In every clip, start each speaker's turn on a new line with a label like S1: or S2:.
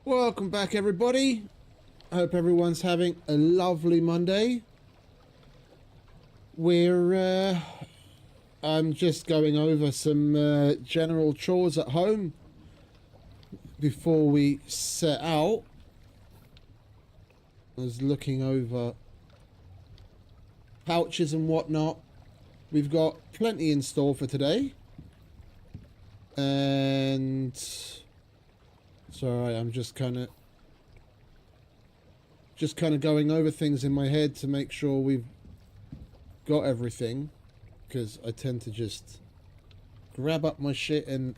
S1: Welcome back, everybody. I hope everyone's having a lovely Monday. I'm just going over some general chores at home before we set out. I was looking over pouches and whatnot. We've got plenty in store for today. And sorry, I'm just kind of going over things in my head to make sure we've got everything, because I tend to just grab up my shit and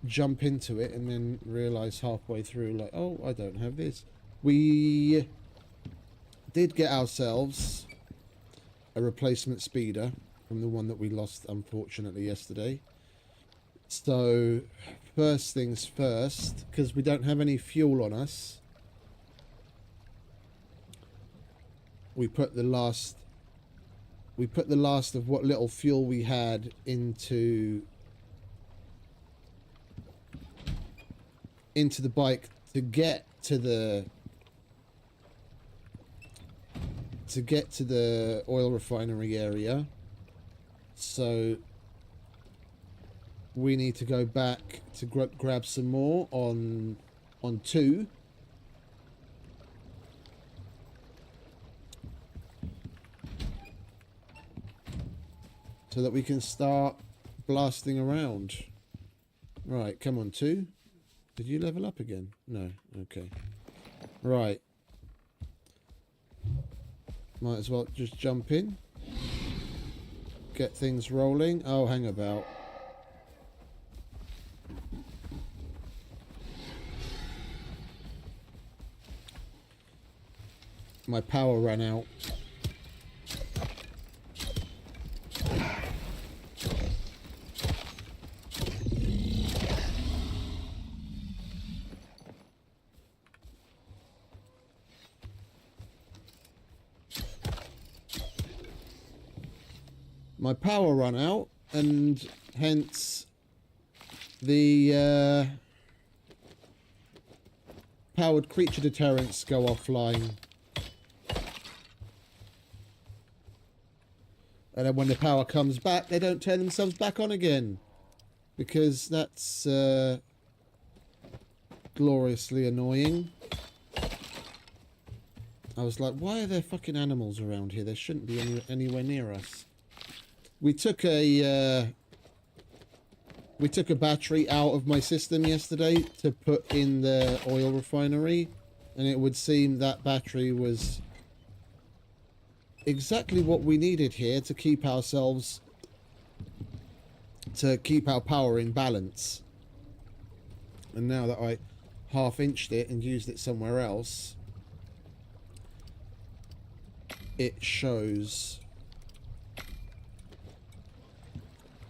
S1: jump into it and then realize halfway through, like, oh, I don't have this. We did get ourselves a replacement speeder from the one that we lost, unfortunately, yesterday. So first things first, because we don't have any fuel on us, we put the last of what little fuel we had into the bike to get to the oil refinery area. So we need to go back to grab some more on 2. So that we can start blasting around. Right, come on, 2. Did you level up again? No, okay. Right. Might as well just jump in. Get things rolling. Oh, hang about. My power ran out. My power ran out, and hence the powered creature deterrents go offline. And then when the power comes back, they don't turn themselves back on again. Because that's gloriously annoying. I was like, why are there fucking animals around here? There shouldn't be anywhere near us. We took a battery out of my system yesterday to put in the oil refinery, and it would seem that battery was exactly what we needed here to keep our power in balance. And now that I half-inched it and used it somewhere else, it shows.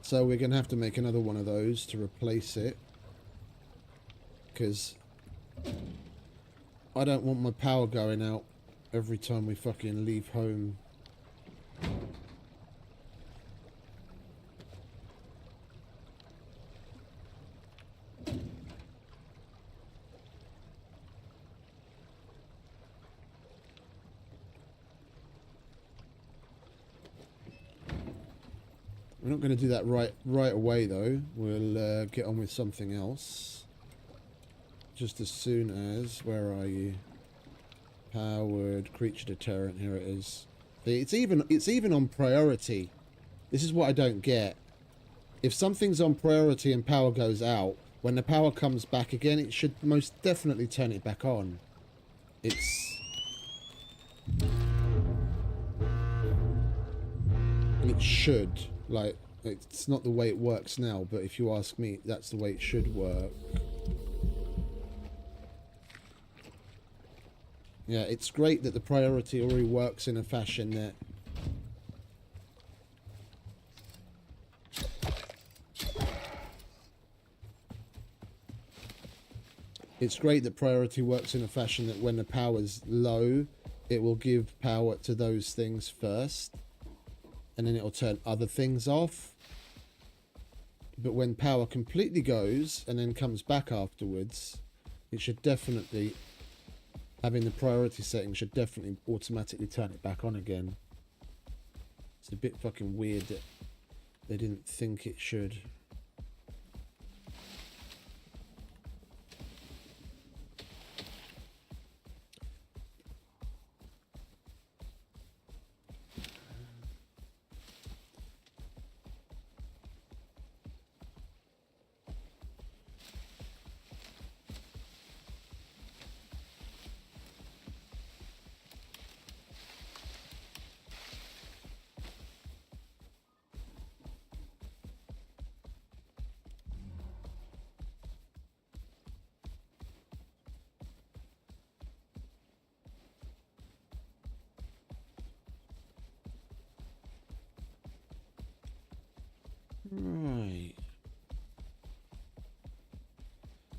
S1: So we're going to have to make another one of those to replace it, because I don't want my power going out every time we fucking leave home. We're not going to do that right away, though. We'll get on with something else. Just as soon as... Where are you? Powered creature deterrent. Here it is. It's even on priority. This is what I don't get. If something's on priority and power goes out, when the power comes back again, it should most definitely turn it back on. It should. Like, it's not the way it works now, but if you ask me, that's the way it should work. Yeah, it's great that the priority already works in a fashion that... It's great that priority works in a fashion that when the power's low, it will give power to those things first. And then it'll turn other things off. But when power completely goes and then comes back afterwards, It should definitely, having the priority setting should definitely automatically turn it back on again. It's a bit fucking weird that they didn't think it should. Right.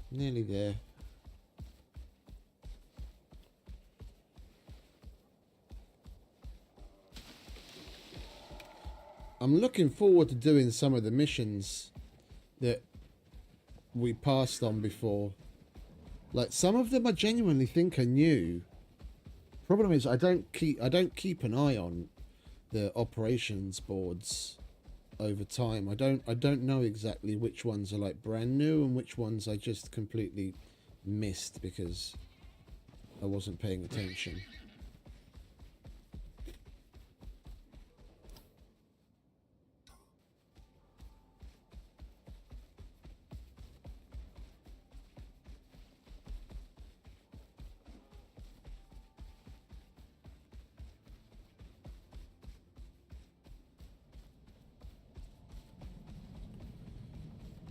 S1: Nearly there. I'm looking forward to doing some of the missions that we passed on before. Like, some of them I genuinely think are new. Problem is I don't keep an eye on the operations boards over time. I don't know exactly which ones are like brand new and which ones I just completely missed because I wasn't paying attention.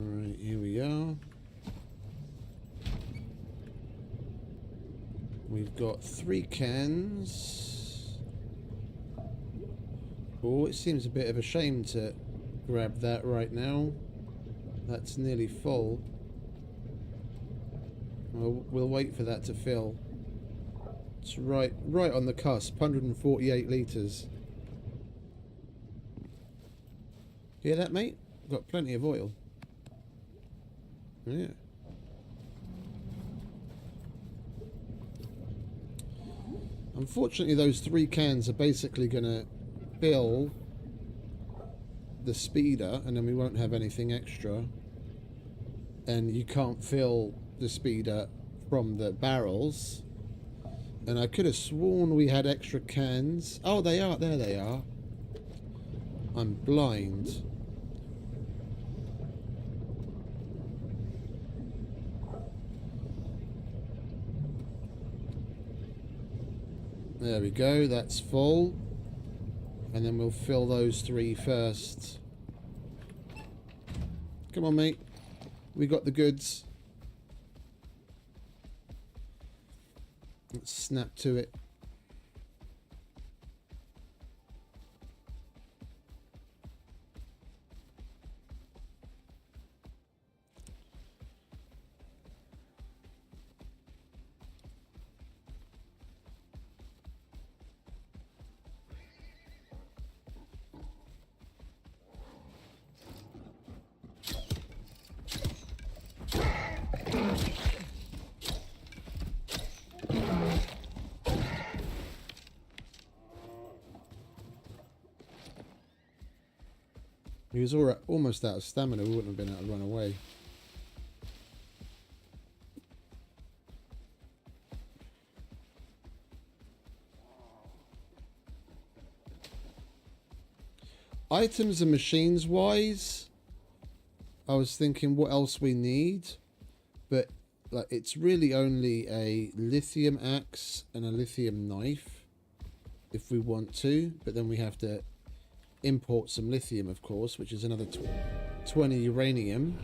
S1: Right, here we are. We've got 3 cans. Oh, it seems a bit of a shame to grab that right now. That's nearly full. We'll wait for that to fill. It's right on the cusp, 148 litres. Hear that, mate? Got plenty of oil. Yeah. Unfortunately, those 3 cans are basically going to fill the speeder, and then we won't have anything extra. And you can't fill the speeder from the barrels. And I could have sworn we had extra cans. Oh, they are. There they are. I'm blind. There we go, that's full. And then we'll fill those 3 first. Come on, mate. We got the goods. Let's snap to it. He was almost out of stamina. We wouldn't have been able to run away. Items and machines wise, I was thinking what else we need, but like it's really only a lithium axe and a lithium knife if we want to, but then we have to import some lithium, of course, which is another 20 uranium.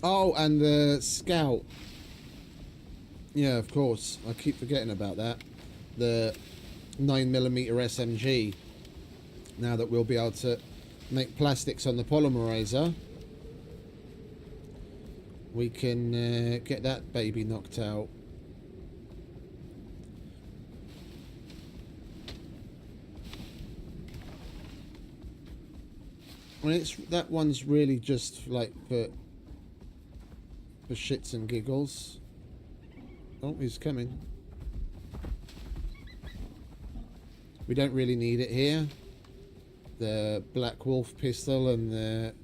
S1: Oh, and the scout. Yeah, of course. I keep forgetting about that. The 9mm SMG. Now that we'll be able to make plastics on the polymerizer, we can get that baby knocked out. I mean, that one's really just like for shits and giggles. Oh, he's coming. We don't really need it here. The Black Wolf pistol and the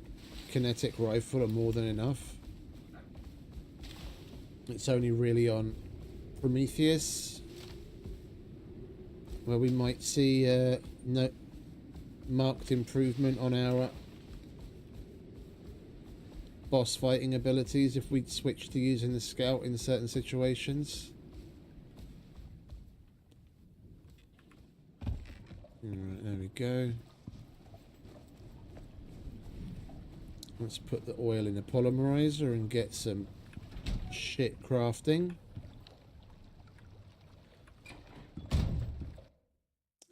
S1: kinetic rifle are more than enough. It's only really on Prometheus where we might see no marked improvement on our boss fighting abilities if we switch to using the scout in certain situations. Alright, there we go. Let's put the oil in the polymerizer and get some shit crafting.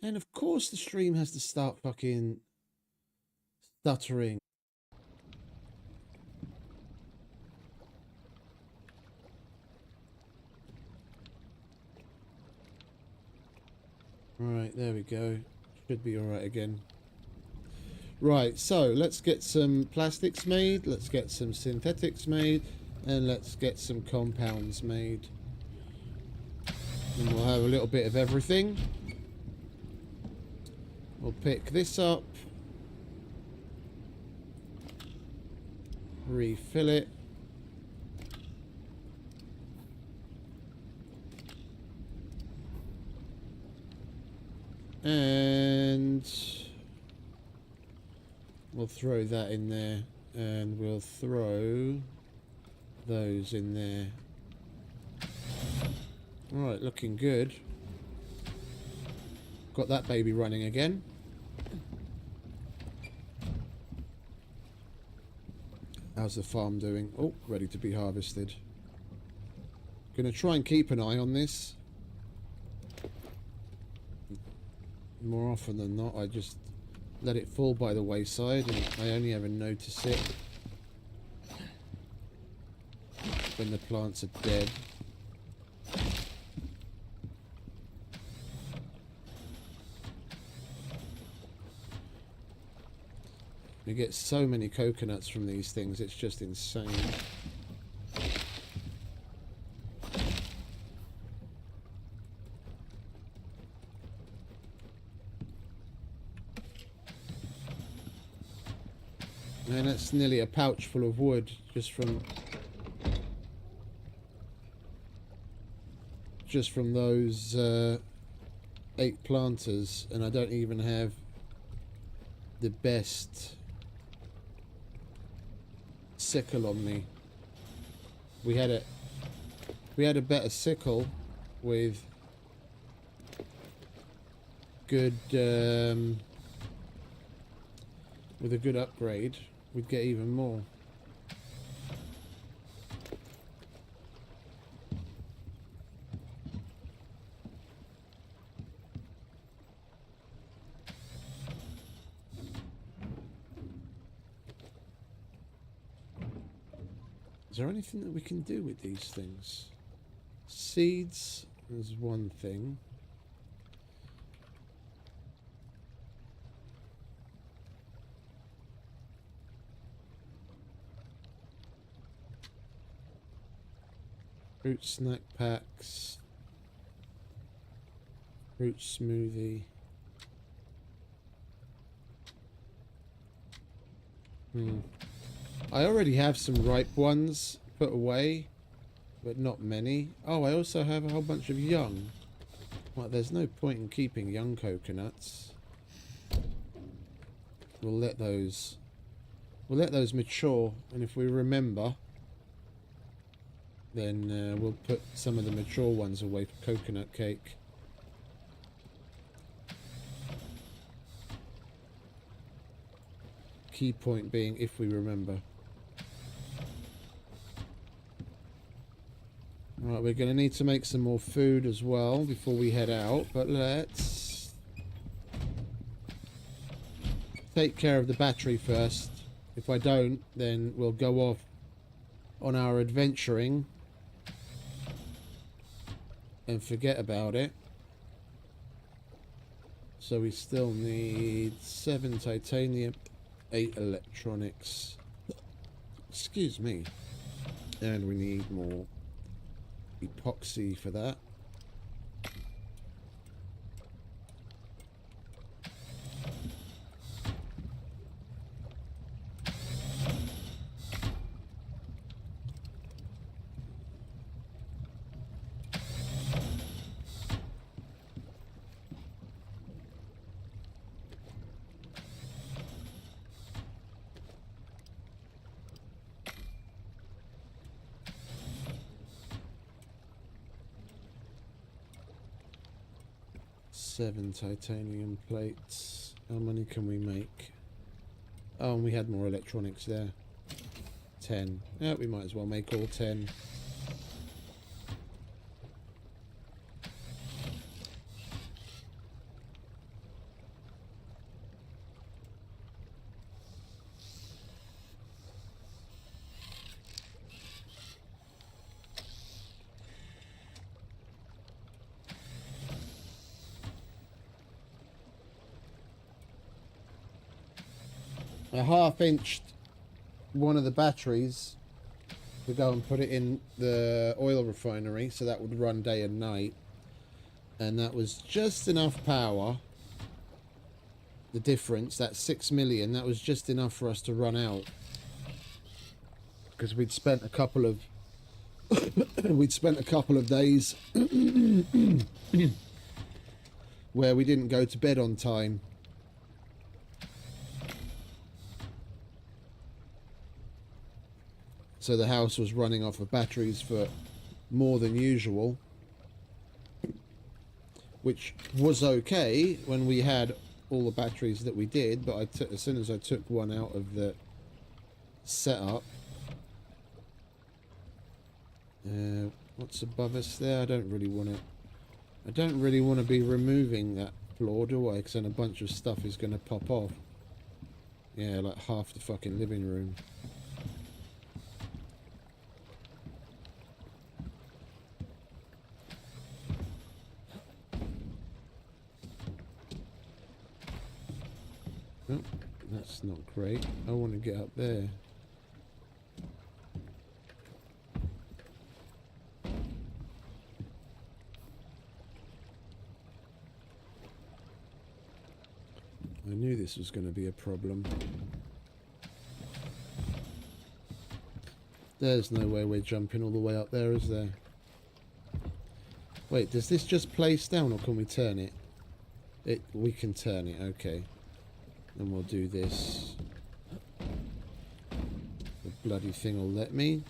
S1: And of course the stream has to start fucking stuttering. Right, there we go. Should be alright again. Right, so let's get some plastics made, let's get some synthetics made, and let's get some compounds made. And we'll have a little bit of everything. We'll pick this up, refill it, and we'll throw that in there, and we'll throw those in there. Alright, looking good. Got that baby running again. How's the farm doing? Oh, ready to be harvested. Gonna try and keep an eye on this. More often than not, I just let it fall by the wayside and I only ever notice it when the plants are dead. You get so many coconuts from these things, it's just insane. And that's nearly a pouch full of wood just from those 8 planters, and I don't even have the best sickle on me. We had a better sickle with good with a good upgrade, we'd get even more. Is there anything that we can do with these things? Seeds is one thing. Fruit snack packs. Fruit smoothie. I already have some ripe ones put away, but not many. Oh, I also have a whole bunch of young. Well, there's no point in keeping young coconuts. We'll let those mature, and if we remember, then we'll put some of the mature ones away for coconut cake. Key point being, if we remember. Right, we're going to need to make some more food as well before we head out, but let's take care of the battery first. If I don't, then we'll go off on our adventuring and forget about it. So we still need 7 titanium. 8 electronics. Excuse me. And we need more epoxy for that. Seven titanium plates. How many can we make? Oh, and we had more electronics there. 10. Yeah, we might as well make all 10. I half-inched one of the batteries to go and put it in the oil refinery, so that would run day and night, and that was just enough power. The difference, that 6 million, that was just enough for us to run out, because we'd spent a couple of days where we didn't go to bed on time. So the house was running off of batteries for more than usual, which was okay when we had all the batteries that we did, but as soon as I took one out of the setup, what's above us there? I don't really want to be removing that floor, do I? Because then a bunch of stuff is going to pop off. Yeah, like half the fucking living room. Oh, that's not great. I want to get up there. I knew this was going to be a problem. There's no way we're jumping all the way up there, is there? Wait, does this just place down, or can we turn it? We can turn it, okay. Then we'll do this. The bloody thing will let me.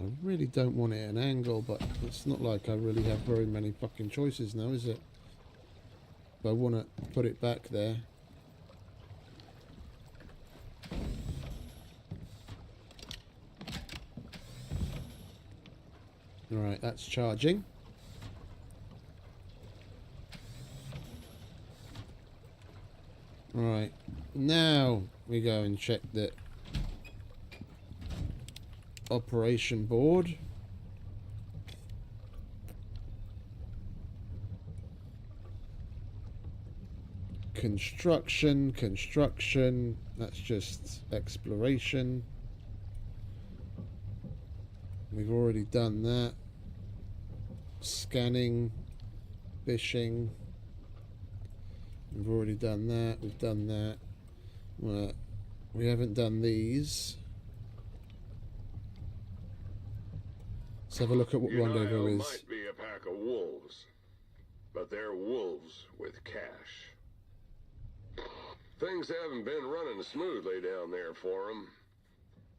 S1: I really don't want it at an angle, but it's not like I really have very many fucking choices now, is it? But I want to put it back there. Alright, that's charging. Alright, now we go and check the operation board. Construction, that's just exploration. We've already done that. Scanning, fishing. We've already done that. We've done that. Well, we haven't done these. Let's have a look at what rendezvous is.
S2: Might be a pack of wolves, but they're wolves with cash. Things haven't been running smoothly down there for them.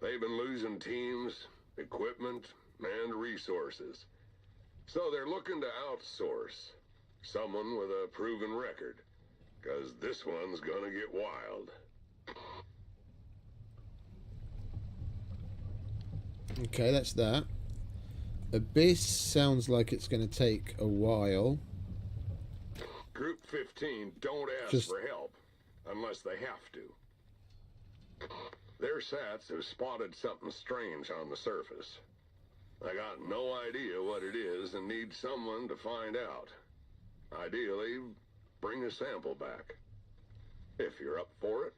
S2: They've been losing teams, equipment, and resources. So they're looking to outsource someone with a proven record, because this one's gonna get wild.
S1: Okay, that's that. Abyss sounds like it's going to take a while.
S2: Group 15 don't ask for help unless they have to. Their sats have spotted something strange on the surface. I got no idea what it is and need someone to find out. Ideally, bring a sample back. If you're up for it.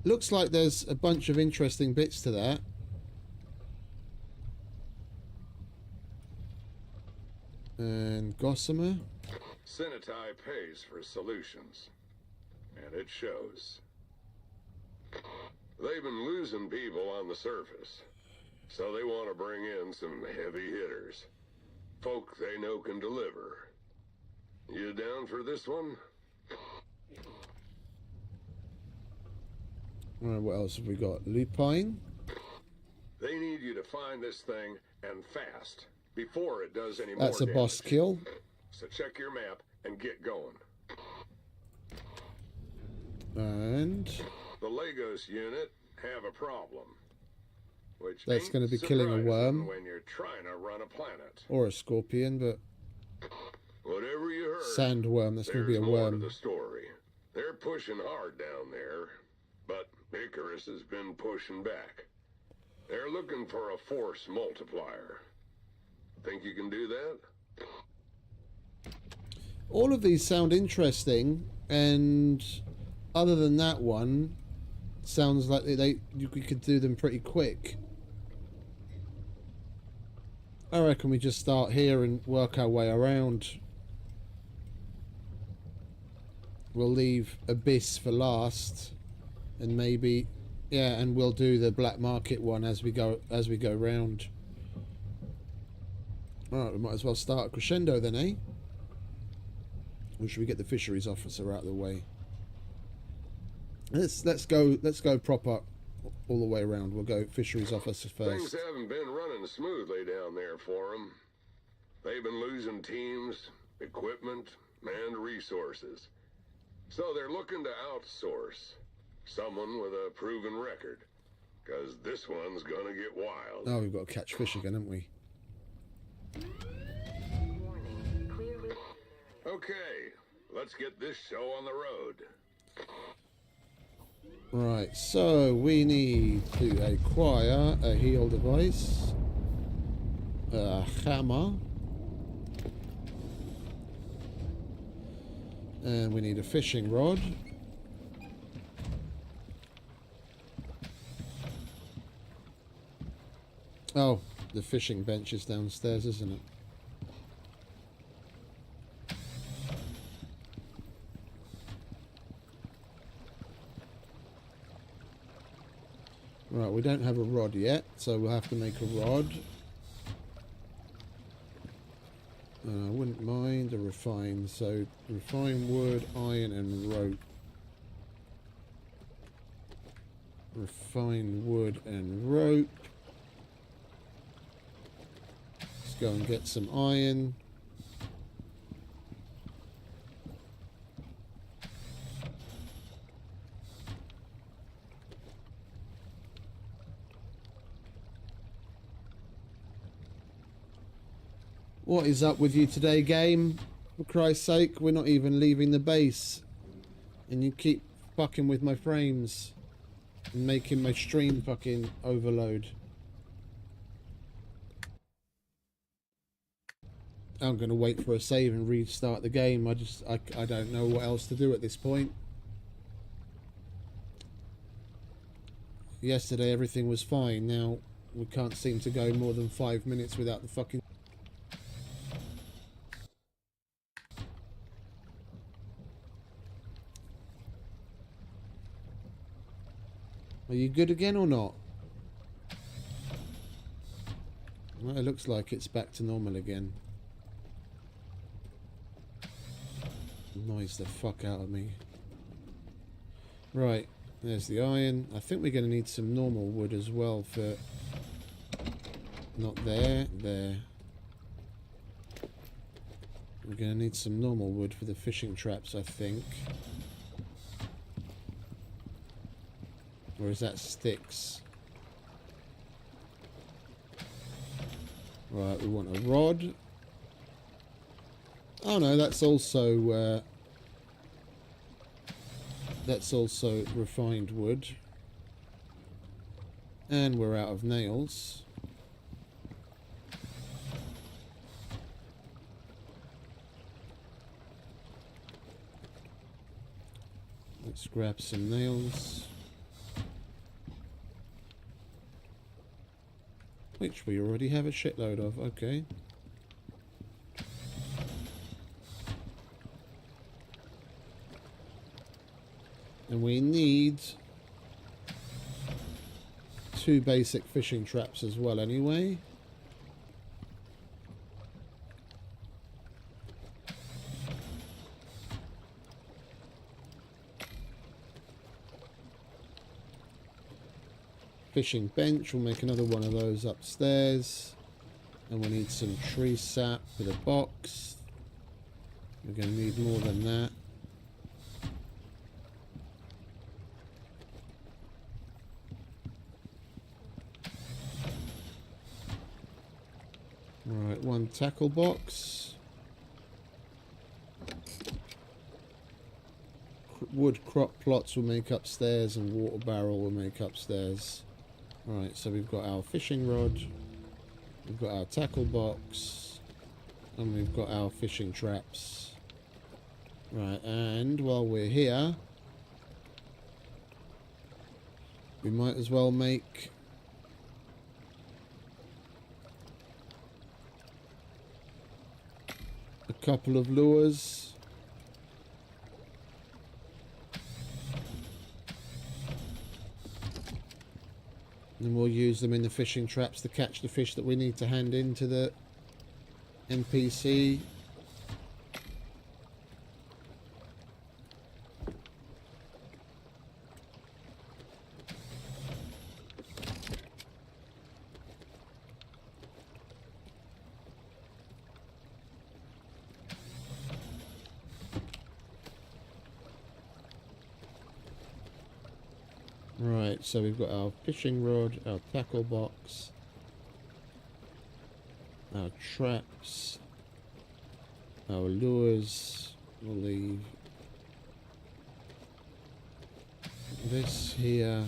S1: Looks like there's a bunch of interesting bits to that. And Gossamer.
S2: Sinitai pays for solutions. And it shows. They've been losing people on the surface. So they want to bring in some heavy hitters. Folk they know can deliver. You down for this one?
S1: Alright, what else have we got? Lupine.
S2: They need you to find this thing, and fast, before it does any more
S1: damage. That's a boss kill.
S2: So check your map and get going.
S1: And
S2: the Lagos unit have a problem. Which
S1: that's going to be killing a worm.
S2: When you're trying to run a planet.
S1: Or a scorpion, but
S2: whatever you heard,
S1: sandworm, that's going to be a worm.
S2: To the story. They're pushing hard down there, but Icarus has been pushing back. They're looking for a force multiplier. Think you can do that?
S1: All of these sound interesting, and other than that one, sounds like you could do them pretty quick. I reckon we just start here and work our way around. We'll leave Abyss for last, and maybe, yeah, and we'll do the black market one as we go round. All right, we might as well start crescendo then, eh? Or should we get the fisheries officer out of the way? Let's go proper all the way around. We'll go fisheries officer first.
S2: Things haven't been running smoothly down there for them. They've been losing teams, equipment, and resources. So they're looking to outsource someone with a proven record, because this one's gonna get wild.
S1: Oh, we've got to catch fish again, haven't we?
S2: Okay, let's get this show on the road.
S1: Right, so we need to acquire a heal device, a hammer, and we need a fishing rod. Oh, the fishing bench is downstairs, isn't it? Right, we don't have a rod yet, so we'll have to make a rod. I wouldn't mind a refine, so refine wood, iron and rope. Refine wood and rope. Let's go and get some iron. What is up with you today, game? For Christ's sake, we're not even leaving the base. And you keep fucking with my frames. And making my stream fucking overload. I'm going to wait for a save and restart the game. I don't know what else to do at this point. Yesterday everything was fine. Now we can't seem to go more than 5 minutes without the fucking... Are you good again or not? Well, it looks like it's back to normal again. Annoys the fuck out of me. Right, there's the iron. I think we're going to need some normal wood as well for... Not there, there. We're going to need some normal wood for the fishing traps, I think. Or is that sticks? Right, we want a rod. Oh no, that's also refined wood. And we're out of nails. Let's grab some nails. Which we already have a shitload of, okay. And we need 2 basic fishing traps as well anyway. Fishing bench, we'll make another one of those upstairs. And we need some tree sap for the box. We're going to need more than that. Alright, 1 tackle box. Wood crop plots will make upstairs and water barrel will make upstairs. Right, so we've got our fishing rod, we've got our tackle box, and we've got our fishing traps. Right, and while we're here, we might as well make a couple of lures. And we'll use them in the fishing traps to catch the fish that we need to hand in to the NPC. Right, so we've got our fishing rod, our tackle box, our traps, our lures. We'll leave this here.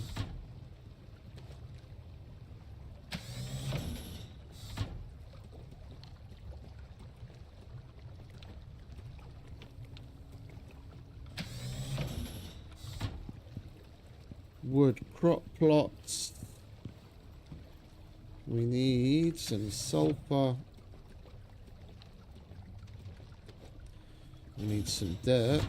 S1: Wood crop plots. We need some sulfur. We need some dirt.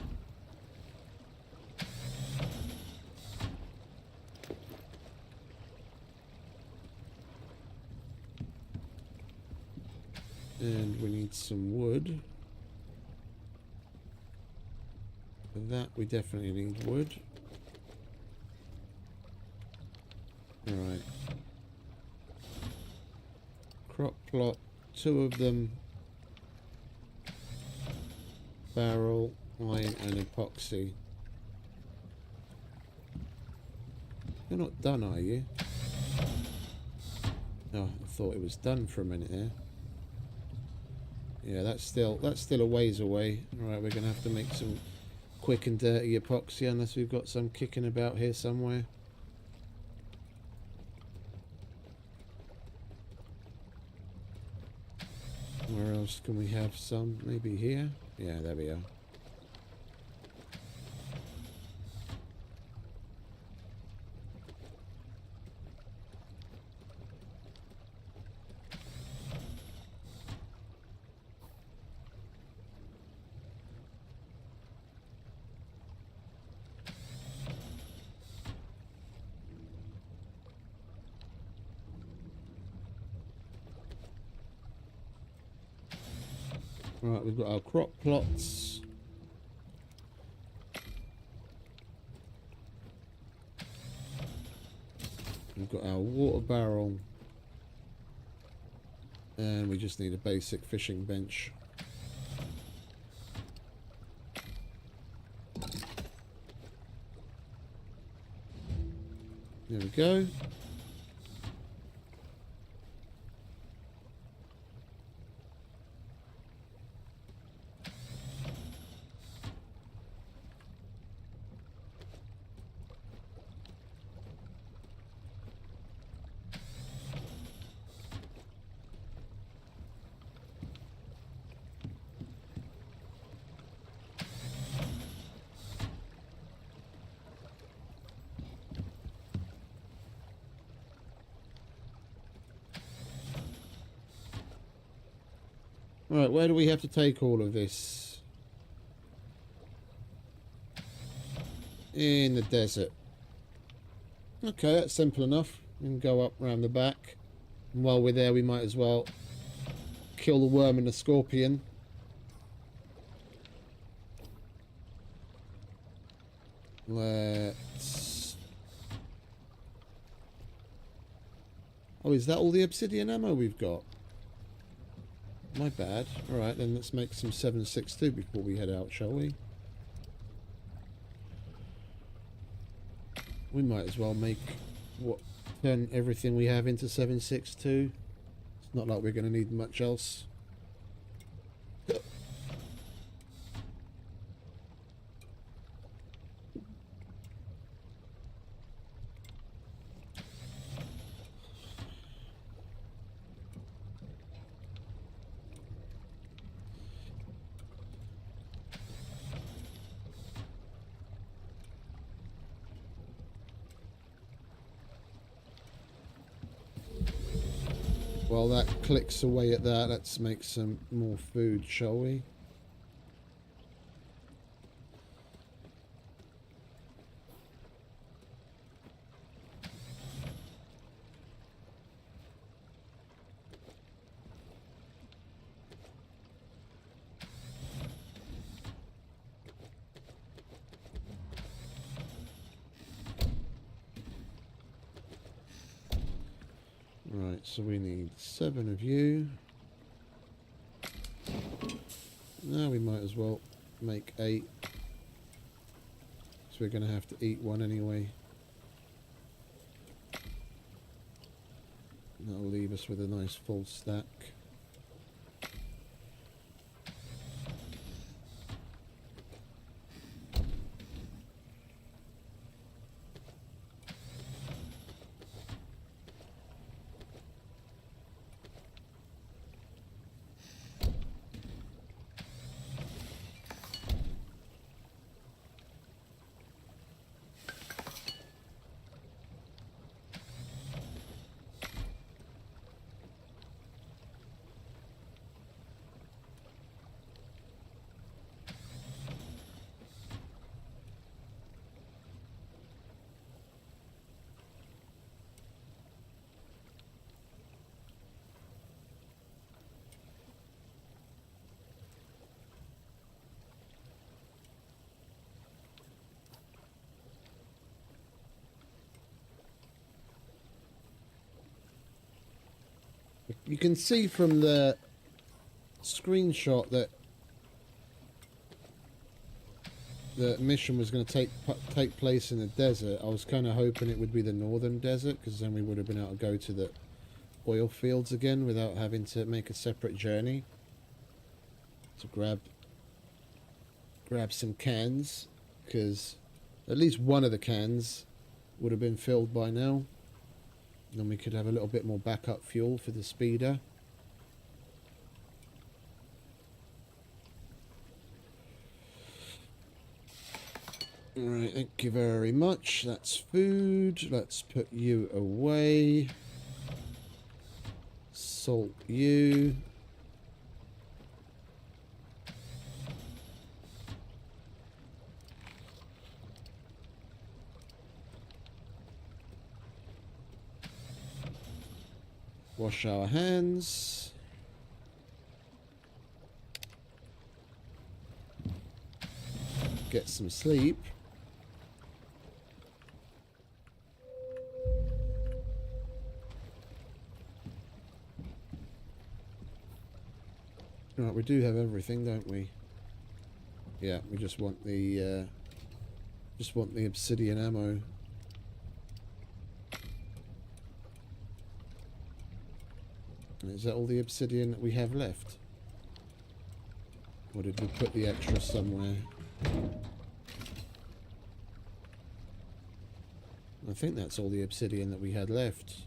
S1: And we need some wood. For that we definitely need wood. Right. Crop plot, 2 of them. Barrel, iron and epoxy. You're not done, are you? Oh, I thought it was done for a minute there. Yeah, that's still a ways away. Alright, we're gonna have to make some quick and dirty epoxy unless we've got some kicking about here somewhere. Where else can we have some? Maybe here? Yeah, there we are. Right, we've got our crop plots. We've got our water barrel. And we just need a basic fishing bench. There we go. Right, where do we have to take all of this? In the desert. Okay, that's simple enough. We can go up round the back. And while we're there, we might as well kill the worm and the scorpion. Let's... Oh, is that all the obsidian ammo we've got? My bad. Alright, then let's make some 7.62 before we head out, shall we? We might as well make turn everything we have into 7.62. It's not like we're going to need much else. While that clicks away at that, let's make some more food, shall we? Right, so we need 7 of you. Now we might as well make 8. So we're going to have to eat one anyway. That'll leave us with a nice full stack. You can see from the screenshot that the mission was going to take place in the desert. I was kind of hoping it would be the northern desert, because then we would have been able to go to the oil fields again without having to make a separate journey to grab some cans, because at least one of the cans would have been filled by now. Then we could have a little bit more backup fuel for the speeder. Alright, thank you very much. That's food. Let's put you away. Salt you. Wash our hands. get some sleep. Right, we do have everything, don't we? Yeah, we just want the obsidian ammo. Is that all the obsidian that we have left? Or did we put the extra somewhere? I think that's all the obsidian that we had left.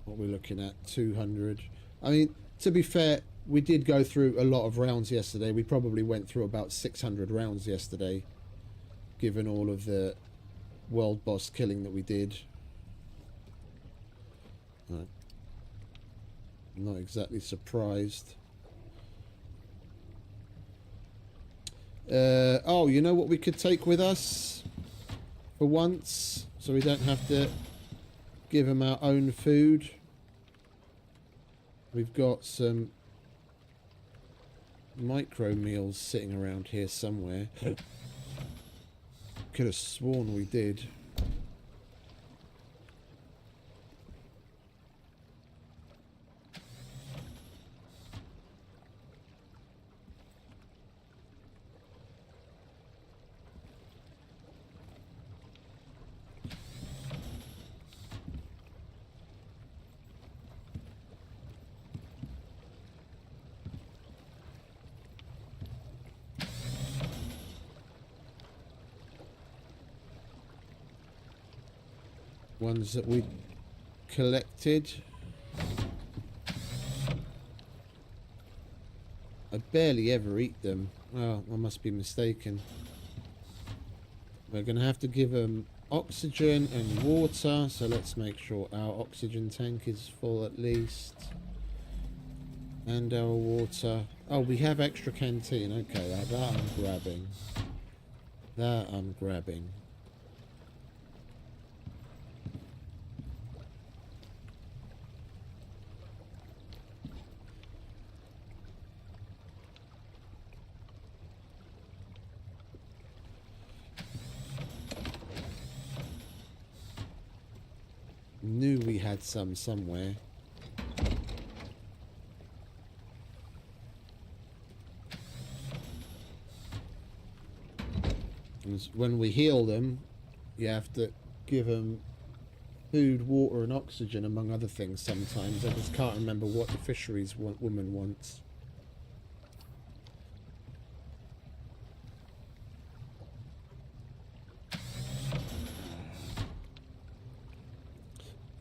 S1: What we're looking at, 200. I mean, to be fair, we did go through a lot of rounds yesterday. We probably went through about 600 rounds yesterday, given all of the world boss killing that we did. I'm not exactly surprised. Oh, you know what we could take with us for once, so we don't have to give them our own food? We've got some micro meals sitting around here somewhere. Could have sworn we did. Ones that we collected. I barely ever eat them. Oh, I must be mistaken. We're going to have to give them oxygen and water, so let's make sure our oxygen tank is full at least. And our water. Oh, we have extra canteen. Okay, that I'm grabbing. That I'm grabbing. Knew we had some somewhere. And when we heal them, you have to give them food, water and oxygen, among other things sometimes. I just can't remember what the fisheries woman wants.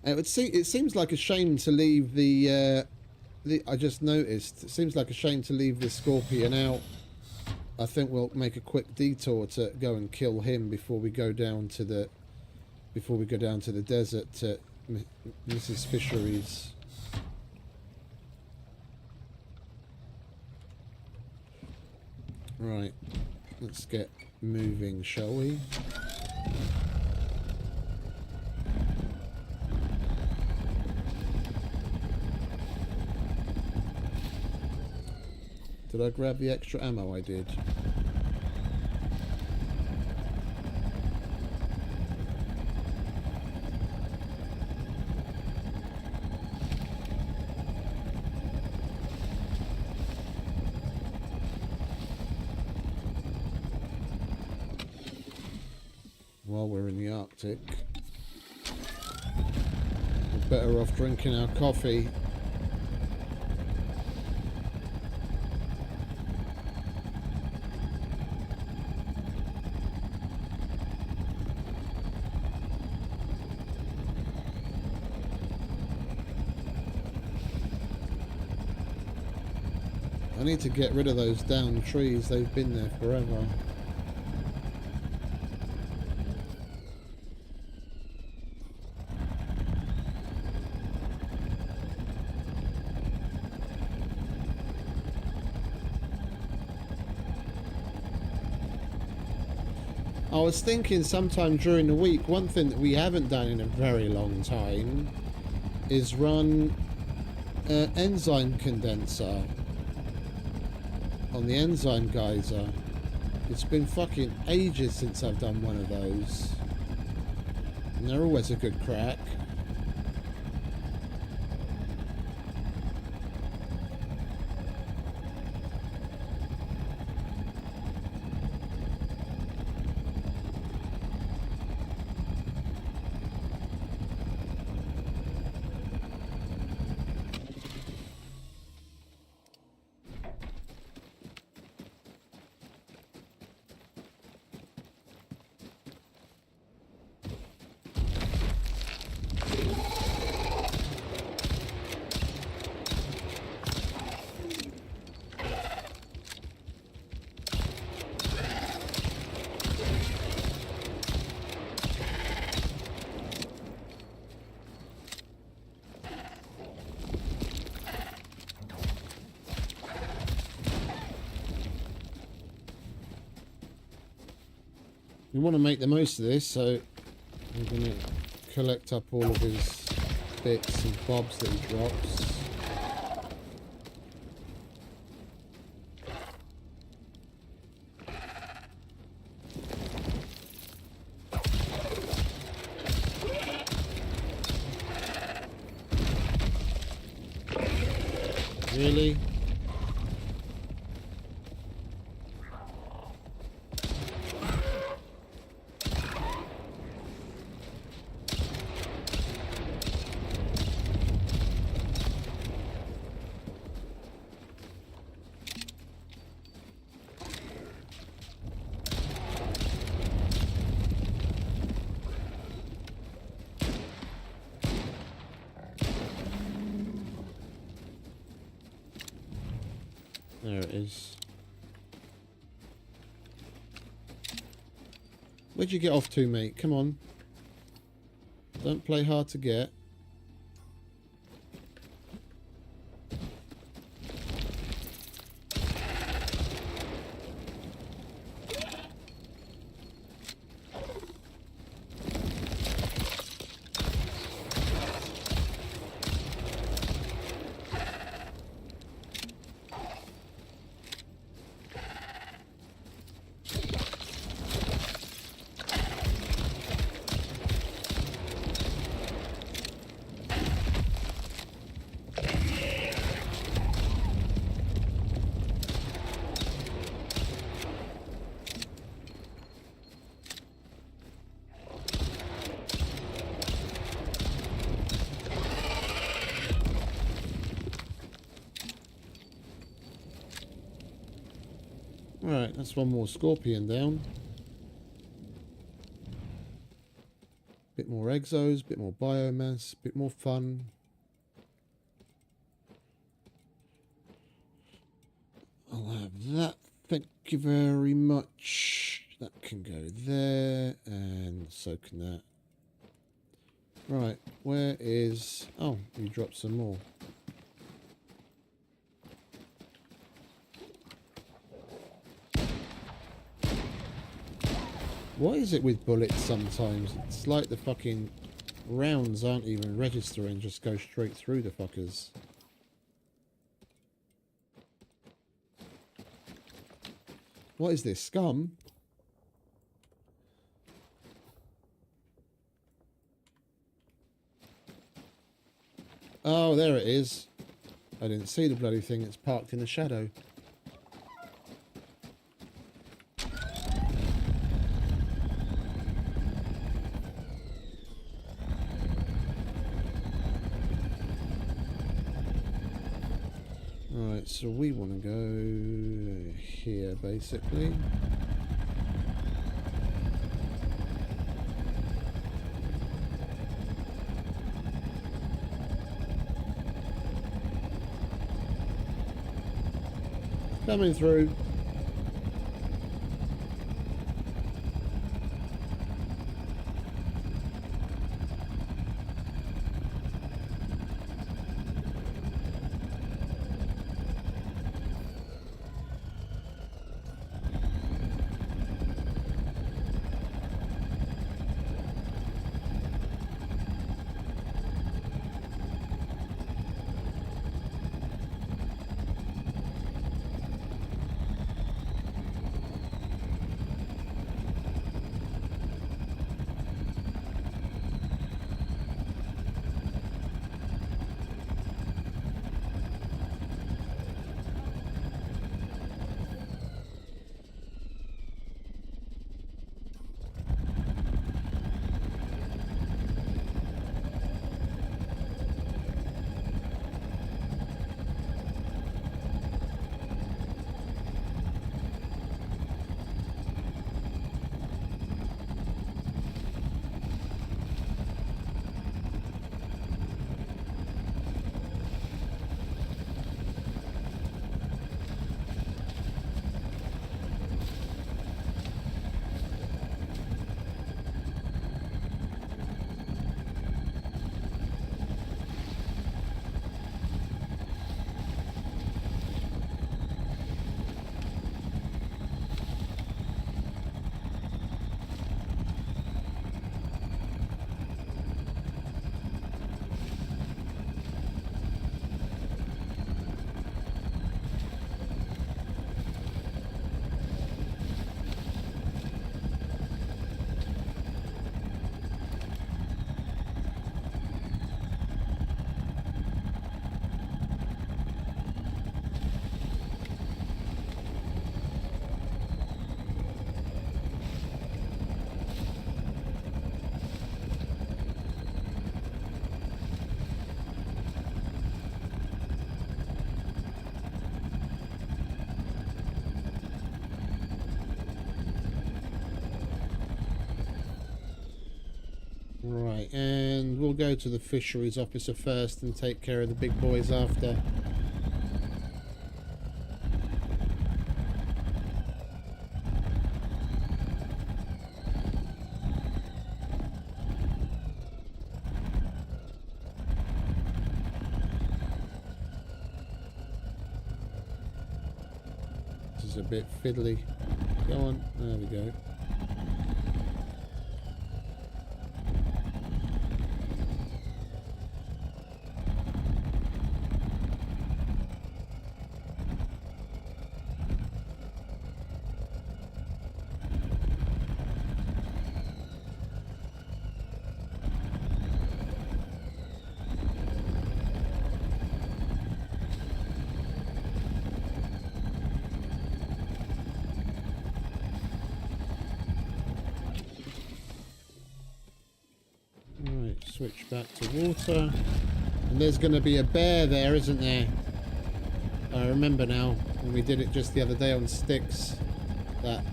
S1: It seems like a shame to leave the I just noticed, it seems like a shame to leave the scorpion out. I think we'll make a quick detour to go and kill him before we go down to the desert to Mrs. Fisheries. Right, let's get moving, shall we? Did I grab the extra ammo? I did. While we're in the Arctic, we're better off drinking our coffee. I need to get rid of those downed trees, they've been there forever. I was thinking sometime during the week, one thing that we haven't done in a very long time is run enzyme condenser on the enzyme geyser. It's been fucking ages since I've done one of those. And they're always a good crack. We want to make the most of this, so I'm going to collect up all of his bits and bobs that he drops. Really? There it is. Where'd you get off to, mate? Come on. Don't play hard to get. Right, that's one more scorpion down. Bit more exos, bit more biomass, bit more fun. I'll have that, thank you very much. That can go there, and so can that. Right, where is... Oh, you dropped some more. What is it with bullets sometimes? It's like the fucking rounds aren't even registering, just go straight through the fuckers. What is this, scum? Oh, there it is. I didn't see the bloody thing, it's parked in the shadow. Right, so we want to go here, basically. Coming through. Right, and we'll go to the fisheries officer first and take care of the big boys after. This is a bit fiddly. Go on, there we go. Switch back to water. And there's going to be a bear there, isn't there? I remember now when we did it just the other day on Styx. That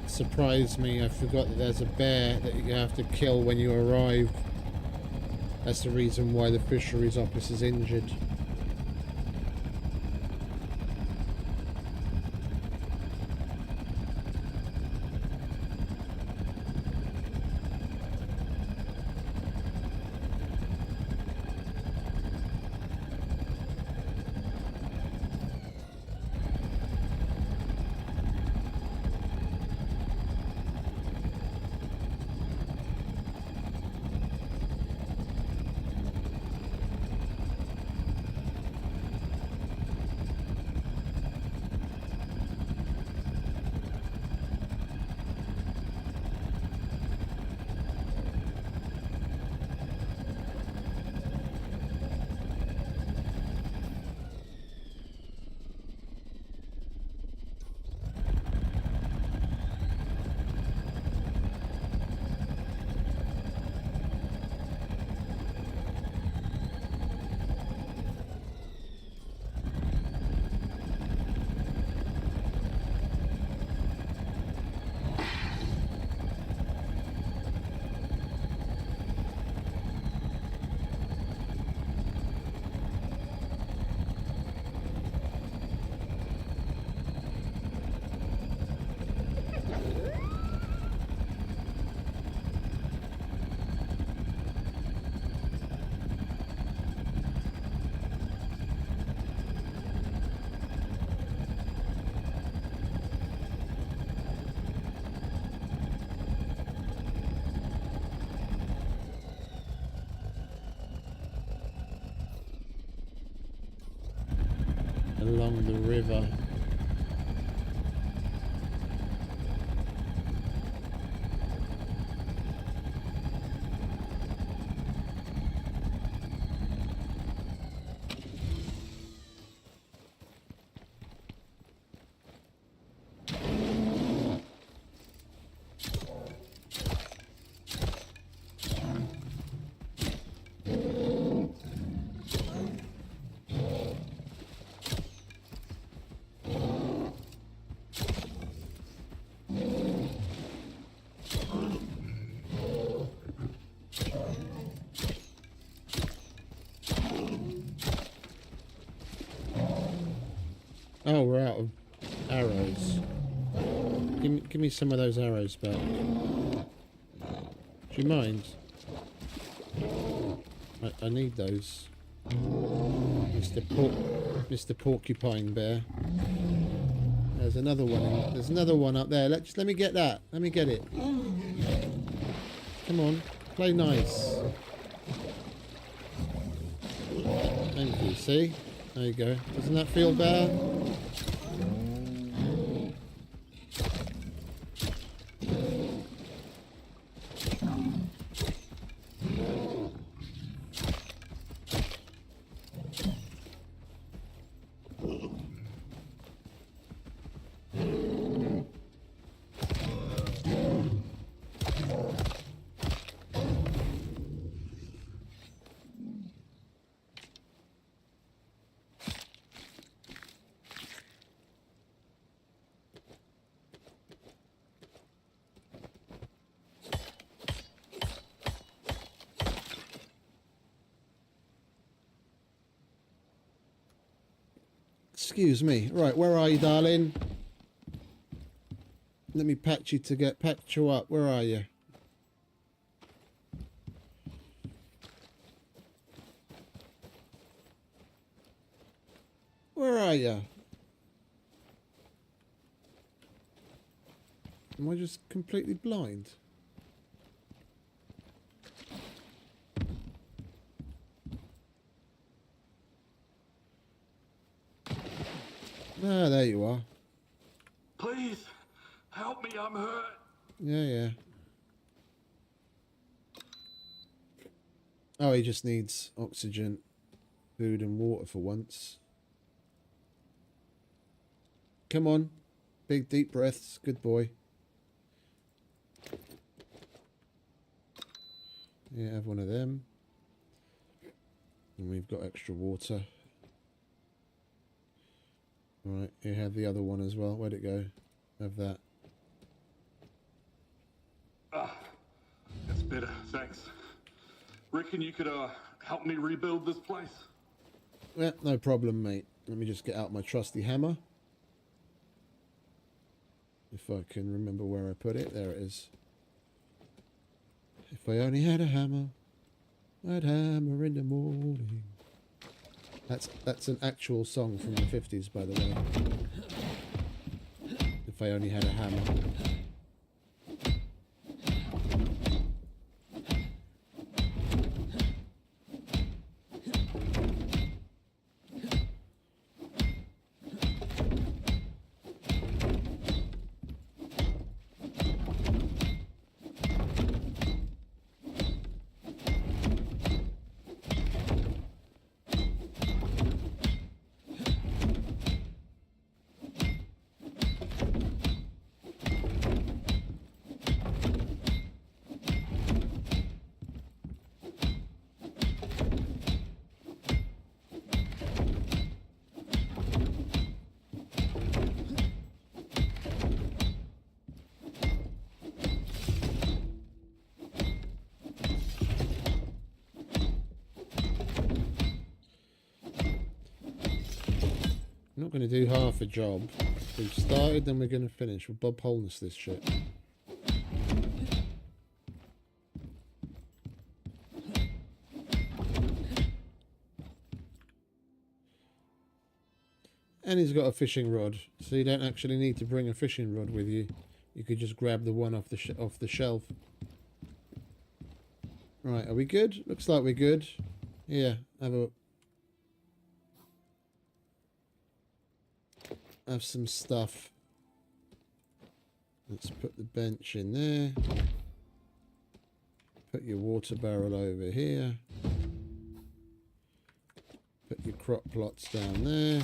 S1: surprised me. I forgot that there's a bear that you have to kill when you arrive. That's the reason why the fisheries officer is injured. Along the river. Oh, we're out of arrows. Give me some of those arrows back. Do you mind? I need those. Mr. Porcupine Bear. There's another one. There's another one up there. Let me get that. Let me get it. Come on, play nice. Thank you. See? There you go. Doesn't that feel bad? Excuse me. Right, where are you, darling? Let me patch you up. Where are you? Where are you? Am I just completely blind? Ah, there you are.
S3: Please, help me, I'm hurt.
S1: Yeah. Oh, he just needs oxygen, food and water for once. Come on. Big deep breaths. Good boy. Yeah, have one of them. And we've got extra water. Right, you have the other one as well. Where'd it go? Have that.
S3: That's better, thanks. Reckon you could help me rebuild this place?
S1: Yeah, no problem, mate. Let me just get out my trusty hammer. If I can remember where I put it. There it is. If I only had a hammer, I'd hammer in the morning. That's an actual song from the 50s, by the way. If I only had a hammer. I'm not going to do half a job. We've started, then we're going to finish. We'll Bob Holness this shit. And he's got a fishing rod, so you don't actually need to bring a fishing rod with you. You could just grab the one off the shelf. Right, are we good? Looks like we're good. Yeah, have some stuff. Let's put the bench in there. Put your water barrel over here. Put your crop plots down there.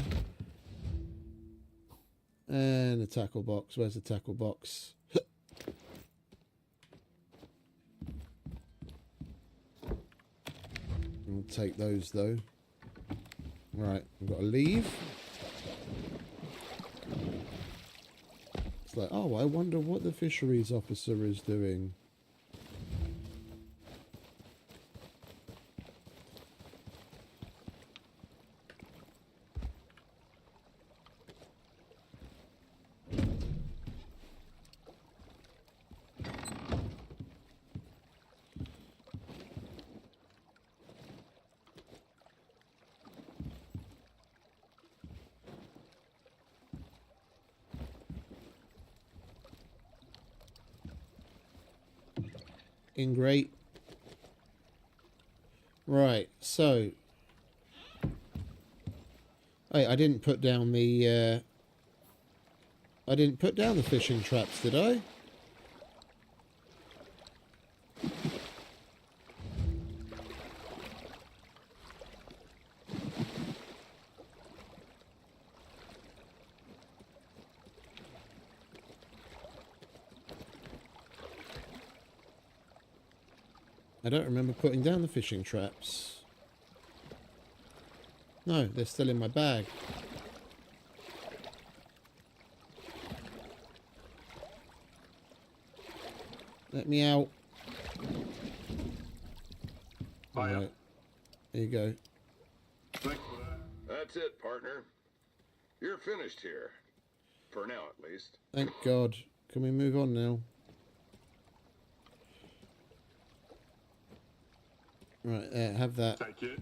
S1: And a tackle box. Where's the tackle box? We'll take those though. Right, we've got to leave. It's like, oh, I wonder what the fisheries officer is doing. Great. Right, so hey, I didn't put down the fishing traps, did I? I don't remember putting down the fishing traps. No, they're still in my bag. Let me out. Alright. There you go.
S3: Thanks for that.
S2: That's it, partner. You're finished here. For now, at least.
S1: Thank God. Can we move on now? Right, there, have that.
S3: Take it.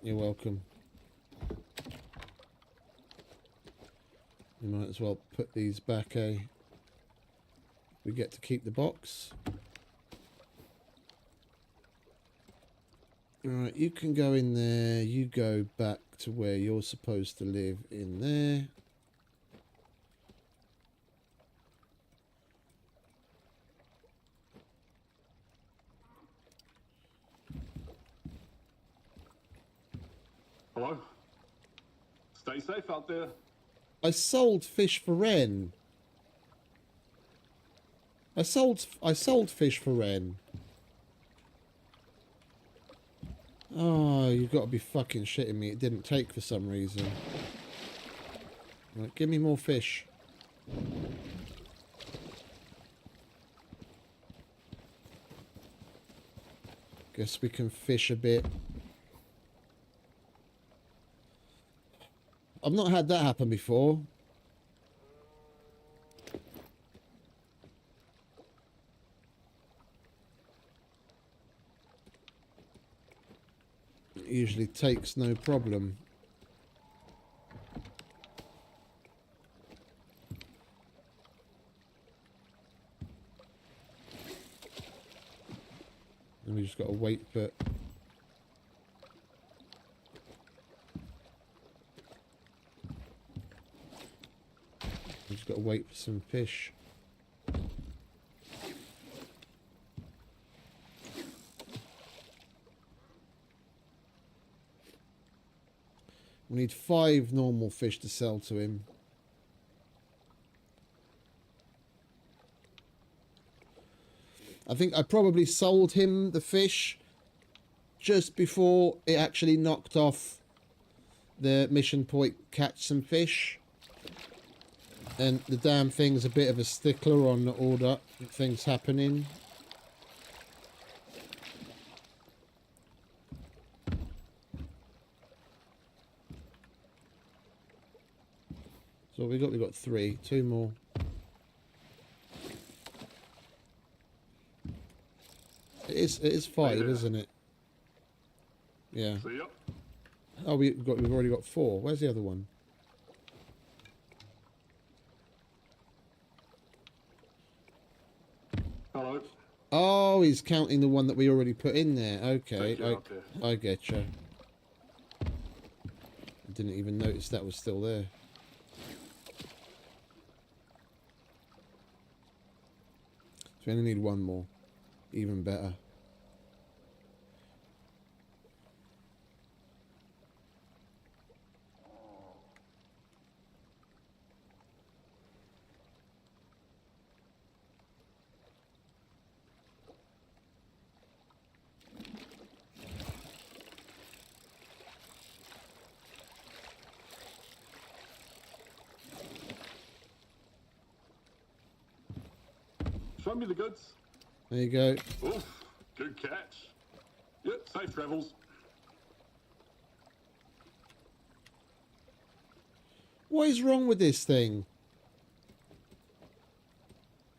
S1: You're welcome. We might as well put these back, eh? We get to keep the box. Alright, you can go in there. You go back to where you're supposed to live in there.
S3: Hello? Stay safe out there.
S1: I sold fish for Ren. I sold fish for Ren. Oh, you've got to be fucking shitting me. It didn't take for some reason. Right, give me more fish. Guess we can fish a bit. I've not had that happen before. It usually takes no problem. And we just got to wait for... We just got to wait for some fish. We need 5 normal fish to sell to him. I think I probably sold him the fish just before it actually knocked off the mission point, catch some fish. And the damn thing's a bit of a stickler on the order. Things happening. So we got 3, 2 more. It is 5, isn't it? Yeah.
S3: See ya.
S1: Oh, we've already got 4. Where's the other one?
S3: Hello.
S1: Oh, he's counting the one that we already put in there. Okay,
S3: Out there.
S1: I get you. I didn't even notice that was still there. So we only need 1 more. Even better.
S3: Show me the goods.
S1: There you go.
S3: Oof, good catch. Yep, safe travels.
S1: What is wrong with this thing?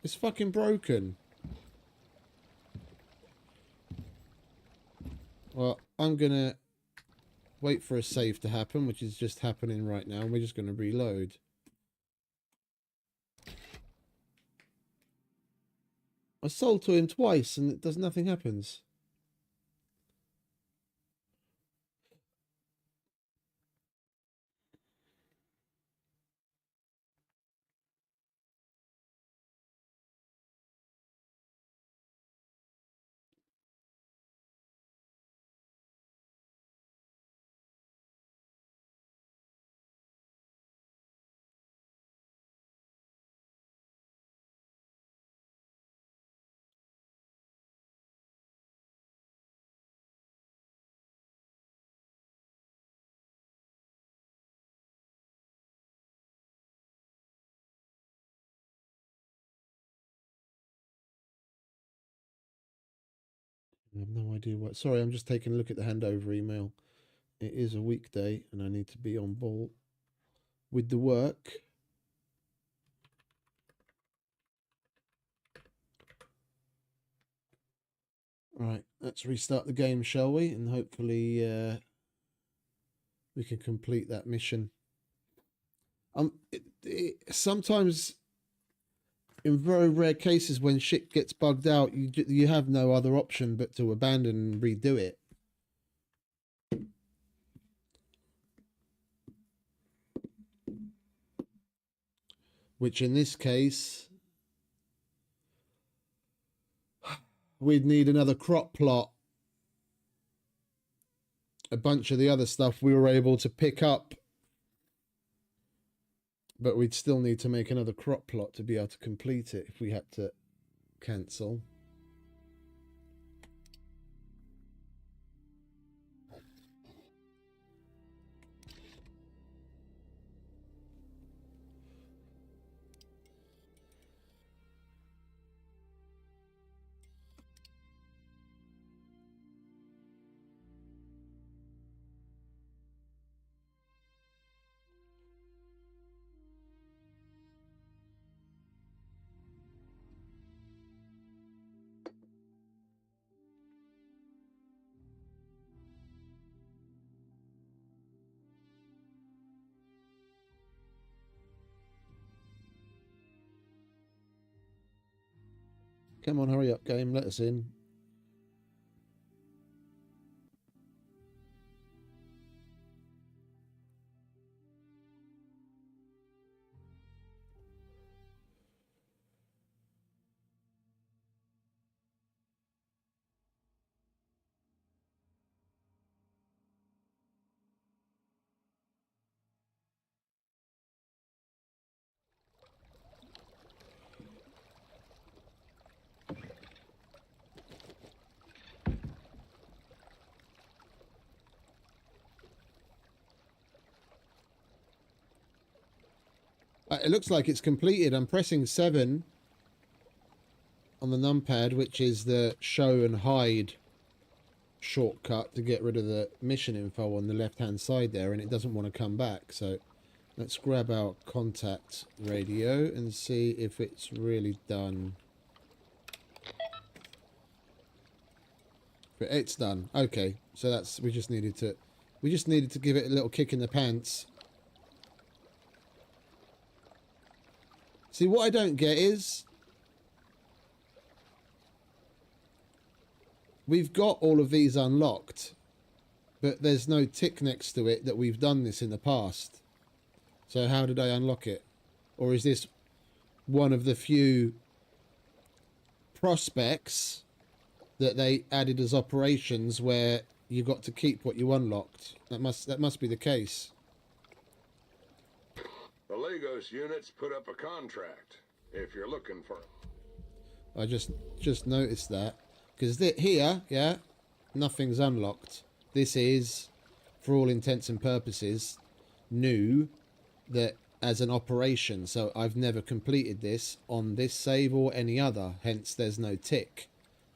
S1: It's fucking broken. Well, I'm gonna wait for a save to happen, which is just happening right now. We're just gonna reload. I sold to him twice and it does nothing happens. I have no idea what. Sorry, I'm just taking a look at the handover email. It is a weekday and I need to be on ball. with the work. Right, let's restart the game, shall we? And hopefully we can complete that mission. Sometimes, in very rare cases, when shit gets bugged out, you have no other option but to abandon and redo it. Which in this case, we'd need another crop plot. A bunch of the other stuff we were able to pick up, but we'd still need to make another crop plot to be able to complete it if we had to cancel. Come on, hurry up, game. Let us in. It looks like it's completed. I'm pressing 7 on the numpad, which is the show and hide shortcut to get rid of the mission info on the left hand side there, and it doesn't want to come back. So let's grab our contact radio and see if it's really done. It's done. Okay, so that's we just needed to give it a little kick in the pants. See, what I don't get is we've got all of these unlocked, but there's no tick next to it that we've done this in the past. So how did I unlock it? Or is this one of the few prospects that they added as operations where you got to keep what you unlocked? That must be the case.
S2: The Lagos units put up a contract if you're looking for it.
S1: I just noticed that. Because here, yeah, nothing's unlocked. This is, for all intents and purposes, new that as an operation. So I've never completed this on this save or any other. Hence, there's no tick.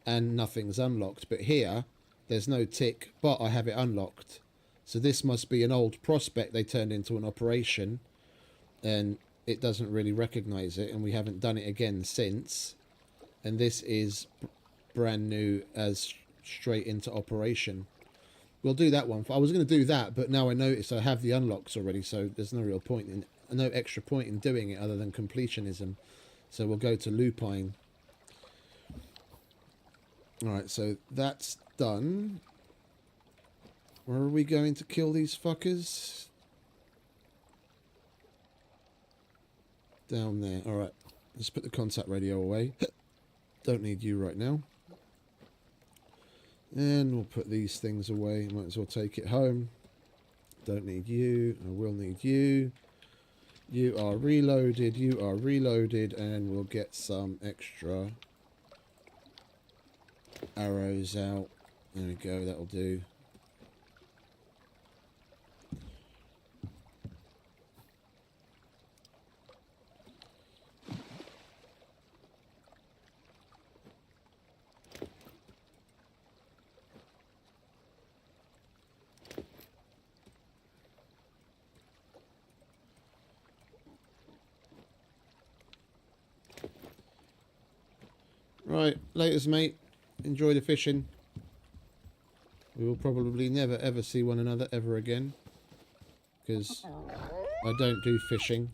S1: And nothing's unlocked. But here, there's no tick, but I have it unlocked. So this must be an old prospect they turned into an operation. And it doesn't really recognize it. And we haven't done it again since. And this is brand new as straight into operation. We'll do that one. I was going to do that, but now I notice I have the unlocks already, so there's no real point in, no extra point in doing it other than completionism. So we'll go to Lupine. Alright, so that's done. Where are we going to kill these fuckers? Down there. Alright, let's put the contact radio away. Don't need you right now. And we'll put these things away. Might as well take it home. Don't need you. I will need you. You are reloaded. You are reloaded. And we'll get some extra arrows out. There we go. That'll do. Right, laters, mate. Enjoy the fishing. We will probably never ever see one another ever again, because I don't do fishing.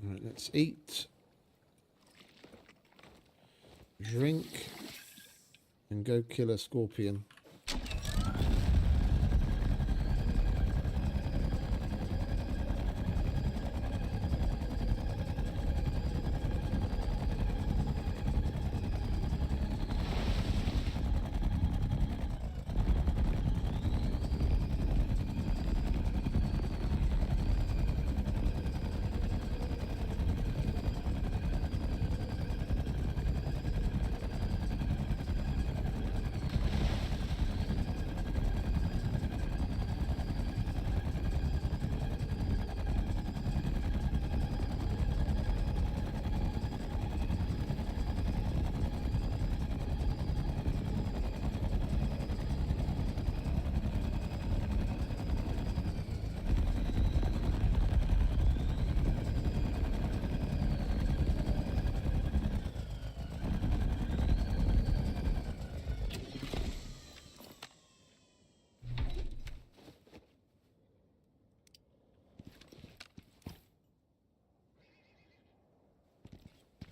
S1: Right, let's eat, drink, and go kill a scorpion.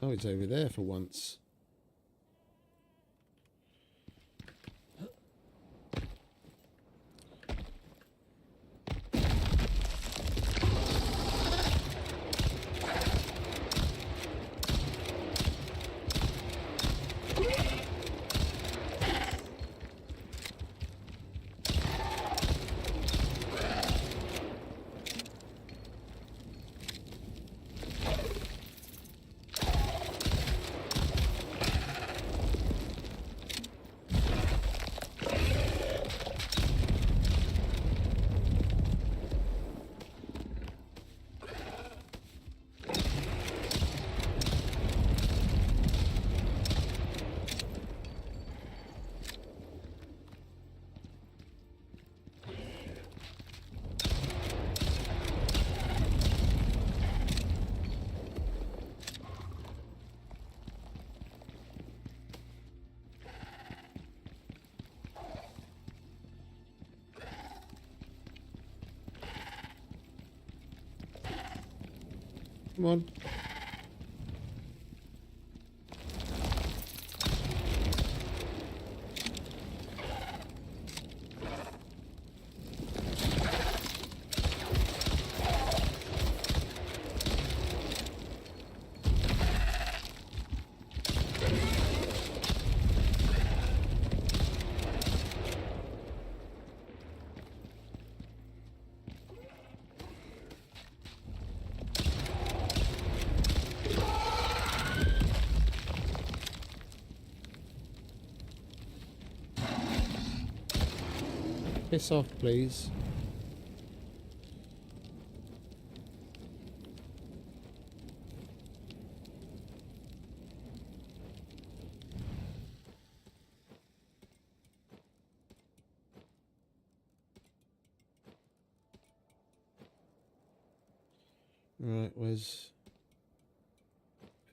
S1: Oh, it's over there for once. Come on. Piss off, please. Right, where's...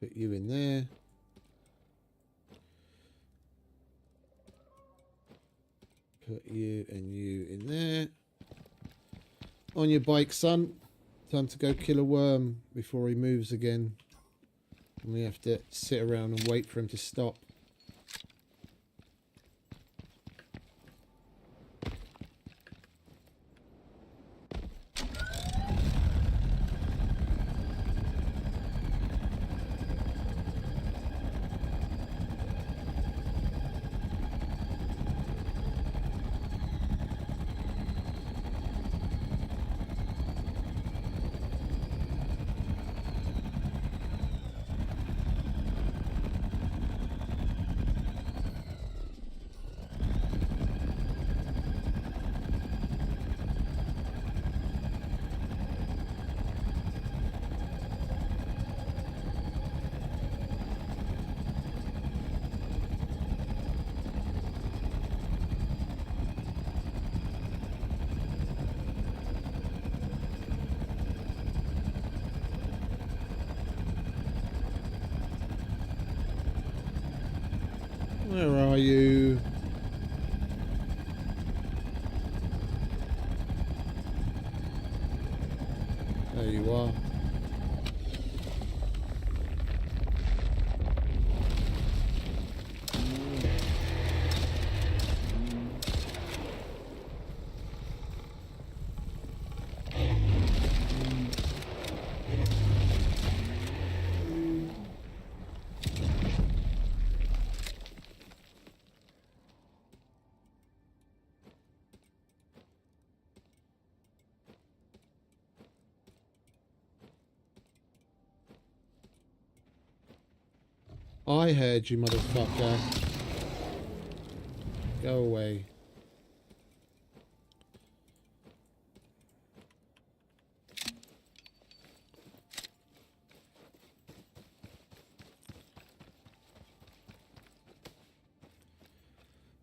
S1: Put you in there. Put you and you in there. On your bike, son. Time to go kill a worm before he moves again. And we have to sit around and wait for him to stop. Where are you? There you are. I heard you, motherfucker. Go away.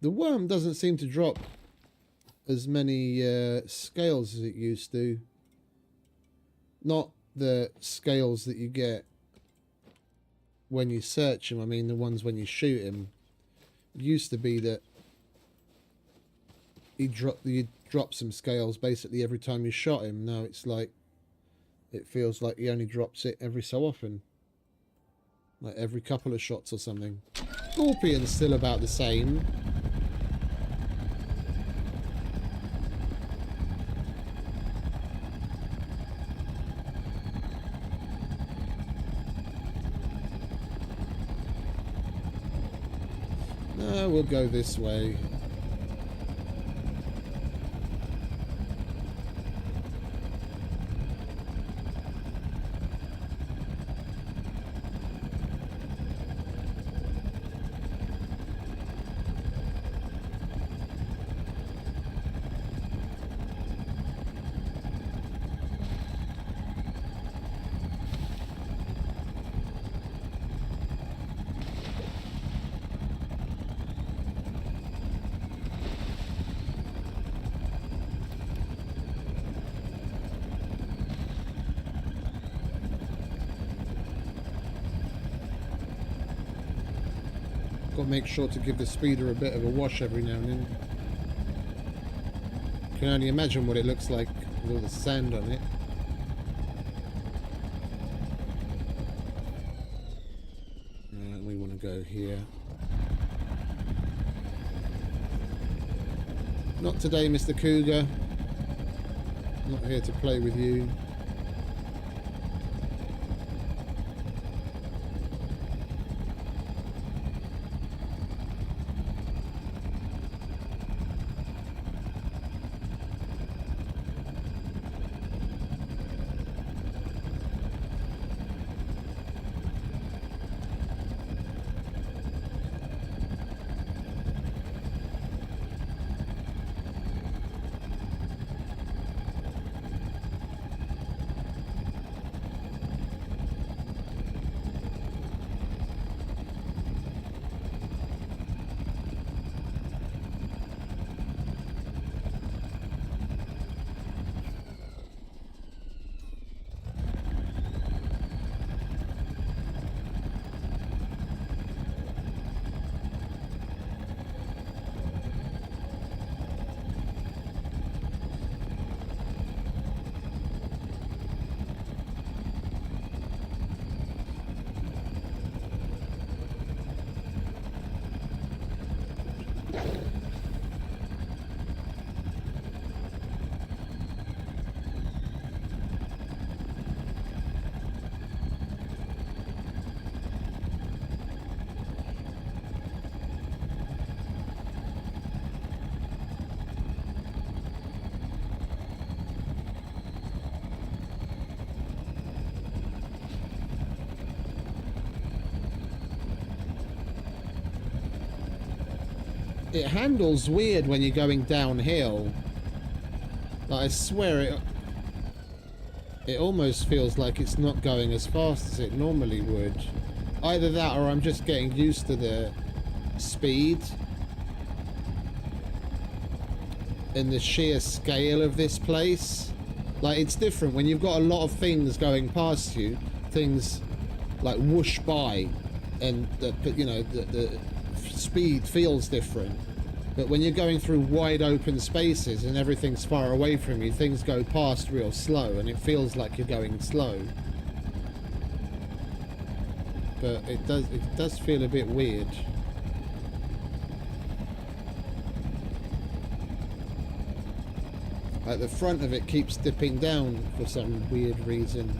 S1: The worm doesn't seem to drop as many scales as it used to. Not the scales that you get when you search him, I mean the ones when you shoot him. It used to be that you'd drop some scales basically every time you shot him. Now it's like, it feels like he only drops it every so often. Like every couple of shots or something. Scorpion's still about the same. We'll go this way. Got to make sure to give the speeder a bit of a wash every now and then. Can only imagine what it looks like with all the sand on it. We want to go here. Not today, Mr. Cougar. Not here to play with you. It handles weird when you're going downhill. Like, I swear it almost feels like it's not going as fast as it normally would. Either that or I'm just getting used to the speed and the sheer scale of this place. Like, it's different when you've got a lot of things going past you. Things like whoosh by and the speed feels different. But when you're going through wide open spaces and everything's far away from you, things go past real slow and it feels like you're going slow. But it does feel a bit weird. Like the front of it keeps dipping down for some weird reason.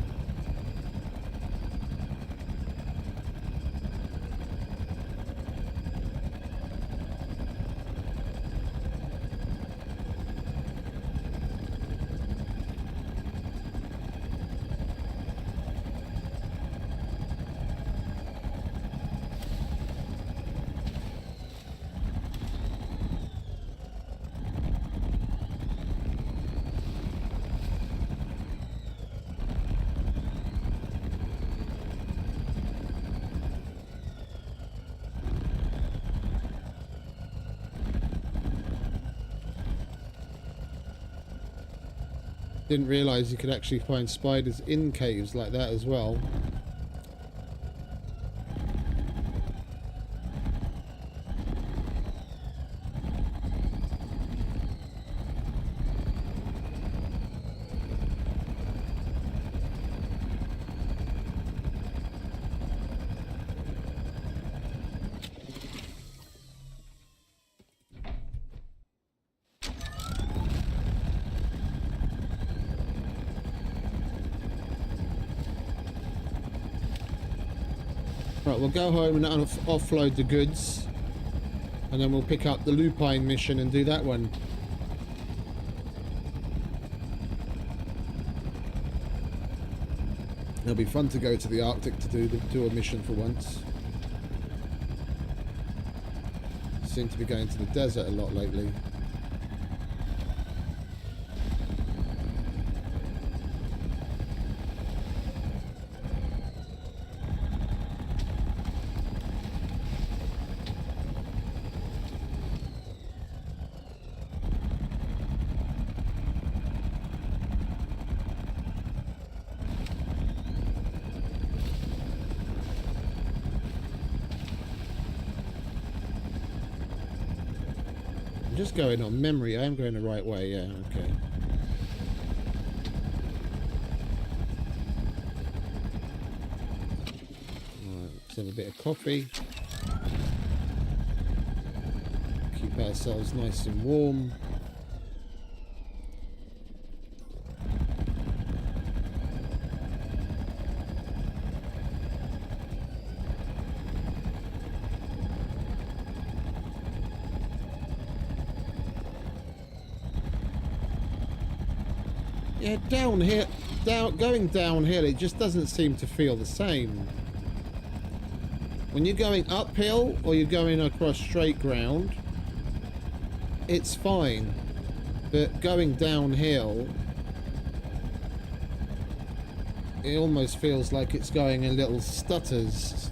S1: Didn't realise you could actually find spiders in caves like that as well. Right, we'll go home and offload the goods, and then we'll pick up the lupine mission and do that one. It'll be fun to go to the Arctic to do a mission for once. Seem to be going to the desert a lot lately. I'm just going on memory. I am going the right way, yeah, okay. Right, let's have a bit of coffee. Keep ourselves nice and warm. Yeah, going downhill, it just doesn't seem to feel the same. When you're going uphill or you're going across straight ground, it's fine. But going downhill, it almost feels like it's going in little stutters.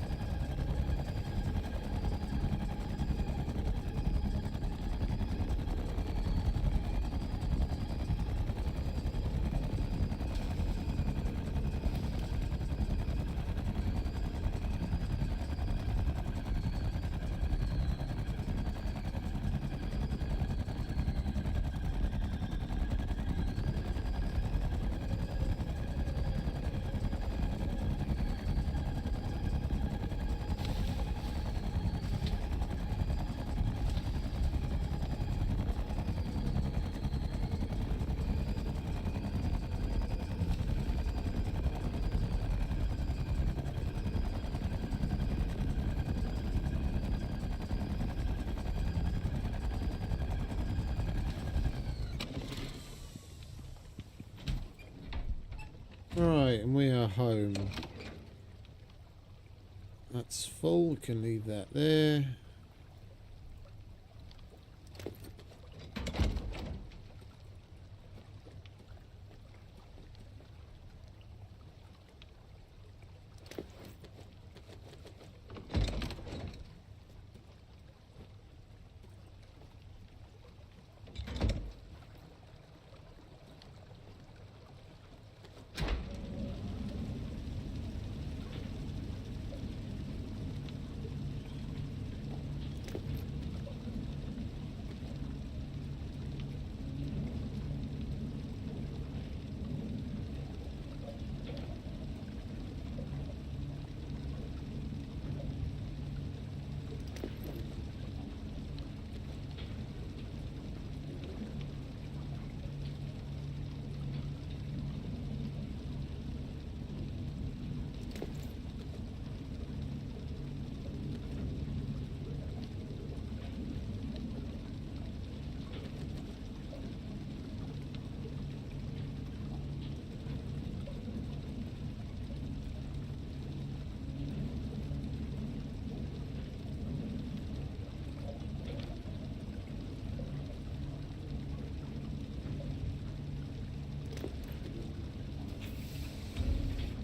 S1: Right, and we are home. That's full, we can leave that there.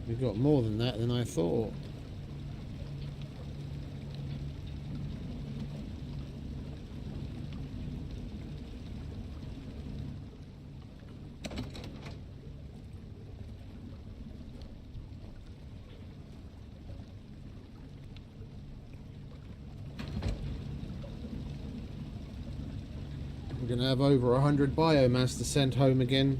S1: We've got more than that than I thought. We're going to have over 100 biomass to send home again.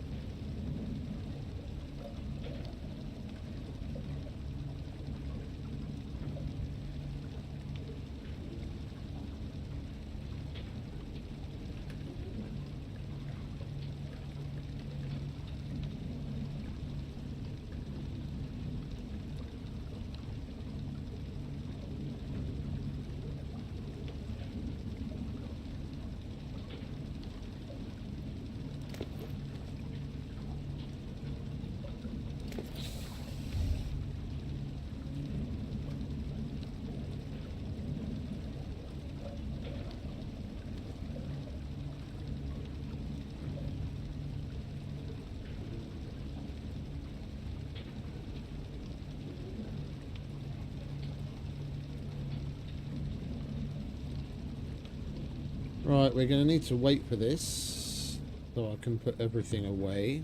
S1: Right, we're going to need to wait for this so I can put everything away.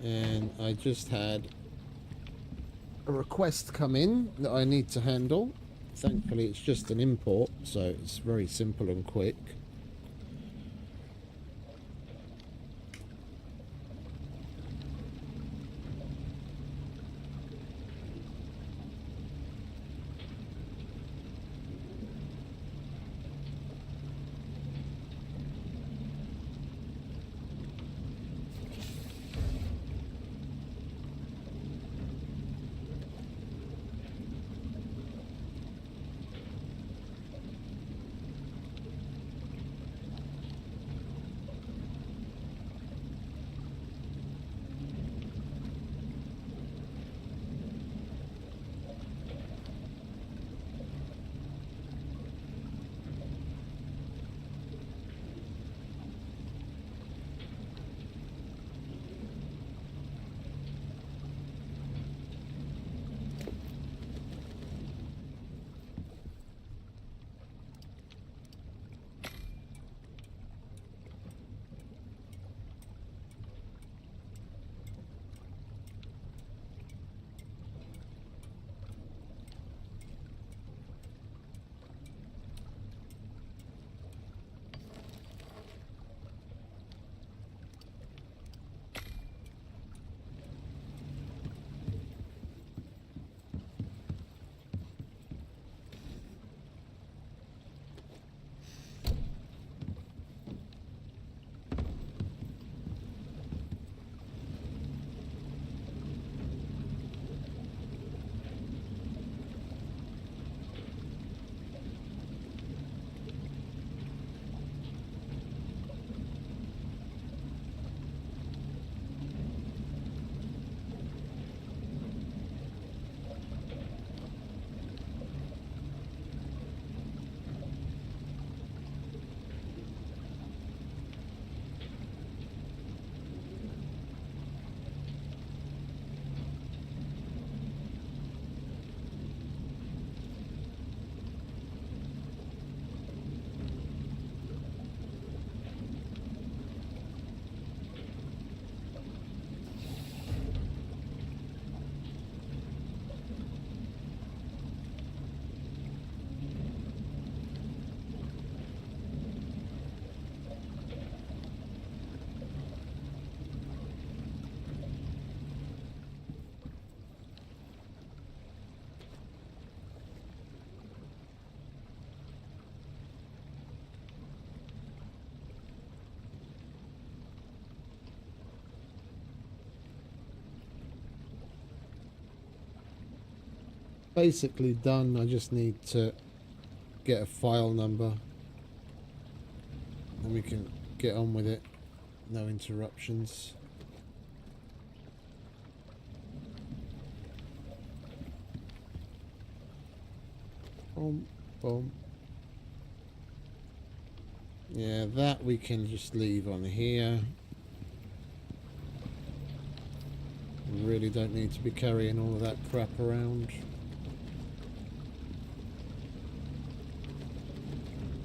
S1: And I just had a request come in that I need to handle. Thankfully it's just an import, so it's very simple and quick. Basically done. I just need to get a file number and we can get on with it. No interruptions. Boom, boom. Yeah, that we can just leave on here. really don't need to be carrying all of that crap around.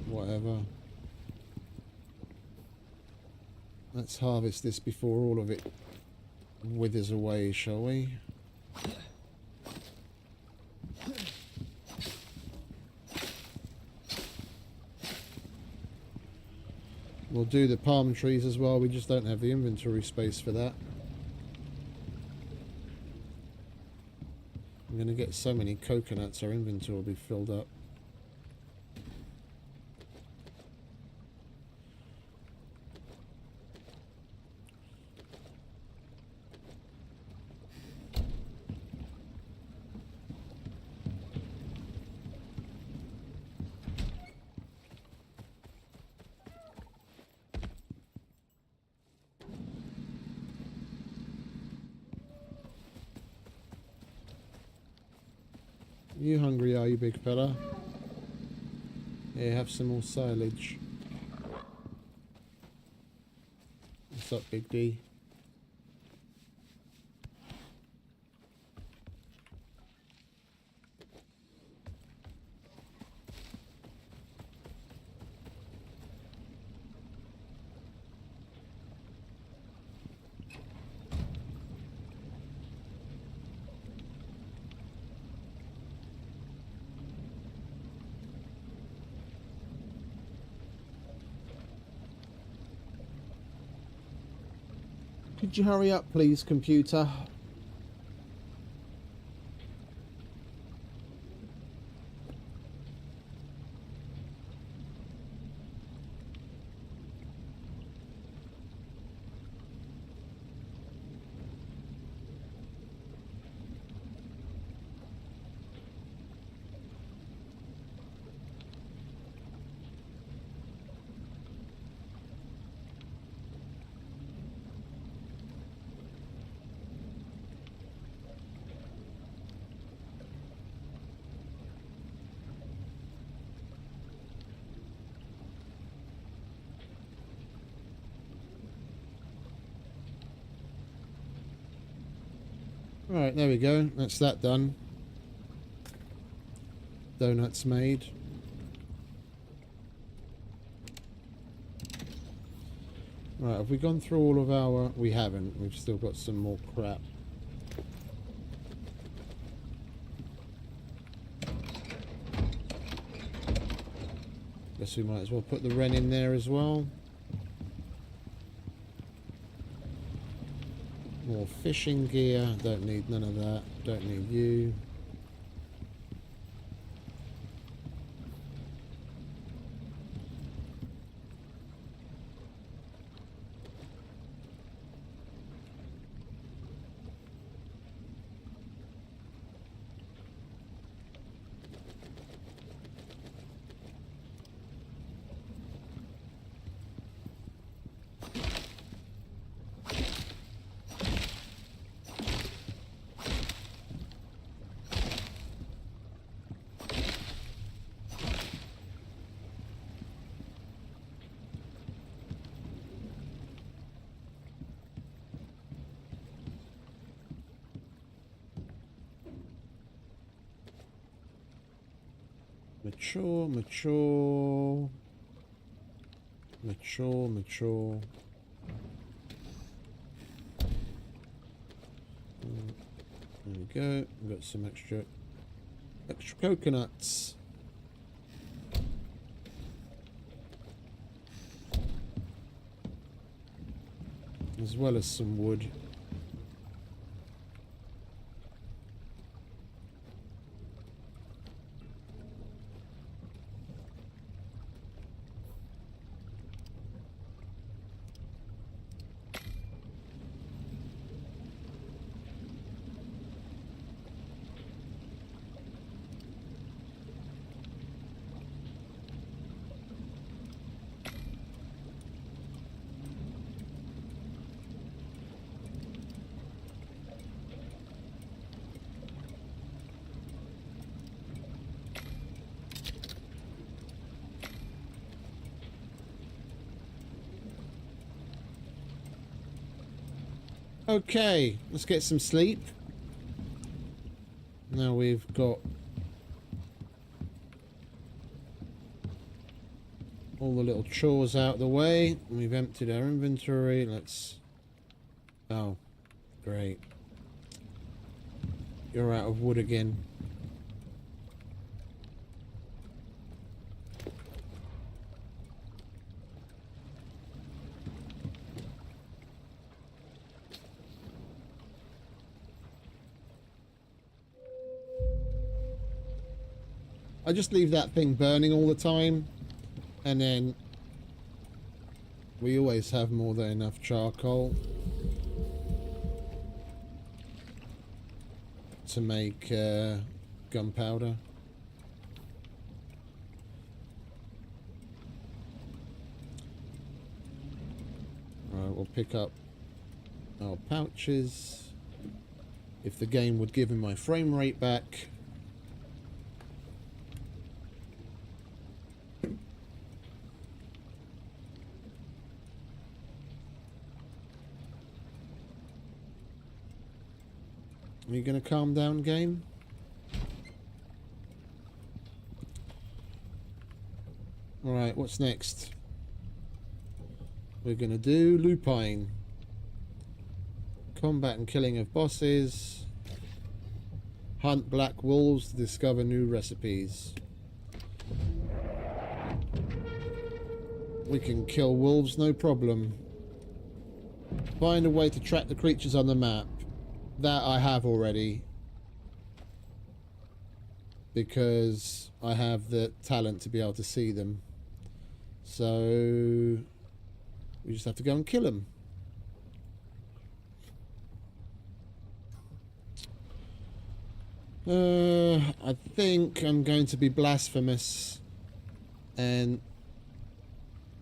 S1: Whatever. Let's harvest this before all of it withers away, shall we? We'll do the palm trees as well, we just don't have the inventory space for that. I'm going to get so many coconuts, our inventory will be filled up. You hungry, are you, big fella? Yeah, have some more silage. What's up, Big D? Could you hurry up, please, computer? Right, there we go. That's that done. Donuts made. Right, have we gone through all of our... We haven't. We've still got some more crap. Guess we might as well put the wren in there as well. More fishing gear. Don't need none of that. Don't need you. Mature, mature. Mature, mature. There we go. We've got some extra coconuts. As well as some wood. Okay, let's get some sleep. Now we've got all the little chores out of the way. We've emptied our inventory. Let's... Oh, great. You're out of wood again. I just leave that thing burning all the time, and then we always have more than enough charcoal to make gunpowder. Alright, we'll pick up our pouches. If the game would give me my frame rate back. Are you going to calm down, game? Alright, what's next? We're going to do lupine. Combat and killing of bosses. Hunt black wolves to discover new recipes. We can kill wolves, no problem. Find a way to track the creatures on the map. That I have already, because I have the talent to be able to see them. So we just have to go and kill them. I think I'm going to be blasphemous and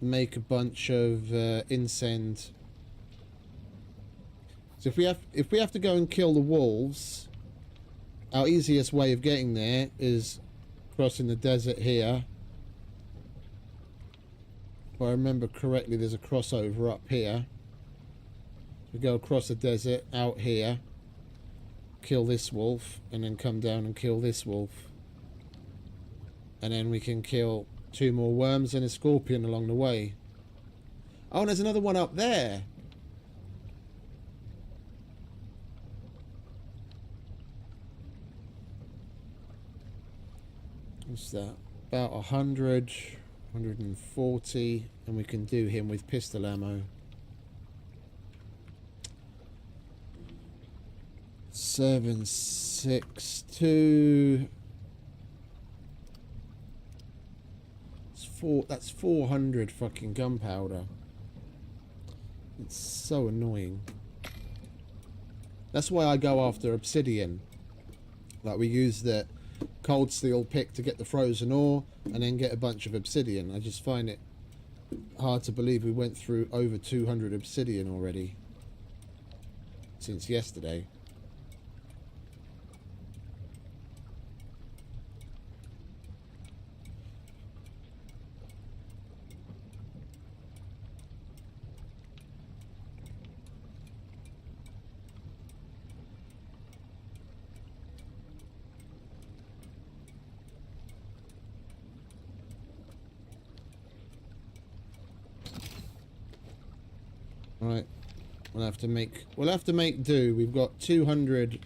S1: make a bunch of incense. So if we have to go and kill the wolves, our easiest way of getting there is crossing the desert here. If I remember correctly, there's a crossover up here. We go across the desert out here, kill this wolf, and then come down and kill this wolf. And then we can kill 2 more worms and a scorpion along the way. Oh, and there's another one up there. What's that? About 100, 140, and we can do him with pistol ammo. 762. That's 400 fucking gunpowder. It's so annoying. That's why I go after obsidian. Like, we use the cold steel pick to get the frozen ore and then get a bunch of obsidian. I just find it hard to believe we went through over 200 obsidian already since yesterday. Right, we'll have to make do. We've got 200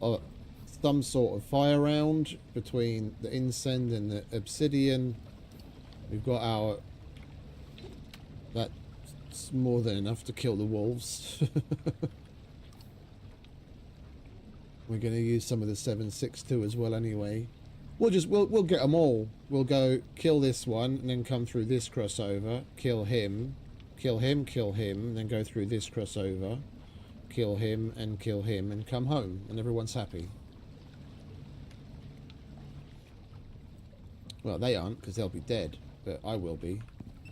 S1: of some sort of fire round between the incense and the obsidian. We've got our... That's more than enough to kill the wolves. We're going to use some of the 762 as well anyway. We'll get them all. We'll go kill this one and then come through this crossover, kill him, and then go through this crossover, kill him, and come home, and everyone's happy. Well, they aren't, because they'll be dead, but I will be,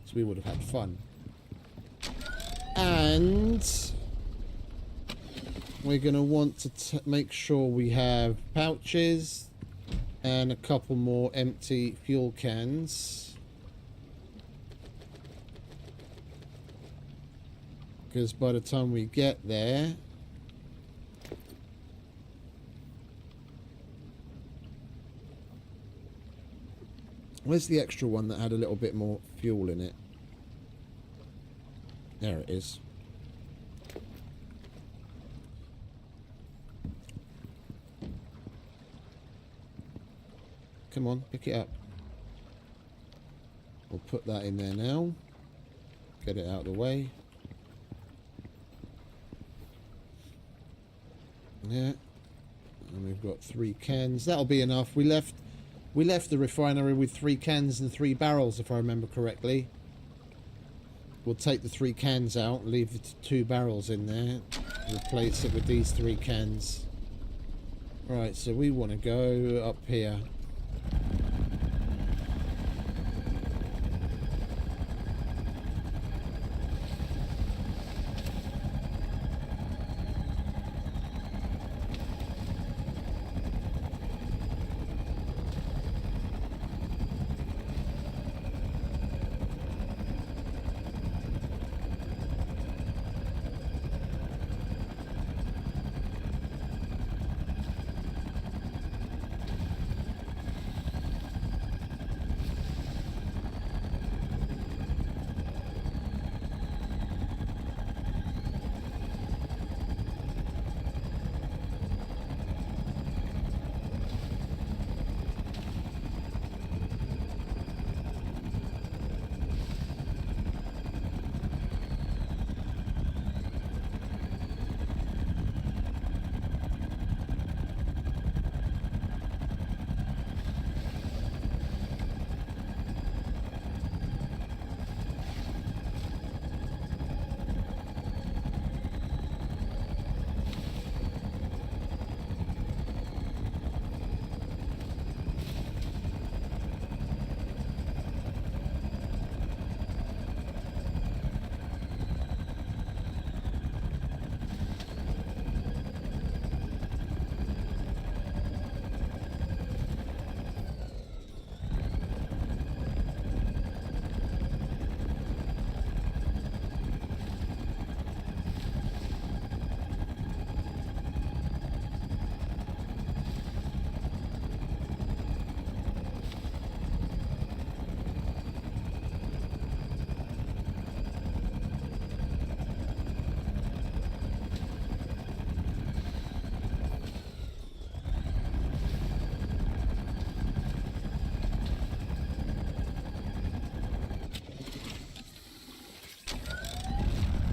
S1: so we would have had fun. And we're going to want to make sure we have pouches and a couple more empty fuel cans. Because by the time we get there... Where's the extra one that had a little bit more fuel in it? There it is. Come on, pick it up. We'll put that in there now. Get it out of the way. Yeah. And we've got 3 cans. That'll be enough. We left the refinery with 3 cans and 3 barrels, if I remember correctly. We'll take the 3 cans out, leave the 2 barrels in there, replace it with these 3 cans. Right, so we want to go up here.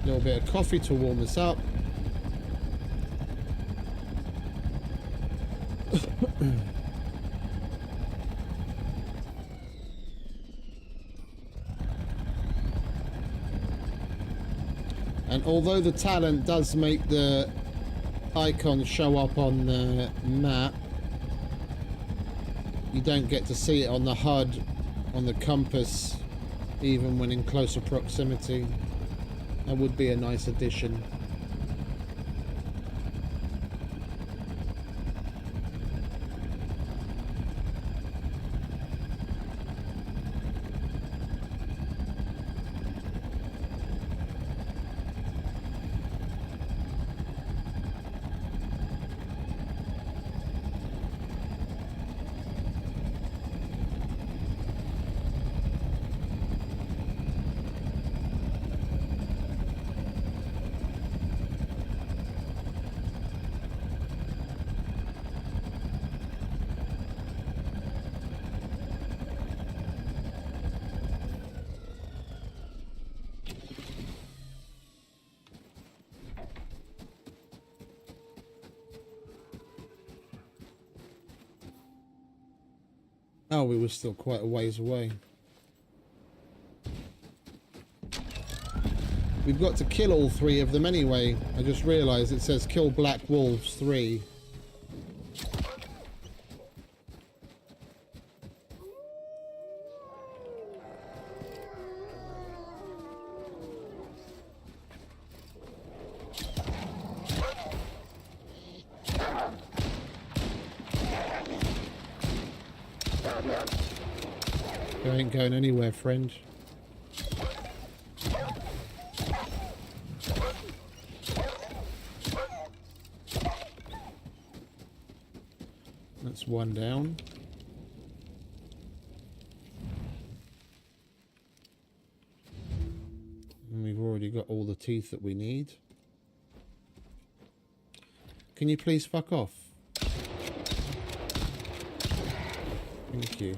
S1: A little bit of coffee to warm us up. And although the talent does make the icon show up on the map, you don't get to see it on the HUD, on the compass, even when in closer proximity. That would be a nice addition. Oh, we were still quite a ways away. We've got to kill all 3 of them anyway. I just realised it says kill black wolves 3. You ain't going anywhere, friend. That's one down. And we've already got all the teeth that we need. Can you please fuck off? Thank you.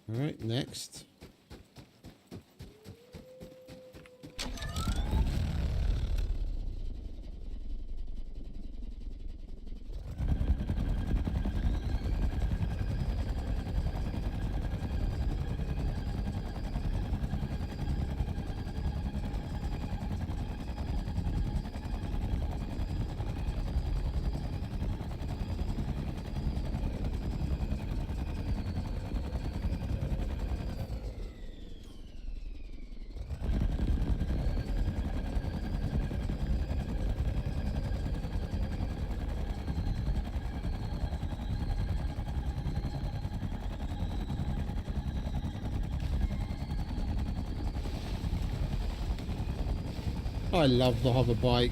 S1: Alright, next. I love the hover bike.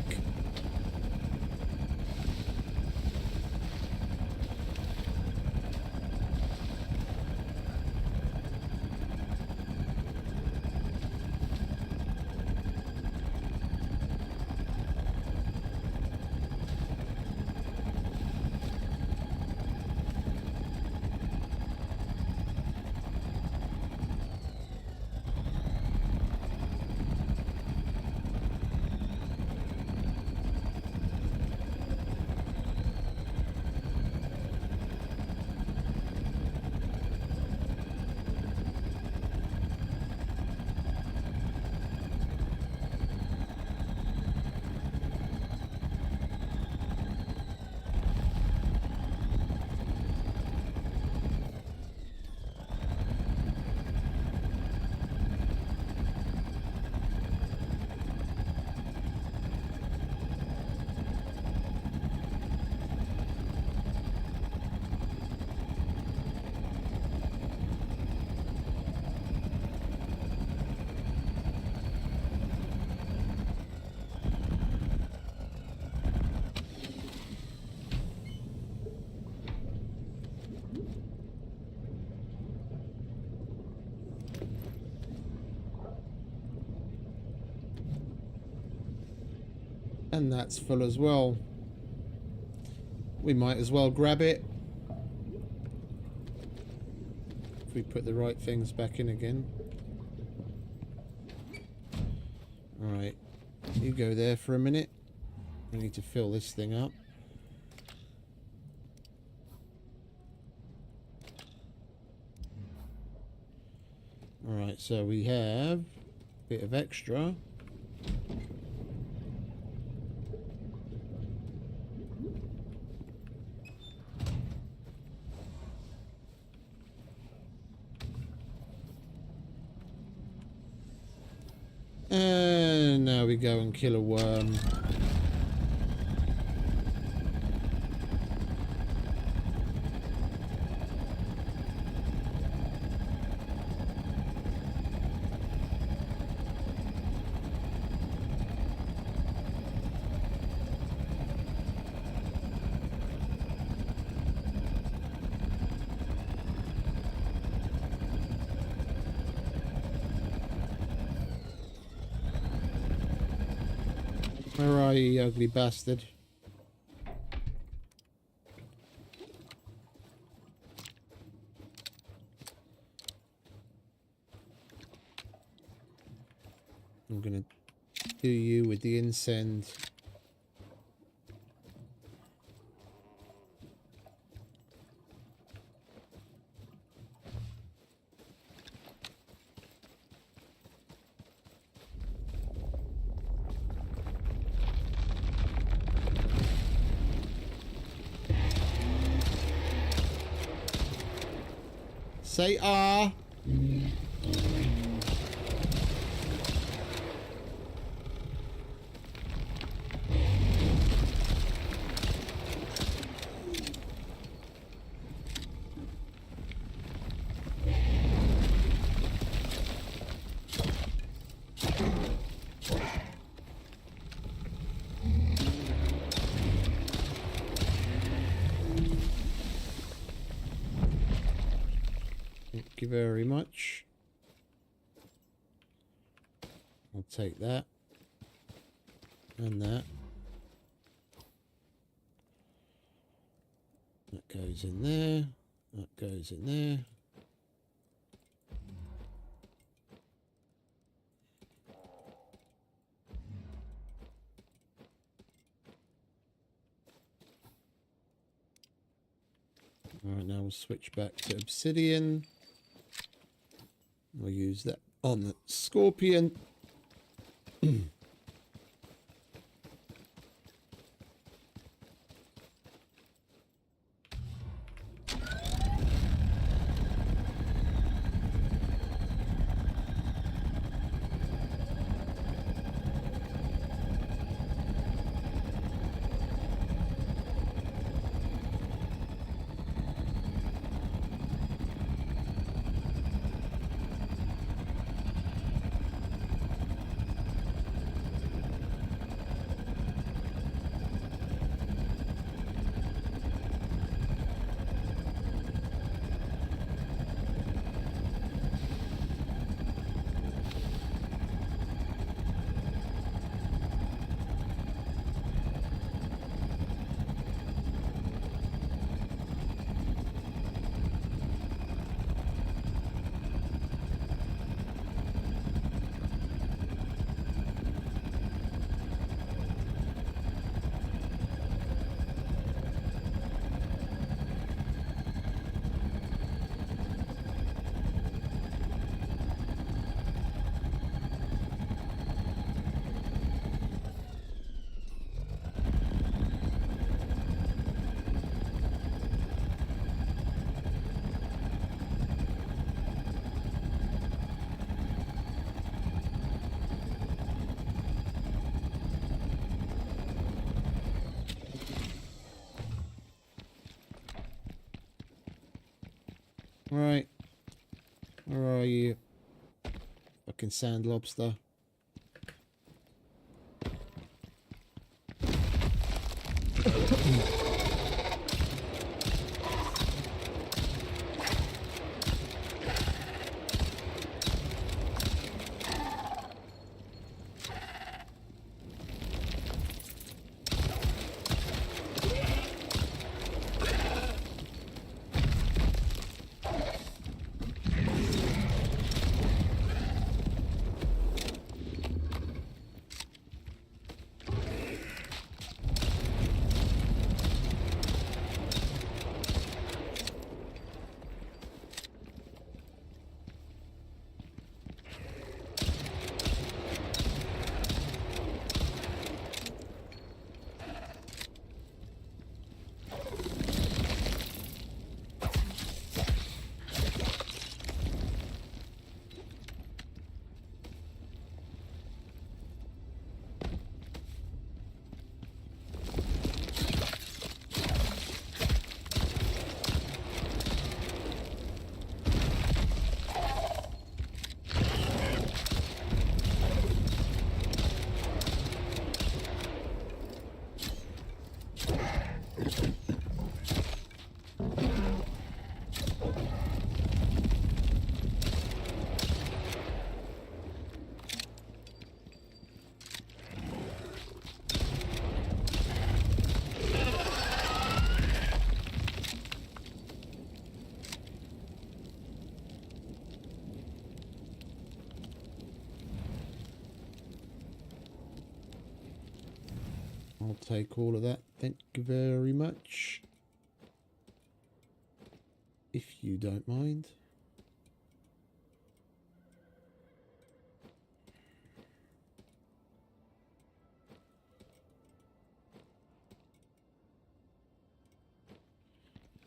S1: And that's full as well. We might as well grab it. If we put the right things back in again. Alright. You go there for a minute. We need to fill this thing up. Alright, so we have a bit of extra. And now we go and kill a worm. Where are you, you ugly bastard? I'm gonna do you with the incense. Say ah. you very much. I'll take that. And that. That goes in there. That goes in there. Alright, now we'll switch back to obsidian. We'll use that on the scorpion. Right. Where are you? Fucking sand lobster. I'll take all of that. Thank you very much. If you don't mind.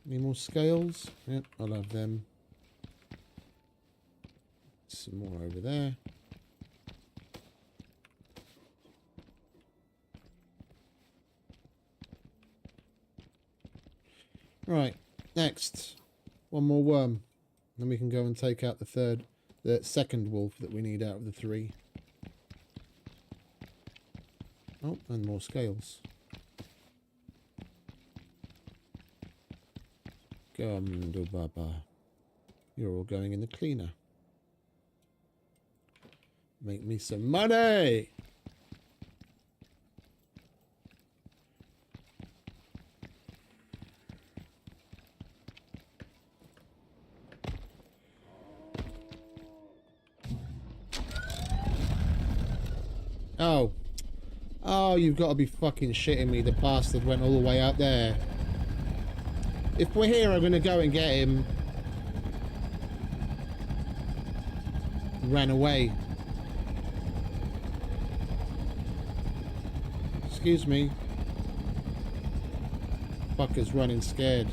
S1: Any more scales? Yep, I'll have them. Some more over there. Right, next. One more worm. Then we can go and take out the second wolf that we need out of the 3. Oh, and more scales. Gum do baba. You're all going in the cleaner. Make me some money! Oh. Oh, you've got to be fucking shitting me. The bastard went all the way out there. If we're here, I'm going to go and get him. Ran away. Excuse me. Fucker's running scared.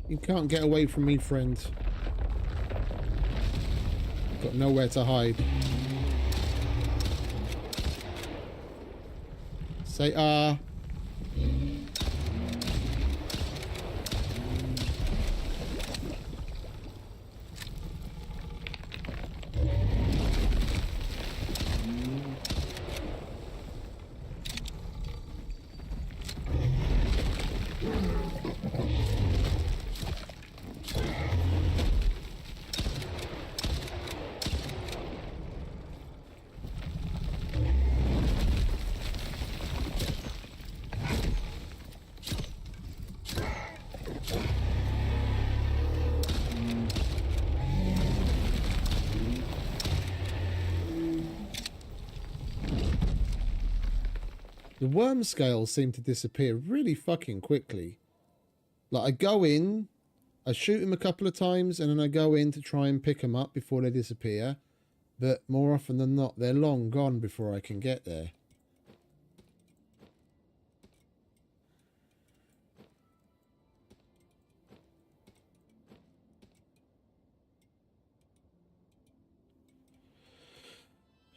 S1: You can't get away from me, friend. Got nowhere to hide. Say ah. The worm scales seem to disappear really fucking quickly. Like, I go in, I shoot them a couple of times, and then I go in to try and pick them up before they disappear. But more often than not, they're long gone before I can get there.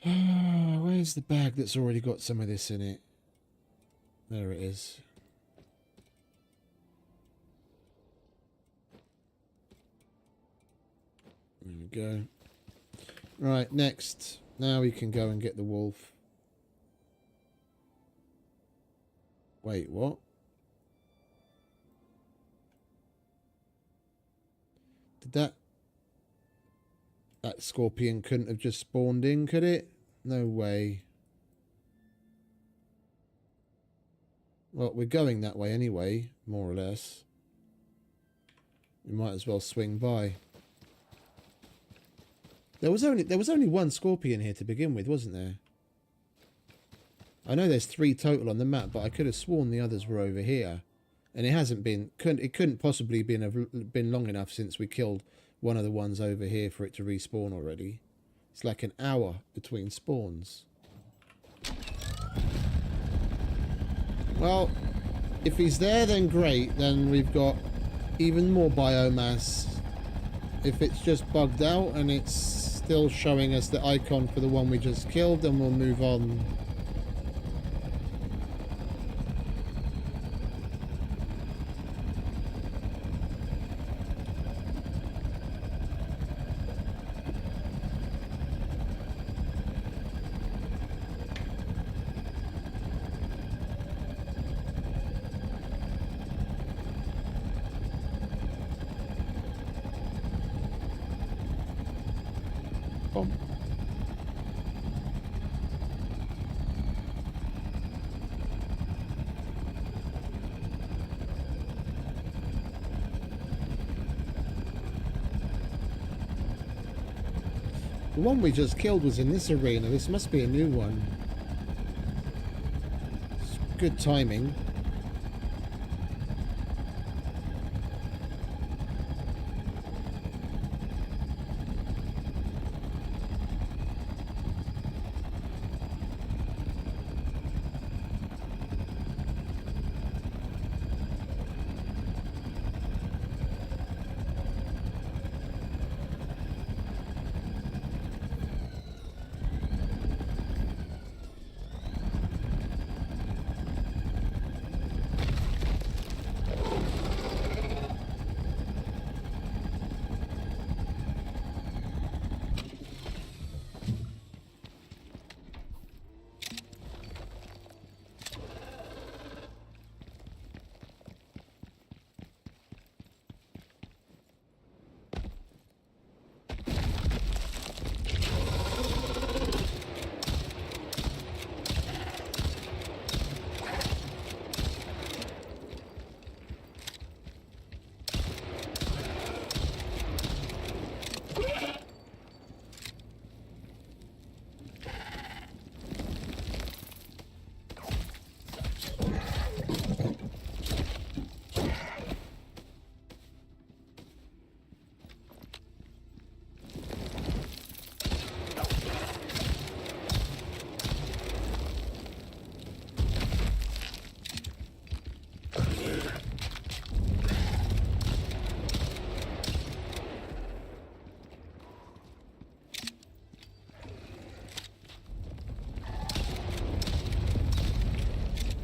S1: Where's the bag that's already got some of this in it? There it is. There we go. Right, next. Now we can go and get the wolf. Wait, what? Did that scorpion couldn't have just spawned in, could it? No way. Well, we're going that way anyway, more or less. We might as well swing by. There was only one scorpion here to begin with, wasn't there? I know there's 3 total on the map, but I could have sworn the others were over here. And it hasn't been, it couldn't possibly been long enough since we killed one of the ones over here for it to respawn already. It's like an hour between spawns. Well, if he's there, then great. Then we've got even more biomass. If it's just bugged out and it's still showing us the icon for the one we just killed, then we'll move on. The one we just killed was in this arena. This must be a new one. It's good timing.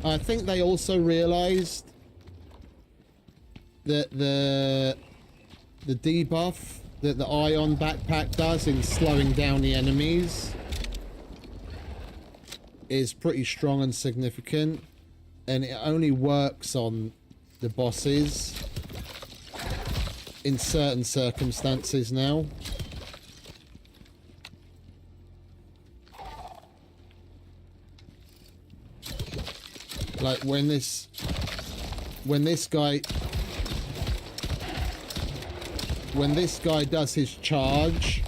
S1: I think they also realized that the debuff that the ion backpack does in slowing down the enemies is pretty strong and significant, and it only works on the bosses in certain circumstances now. Like when this guy does his charge,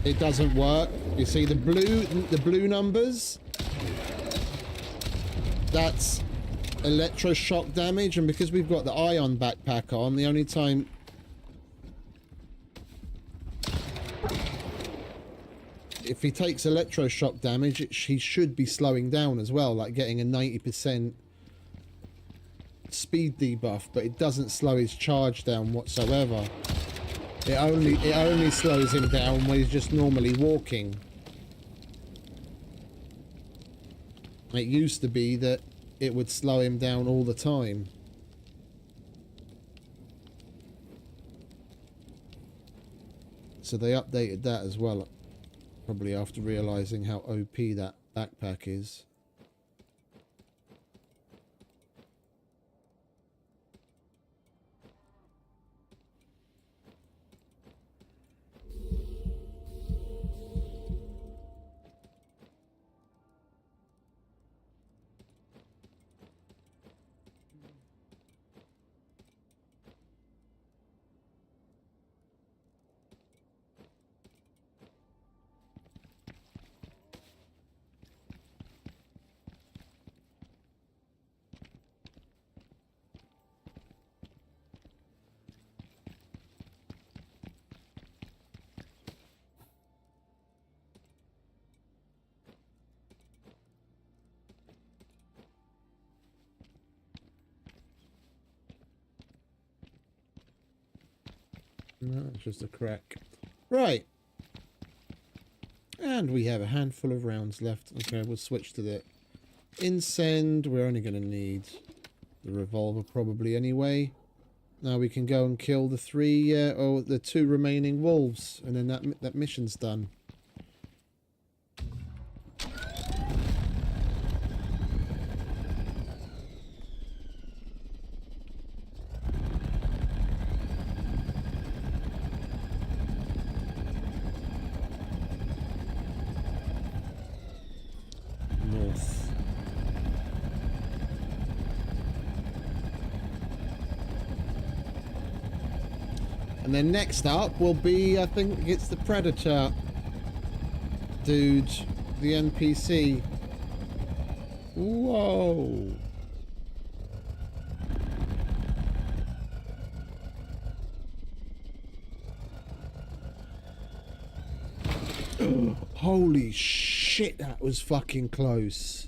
S1: it doesn't work. You see the blue numbers? That's electroshock damage, and because we've got the ion backpack on, the only time if he takes electroshock damage, he should be slowing down as well, like getting a 90% speed debuff, but it doesn't slow his charge down whatsoever. It only slows him down when he's just normally walking. It used to be that it would slow him down all the time. So they updated that as well, probably after realizing how OP that backpack is. No, it's just a crack. Right. And we have a handful of rounds left. Okay, we'll switch to the Incend. We're only going to need the revolver probably anyway. Now we can go and kill the the two remaining wolves, and then that mission's done. North. And then next up will be, I think it's the Predator dude, the NPC. Whoa. Holy shit, that was fucking close.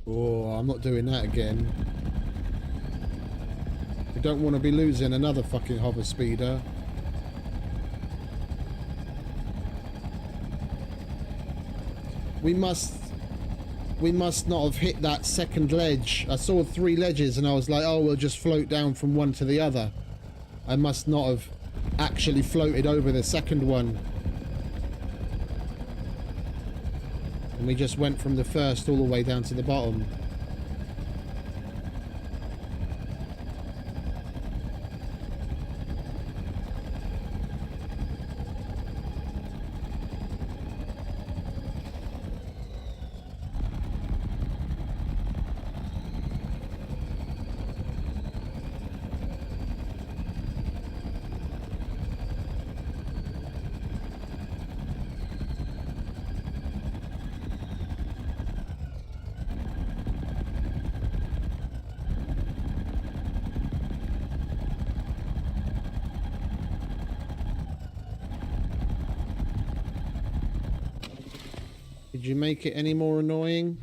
S1: Oh, I'm not doing that again. We don't want to be losing another fucking hover speeder. We must not have hit that second ledge. I saw 3 ledges and I was like, oh, we'll just float down from one to the other. I must not have actually floated over the second one. And we just went from the first all the way down to the bottom. Did you make it any more annoying?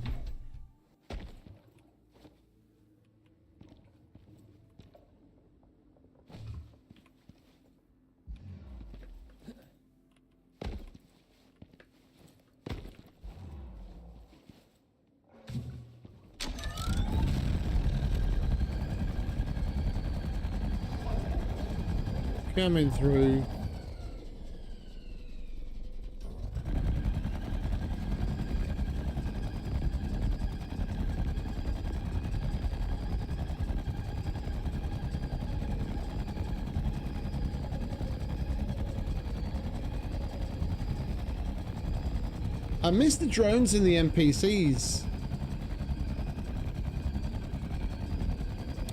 S1: Coming through. I miss the drones and the NPCs.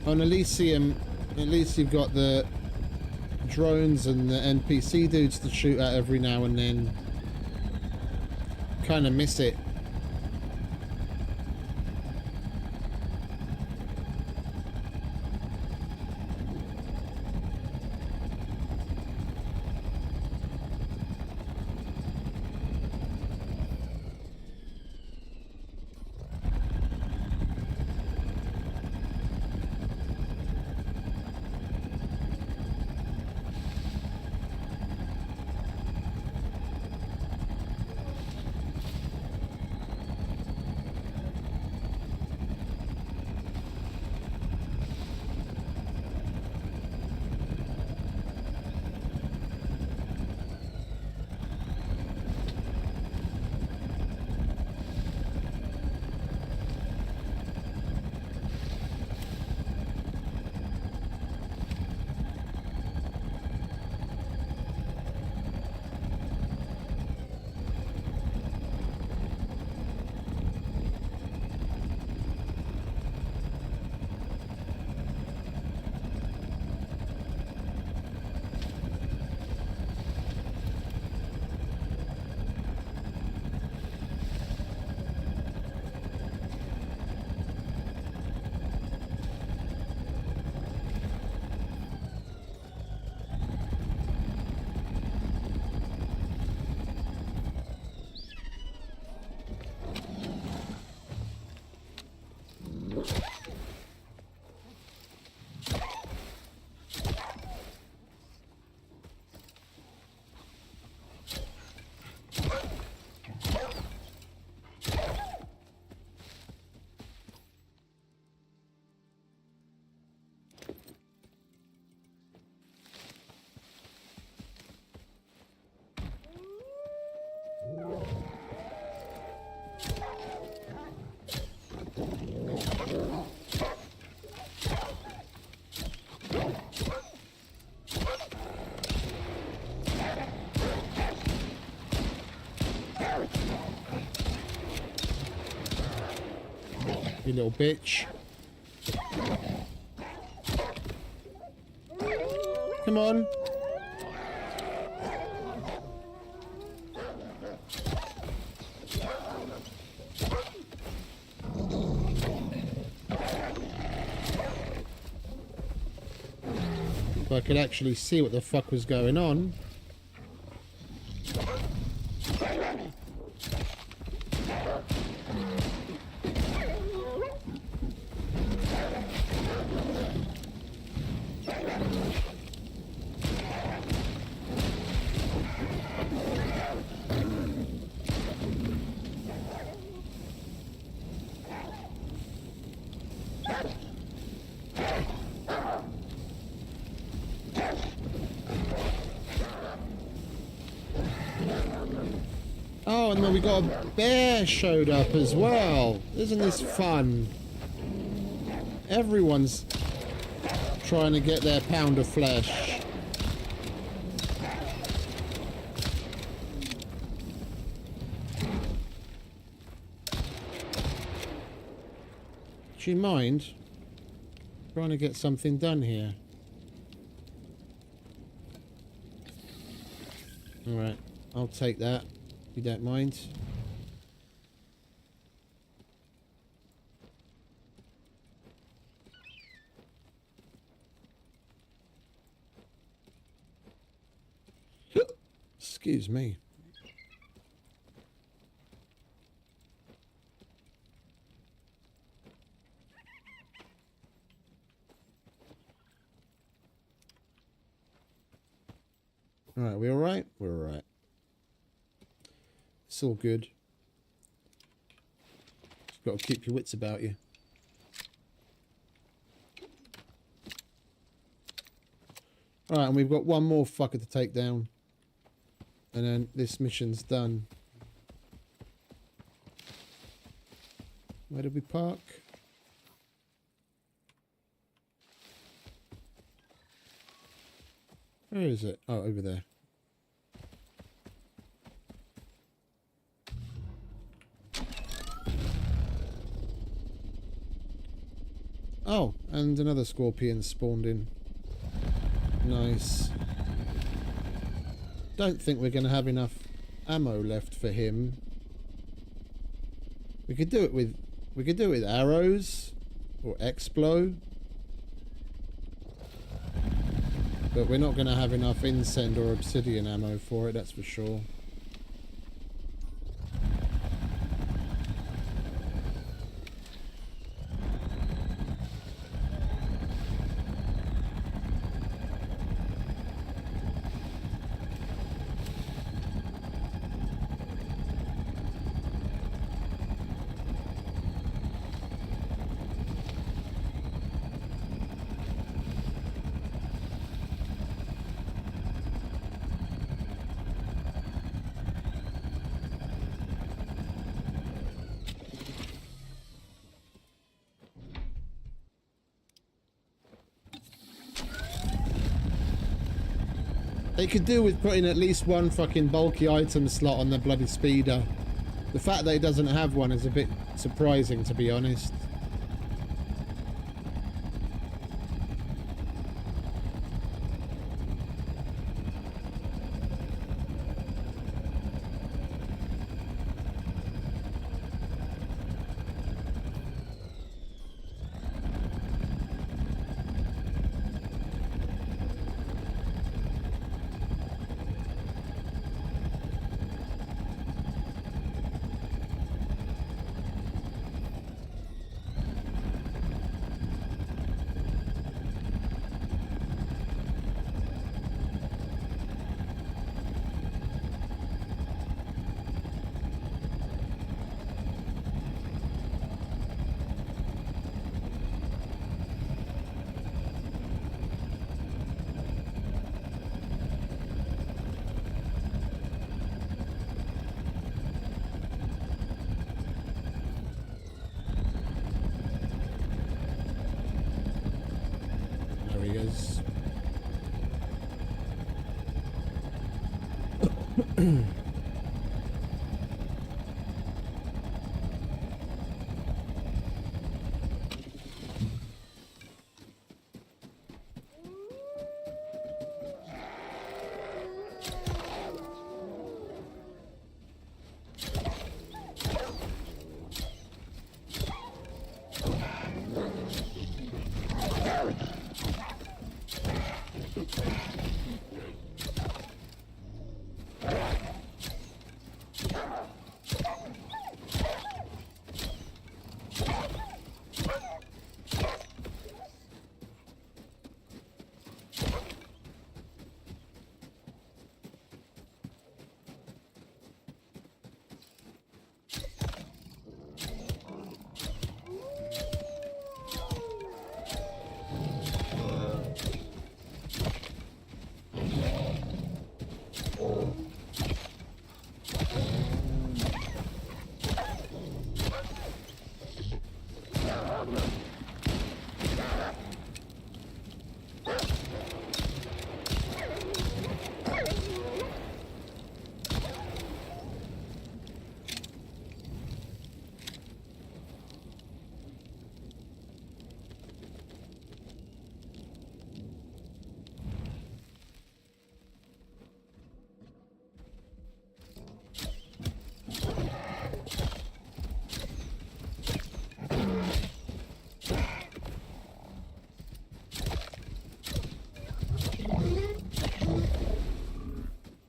S1: On Elysium, at least you've got the drones and the NPC dudes to shoot at every now and then. Kind of miss it. You little bitch. Come on. If I could actually see what the fuck was going on. Oh, and then we got a bear showed up as well. Isn't this fun? Everyone's trying to get their pound of flesh. Do you mind? Trying to get something done here. Alright, I'll take that. You don't mind. Excuse me. All right, we all right? We're all right. It's all good. Just got to keep your wits about you. Alright, and we've got one more fucker to take down. And then this mission's done. Where did we park? Where is it? Oh, over there. Oh, and another scorpion spawned in. Nice. Don't think we're going to have enough ammo left for him. We could do it with arrows or Explo. But we're not going to have enough Incend or Obsidian ammo for it, that's for sure. They could do with putting at least one fucking bulky item slot on the bloody speeder. The fact that it doesn't have one is a bit surprising, to be honest.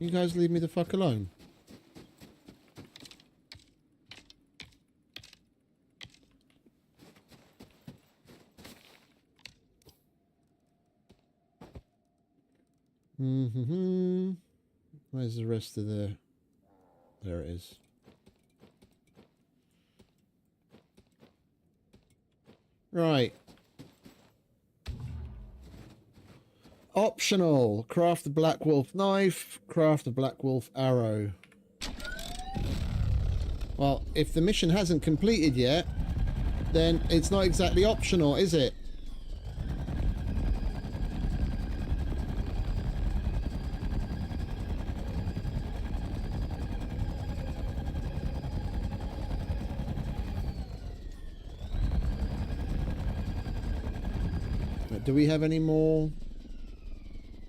S1: You guys leave me the fuck alone. Where's the rest of the... There it is. Right. Optional. Craft the Black Wolf knife. Craft the Black Wolf arrow. Well, if the mission hasn't completed yet, then it's not exactly optional, is it? Do we have any more?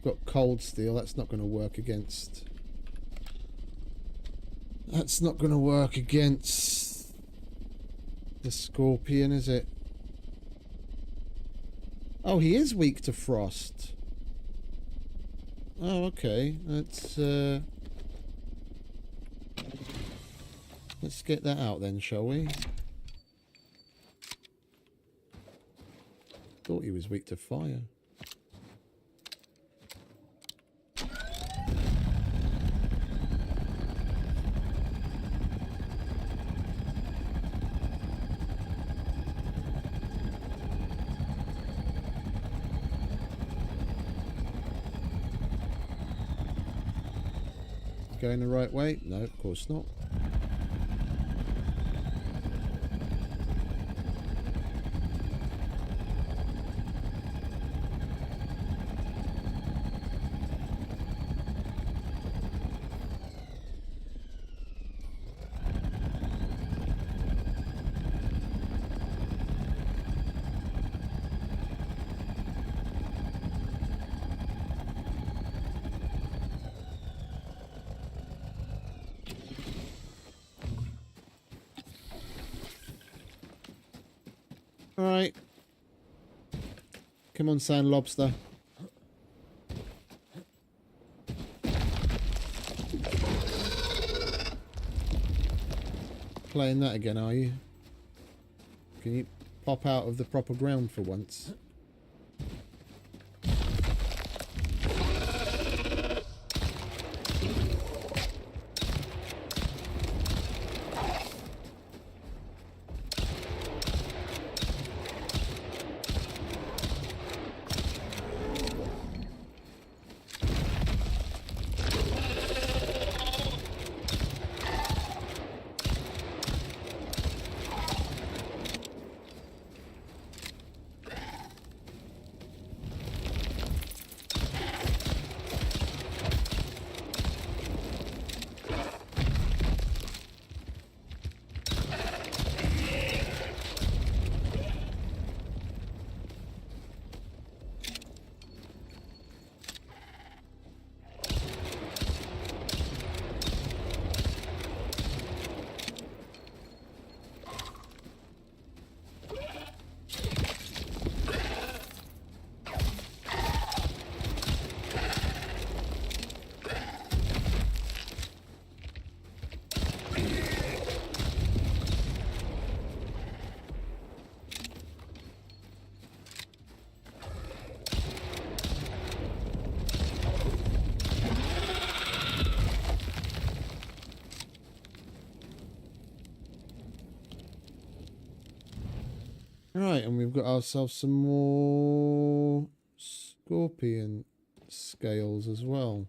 S1: Got cold steel. That's not going to work against... That's not going to work against the scorpion, is it? Oh, he is weak to frost. Oh, okay. Let's get that out then, shall we? Thought he was weak to fire. Going the right way? No, of course not. Alright. Come on, sand lobster. Playing that again, are you? Can you pop out of the proper ground for once? Right, and we've got ourselves some more scorpion scales as well.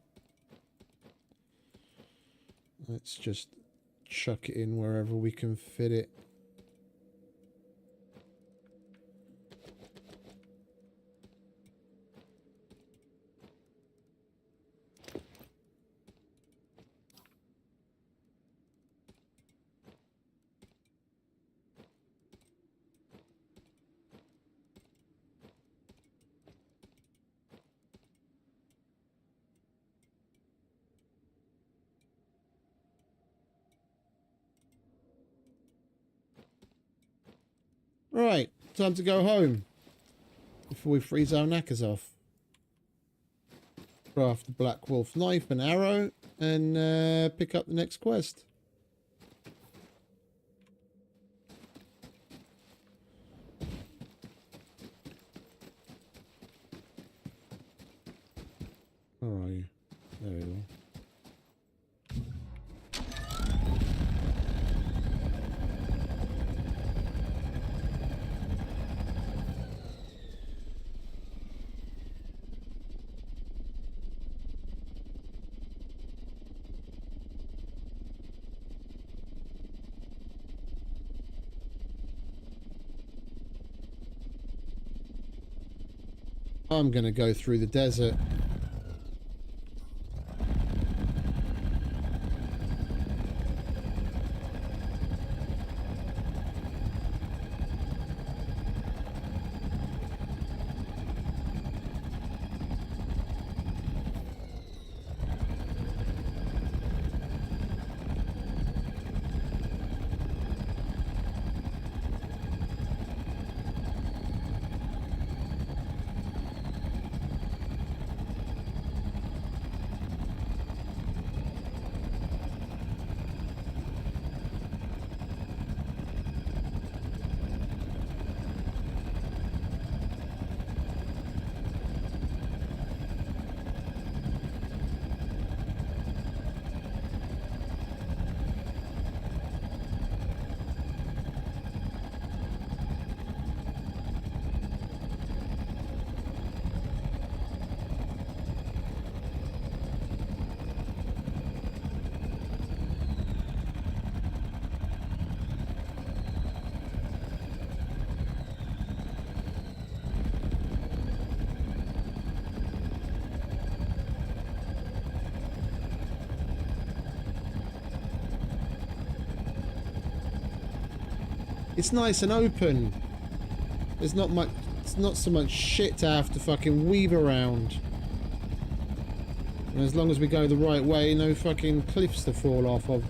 S1: Let's just chuck it in wherever we can fit it. Right, time to go home before we freeze our knackers off. Craft the Black Wolf knife and arrow and pick up the next quest. Where are you? There you are. I'm going to go through the desert. It's nice and open. There's not much. It's not so much shit to have to fucking weave around. And as long as we go the right way, no fucking cliffs to fall off of.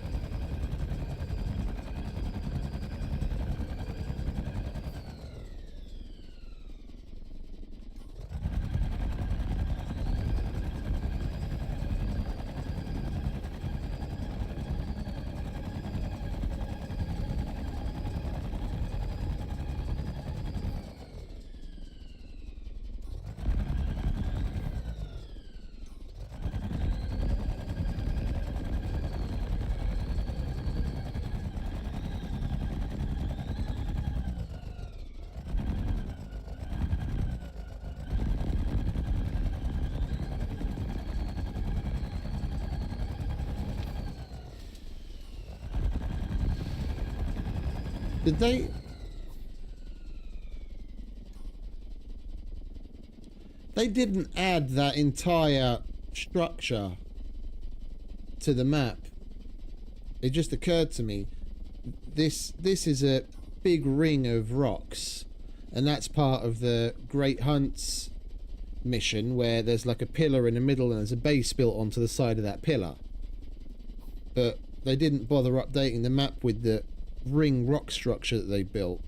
S1: Did they... They didn't add that entire structure to the map. It just occurred to me. This is a big ring of rocks. And that's part of the Great Hunts mission, where there's like a pillar in the middle and there's a base built onto the side of that pillar. But they didn't bother updating the map with the ring rock structure that they built.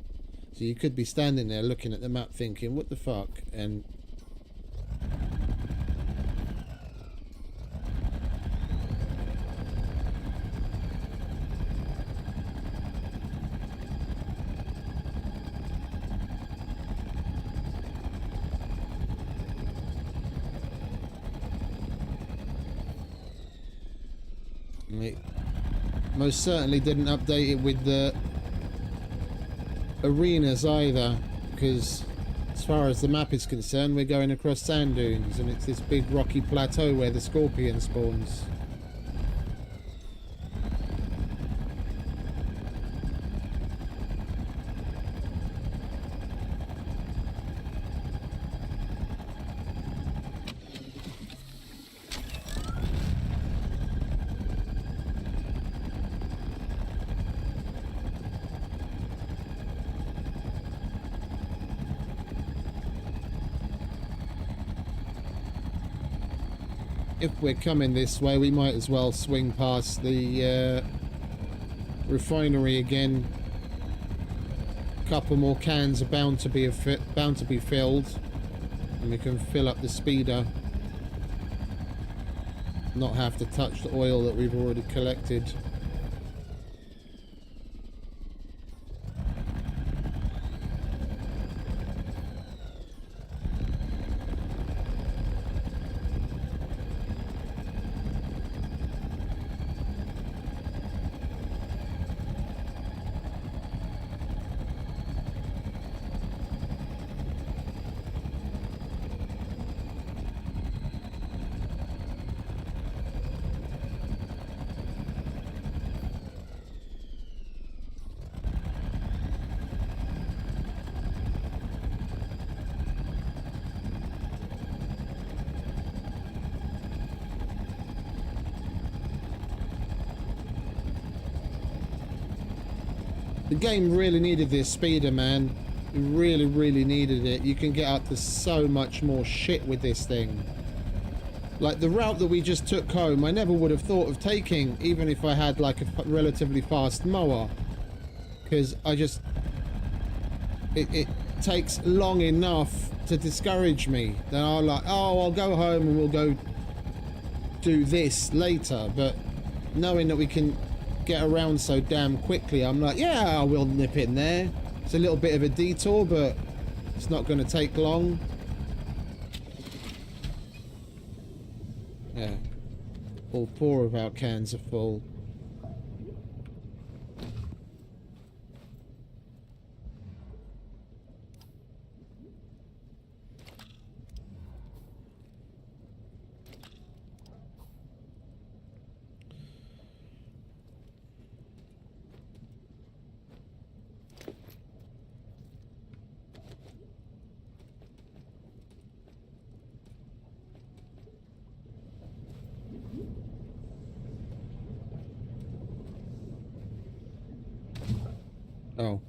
S1: So you could be standing there looking at the map thinking, what the fuck? And it most certainly didn't update it with the arenas either, because as far as the map is concerned, we're going across sand dunes and it's this big rocky plateau where the scorpion spawns. If we're coming this way, we might as well swing past the refinery again. A couple more cans are bound to be filled, and we can fill up the speeder. Not have to touch the oil that we've already collected. The game really needed this speeder, man. It really, really needed it. You can get up to so much more shit with this thing. Like the route that we just took home, I never would have thought of taking, even if I had like a relatively fast mower. Because I just... It takes long enough to discourage me. Then I'm like, oh, I'll go home and we'll go do this later. But knowing that we can get around so damn quickly, I'm like, yeah, I will nip in there. It's a little bit of a detour, but it's not going to take long. Yeah. All 4 of our cans are full. Oh.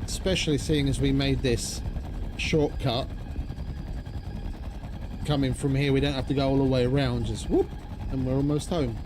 S1: Especially seeing as we made this shortcut. Coming from here, we don't have to go all the way around, just whoop, and we're almost home.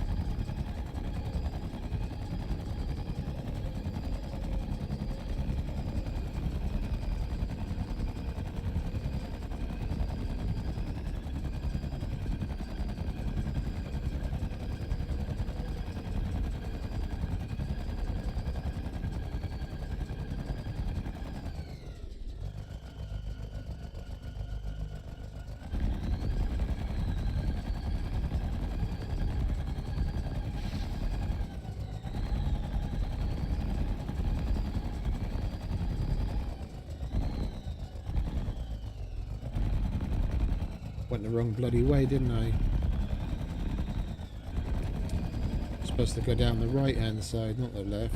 S1: Went the wrong bloody way, didn't I? Supposed to go down the right hand side, not the left.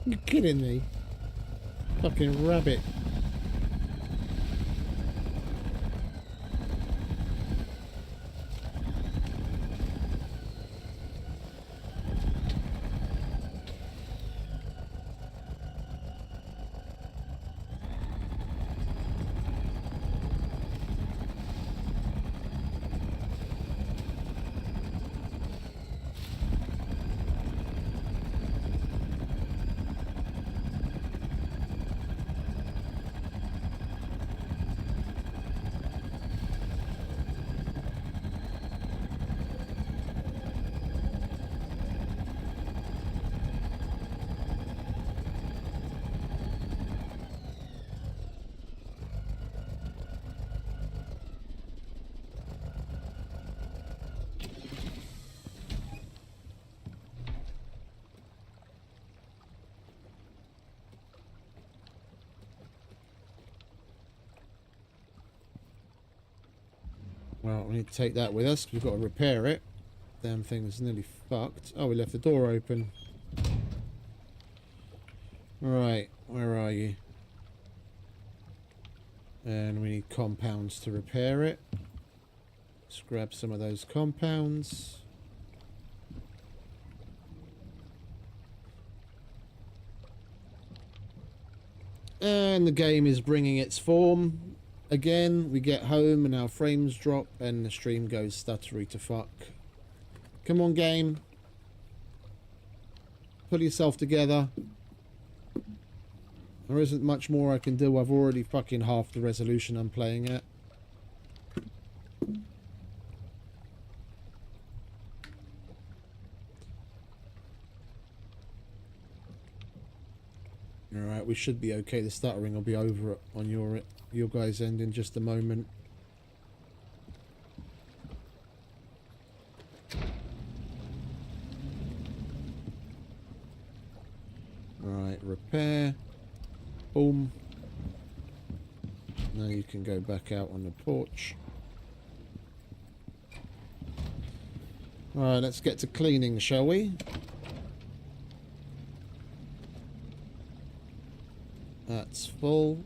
S1: You kidding me? Fucking rabbit. Well, we need to take that with us. We've got to repair it. Damn thing's nearly fucked. Oh, we left the door open. Right, where are you? And we need compounds to repair it. Let's grab some of those compounds. And the game is bringing its form. Again, we get home and our frames drop and the stream goes stuttery to fuck. Come on, game. Pull yourself together. There isn't much more I can do. I've already fucking half the resolution I'm playing at. Alright, we should be okay. The stuttering will be over on your guys' end in just a moment. repair. Boom. Now you can go back out on the porch. Alright, let's get to cleaning, shall we? That's full.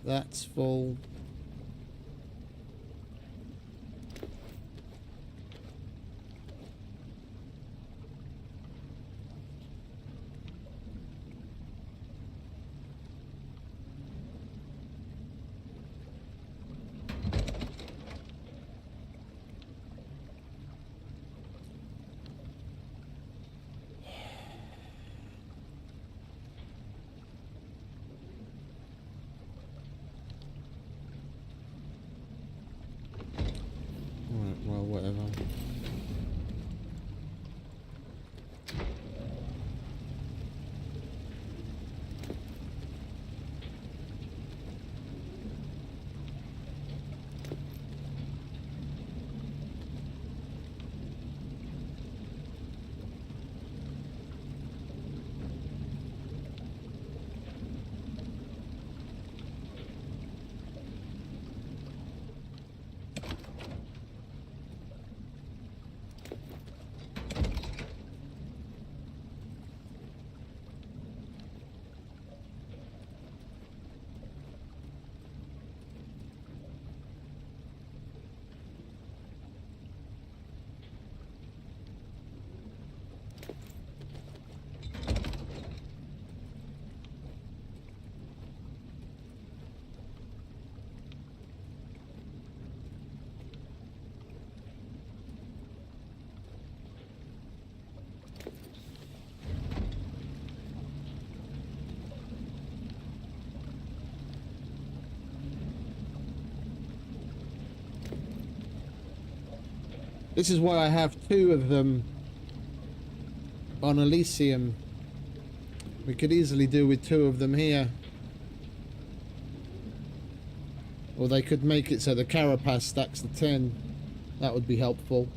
S1: That's full. Well, whatever. This is why I have 2 of them on Elysium. We could easily do with 2 of them here. Or they could make it so the carapace stacks to 10. That would be helpful.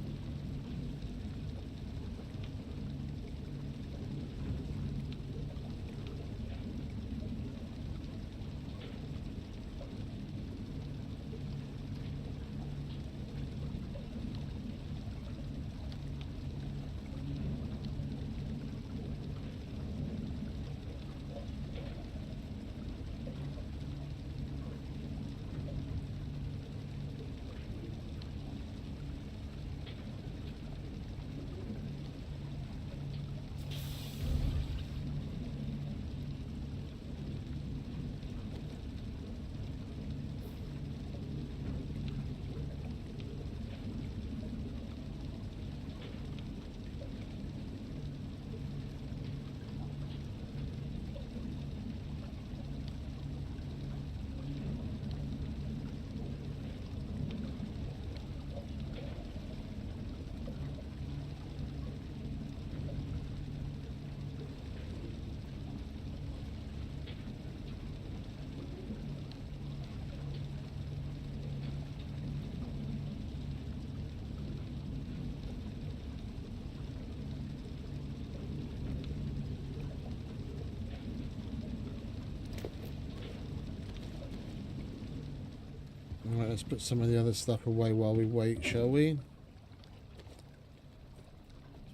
S1: Alright, let's put some of the other stuff away while we wait, shall we?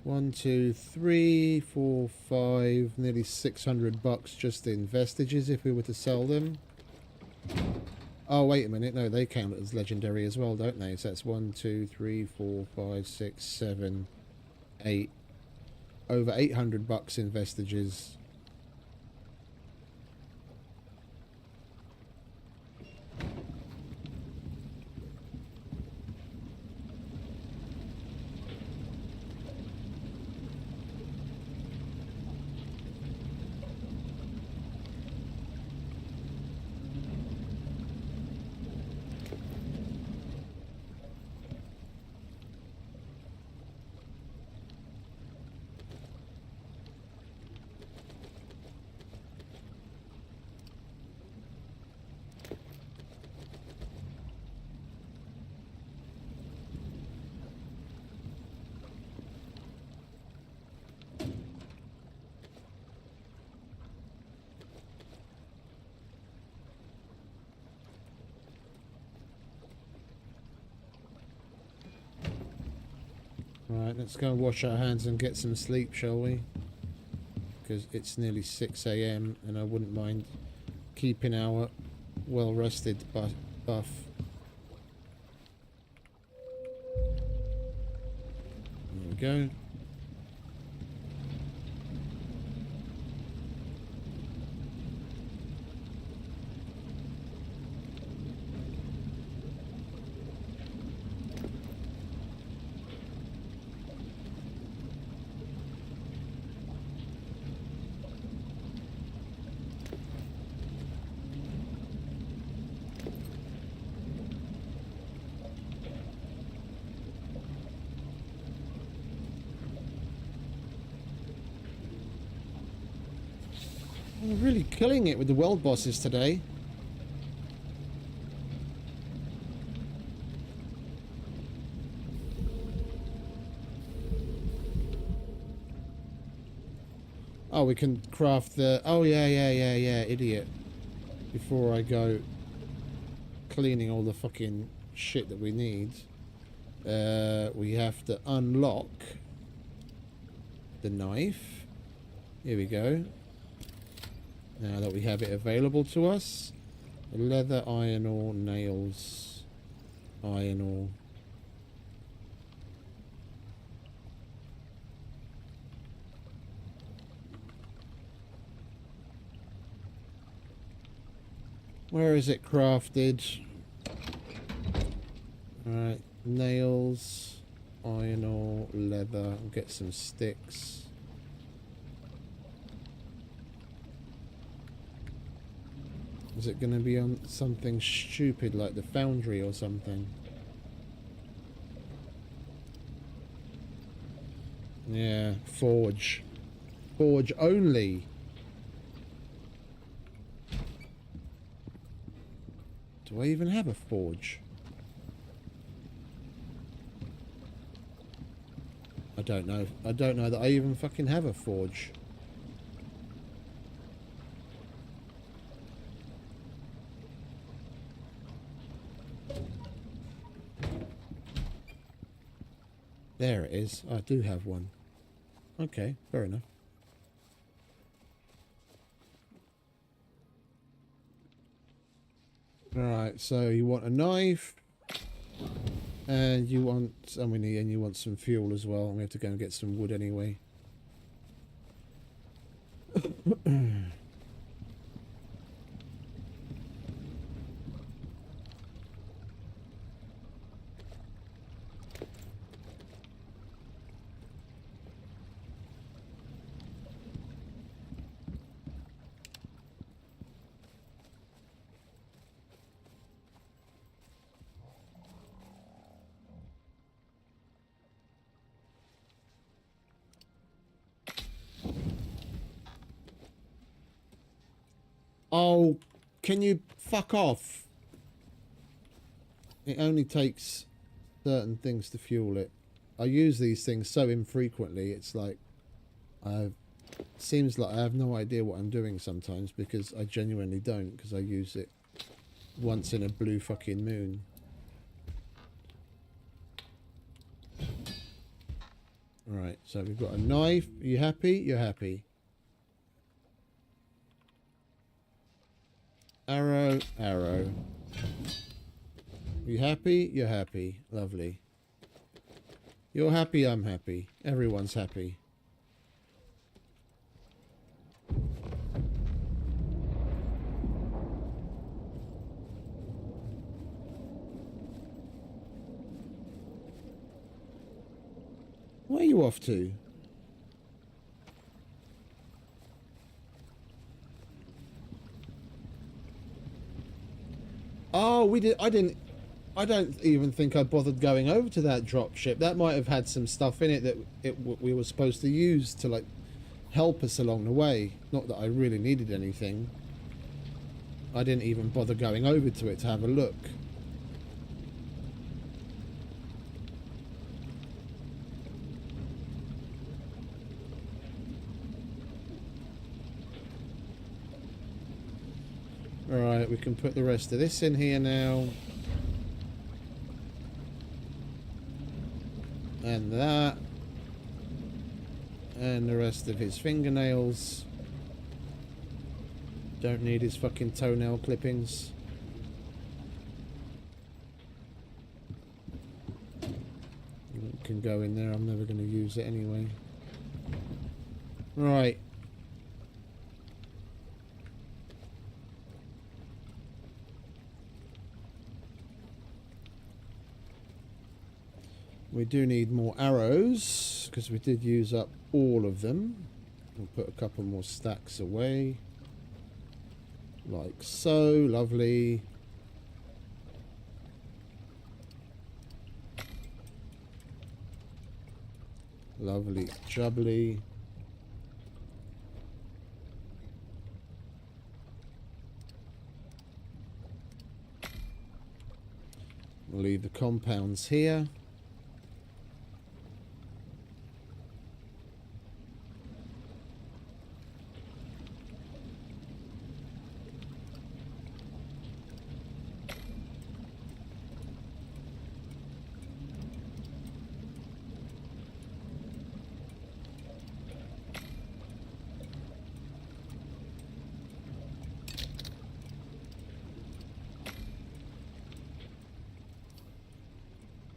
S1: 1, 2, 3, 4, 5, nearly $600 just in vestiges if we were to sell them. Oh, wait a minute, no, they count as legendary as well, don't they? So that's 1, 2, 3, 4, 5, 6, 7, 8. Over $800 in vestiges. Right, let's go and wash our hands and get some sleep, shall we? Because it's nearly 6 AM and I wouldn't mind keeping our well-rested buff. There we go. We're really killing it with the world bosses today. Oh, we can craft the... Oh, yeah, idiot. Before I go cleaning all the fucking shit that we need, we have to unlock the knife. Here we go. Now that we have it available to us. Leather, iron ore, nails, iron ore. Where is it crafted? Alright, nails, iron ore, leather. We'll get some sticks. Is it going to be on something stupid like the foundry or something? Yeah, forge. Forge only. Do I even have a forge? I don't know. I don't know that I even fucking have a forge. There it is. I do have one. Okay, fair enough. Alright, so you want a knife. And you want... and you want some fuel as well. We have to go and get some wood anyway. Oh, can you fuck off? It only takes certain things to fuel it. I use these things so infrequently, it's like... seems like I have no idea what I'm doing sometimes, because I genuinely don't, because I use it once in a blue fucking moon. Right, so we've got a knife. Are you happy? You're happy. Arrow, arrow. You happy? You're happy. Lovely. You're happy, I'm happy. Everyone's happy. Where are you off to? Oh, we did. I don't even think I bothered going over to that drop ship. That might have had some stuff in it that we were supposed to use to like help us along the way. Not that I really needed anything. I didn't even bother going over to it to have a look. Alright, we can put the rest of this in here now. And that. And the rest of his fingernails. Don't need his fucking toenail clippings. It can go in there. I'm never going to use it anyway. Right. We do need more arrows because we did use up all of them. We'll put a couple more stacks away. Like so. Lovely. Lovely jubbly. We'll leave the compounds here.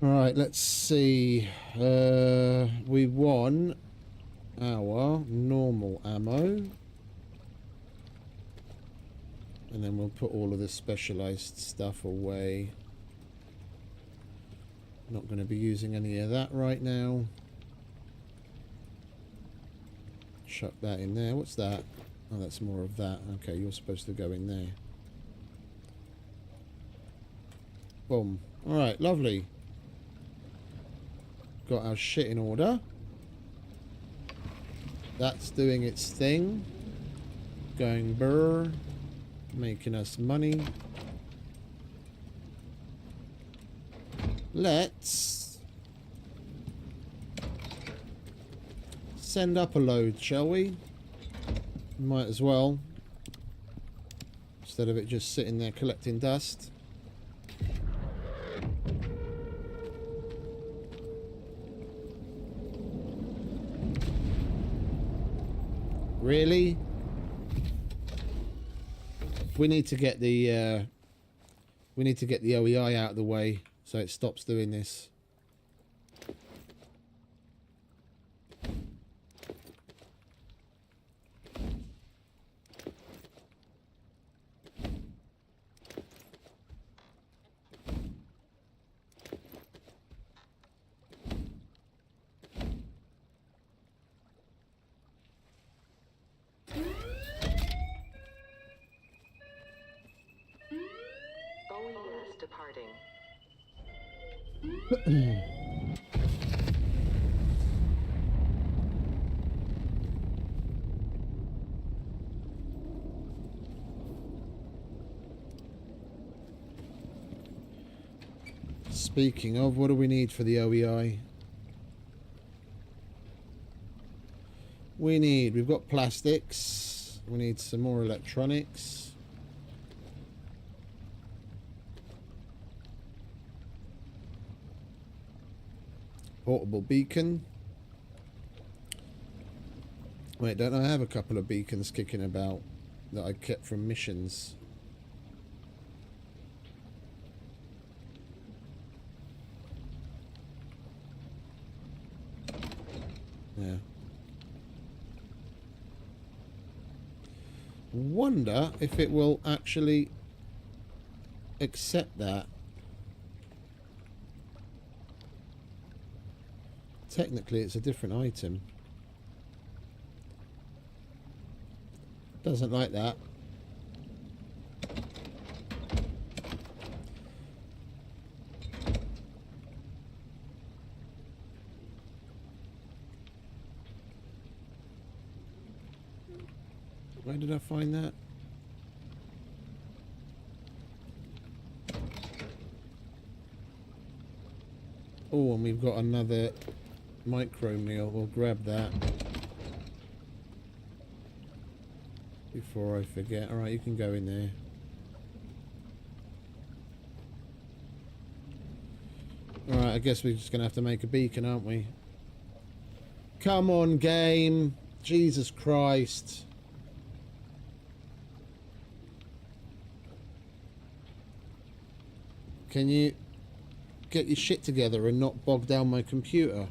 S1: Right, let's see. We won our normal ammo. And then we'll put all of the specialized stuff away. Not going to be using any of that right now. Chuck that in there. What's that? Oh, that's more of that. Okay, you're supposed to go in there. Boom. Alright, lovely. Got our shit in order. That's doing its thing. Going brr. Making us money. Let's send up a load, shall we? Might as well. Instead of it just sitting there collecting dust. Really? We need to get the OEI out of the way so it stops doing this. Speaking of, what do we need for the OEI? We've got plastics. We need some more electronics. Portable beacon. Wait, don't I have a couple of beacons kicking about that I kept from missions? Yeah. Wonder if it will actually accept that. Technically, it's a different item. Doesn't like that. Where did I find that? Oh, and we've got another micro meal. We'll grab that before I forget. Alright, you can go in there. Alright, I guess we're just going to have to make a beacon, aren't we? Come on, game. Jesus Christ. Can you get your shit together and not bog down my computer?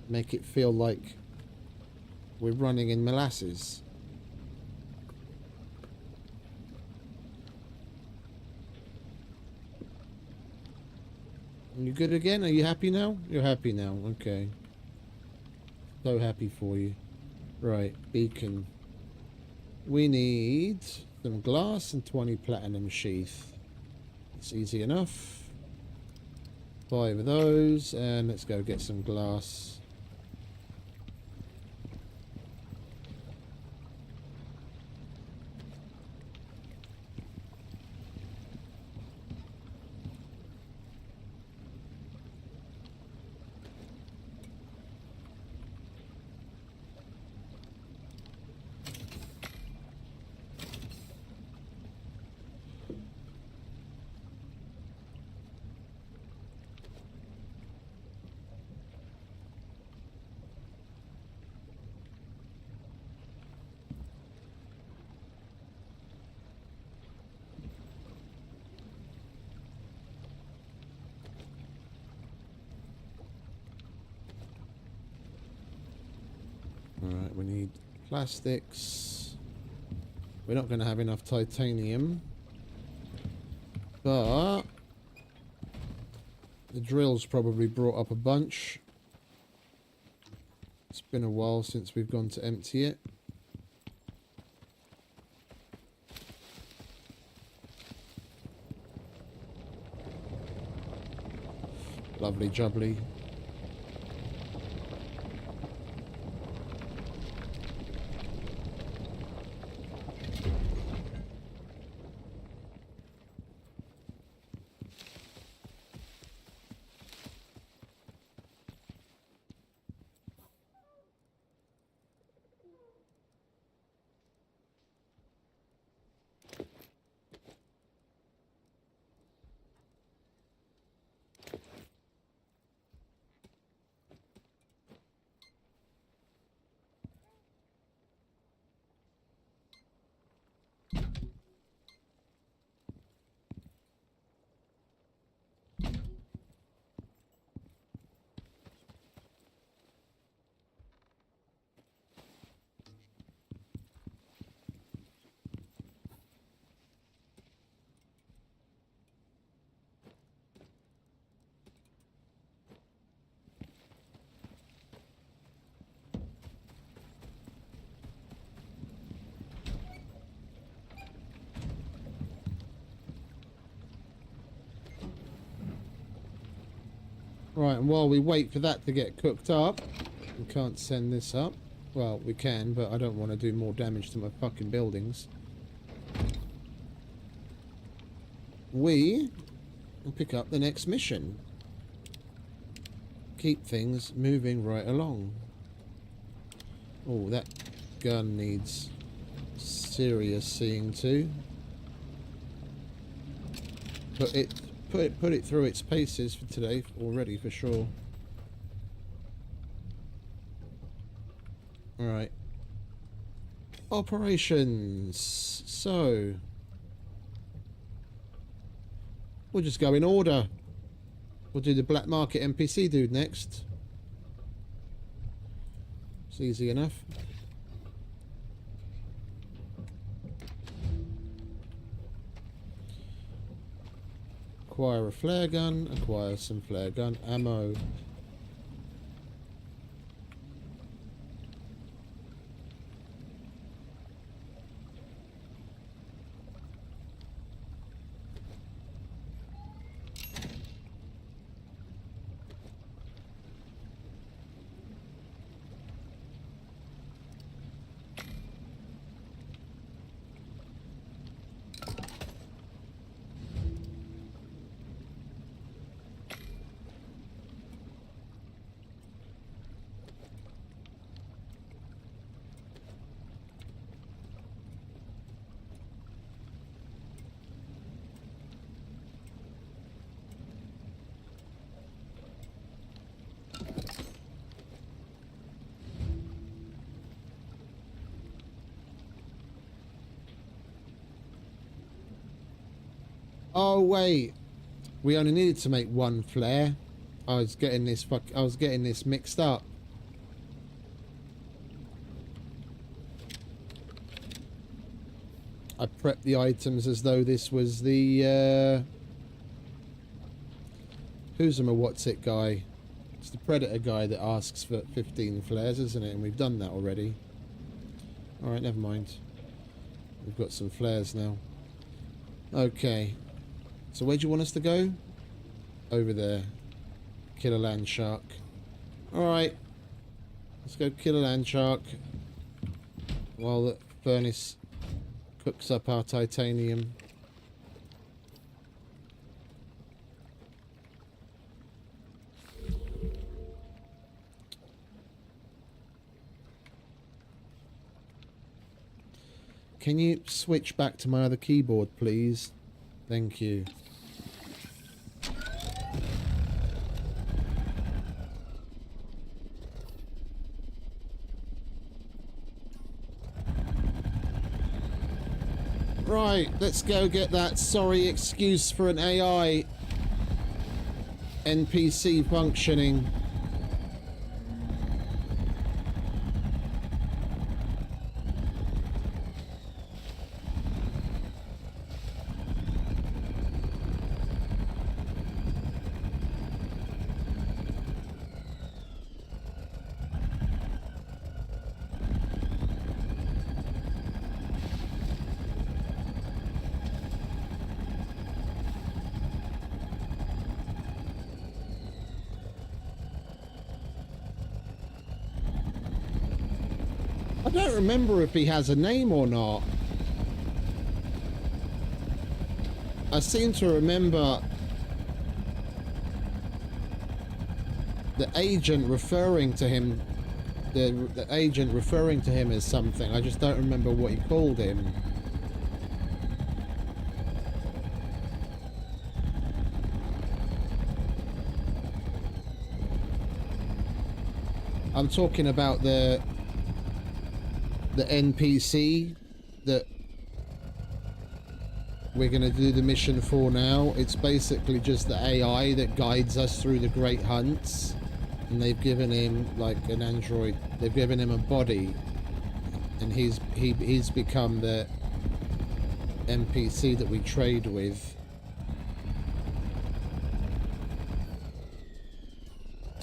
S1: Make it feel like we're running in molasses. You good again? Are you happy now? You're happy now. Okay. So happy for you. Right, beacon. We need some glass and 20 platinum sheath. It's easy enough. 5 of those, and let's go get some glass. Alright, we need plastics. We're not going to have enough titanium. But the drill's probably brought up a bunch. It's been a while since we've gone to empty it. Lovely jubbly. Right, and while we wait for that to get cooked up, we can't send this up. Well, we can, but I don't want to do more damage to my fucking buildings. We will pick up the next mission. Keep things moving right along. Oh, that gun needs serious seeing to. Put it through its paces for today already, for sure. Alright. Operations. So we'll just go in order. We'll do the black market NPC dude next. It's easy enough. Acquire a flare gun, acquire some flare gun ammo. Oh wait, we only needed to make one flare. I was getting this mixed up. I prepped the items as though this was the who's a what's it guy. It's the Predator guy that asks for 15 flares, isn't it? And we've done that already. Alright, never mind. We've got some flares now. Okay. So where do you want us to go? Over there. Kill a land shark. Alright. Let's go kill a land shark. While the furnace cooks up our titanium. Can you switch back to my other keyboard, please? Thank you. Right, let's go get that sorry excuse for an AI NPC functioning. I don't remember if he has a name or not. I seem to remember the agent referring to him, the agent referring to him as something. I just don't remember what he called him. I'm talking about the NPC that we're going to do the mission for now. It's basically just the AI that guides us through the Great Hunts, and they've given him like an android. They've given him a body, and he's become the NPC that we trade with.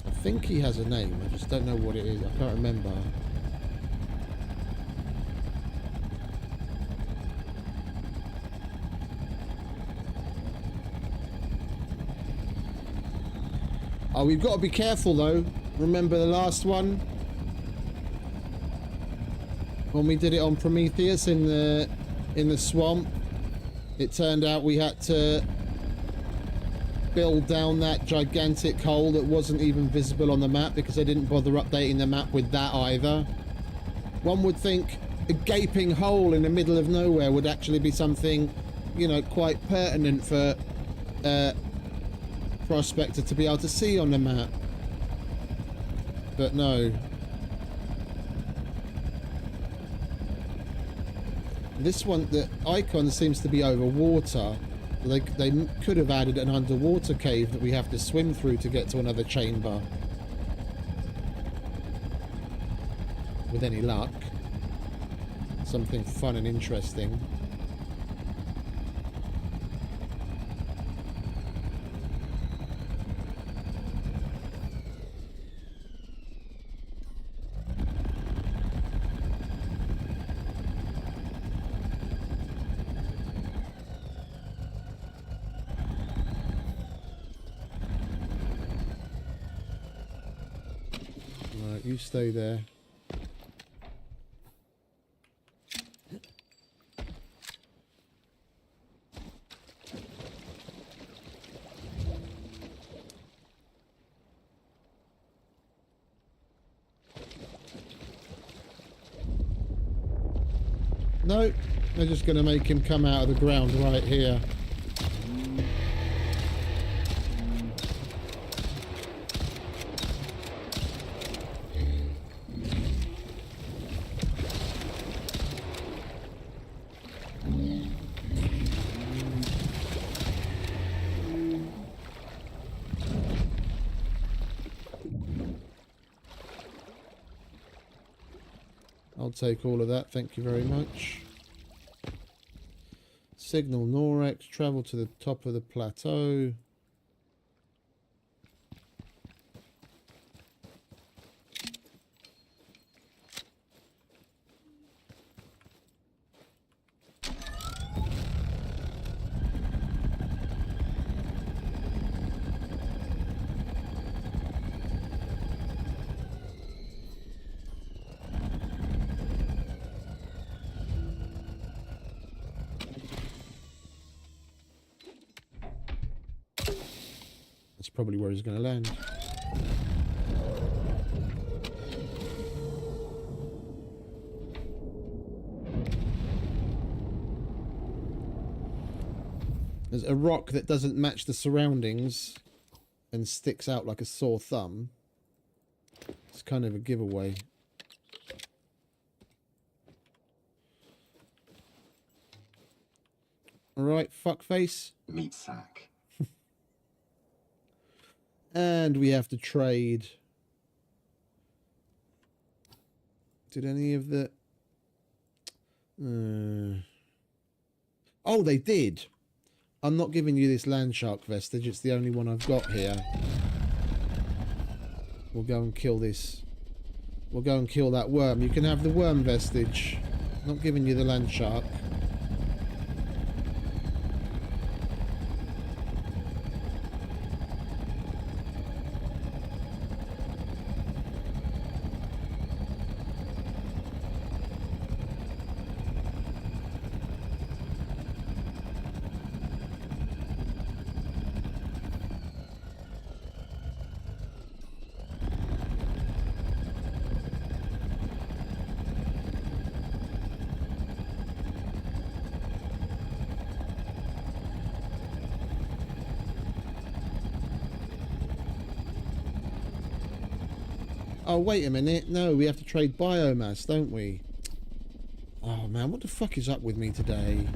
S1: I think he has a name. I just don't know what it is. I can't remember. Oh, we've got to be careful though. Remember the last one? When we did it on Prometheus in the swamp, it turned out we had to build down that gigantic hole that wasn't even visible on the map because they didn't bother updating the map with that either. One would think a gaping hole in the middle of nowhere would actually be something, you know, quite pertinent for prospector to be able to see on the map, but no. This one, the icon seems to be over water. They could have added an underwater cave that we have to swim through to get to another chamber, with any luck. Something fun and interesting. You stay there. No, they're just going to make him come out of the ground right here. I'll take all of that, thank you very much. Signal Norex, travel to the top of the plateau. That's probably where he's going to land. There's a rock that doesn't match the surroundings and sticks out like a sore thumb. It's kind of a giveaway. Alright, fuckface.
S4: Meat sack.
S1: And we have to trade. Did any of the... Oh, they did. I'm not giving you this land shark vestige. It's the only one I've got here. We'll go and kill this. We'll go and kill that worm. You can have the worm vestige. Not giving you the land shark. Oh, wait a minute. No, we have to trade biomass, don't we? Oh, man, what the fuck is up with me today?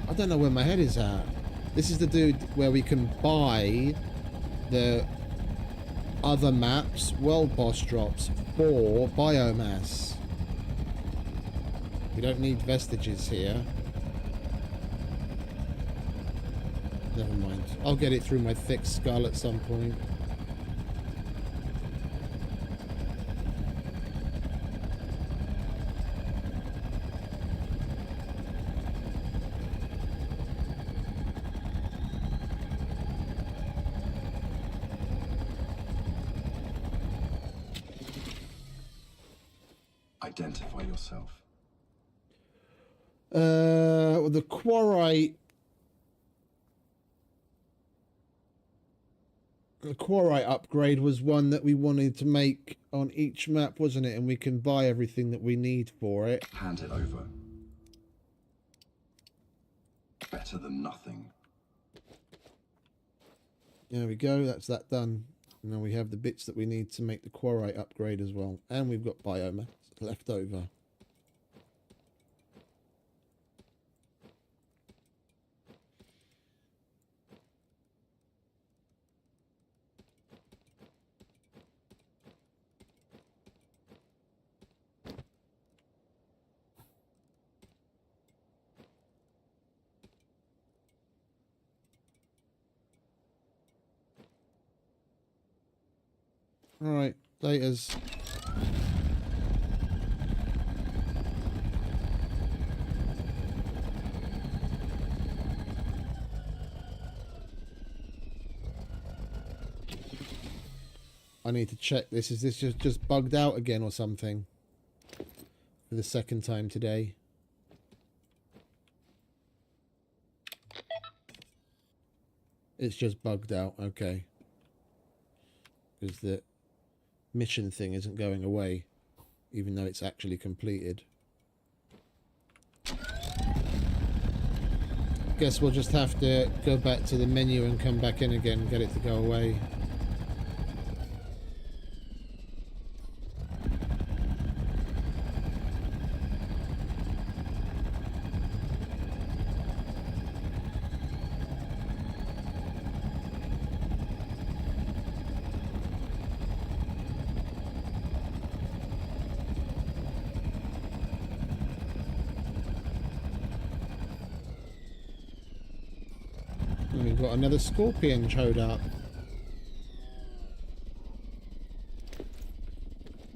S1: I don't know where my head is at. This is the dude where we can buy the other maps, world boss drops, for biomass. We don't need vestiges here. Never mind. I'll get it through my thick skull at some point.
S4: Identify yourself.
S1: The quarrite. The quarrite upgrade was one that we wanted to make on each map, wasn't it? And we can buy everything that we need for it.
S4: Hand it over. Better than nothing.
S1: There we go. That's that done. Now we have the bits that we need to make the quarrite upgrade as well. And we've got biomass left over. Alright, laters. I need to check this. Is this just bugged out again or something? For the second time today. It's just bugged out, okay. Because the mission thing isn't going away, even though it's actually completed. Guess we'll just have to go back to the menu and come back in again and get it to go away. we've got another scorpion showed up.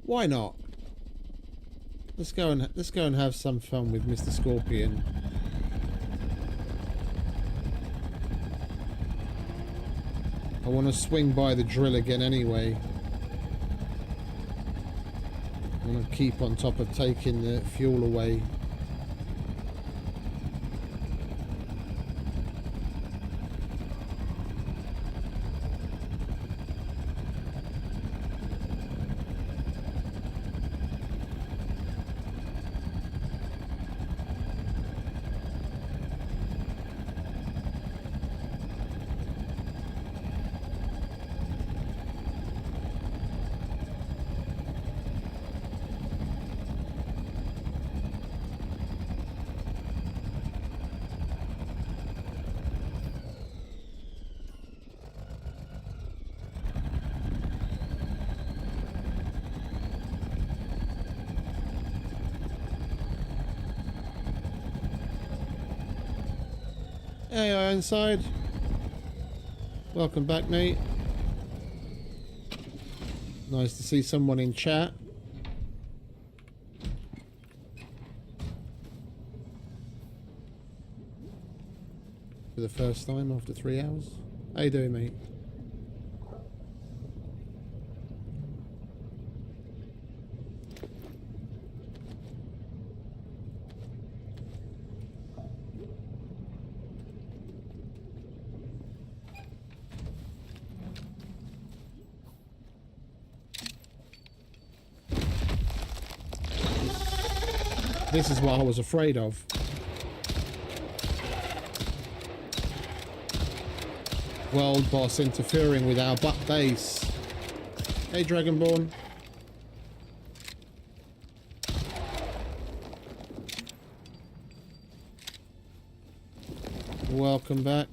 S1: Why not? Let's go and have some fun with Mr. Scorpion. I want to swing by the drill again anyway. I want to keep on top of taking the fuel away. Hey, Ironside. Welcome back, mate. Nice to see someone in chat. For the first time after 3 hours. How you doing, mate? This is what I was afraid of. World boss interfering with our butt base. Hey, Dragonborn. Welcome back.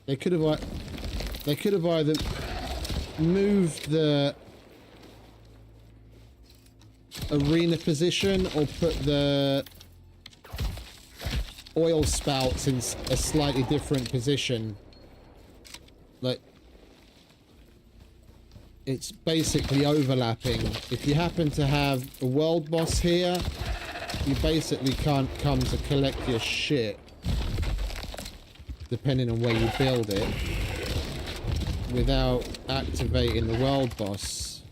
S1: They could have either moved the arena position or put the oil spouts in a slightly different position. Like, it's basically overlapping. If you happen to have a world boss here, you basically can't come to collect your shit, depending on where you build it, without activating the world boss.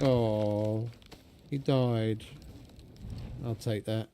S1: Oh, he died. I'll take that.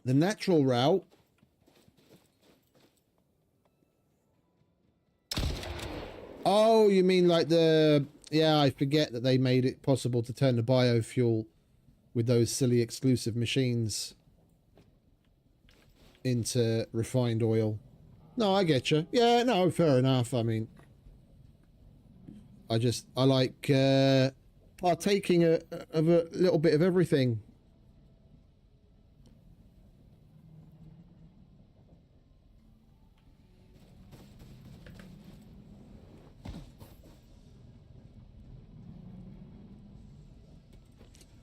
S1: The natural route. Oh, you mean like the... Yeah, I forget that they made it possible to turn the biofuel with those silly exclusive machines into refined oil. No, I get you. Yeah, no, fair enough. I mean, I like partaking of a little bit of everything.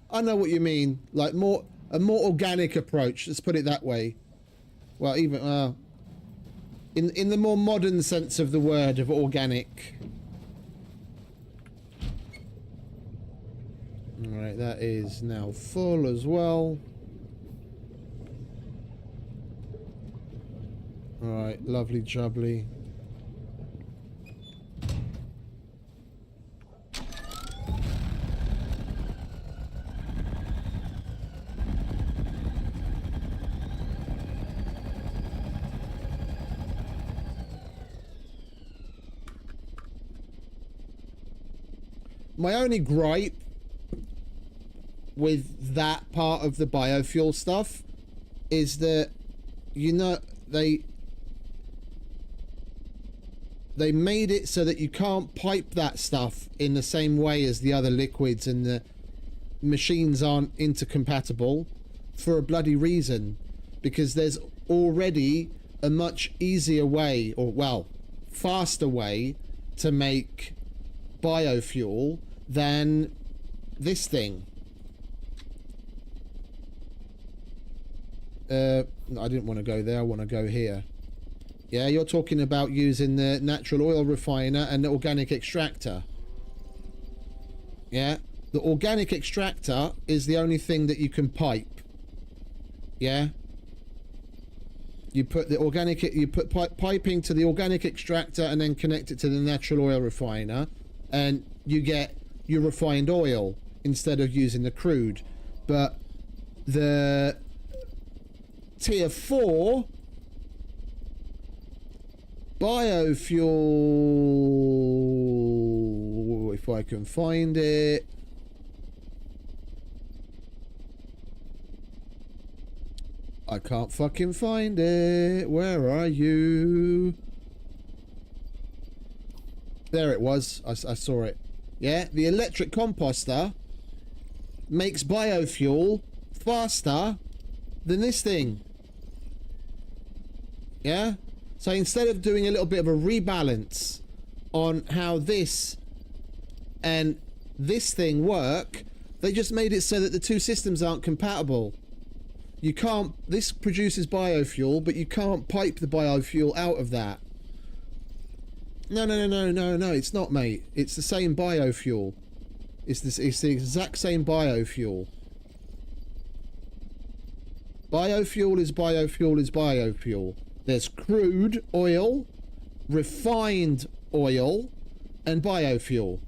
S1: I know what you mean. Like a more organic approach. Let's put it that way. Well, even in the more modern sense of the word of organic. All right, that is now full as well. All right, lovely jubbly. My only gripe with that part of the biofuel stuff is that, you know, they made it so that you can't pipe that stuff in the same way as the other liquids, and the machines aren't intercompatible for a bloody reason, because there's already a much easier way, or well, faster way to make biofuel than this thing. I didn't want to go there. I want to go here. Yeah, you're talking about using the natural oil refiner and the organic extractor. Yeah, the organic extractor is the only thing that you can pipe. Yeah, you put the organic, you put piping to the organic extractor and then connect it to the natural oil refiner, and you get your refined oil instead of using the crude. But the tier 4 biofuel, if I can find it, I can't fucking find it. Where are you? There it was. I saw it. Yeah, the electric composter makes biofuel faster than this thing. Yeah? So instead of doing a little bit of a rebalance on how this and this thing work, they just made it so that the two systems aren't compatible. You can't, this produces biofuel, but you can't pipe the biofuel out of that. No, it's not, mate. It's the same biofuel. It's the exact same biofuel. Biofuel is biofuel is biofuel. There's crude oil, refined oil, and biofuel.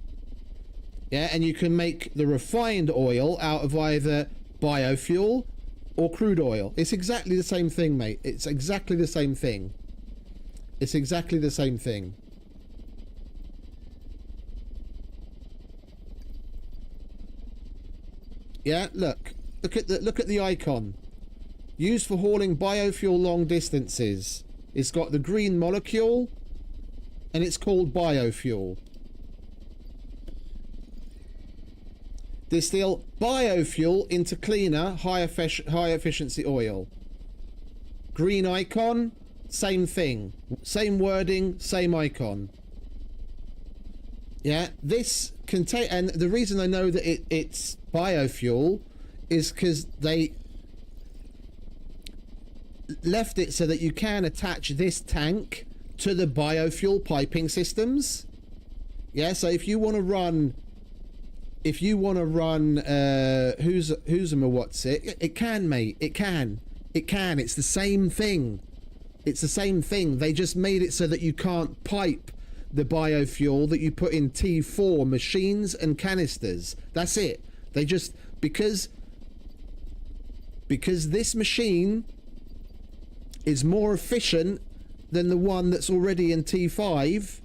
S1: Yeah, and you can make the refined oil out of either biofuel or crude oil. It's exactly the same thing, mate. It's exactly the same thing. It's exactly the same thing. Yeah, look at the icon. Used for hauling biofuel long distances. It's got the green molecule, and it's called biofuel. Distill biofuel into cleaner, high efficiency oil. Green icon, same thing. Same wording, same icon. Yeah, this contain, and the reason I know that it's biofuel is because they left it so that you can attach this tank to the biofuel piping systems. Yeah, so if you want to run what's it, it can, mate. It can. It's the same thing. It's the same thing. They just made it so that you can't pipe the biofuel that you put in T4 machines and canisters. That's it. They just, because this machine is more efficient than the one that's already in T5.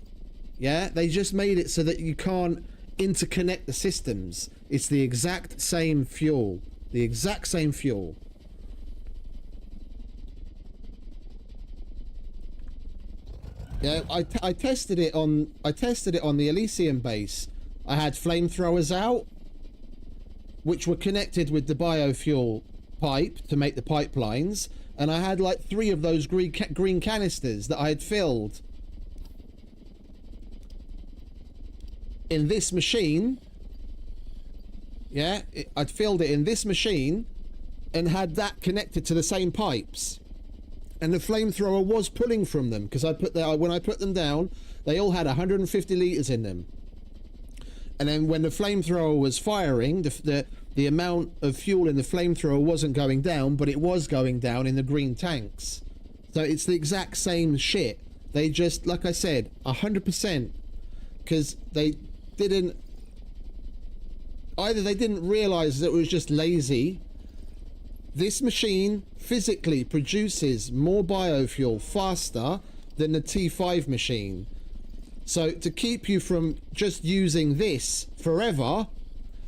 S1: Yeah, they just made it so that you can't interconnect the systems. It's the exact same fuel. The exact same fuel. Yeah, I tested it on the Elysium base. I had flamethrowers out, which were connected with the biofuel pipe to make the pipelines, and I had like 3 of those green canisters that I had filled in this machine. Yeah, I'd filled it in this machine and had that connected to the same pipes, and the flamethrower was pulling from them because when I put them down, they all had 150 liters in them. And then when the flamethrower was firing, the amount of fuel in the flamethrower wasn't going down, but it was going down in the green tanks. So it's the exact same shit. They just, like I said, 100%, because they didn't, either they didn't realize that it was just lazy. This machine physically produces more biofuel faster than the T5 machine. So to keep you from just using this forever,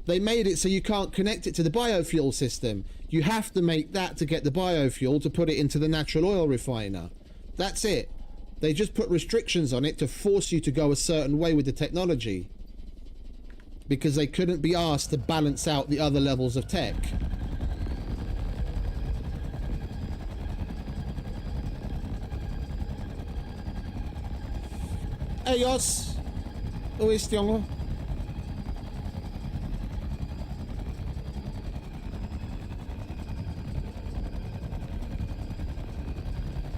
S1: they made it so you can't connect it to the biofuel system. You have to make that to get the biofuel to put it into the natural oil refiner. That's it. They just put restrictions on it to force you to go a certain way with the technology, because they couldn't be asked to balance out the other levels of tech. Ellos, hoe is het, jongen?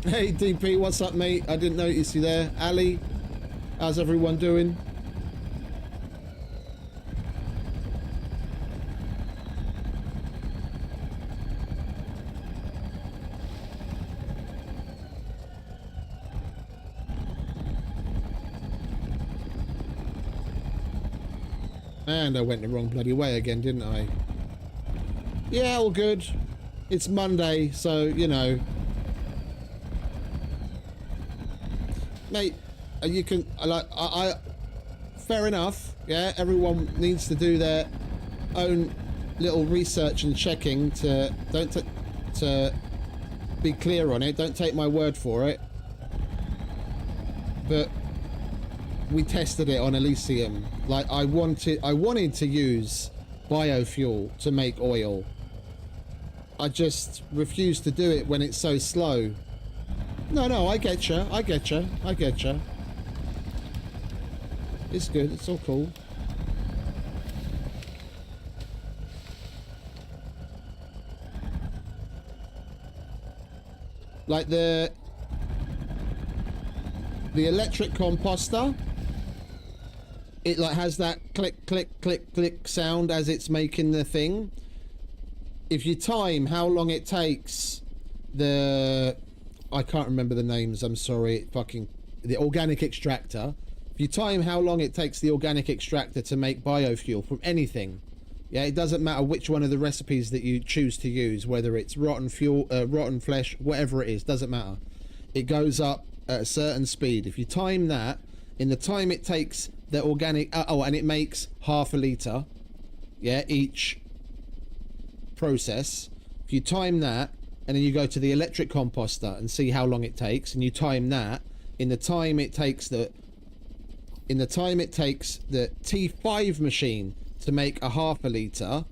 S1: Hey DP, what's up, mate? I didn't notice you there. Ali, how's everyone doing? And I went the wrong bloody way again, didn't I? Yeah, all good. It's Monday, so, you know. Mate, you can, like, fair enough, yeah? Everyone needs to do their own little research and checking to be clear on it. Don't take my word for it. But we tested it on Elysium. Like, I wanted to use biofuel to make oil. I just refuse to do it when it's so slow. No, I get you. I get you. I get you. It's good. It's all cool. Like the electric composter, it like has that click, click, click, click sound as it's making the thing. If you time how long it takes I can't remember the names, I'm sorry, the organic extractor. If you time how long it takes the organic extractor to make biofuel from anything, yeah, it doesn't matter which one of the recipes that you choose to use, whether it's rotten fuel, rotten flesh, whatever it is, doesn't matter. It goes up at a certain speed. If you time that, in the time it takes the organic, and it makes half a litre, yeah, each process. If you time that, and then you go to the electric composter and see how long it takes, and you time that, in the time it takes the T5 machine to make a half a litre,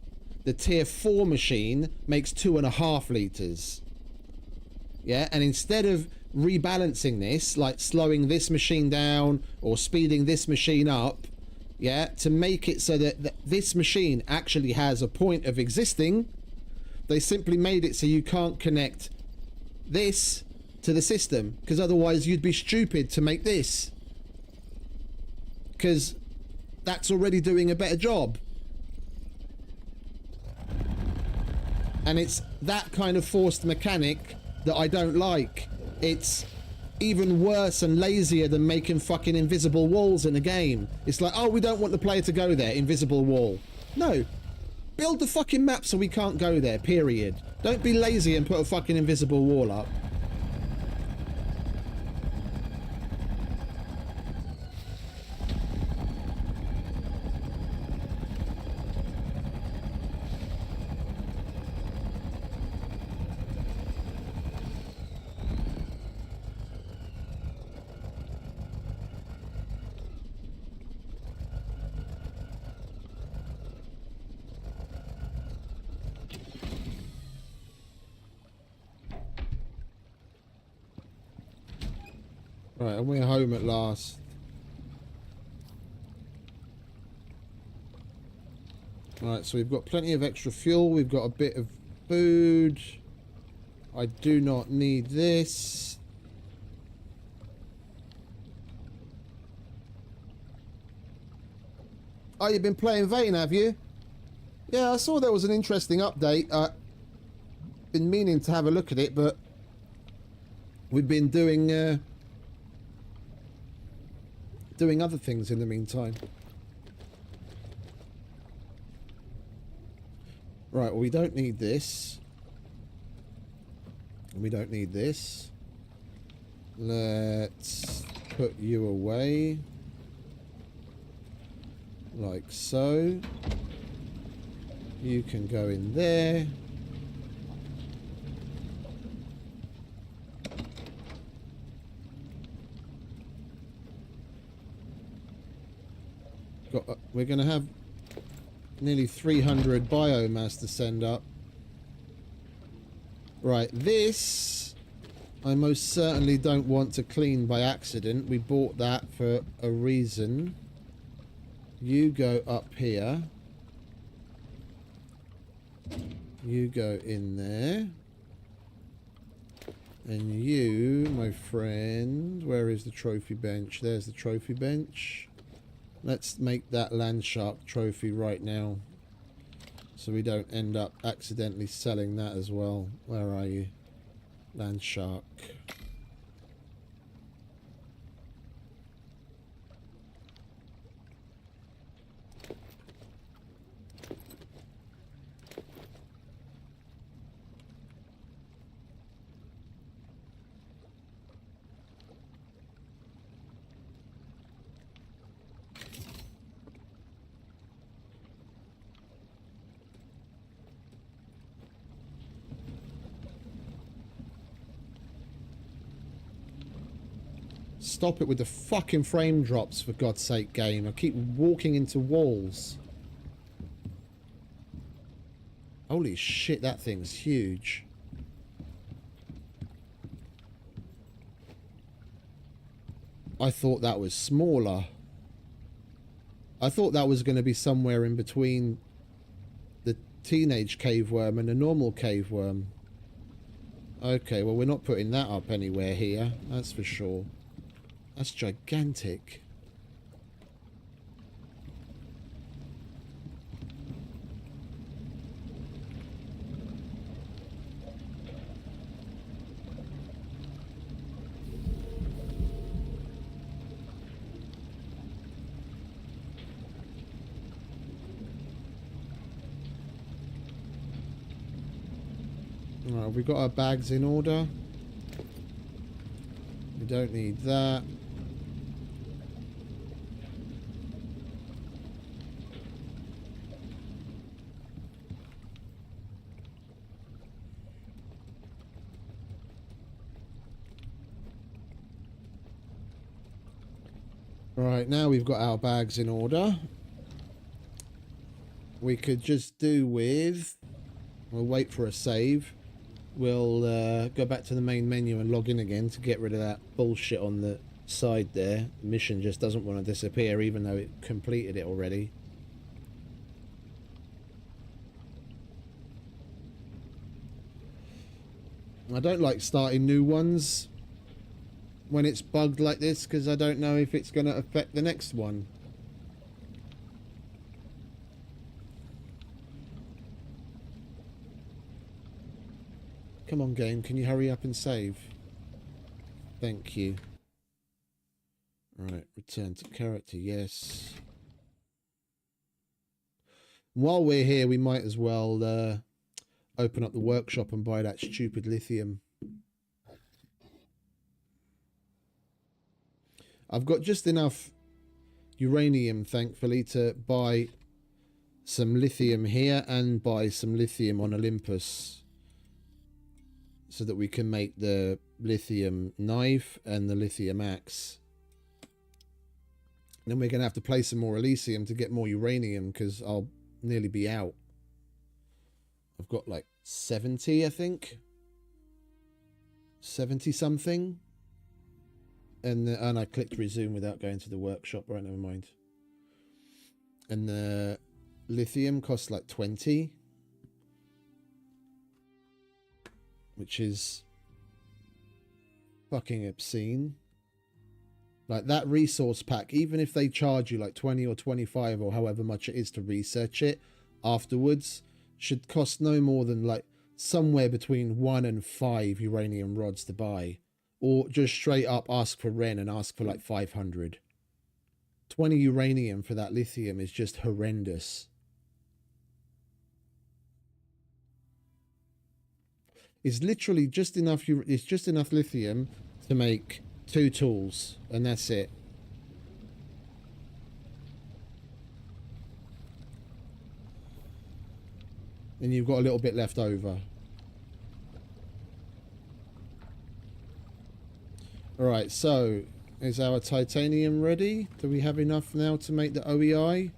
S1: the tier 4 machine makes 2.5 litres. Yeah, and instead of rebalancing this, like slowing this machine down or speeding this machine up, yeah, to make it so that this machine actually has a point of existing, they simply made it so you can't connect this to the system, because otherwise you'd be stupid to make this, because that's already doing a better job. And it's that kind of forced mechanic that I don't like. It's even worse and lazier than making fucking invisible walls in a game. It's like, oh, we don't want the player to go there, invisible wall. No. Build the fucking map so we can't go there, period. Don't be lazy and put a fucking invisible wall up. Right, and we're home at last. Right, so we've got plenty of extra fuel. We've got a bit of food. I do not need this. Oh, you've been playing Vane, have you? Yeah, I saw there was an interesting update. Been meaning to have a look at it, but we've been doing other things in the meantime. Right, well, we don't need this. And we don't need this. Let's put you away. Like so. You can go in there. We're going to have nearly 300 biomass to send up. Right, this I most certainly don't want to clean by accident. We bought that for a reason. You go up here. You go in there. And you, my friend, where is the trophy bench? There's the trophy bench. Let's make that land shark trophy right now, so we don't end up accidentally selling that as well. Where are you? Land shark. Stop it with the fucking frame drops, for God's sake, game. I keep walking into walls. Holy shit, that thing's huge. I thought that was smaller. I thought that was going to be somewhere in between the teenage cave worm and the normal cave worm. Okay, well, we're not putting that up anywhere here, that's for sure. That's gigantic. Alright, have we got our bags in order? We don't need that. Right, now we've got our bags in order. We could just do with... We'll wait for a save. We'll go back to the main menu and log in again to get rid of that bullshit on the side there. The mission just doesn't want to disappear even though it completed it already. I don't like starting new ones when it's bugged like this, because I don't know if it's going to affect the next one. Come on, game, can you hurry up and save? Thank you. Right, return to character, yes. While we're here, we might as well open up the workshop and buy that stupid lithium. I've got just enough uranium, thankfully, to buy some lithium here and buy some lithium on Olympus, so that we can make the lithium knife and the lithium axe. And then we're going to have to play some more Elysium to get more uranium, because I'll nearly be out. I've got like 70, I think. 70 something. And I clicked resume without going to the workshop. Right, never mind. And the lithium costs like 20, which is fucking obscene. Like that resource pack, even if they charge you like 20 or 25 or however much it is to research it afterwards, should cost no more than like somewhere between 1 and 5 uranium rods to buy, or just straight up ask for Ren and ask for like 500. 20 uranium for that lithium is just horrendous. It's literally just enough. It's just enough lithium to make 2 tools, and that's it. And you've got a little bit left over. All right, so is our titanium ready? Do we have enough now to make the OEI?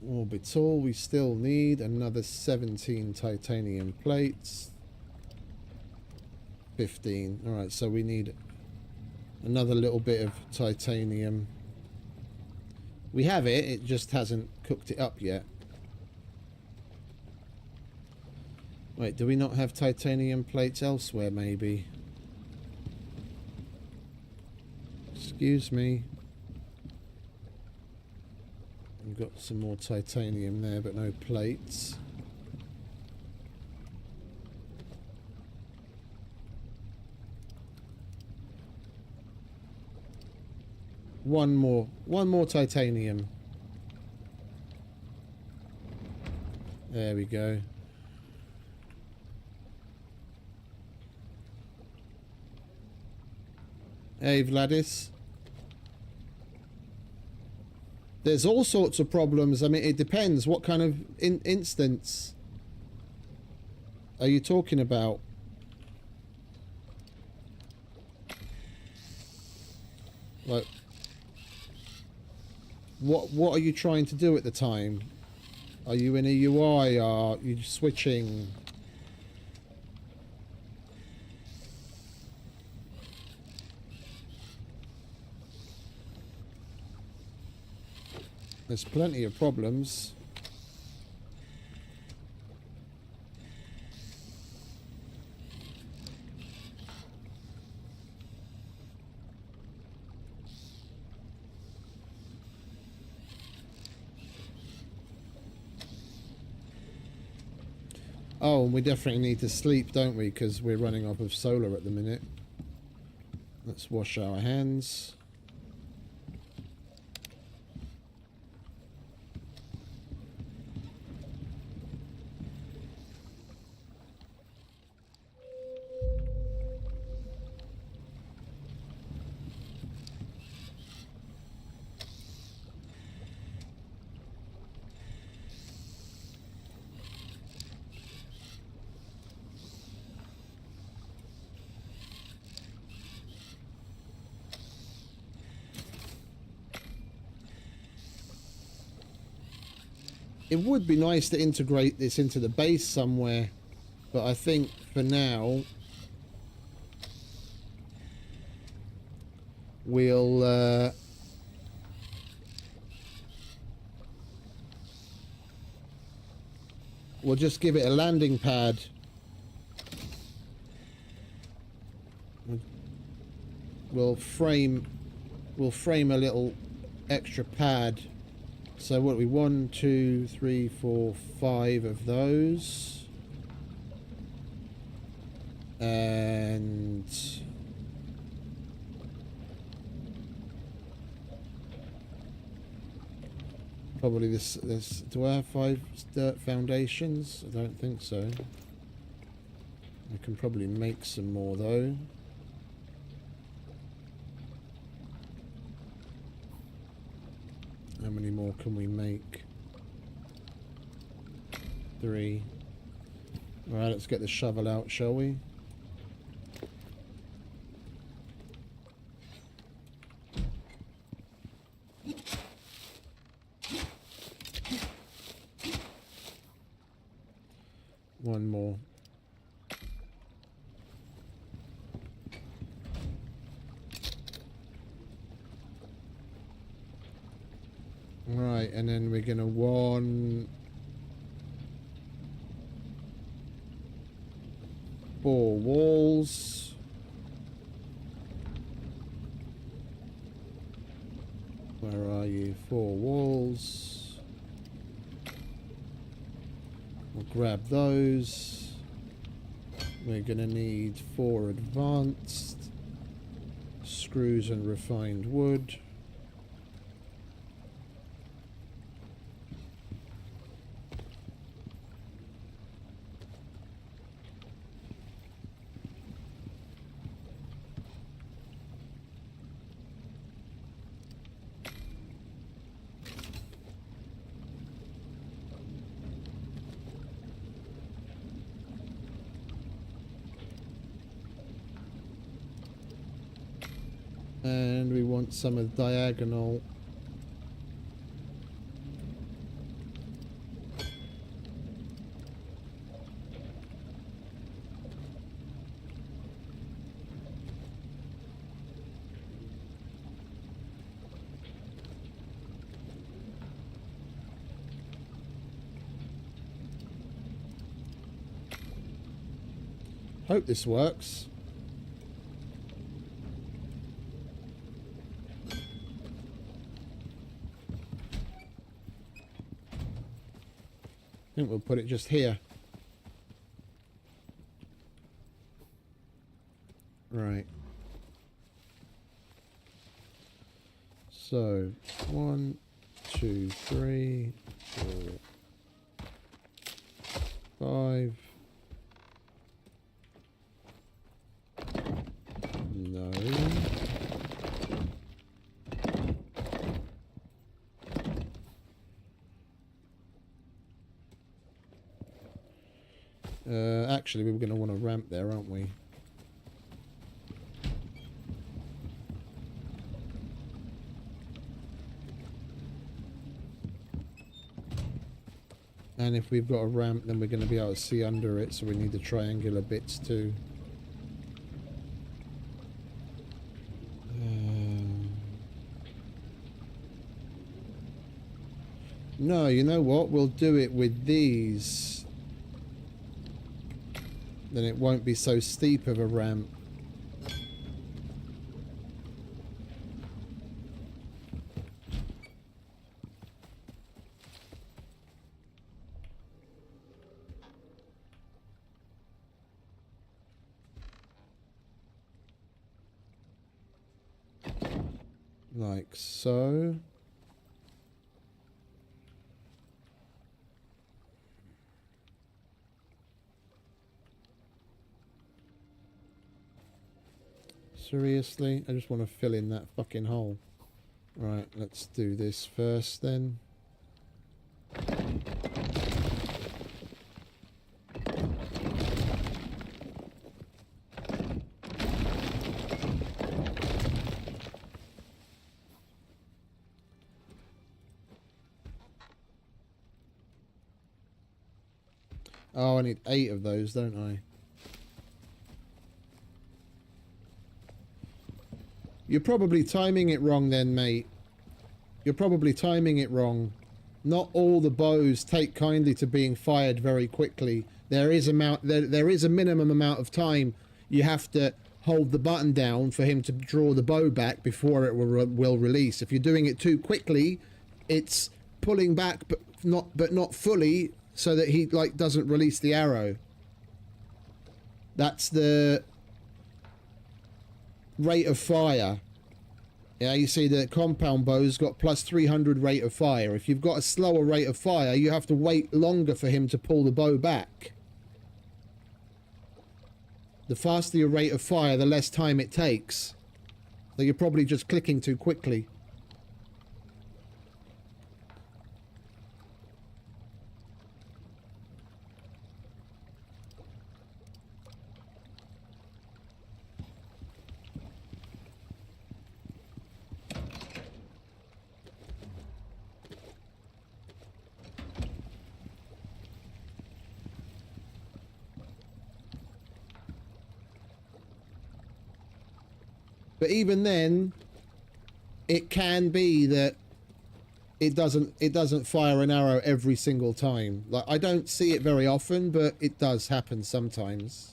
S1: Orbital, we still need another 17 titanium plates. 15. All right, so we need another little bit of titanium. We have it, it just hasn't cooked it up yet. Wait, do we not have titanium plates elsewhere, maybe? Excuse me. We've got some more titanium there, but no plates. One more titanium. There we go. Hey, Vladis. There's all sorts of problems. I mean, it depends. What kind of instance are you talking about? Like, what are you trying to do at the time? Are you in a UI? Are you switching? There's plenty of problems. Oh, and we definitely need to sleep, don't we? Because we're running off of solar at the minute. Let's wash our hands. It would be nice to integrate this into the base somewhere, but I think for now we'll just give it a landing pad. We'll frame a little extra pad. So what are we, 1, 2, 3, 4, 5 of those, and probably this. Do I have 5 dirt foundations? I don't think so. I can probably make some more though. How many more can we make? 3. Alright, let's get the shovel out, shall we? One more. and then we're gonna want 4 walls. Where are you? 4 walls. We'll grab those. We're gonna need 4 advanced screws and refined wood. And we want some of the diagonal. Hope this works. I think we'll put it just here. Right. So 1, 2, 3, 4, 5. No. Actually, we were going to want a ramp there, aren't we? And if we've got a ramp, then we're going to be able to see under it, so we need the triangular bits too. No, you know what? We'll do it with these. Then it won't be so steep of a ramp. Like so. Seriously? I just want to fill in that fucking hole. Right, let's do this first then. Oh, I need 8 of those, don't I? You're probably timing it wrong then, mate. You're probably timing it wrong. Not all the bows take kindly to being fired very quickly. There is a minimum amount of time you have to hold the button down for him to draw the bow back before it will release. If you're doing it too quickly, it's pulling back but not fully, so that he doesn't release the arrow. That's the rate of fire. Yeah, you see the compound bow's got plus 300 rate of fire. If you've got a slower rate of fire, you have to wait longer for him to pull the bow back. The faster your rate of fire, the less time it takes. So you're probably just clicking too quickly. But even then, it can be that it doesn't fire an arrow every single time. Like, I don't see it very often, but it does happen sometimes.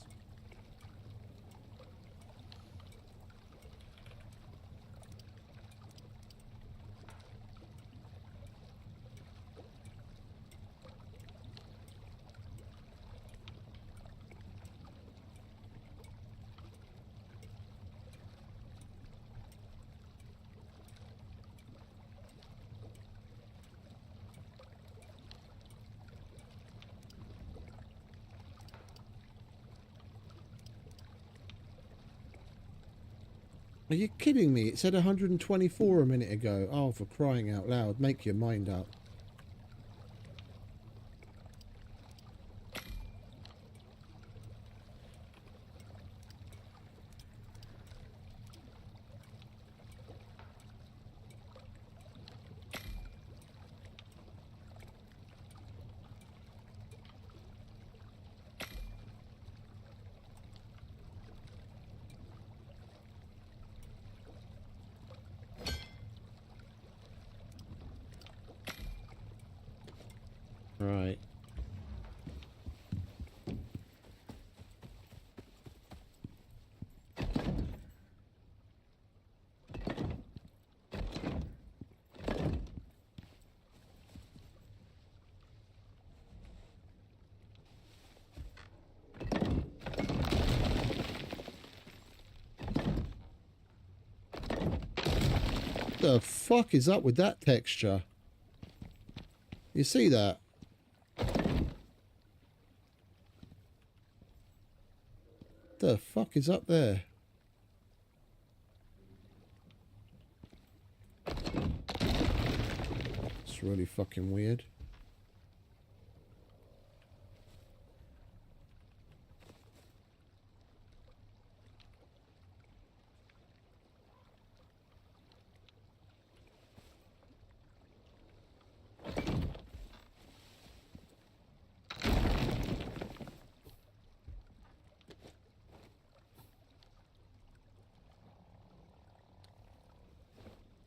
S1: Are you kidding me? It said 124 a minute ago. Oh, for crying out loud. Make your mind up. Right. The fuck is up with that texture? You see that? The fuck is up there? It's really fucking weird.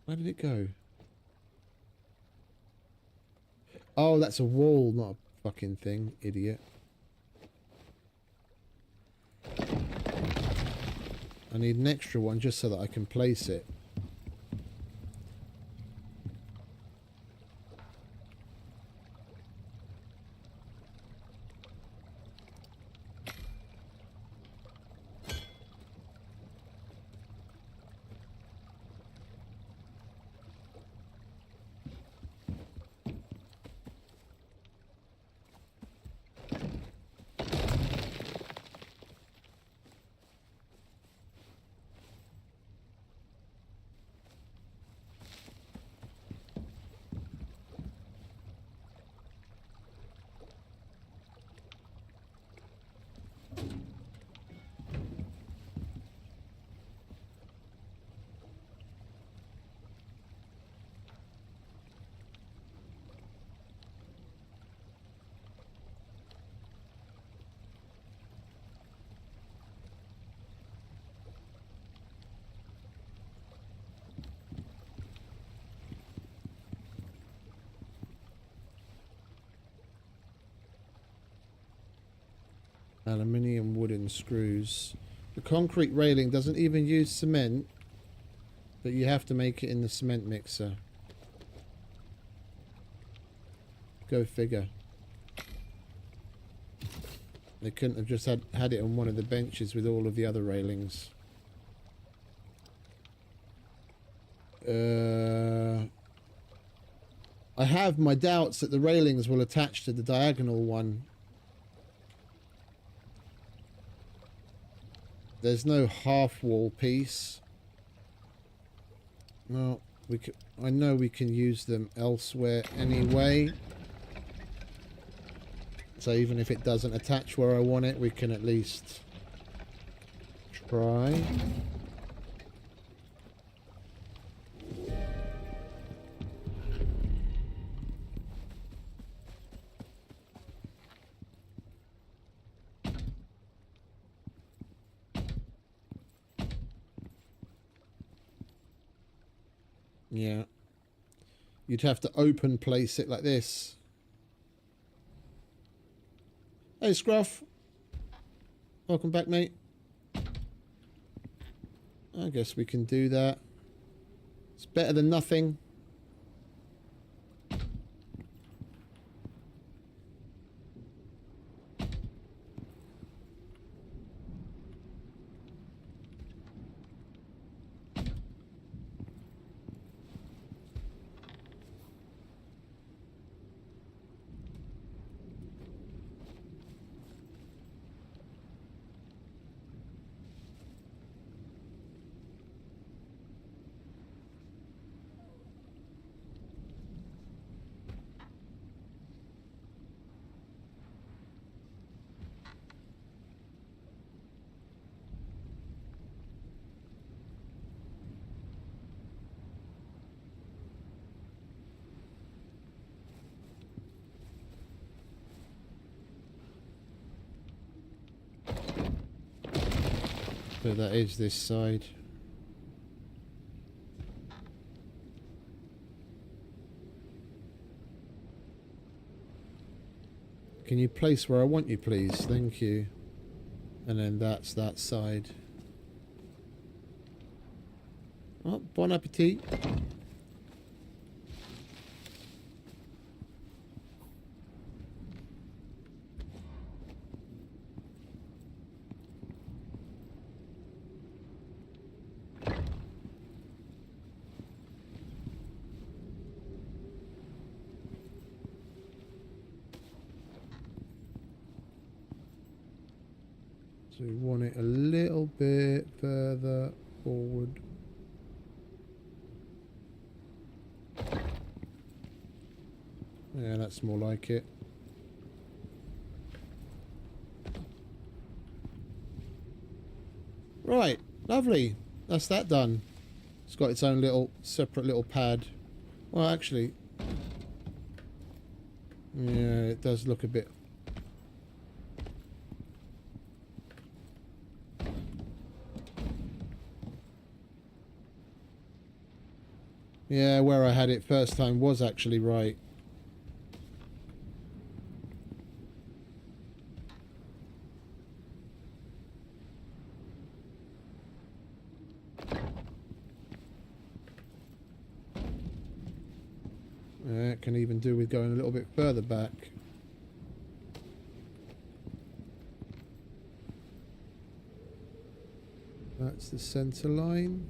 S1: Where did it go? Oh, that's a wall, not a fucking thing, idiot. I need an extra one just so that I can place it. Aluminium, wooden screws. The concrete railing doesn't even use cement, but you have to make it in the cement mixer. Go figure. They couldn't have just had it on one of the benches with all of the other railings. I have my doubts that the railings will attach to the diagonal one. There's no half wall piece. Well, I know we can use them elsewhere anyway. So even if it doesn't attach where I want it, we can at least try. Yeah. You'd have to open place it like this. Hey, Scruff. Welcome back, mate. I guess we can do that. It's better than nothing. So that is this side. Can you place where I want you, please? Thank you. And then that's that side. Oh, bon appetit. So we want it a little bit further forward. Yeah, that's more like it. Right, lovely. That's that done. It's got its own little separate little pad. Well, actually, yeah, it does look a bit. Yeah, where I had it first time was actually right. Yeah, it can even do with going a little bit further back. That's the center line.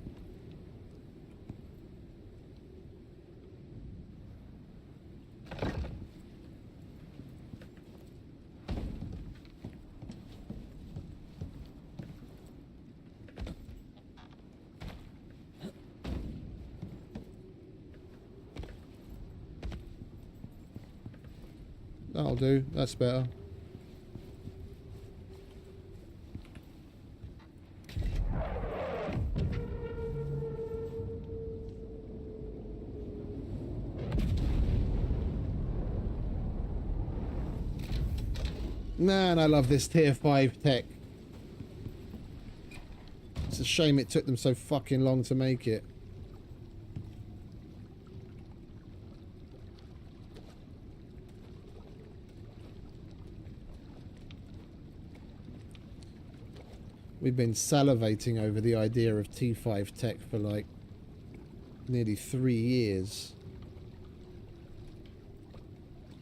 S1: That'll do. That's better. Man, I love this tier 5 tech. It's a shame it took them so fucking long to make it. We've been salivating over the idea of T5 tech for like nearly 3 years.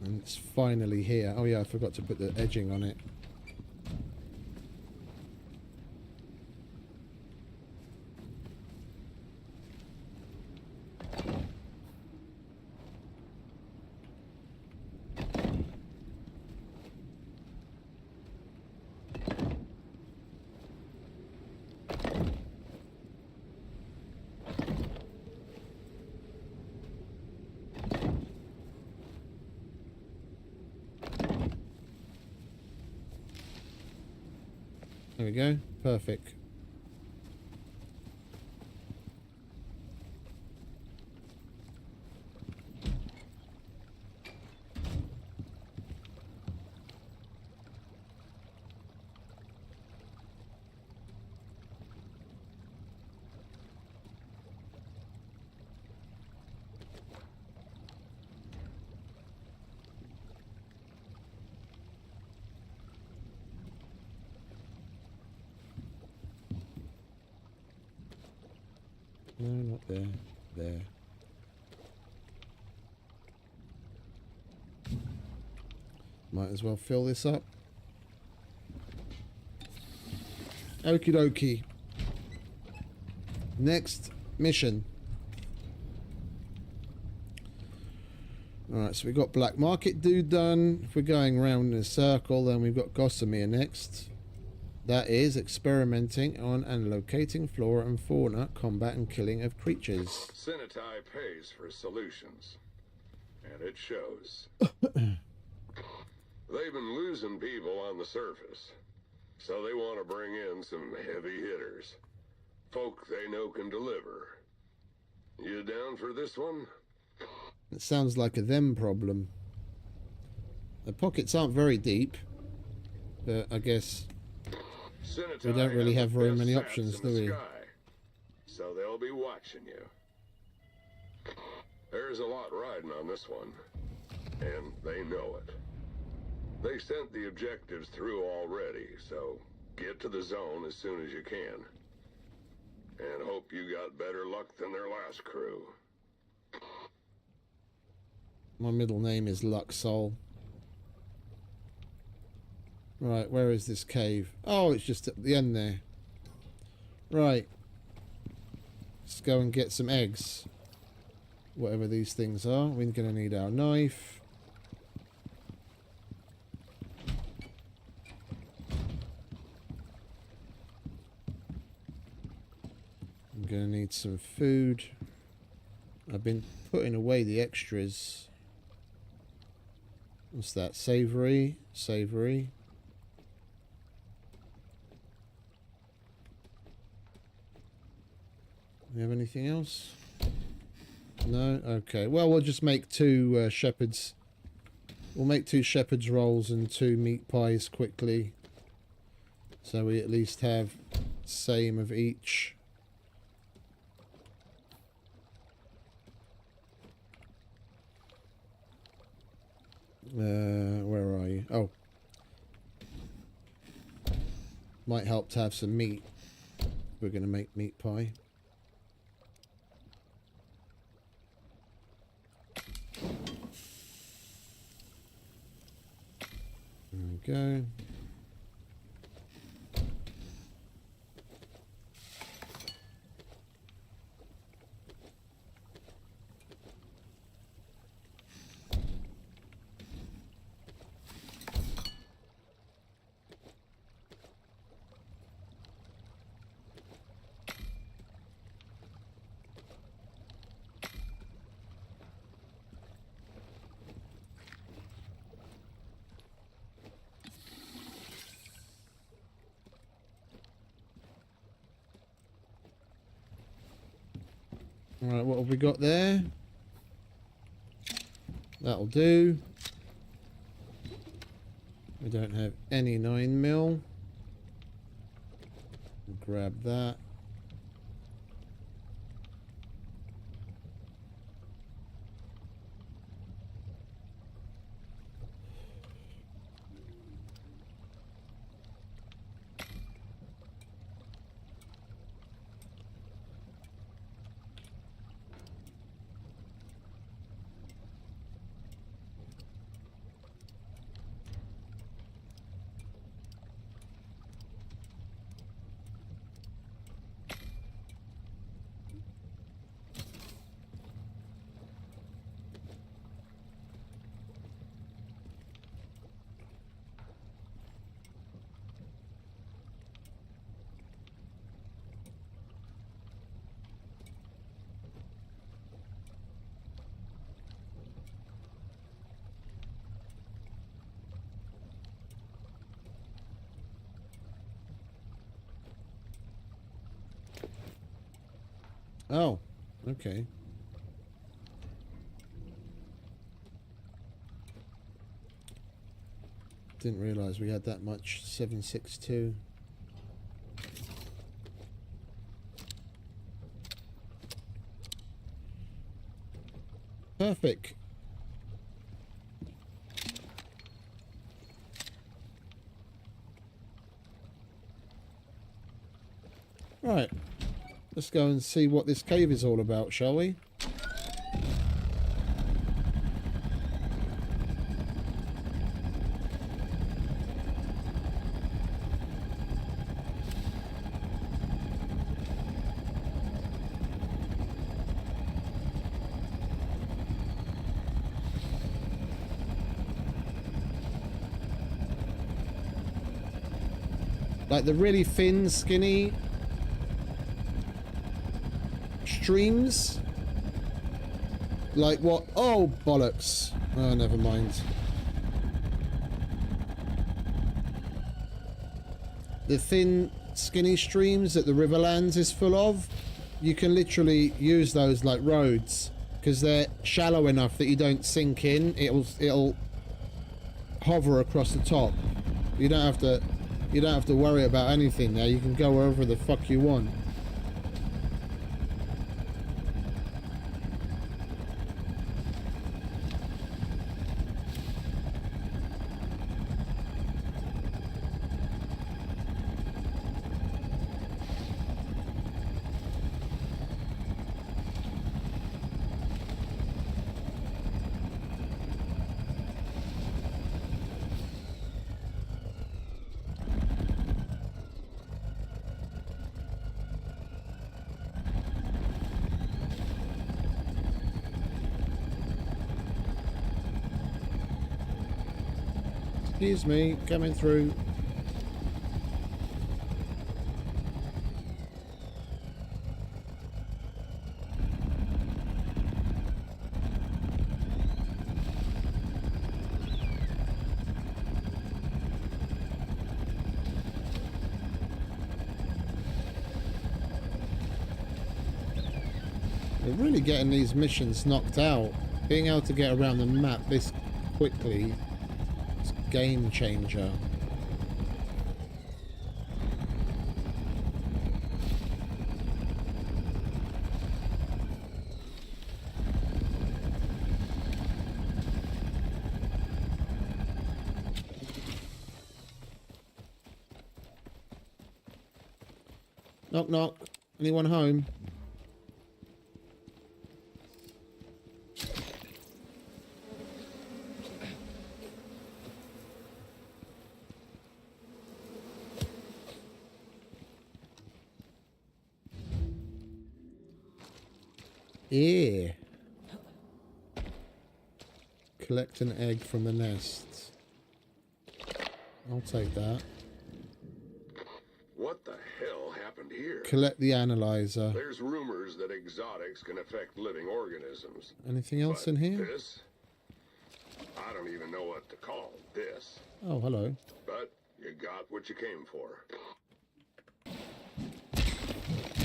S1: And it's finally here. Oh yeah, I forgot to put the edging on it. There we go. Perfect. No, not there. There. Might as well fill this up. Okie dokie. Next mission. Alright, so we've got Black Market Dude done. If we're going round in a circle, then we've got Gossamer next. That is experimenting on and locating flora and fauna, combat and killing of creatures.
S2: Sinitai pays for solutions. And it shows. They've been losing people on the surface. So they want to bring in some heavy hitters. Folk they know can deliver. You down for this one?
S1: It sounds like a them problem. The pockets aren't very deep, but I guess we don't really have very many options, do we?
S2: So they'll be watching you. There's a lot riding on this one, and they know it. They sent the objectives through already, so get to the zone as soon as you can. And hope you got better luck than their last crew.
S1: My middle name is Luxol. Right, where is this cave? Oh, it's just at the end there. Right. Let's go and get some eggs. Whatever these things are. We're going to need our knife. I'm going to need some food. I've been putting away the extras. What's that? Savory. Savory. We have anything else? No? Okay. Well, we'll just make two shepherd's... We'll make 2 shepherd's rolls and 2 meat pies quickly. So we at least have same of each. Where are you? Oh. Might help to have some meat. We're going to make meat pie. There we go. Alright, what have we got there? That'll do. We don't have any 9mm. Grab that. Oh, okay. Didn't realise we had that much 762. Perfect. Right. Let's go and see what this cave is all about, shall we? Like the really thin, skinny streams. Like what? Oh, bollocks. Oh, never mind. The thin, skinny streams that the Riverlands is full of, you can literally use those like roads because they're shallow enough that you don't sink in. It'll hover across the top. You don't have to worry about anything now. You can go wherever the fuck you want. Excuse me, coming through. We're really getting these missions knocked out. Being able to get around the map this quickly. Game changer. Knock knock. Anyone home? Yeah. Collect an egg from the nest. I'll take that.
S2: What the hell happened here?
S1: Collect the analyzer.
S2: There's rumors that exotics can affect living organisms.
S1: Anything else
S2: But
S1: in here?
S2: This? I don't even know what to call this.
S1: Oh, hello.
S2: But you got what you came for.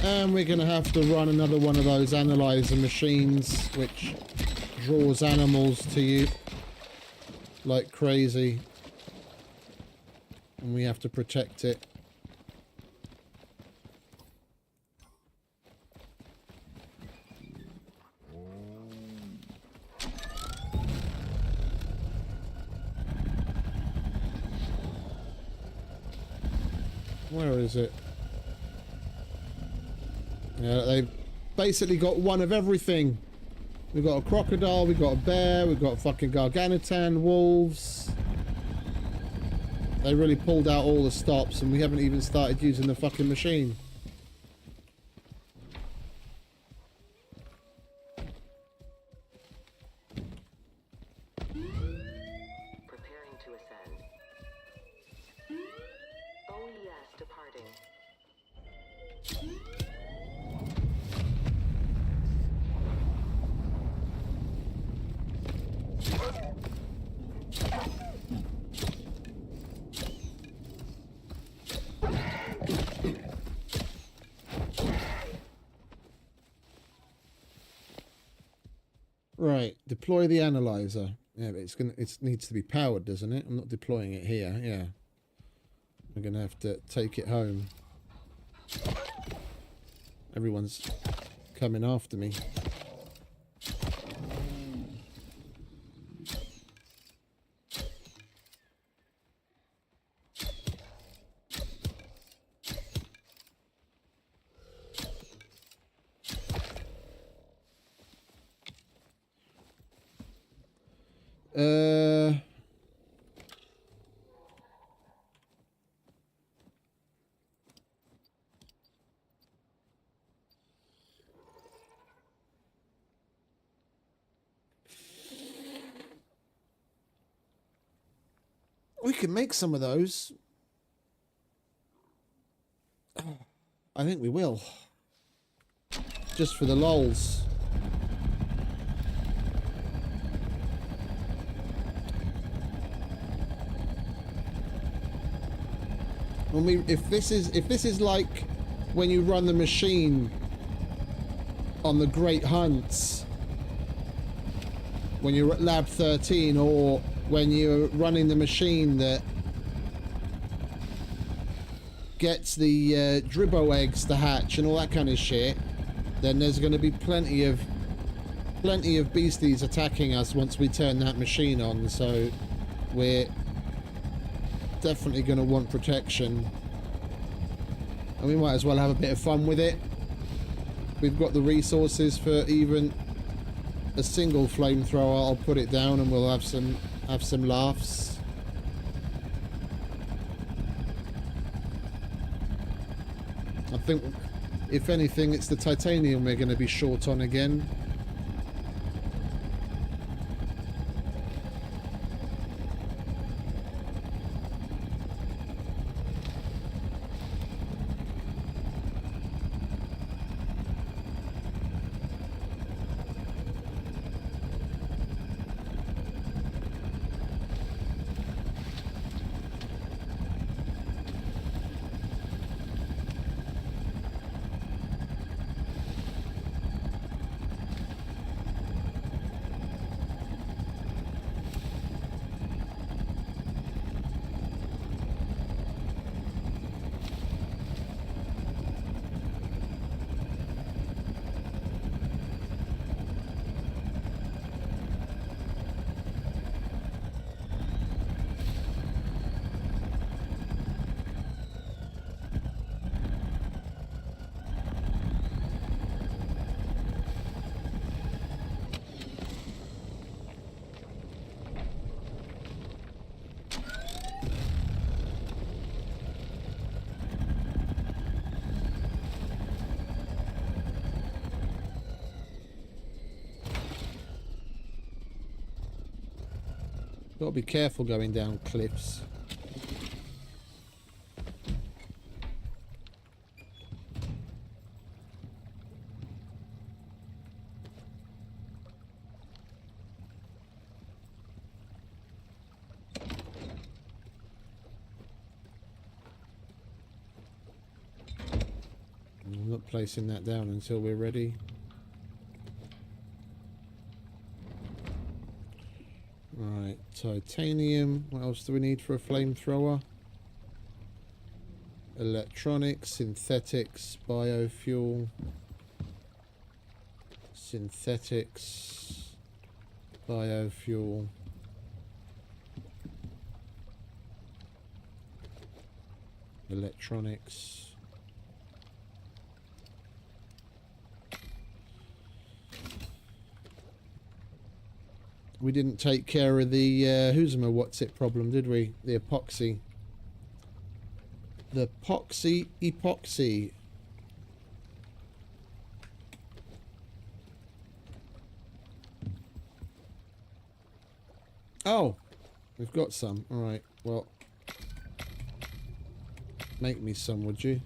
S1: And we're going to have to run another one of those analyzer machines, which draws animals to you like crazy. And we have to protect it. Where is it? Yeah, they've basically got one of everything. We've got a crocodile, we've got a bear, we've got fucking garganitan, wolves. They really pulled out all the stops and we haven't even started using the fucking machine.
S5: Preparing to ascend. OES departing.
S1: Right, deploy the analyzer. Yeah, but it needs to be powered, doesn't it? I'm not deploying it here. Yeah, we're gonna have to take it home. Everyone's coming after me. We can make some of those. I think we will. Just for the lols. If this is like when you run the machine on the Great Hunts, when you're at Lab 13, or when you're running the machine that gets the Dribbo eggs to hatch and all that kind of shit, then there's going to be plenty of beasties attacking us once we turn that machine on. So we're definitely going to want protection, and we might as well have a bit of fun with it. We've got the resources for even a single flamethrower. I'll put it down and we'll have some laughs. I think if anything it's the titanium we're going to be short on again. Got to be careful going down cliffs. I'm not placing that down until we're ready. Right, titanium. What else do we need for a flamethrower? Electronics, synthetics, biofuel, synthetics, biofuel, electronics. We didn't take care of the what's it problem, did we? The epoxy. The epoxy. Oh, we've got some. All right. Well, make me some, would you?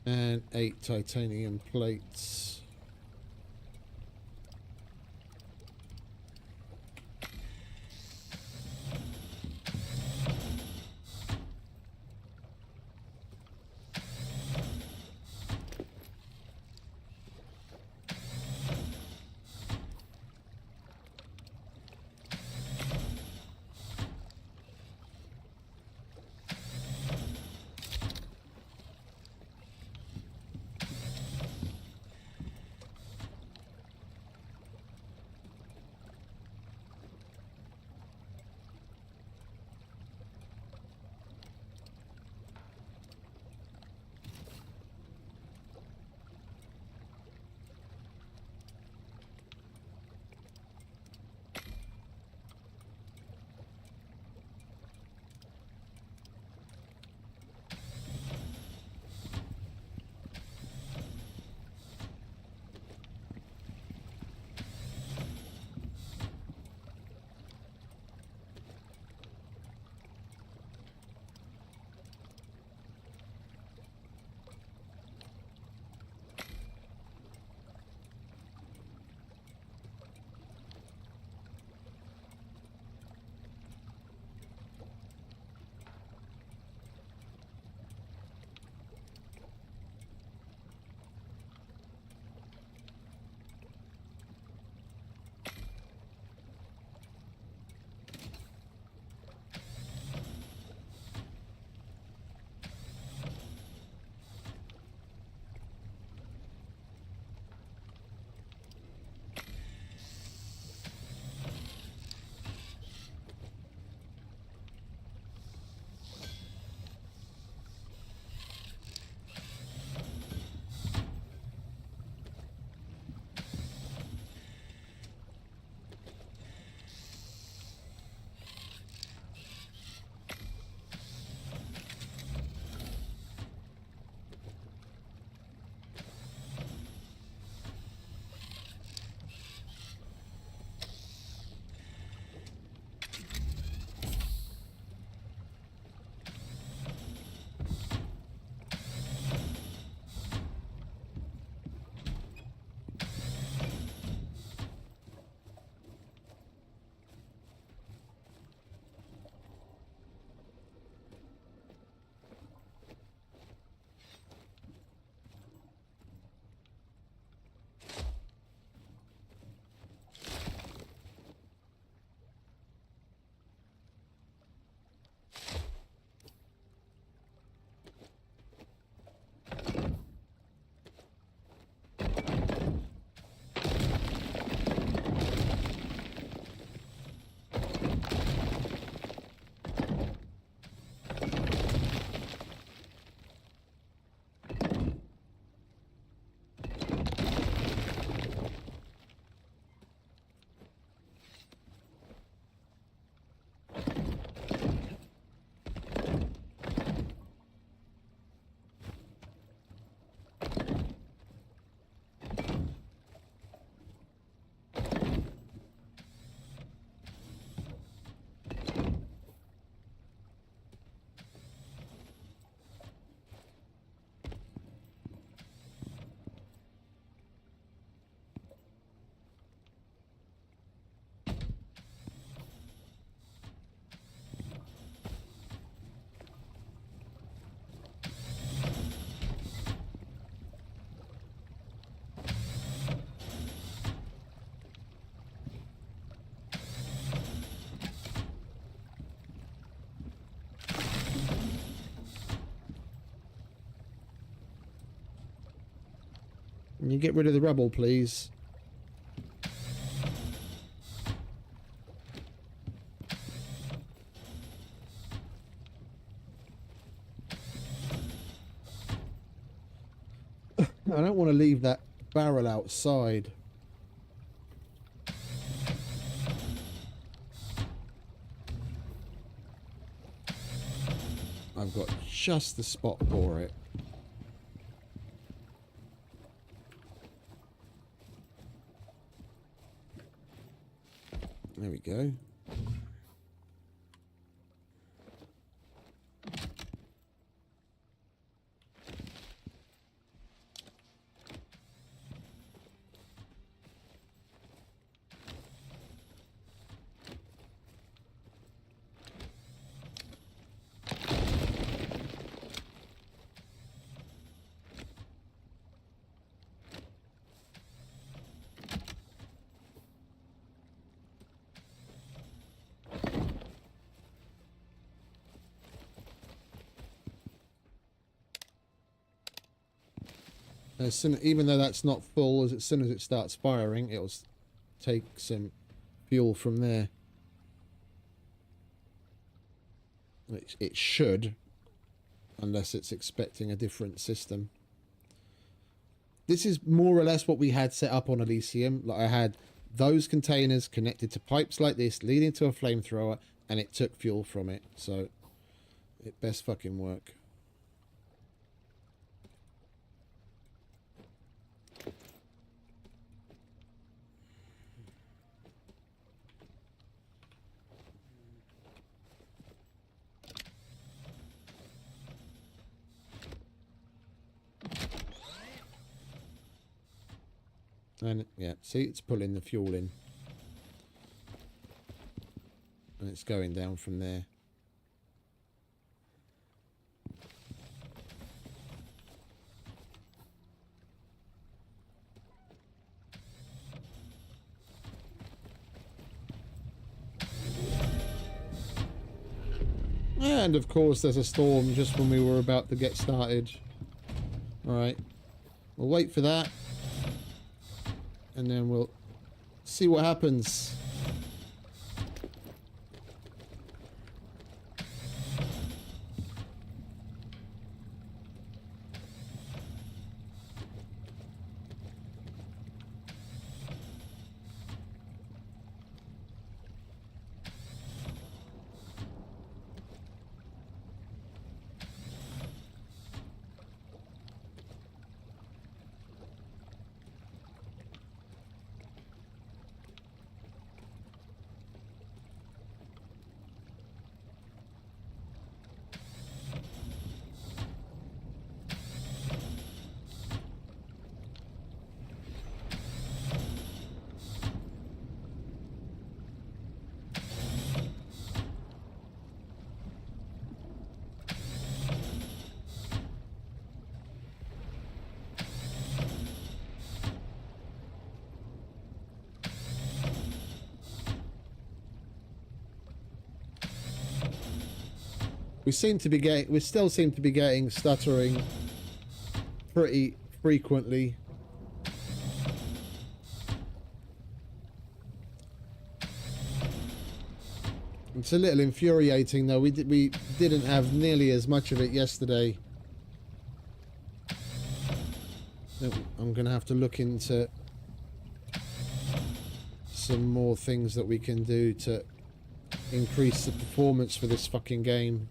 S1: And 8 titanium plates. Can you get rid of the rubble, please? I don't want to leave that barrel outside. I've got just the spot for it. There we go. As soon, even though that's not full, as soon as it starts firing, it'll take some fuel from there. It should, unless it's expecting a different system. This is more or less what we had set up on Elysium. Like, I had those containers connected to pipes like this, leading to a flamethrower, and it took fuel from it. So it best fucking work. And yeah, see, it's pulling the fuel in. And it's going down from there. And of course there's a storm just when we were about to get started. Alright, we'll wait for that. And then we'll see what happens. We still seem to be getting stuttering pretty frequently. It's a little infuriating though. We didn't have nearly as much of it yesterday. I'm gonna have to look into some more things that we can do to increase the performance for this fucking game.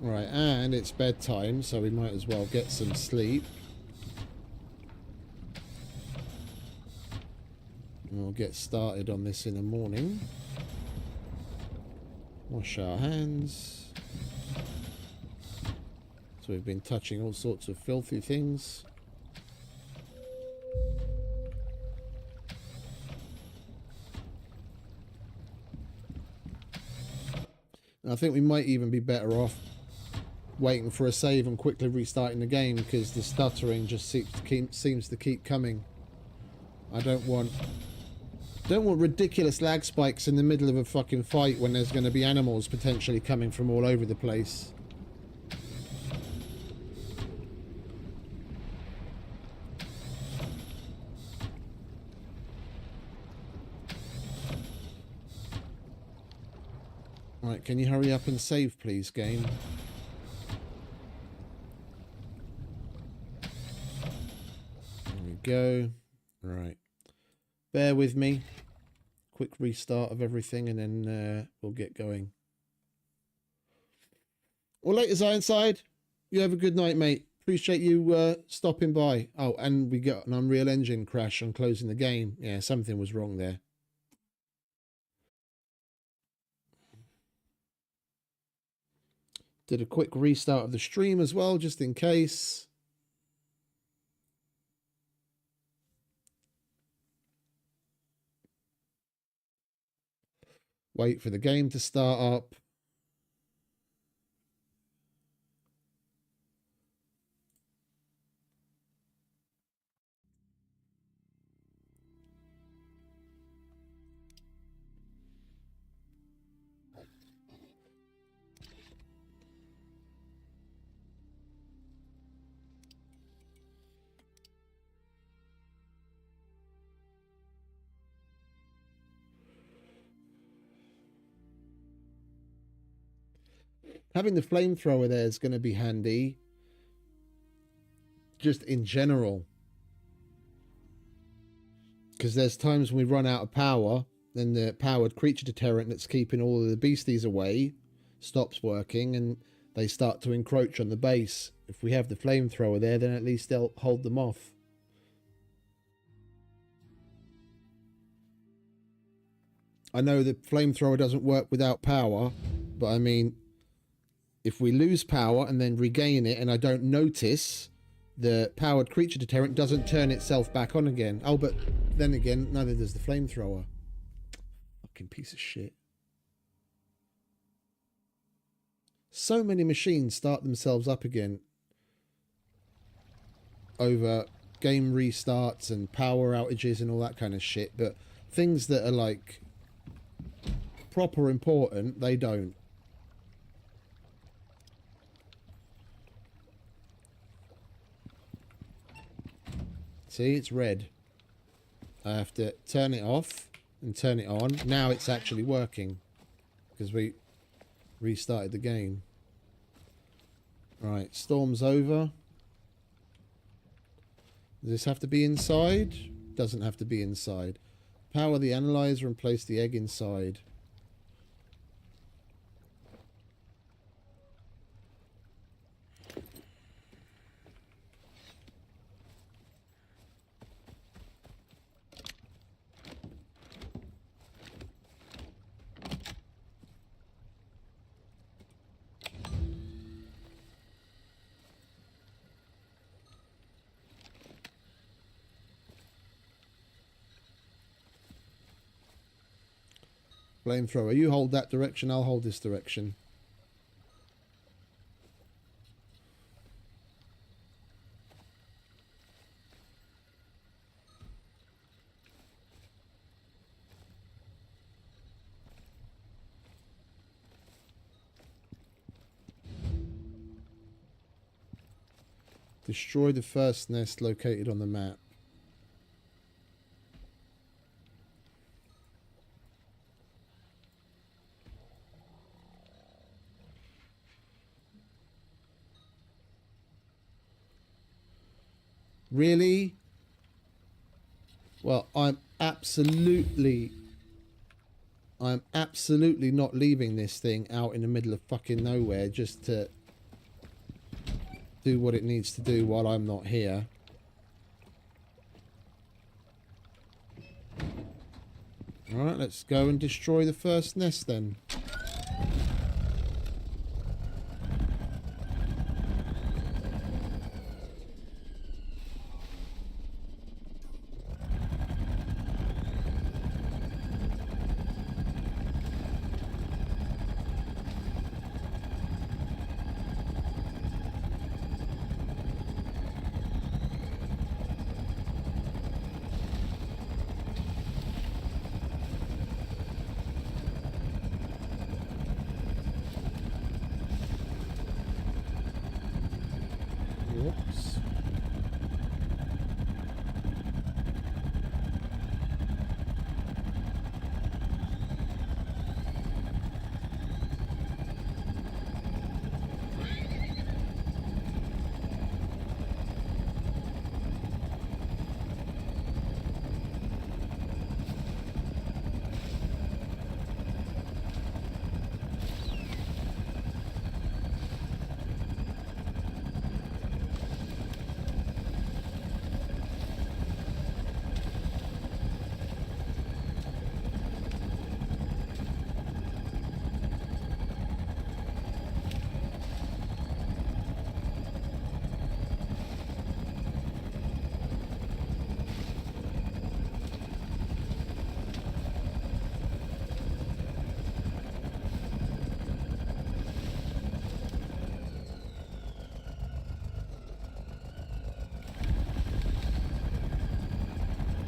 S1: Right, and it's bedtime, so we might as well get some sleep. And we'll get started on this in the morning. Wash our hands. So we've been touching all sorts of filthy things. And I think we might even be better off waiting for a save and quickly restarting the game, because the stuttering just seems to keep coming. I don't want Don't want ridiculous lag spikes in the middle of a fucking fight when there's going to be animals potentially coming from all over the place. Right, can you hurry up and save, please, game? There we go. Right. Bear with me. Quick restart of everything, and then we'll get going. Well, later, Ironside. You have a good night, mate. Appreciate you stopping by. Oh, and we got an Unreal Engine crash on closing the game. Yeah, something was wrong there. Did a quick restart of the stream as well, just in case. Wait for the game to start up. Having the flamethrower there is going to be handy. Just in general. Because there's times when we run out of power, then the powered creature deterrent that's keeping all of the beasties away stops working and they start to encroach on the base. If we have the flamethrower there, then at least they'll hold them off. I know the flamethrower doesn't work without power, but I mean, if we lose power and then regain it and I don't notice, the powered creature deterrent doesn't turn itself back on again. Oh, but then again, neither does the flamethrower. Fucking piece of shit. So many machines start themselves up again over game restarts and power outages and all that kind of shit, but things that are like proper important, they don't. See, it's red. I have to turn it off and turn it on. Now it's actually working because we restarted the game. Right, storm's over. Does this have to be inside? Doesn't have to be inside. Power the analyzer and place the egg inside. Flamethrower, you hold that direction, I'll hold this direction. Destroy the first nest located on the map. Really? Well, I'm absolutely not leaving this thing out in the middle of fucking nowhere just to do what it needs to do while I'm not here. Alright, let's go and destroy the first nest then.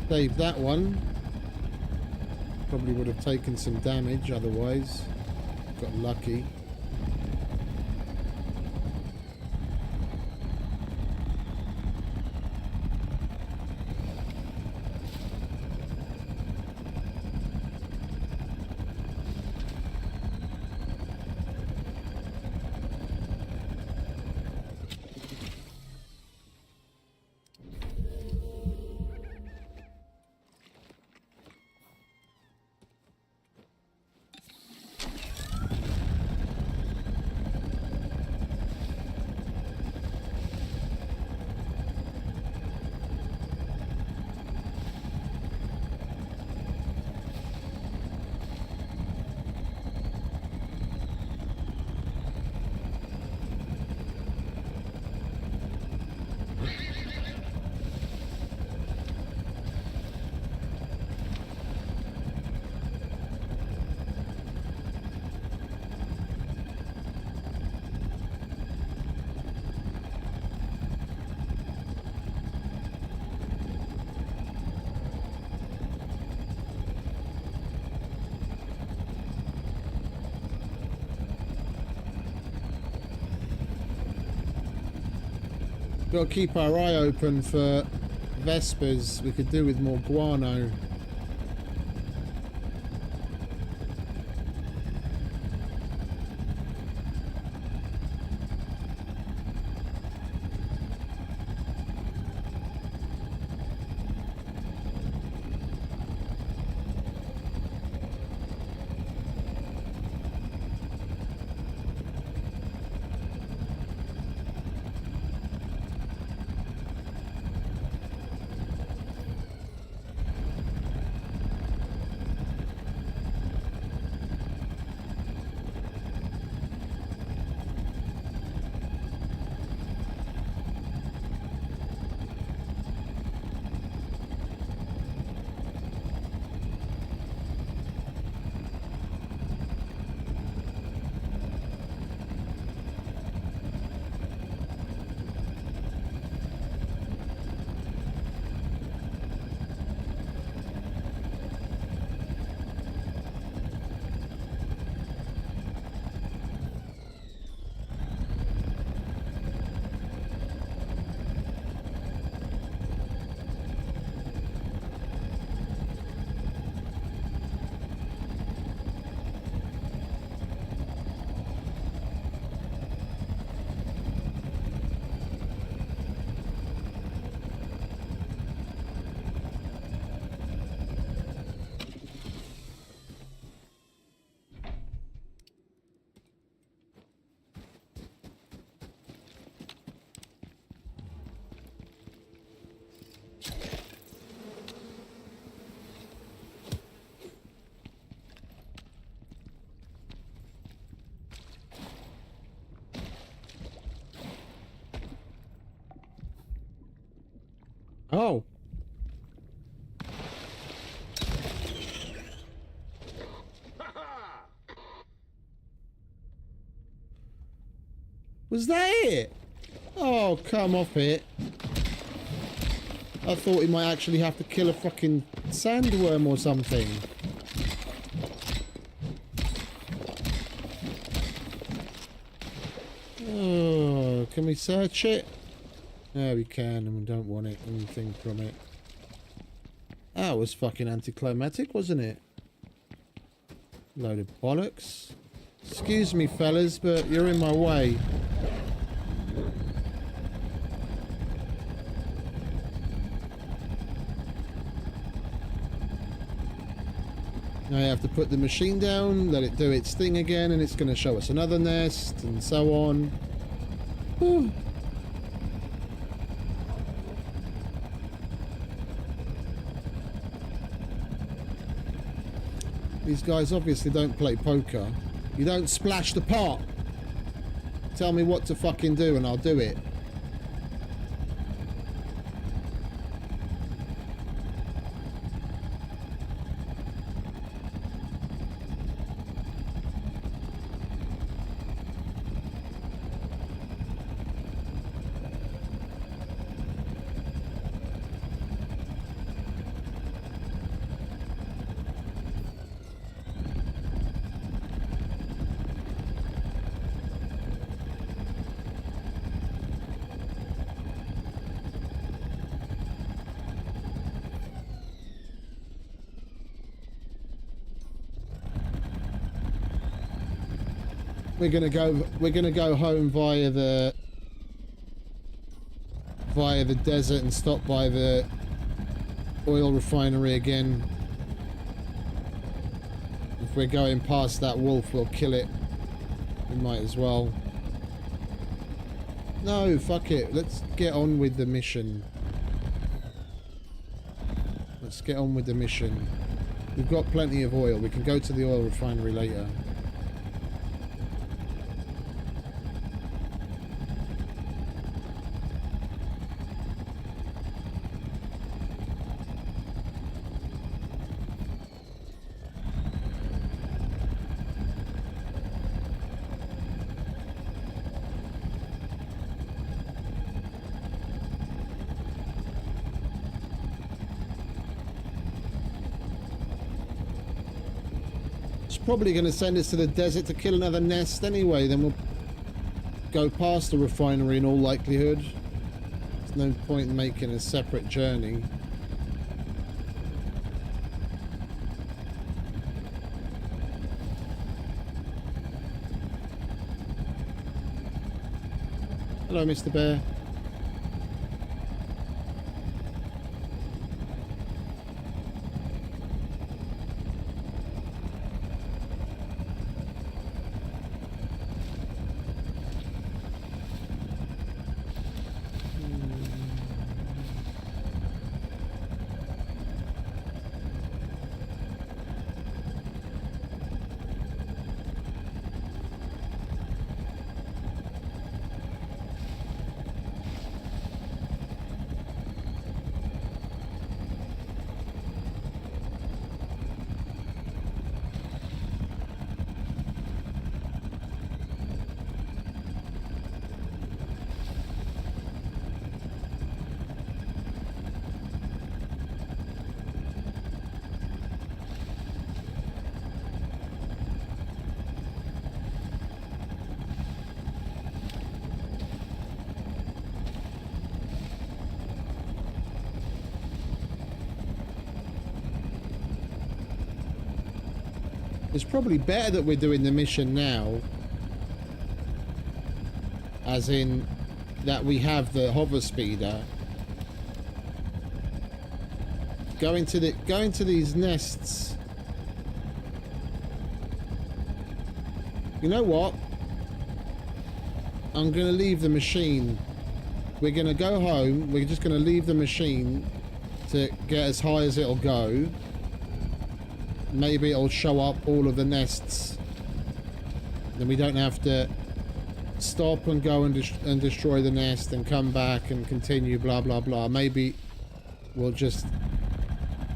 S1: Save that one. Probably would have taken some damage otherwise. Got lucky. Got to keep our eye open for Vespers. We could do with more guano. Oh. Was that it? Oh, come off it. I thought he might actually have to kill a fucking sandworm or something. Oh, can we search it? Yeah, we can, and we don't want it, anything from it. That was fucking anticlimactic, wasn't it? Load of bollocks. Excuse me, fellas, but you're in my way. Now you have to put the machine down, let it do its thing again, and it's going to show us another nest, and so on. Whew. These guys obviously don't play poker. You don't splash the pot. Tell me what to fucking do and I'll do it. We're gonna go home via the desert and stop by the oil refinery again. If we're going past that wolf, we'll kill it. We might as well. No, fuck it. Let's get on with the mission. Let's get on with the mission. We've got plenty of oil. We can go to the oil refinery later. Probably going to send us to the desert to kill another nest anyway. Then we'll go past the refinery in all likelihood. There's no point in making a separate journey. Hello, Mr. Bear. It's probably better that we're doing the mission now, as in that we have the hover speeder. Going to these nests. You know what? I'm gonna leave the machine. We're gonna go home. We're just gonna leave the machine to get as high as it'll go. Maybe it'll show up all of the nests. Then we don't have to stop and go and destroy the nest and come back and continue blah blah blah. Maybe we'll just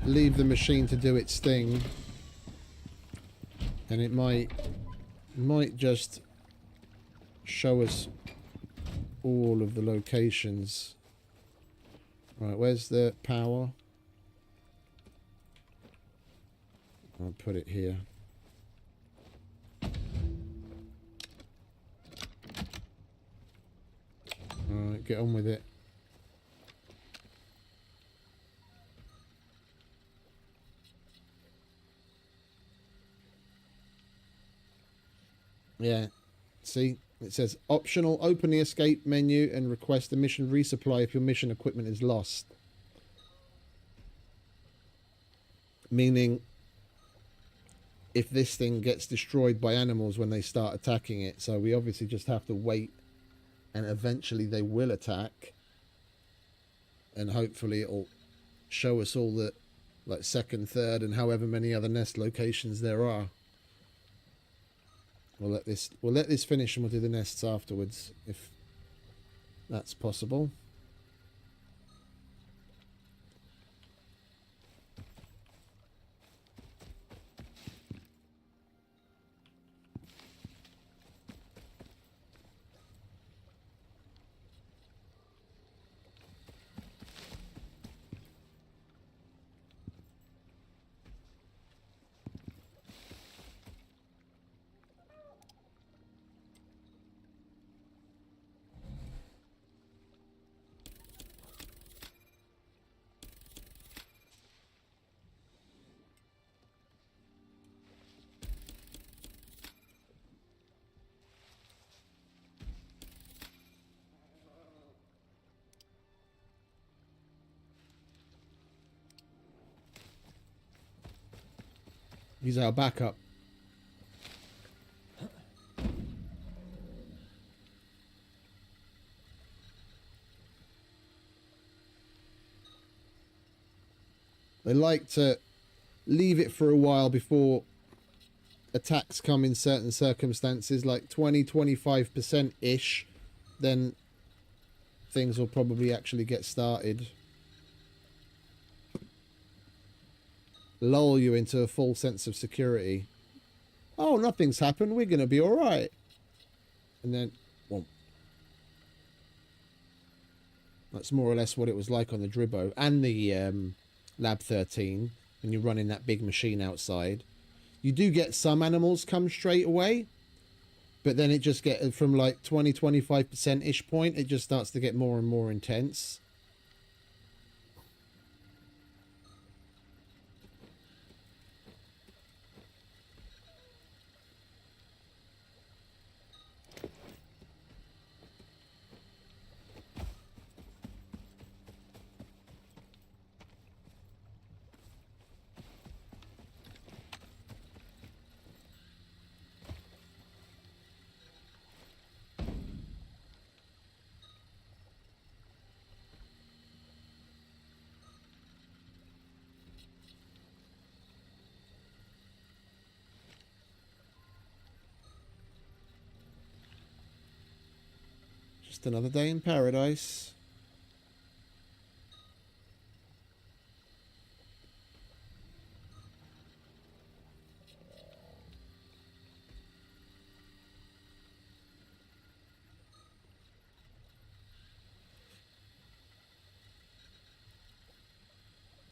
S1: leave the machine to do its thing, and it might just show us all of the locations. Right, where's the power? I'll put it here. Alright, get on with it. Yeah, see? It says optional, open the escape menu and request a mission resupply if your mission equipment is lost. Meaning, if this thing gets destroyed by animals when they start attacking it. So we obviously just have to wait, and eventually they will attack, and hopefully it'll show us all the like second, third, and however many other nest locations there are. We'll let this finish and we'll do the nests afterwards if that's possible. He's our backup. They like to leave it for a while before attacks come in certain circumstances, like 20-25%-ish, then things will probably actually get started. Lull you into a full sense of security. Oh, nothing's happened, we're going to be alright. And then, well, that's more or less what it was like on the Dribbo and the Lab 13, when you're running that big machine outside. You do get some animals come straight away, but then it just gets from like 20-25%-ish point, it just starts to get more and more intense. Just another day in paradise.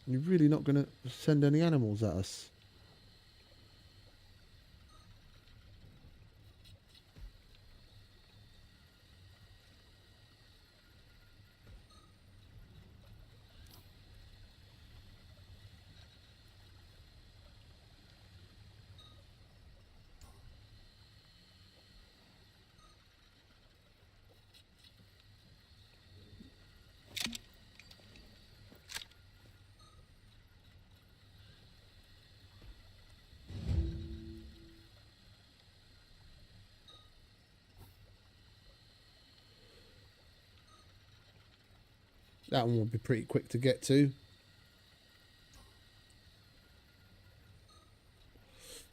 S1: You're really not going to send any animals at us? That one will be pretty quick to get to.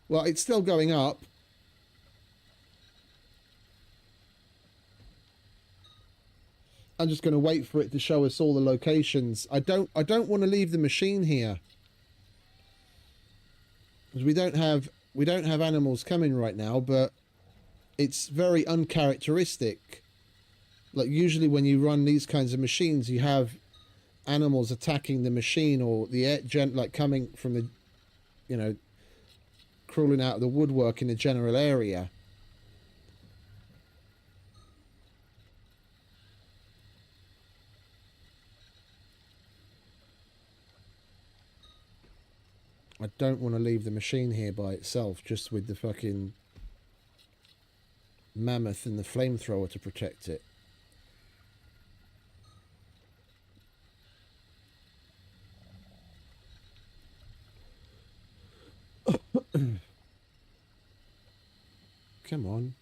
S1: Well, it's still going up. I'm just going to wait for it to show us all the locations. I don't want to leave the machine here, because we don't have animals coming right now, but it's very uncharacteristic. Like, usually when you run these kinds of machines, you have animals attacking the machine, or the air like coming from the, you know, crawling out of the woodwork in the general area. I don't want to leave the machine here by itself, just with the fucking mammoth and the flamethrower to protect it. Come on.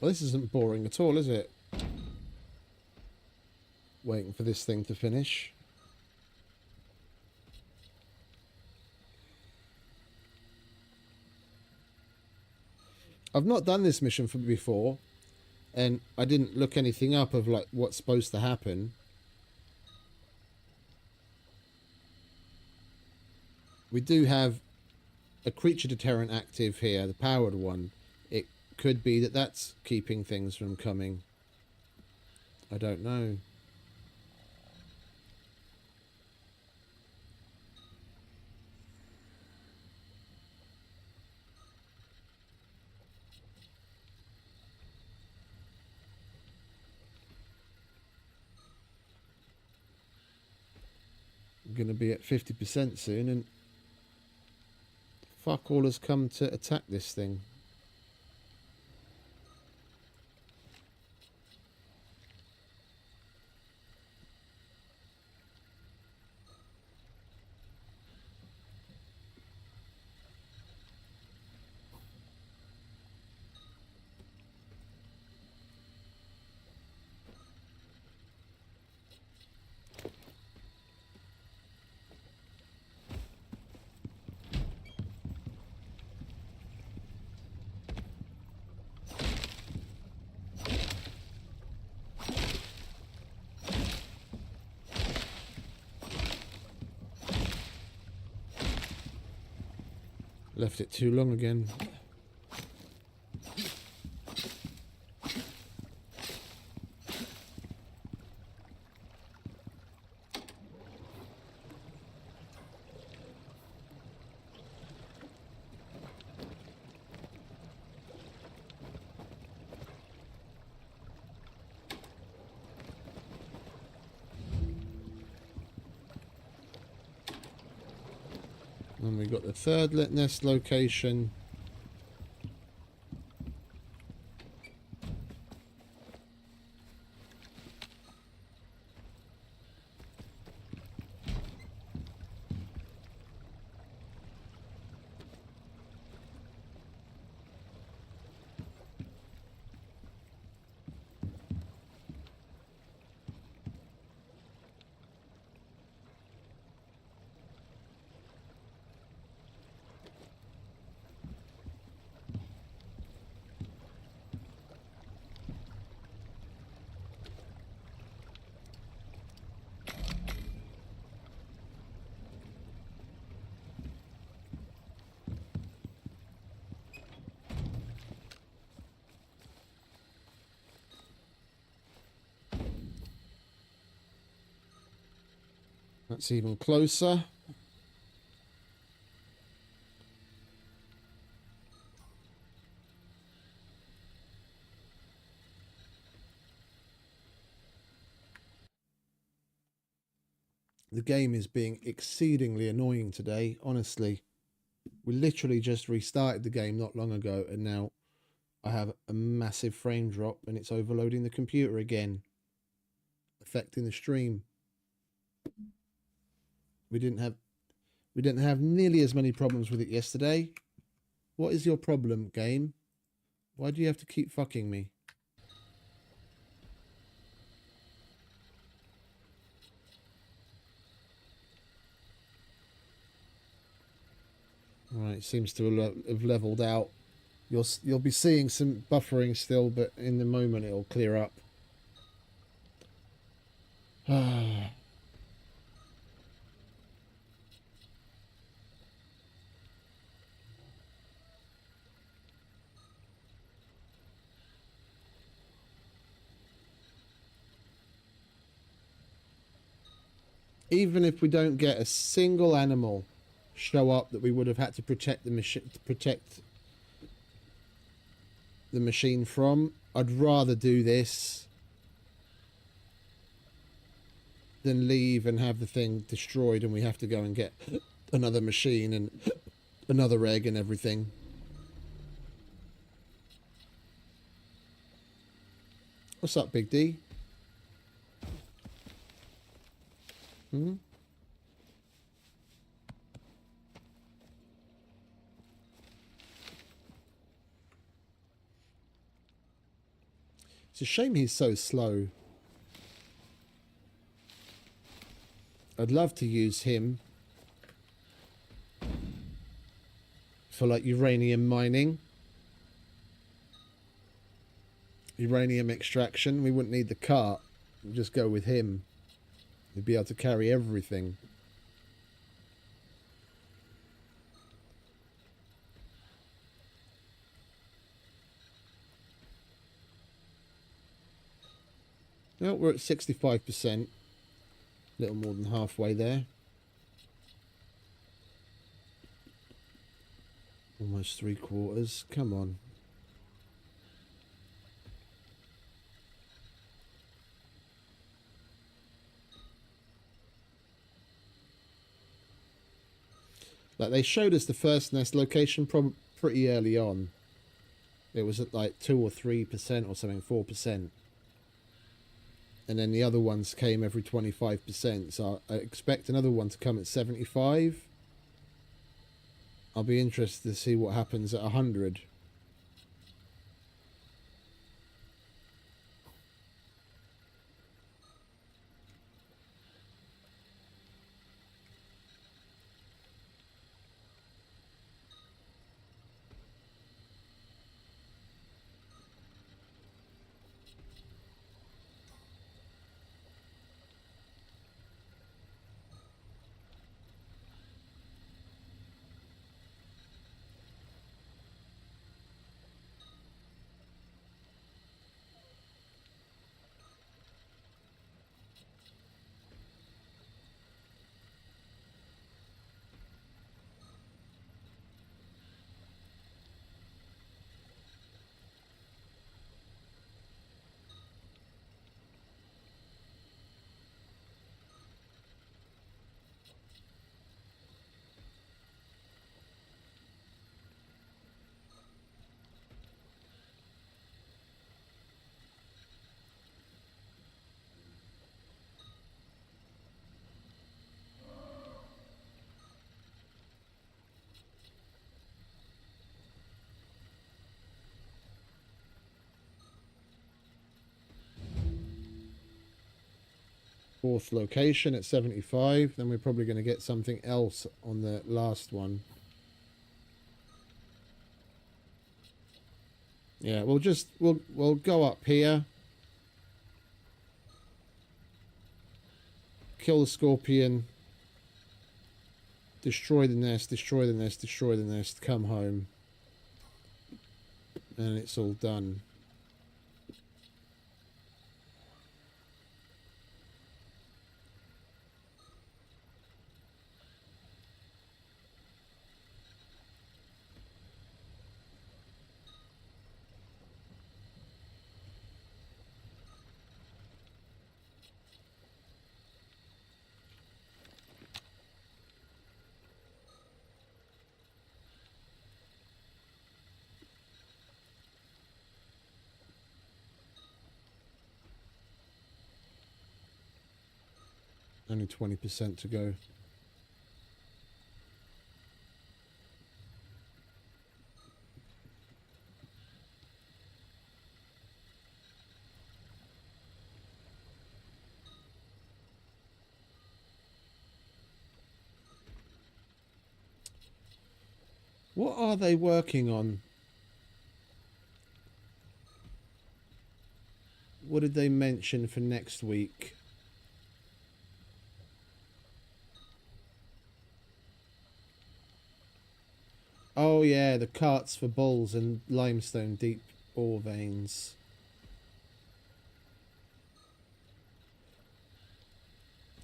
S1: Well, this isn't boring at all, is it? Waiting for this thing to finish. I've not done this mission before, and I didn't look anything up of like what's supposed to happen. We do have a creature deterrent active here, the powered one. It could be that that's keeping things from coming. I don't know. I'm going to be at 50% soon, and fuck all has come to attack this thing. Left it too long again. And we got the third nest location. That's even closer. The game is being exceedingly annoying today, honestly. We literally just restarted the game not long ago, and now I have a massive frame drop and it's overloading the computer again, affecting the stream. We didn't have nearly as many problems with it yesterday. What is your problem, game? Why do you have to keep fucking me? Alright, seems to have leveled out. You'll be seeing some buffering still, but in the moment it'll clear up. Even if we don't get a single animal show up that we would have had to protect the machine from, I'd rather do this than leave and have the thing destroyed and we have to go and get another machine and another egg and everything. What's up, Big D? Hmm? It's a shame he's so slow. I'd love to use him for like uranium mining, uranium extraction. We wouldn't need the cart. We'd just go with him. He'd be able to carry everything. Well, we're at 65%. A little more than halfway there. Almost 3/4. Come on. Like, they showed us the first nest location pretty early on. It was at like 2 or 3% or something, 4%. And then the other ones came every 25%. So I expect another one to come at 75. I'll be interested to see what happens at 100. Fourth location at 75. Then we're probably going to get something else on the last one. Yeah, we'll go up here. Kill the scorpion. Destroy the nest, destroy the nest, destroy the nest. Come home. And it's all done. Only 20% to go. What are they working on? What did they mention for next week? Oh yeah, the carts for bulls and limestone deep ore veins.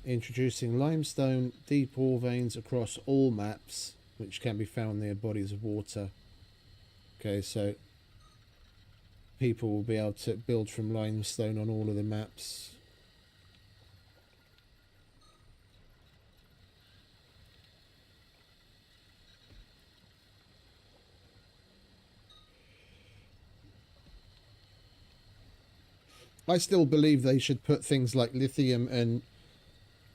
S1: Introducing limestone deep ore veins across all maps, which can be found near bodies of water. Okay, so people will be able to build from limestone on all of the maps. I still believe they should put things like lithium and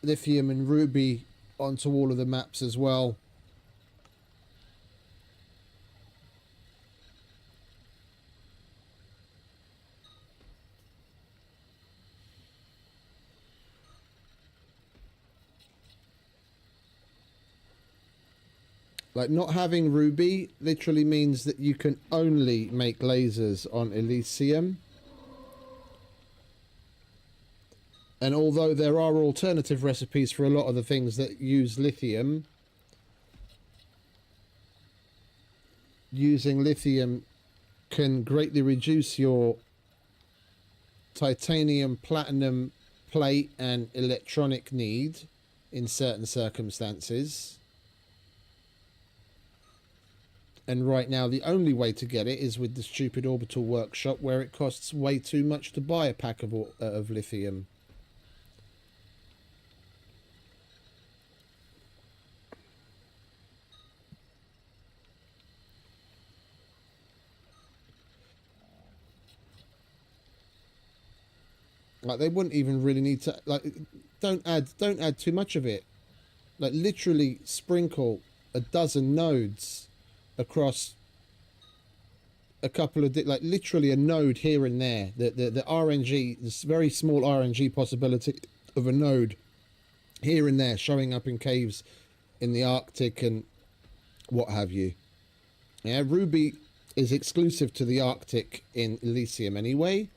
S1: ruby onto all of the maps as well. Like, not having ruby literally means that you can only make lasers on Elysium. And although there are alternative recipes for a lot of the things that use lithium, using lithium can greatly reduce your titanium, platinum, plate and electronic need in certain circumstances. And right now the only way to get it is with the stupid orbital workshop, where it costs way too much to buy a pack of lithium. Like, they wouldn't even really need to, like, don't add too much of it. Like, literally sprinkle a dozen nodes across a couple of, like, literally a node here and there. The RNG, this very small RNG possibility of a node here and there showing up in caves in the Arctic and what have you. Yeah, ruby is exclusive to the Arctic in Elysium anyway.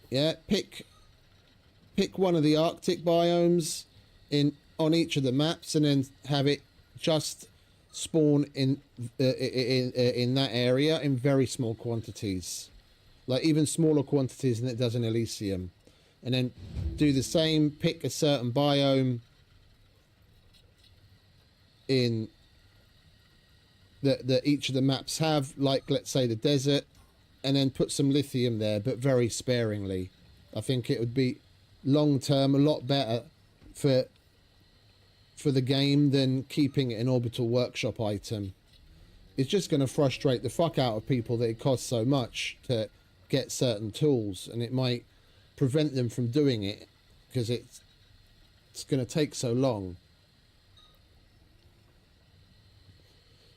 S1: Yeah, pick one of the Arctic biomes on each of the maps, and then have it just spawn in that area in very small quantities, like even smaller quantities than it does in Elysium. And then do the same. Pick a certain biome in that each of the maps have, like let's say the desert. And then put some lithium there, but very sparingly. I think it would be long term a lot better for the game than keeping it an orbital workshop item. It's just going to frustrate the fuck out of people that it costs so much to get certain tools, and it might prevent them from doing it because it's going to take so long.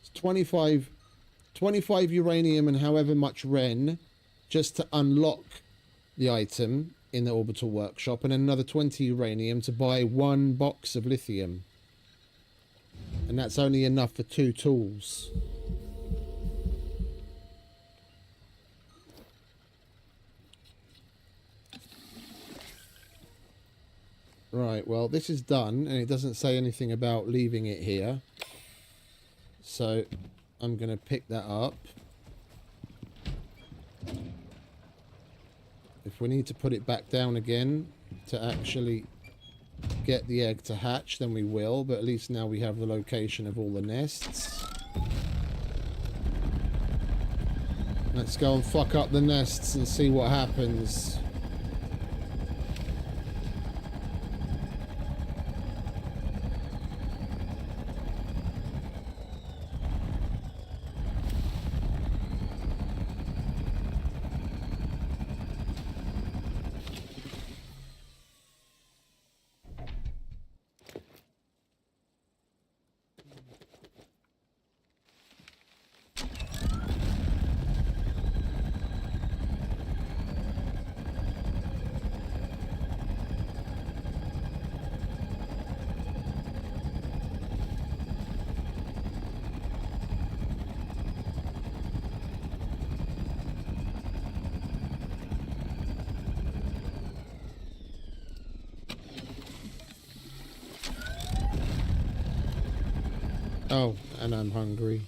S1: It's 25 uranium and however much Ren just to unlock the item in the orbital workshop, and another 20 uranium to buy one box of lithium. And that's only enough for 2 tools. Right, well, this is done, and it doesn't say anything about leaving it here. So I'm going to pick that up. If we need to put it back down again to actually get the egg to hatch, then we will. But at least now we have the location of all the nests. Let's go and fuck up the nests and see what happens. Oh, and I'm hungry.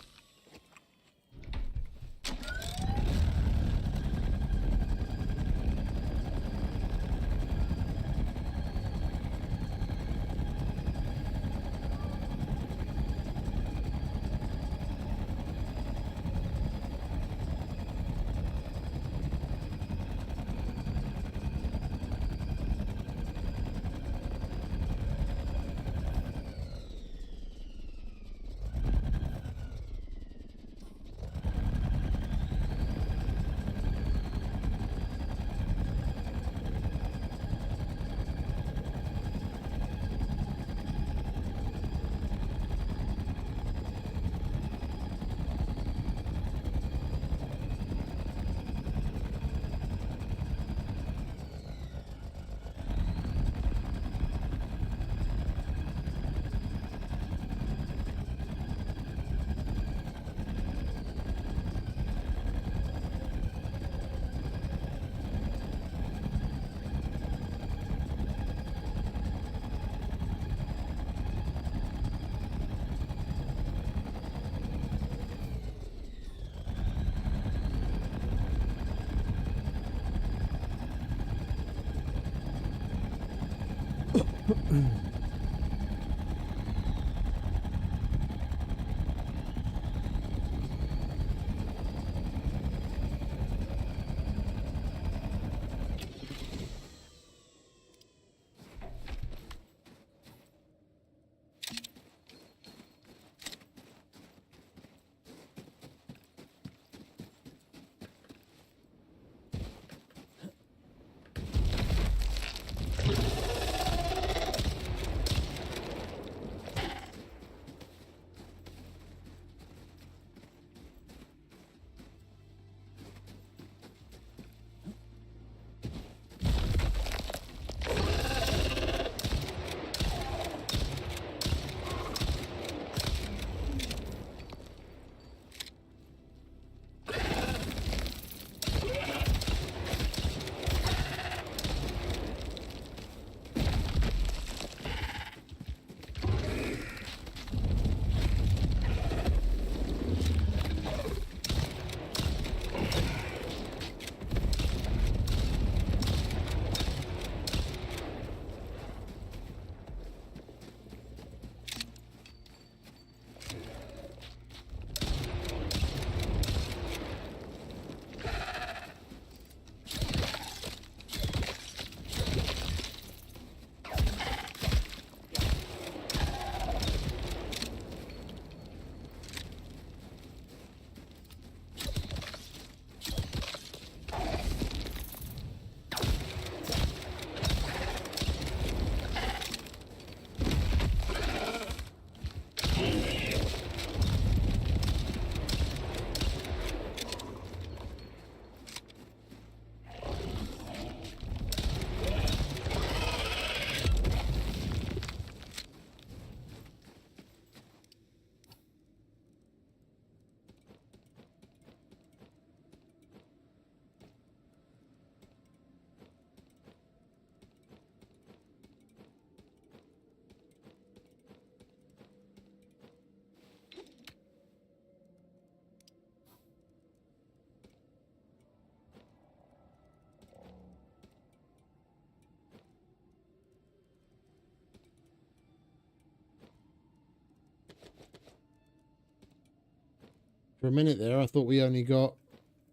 S1: For a minute there, I thought we only got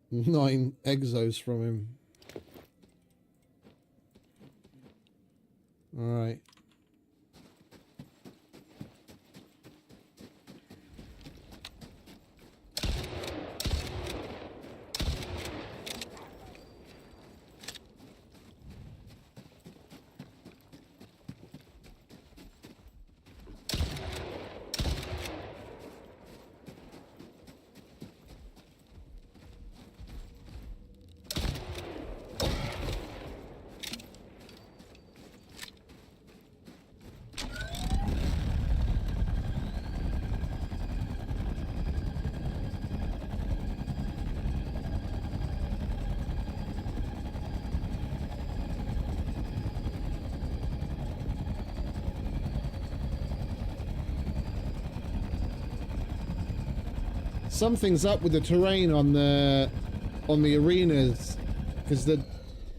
S1: 9 exos from him. Alright. Something's up with the terrain on the arenas, because the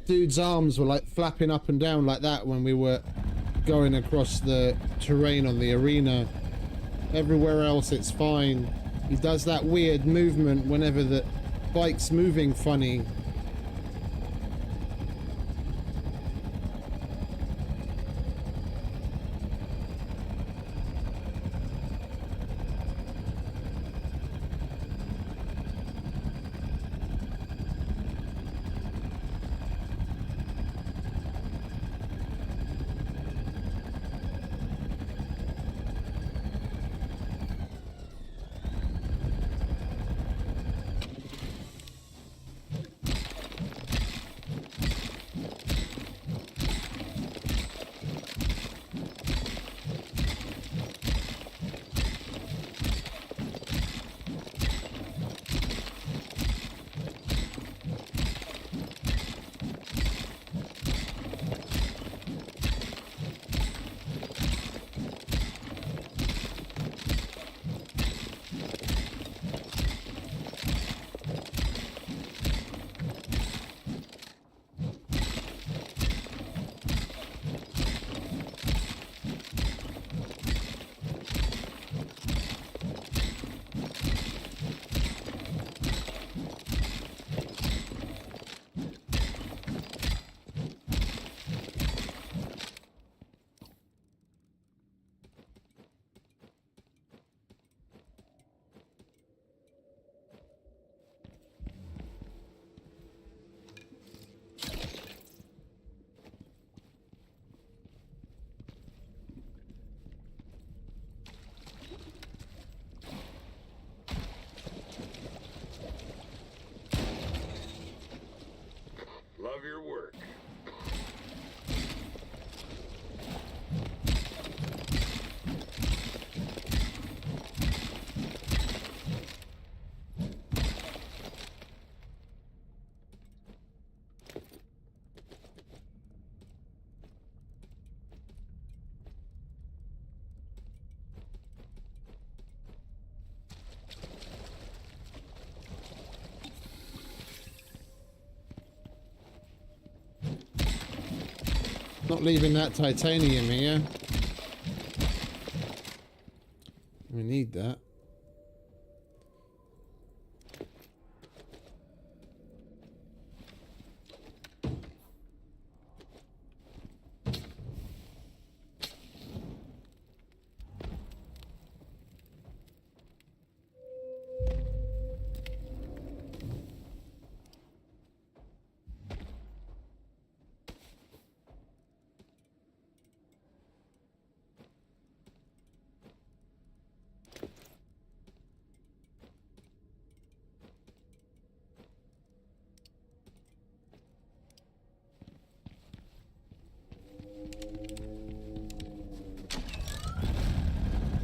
S1: dude's arms were like flapping up and down like that when we were going across the terrain on the arena. Everywhere else it's fine. He does that weird movement whenever the bike's moving funny.
S2: your work.
S1: Not leaving that titanium here. We need that.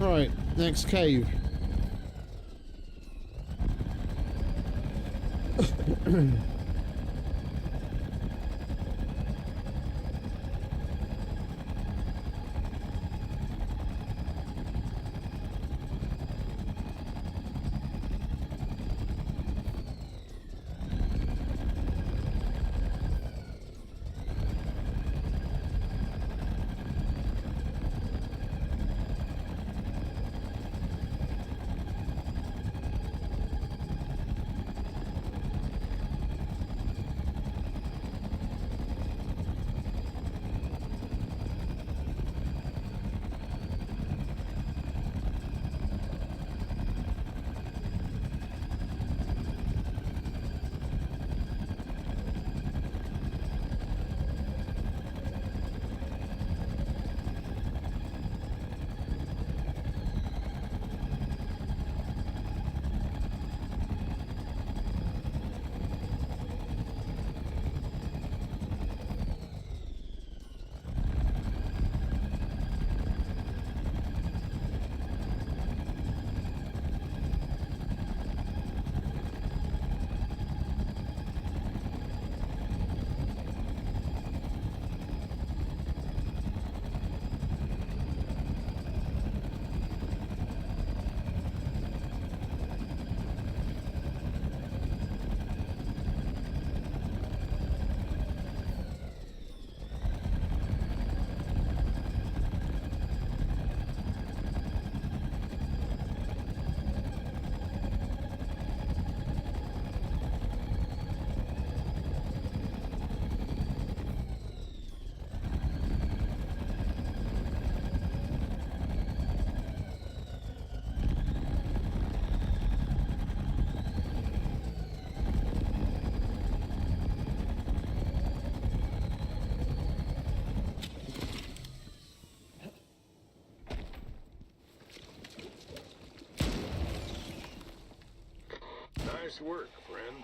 S1: Right, next cave.
S2: Nice work, friend.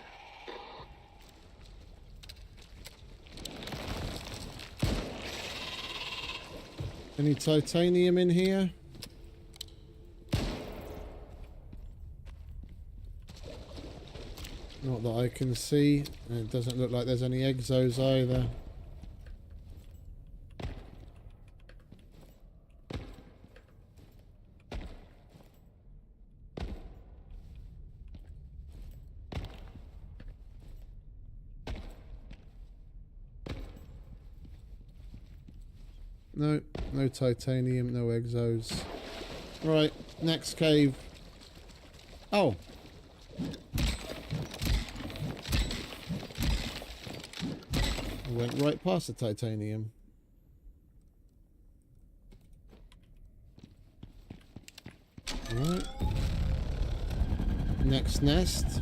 S1: Any titanium in here? Not that I can see. And it doesn't look like there's any exos either. No, no titanium, no exos. Right, next cave. Oh. I went right past the titanium. Right. Next nest.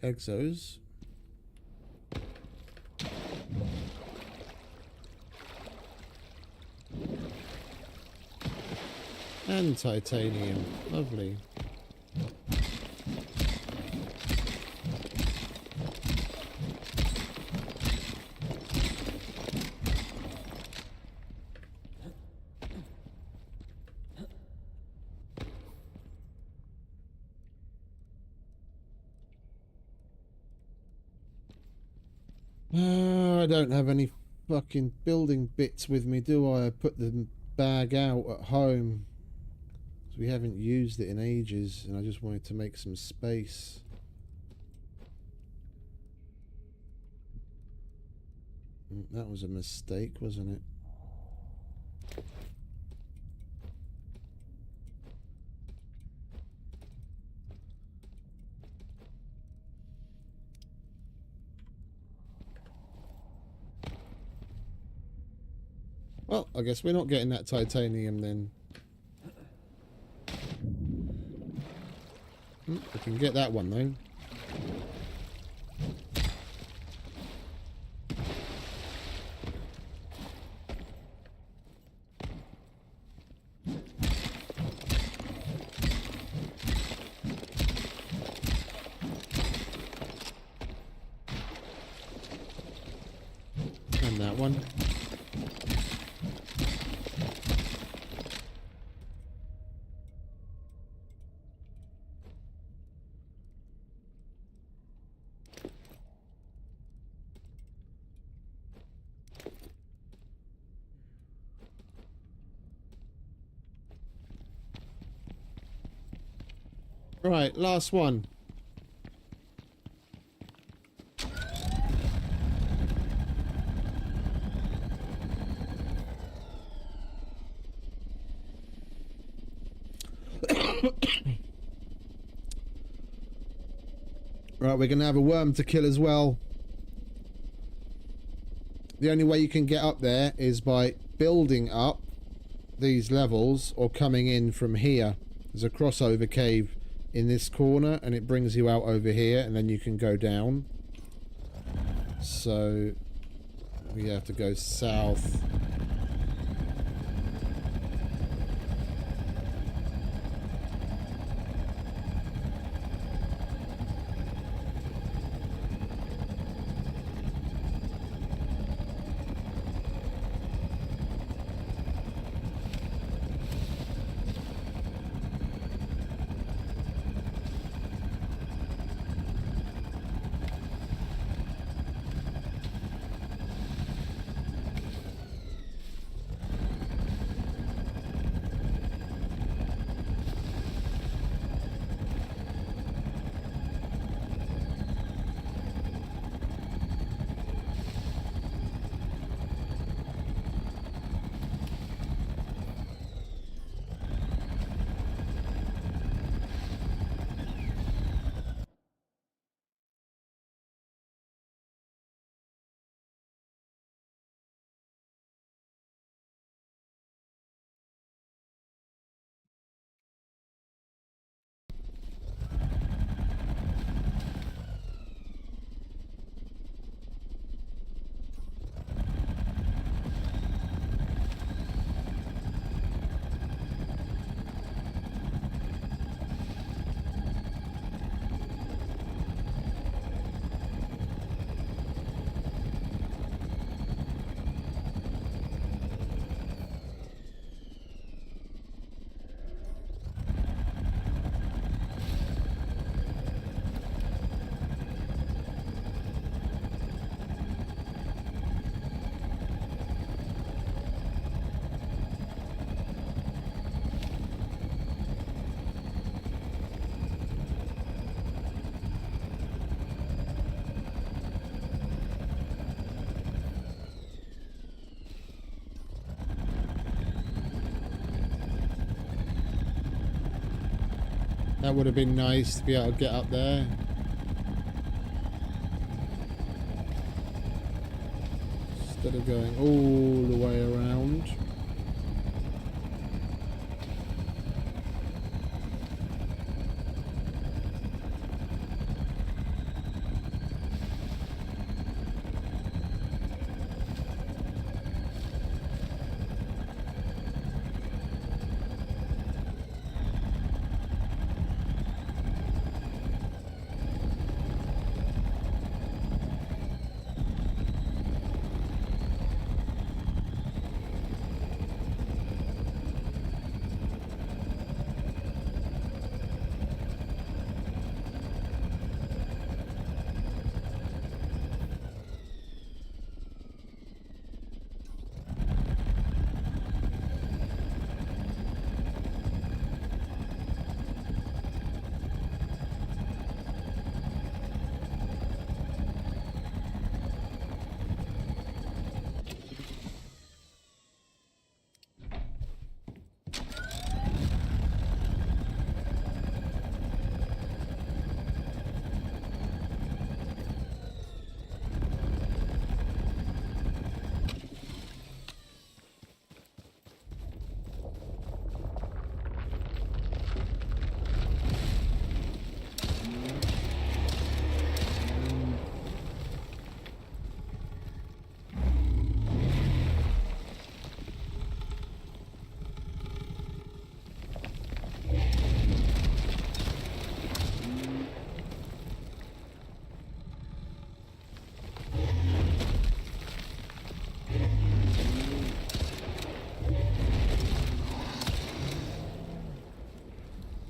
S1: Exos. And titanium. Lovely. I don't have any fucking building bits with me, do I? I put the bag out at home. We haven't used it in ages, and I just wanted to make some space. That was a mistake, wasn't it? Well, I guess we're not getting that titanium then. We can get that one though. And that one. Right, last one. Right, we're going to have a worm to kill as well. The only way you can get up there is by building up these levels or coming in from here. There's a crossover cave in this corner and it brings you out over here and then you can go down. So we have to go south. That would have been nice to be able to get up there. Instead of going all the way around.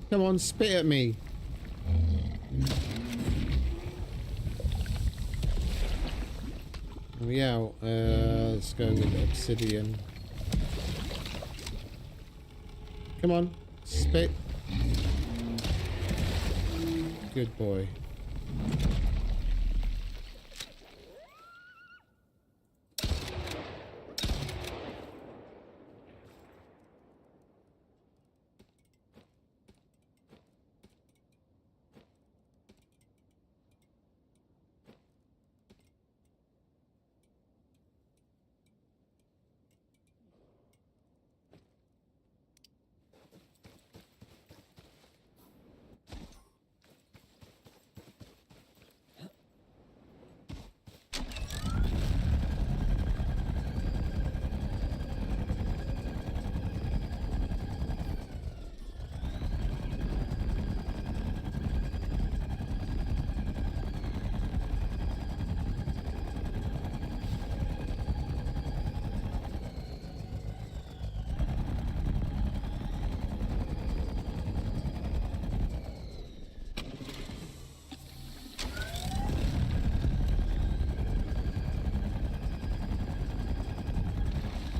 S1: Come on, spit at me. We out. Let's go with obsidian. Come on, spit. Good boy.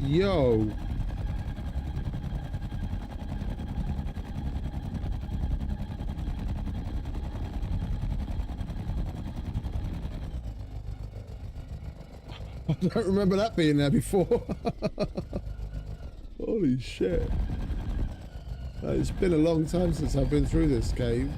S1: Yo. I don't remember that being there before. Holy shit. It's been a long time since I've been through this cave.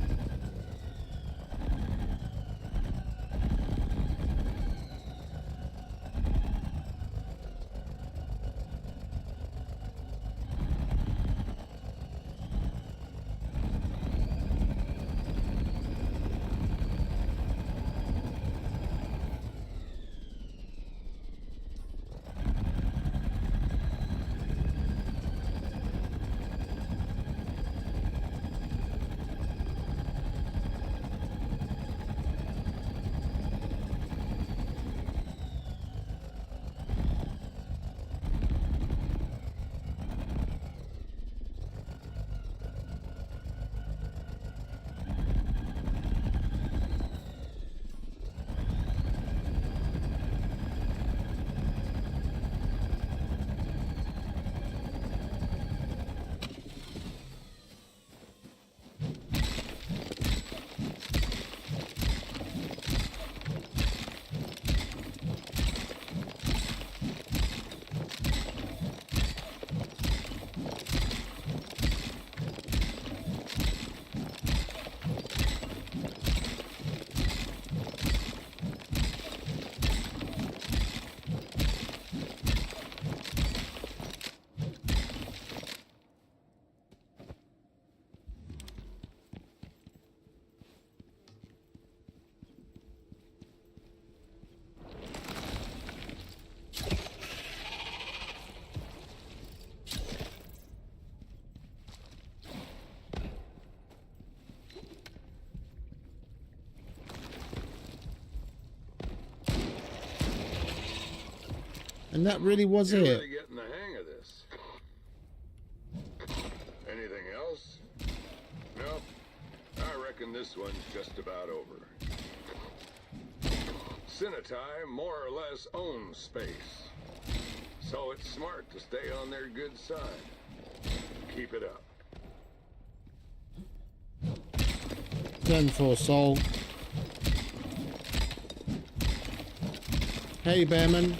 S1: And that really was
S2: You're
S1: it.
S2: really getting the hang of this. Anything else? Nope. I reckon this one's just about over. Cinotai more or less owns space. So it's smart to stay on their good side. Keep it up.
S1: 10 for soul. Hey, Bearman.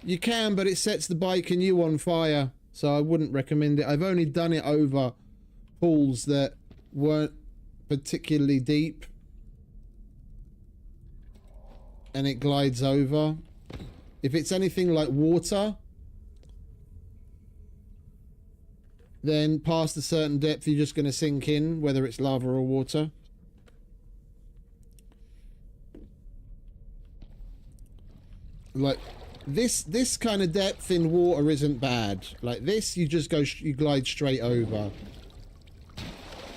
S1: You can, but it sets the bike and you on fire, so I wouldn't recommend it. I've only done it over pools that weren't particularly deep, and it glides over. If it's anything like water, then past a certain depth you're just going to sink in, whether it's lava or water. Like this kind of depth in water isn't bad. Like this, you just go, you glide straight over.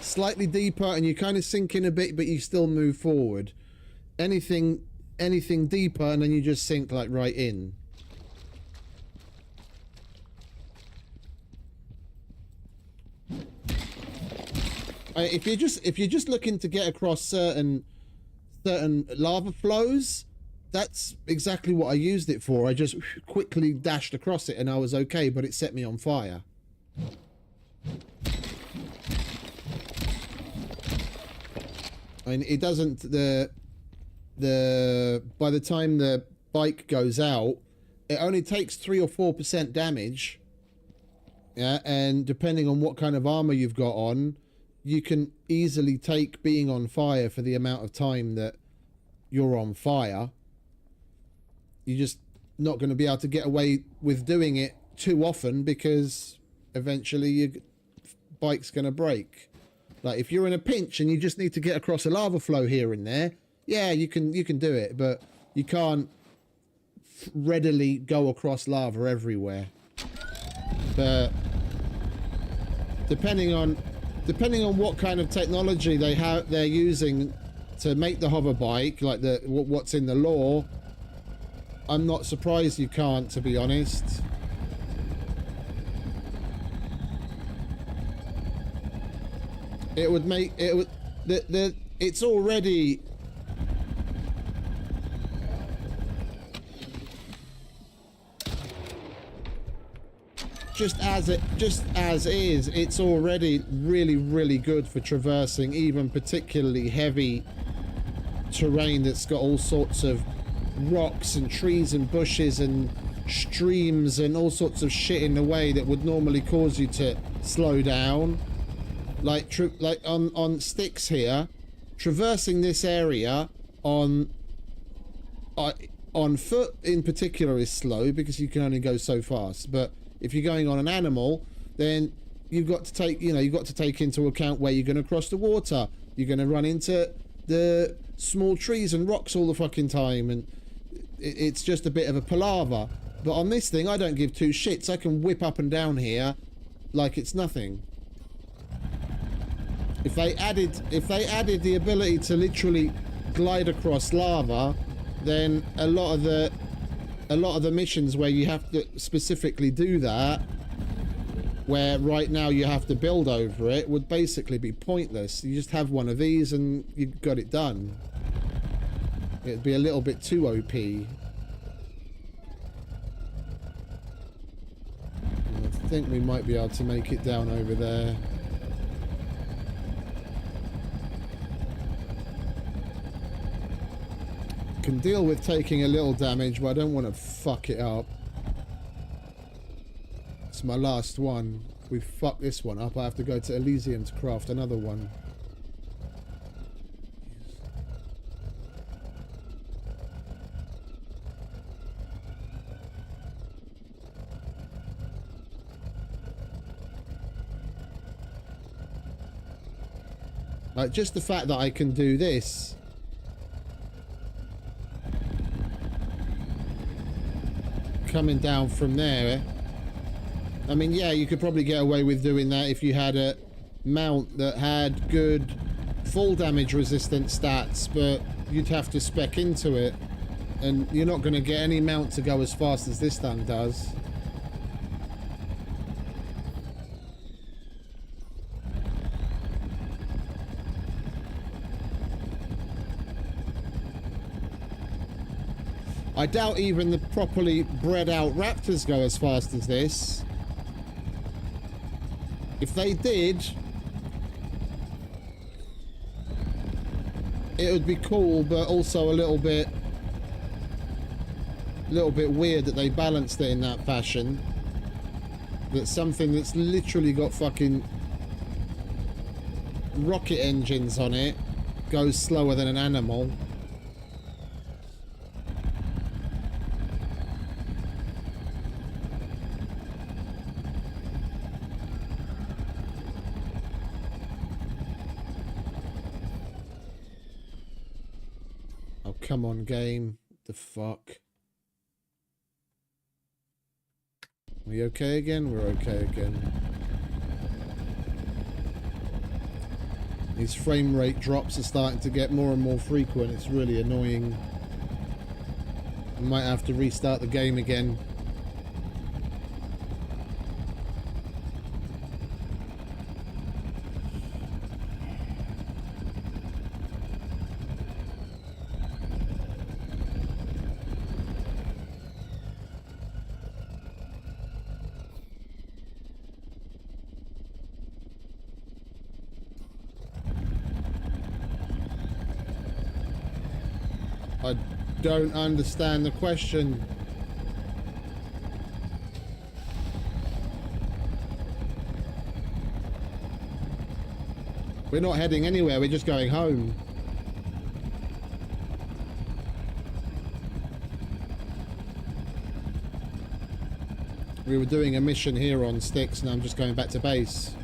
S1: Slightly deeper and you kind of sink in a bit, but you still move forward. Anything deeper and then you just sink like right in. If you're just looking to get across certain lava flows, that's exactly what I used it for. I just quickly dashed across it and I was okay, but it set me on fire. And it doesn't, by the time the bike goes out, it only takes 3 or 4% damage. Yeah, and depending on what kind of armor you've got on, you can easily take being on fire for the amount of time that you're on fire. You're just not going to be able to get away with doing it too often because eventually your bike's going to break. Like if you're in a pinch and you just need to get across a lava flow here and there, yeah, you can do it, but you can't readily go across lava everywhere. But depending on what kind of technology they're using to make the hover bike, like what's in the lore, I'm not surprised you can't, to be honest. It's already just as is, it's already really good for traversing even particularly heavy terrain that's got all sorts of rocks and trees and bushes and streams and all sorts of shit in the way that would normally cause you to slow down. Like on Styx here, traversing this area on foot in particular is slow because you can only go so fast. But if you're going on an animal, then you've got to take into account where you're going to cross the water. You're going to run into the small trees and rocks all the fucking time, and it's just a bit of a palaver. But on this thing, I don't give two shits. I can whip up and down here like it's nothing. If they added the ability to literally glide across lava, then a lot of the missions where you have to specifically do that, where right now you have to build over it, would basically be pointless. You just have one of these and you've got it done. It'd be a little bit too OP. I think we might be able to make it down over there. Can deal with taking a little damage, but I don't want to fuck it up. It's my last one. If we fuck this one up, I have to go to Elysium to craft another one. Like, just the fact that I can do this. Coming down from there, I mean, yeah, you could probably get away with doing that if you had a mount that had good fall damage resistant stats, but you'd have to spec into it, and you're not going to get any mount to go as fast as this thing does. I doubt even the properly bred out raptors go as fast as this. If they did, it would be cool, but also a little bit weird that they balanced it in that fashion. That something that's literally got fucking rocket engines on it goes slower than an animal. Come on, game. The fuck? Are we okay again? We're okay again. These frame rate drops are starting to get more and more frequent. It's really annoying. I might have to restart the game again. I don't understand the question. We're not heading anywhere, we're just going home. We were doing a mission here on Styx, and I'm just going back to base.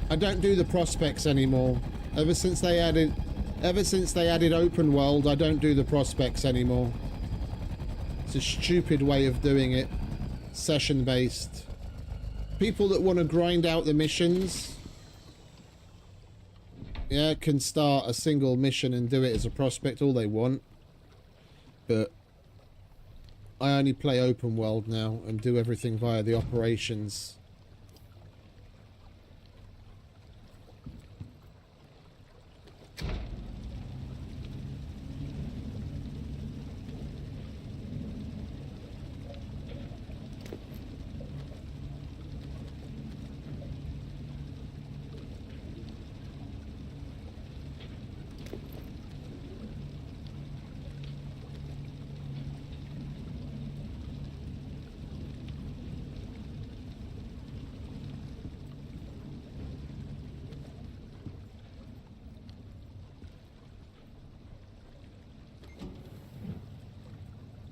S1: I don't do the prospects anymore. Ever since they added open world, I don't do the prospects anymore. It's a stupid way of doing it. Session based. People that want to grind out the missions, yeah, can start a single mission and do it as a prospect all they want. But I only play open world now and do everything via the operations.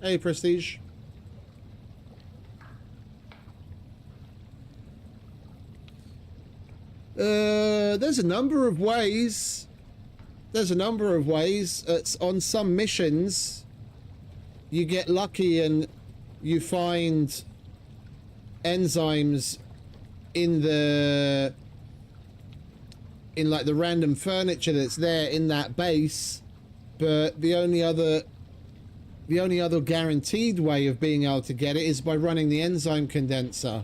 S1: Hey, Prestige. There's a number of ways. It's on some missions, you get lucky and you find enzymes in like the random furniture that's there in that base, but the only other guaranteed way of being able to get it is by running the enzyme condenser.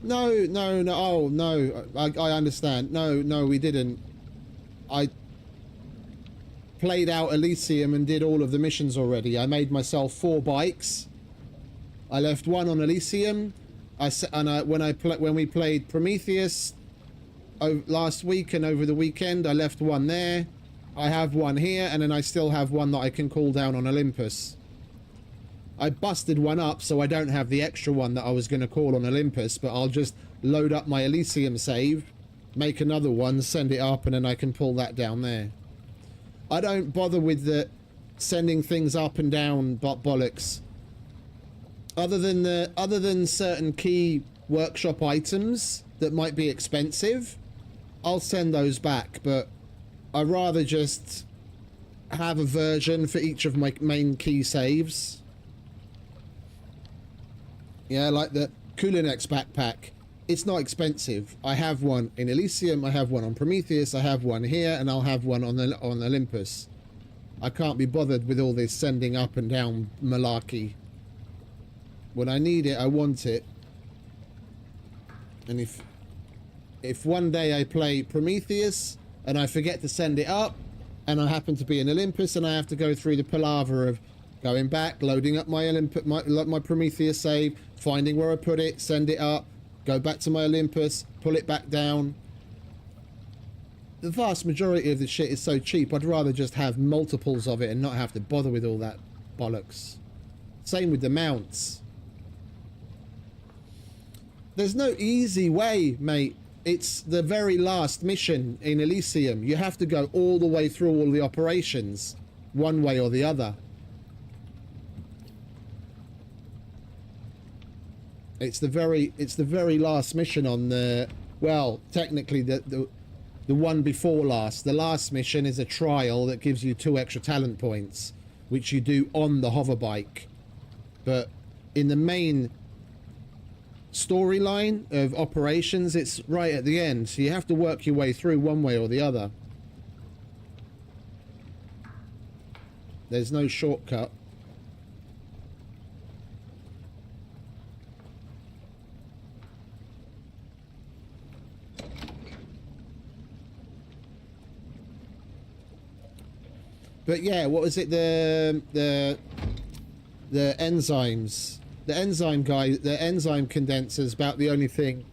S1: No, oh no, I understand. No, we didn't. I played out Elysium and did all of the missions already. I made myself 4 bikes. I left 1 on Elysium. When we played Prometheus last week and over the weekend, I left 1 there. I have 1 here, and then I still have 1 that I can call down on Olympus. I busted 1 up, so I don't have the extra 1 that I was going to call on Olympus, but I'll just load up my Elysium save, make another 1, send it up, and then I can pull that down there. I don't bother with the sending things up and down bollocks. Other than certain key workshop items that might be expensive, I'll send those back, but I'd rather just have a version for each of my main key saves. Yeah, like the Kulinex backpack. It's not expensive. I have 1 in Elysium, I have 1 on Prometheus, I have 1 here, and I'll have 1 on Olympus. I can't be bothered with all this sending up and down malarkey. When I need it, I want it. And if one day I play Prometheus and I forget to send it up, and I happen to be in Olympus and I have to go through the palaver of going back, loading up my Prometheus save, finding where I put it, send it up, go back to my Olympus, pull it back down. The vast majority of the shit is so cheap, I'd rather just have multiples of it and not have to bother with all that bollocks. Same with the mounts. There's no easy way, mate. It's the very last mission in Elysium. You have to go all the way through all the operations, one way or the other. It's the very last mission on the, well, technically the one before last. The last mission is a trial that gives you 2 extra talent points, which you do on the hover bike. But in the main storyline of operations, it's right at the end, so you have to work your way through one way or the other. There's no shortcut. But yeah, what was it, the the enzymes. The enzyme condenser is about the only thing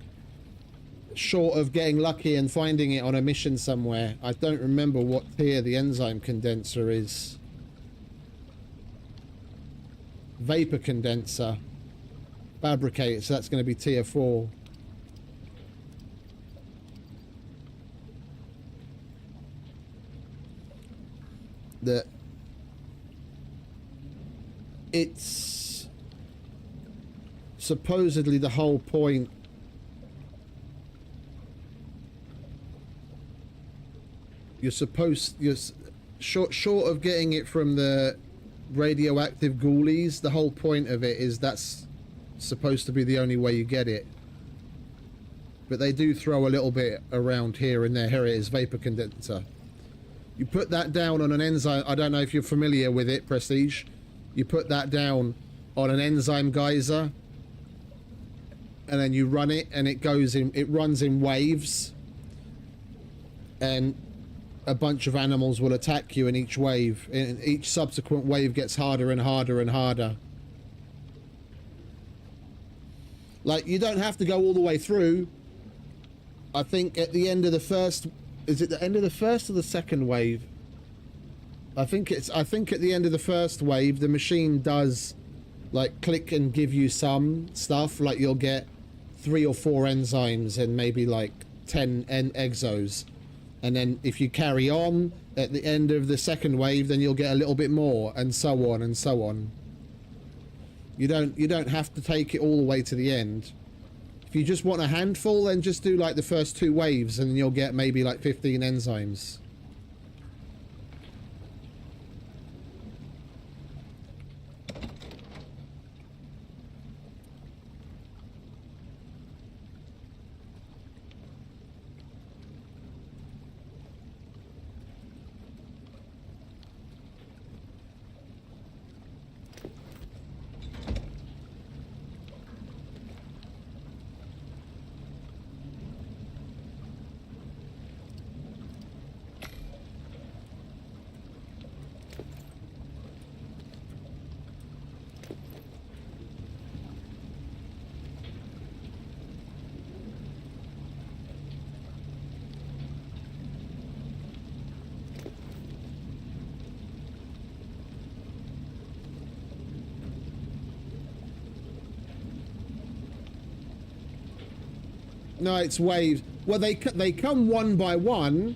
S1: short of getting lucky and finding it on a mission somewhere. I don't remember what tier the enzyme condenser is. Vapor condenser. Fabricate, so that's going to be tier 4. It's supposedly the whole point you're short of getting it from the radioactive ghoulies. The whole point of it is that's supposed to be the only way you get it, but they do throw a little bit around here and there. Here it is, vapor condenser. You put that down on an enzyme. I don't know if you're familiar with it, Prestige. You put that down on an enzyme geyser, and then you run it, and it runs in waves, and a bunch of animals will attack you in each wave, and each subsequent wave gets harder and harder and harder. Like, you don't have to go all the way through. I think at the end of the first, is it the end of the first or the second wave? I think at the end of the first wave, the machine does like click and give you some stuff. Like, you'll get 3 or 4 enzymes and maybe like 10 exos. And then if you carry on at the end of the second wave, then you'll get a little bit more, and so on and so on. You don't have to take it all the way to the end. If you just want a handful, then just do like the first 2 waves, and you'll get maybe like 15 enzymes. No, it's waves. Well, they come 1 by 1,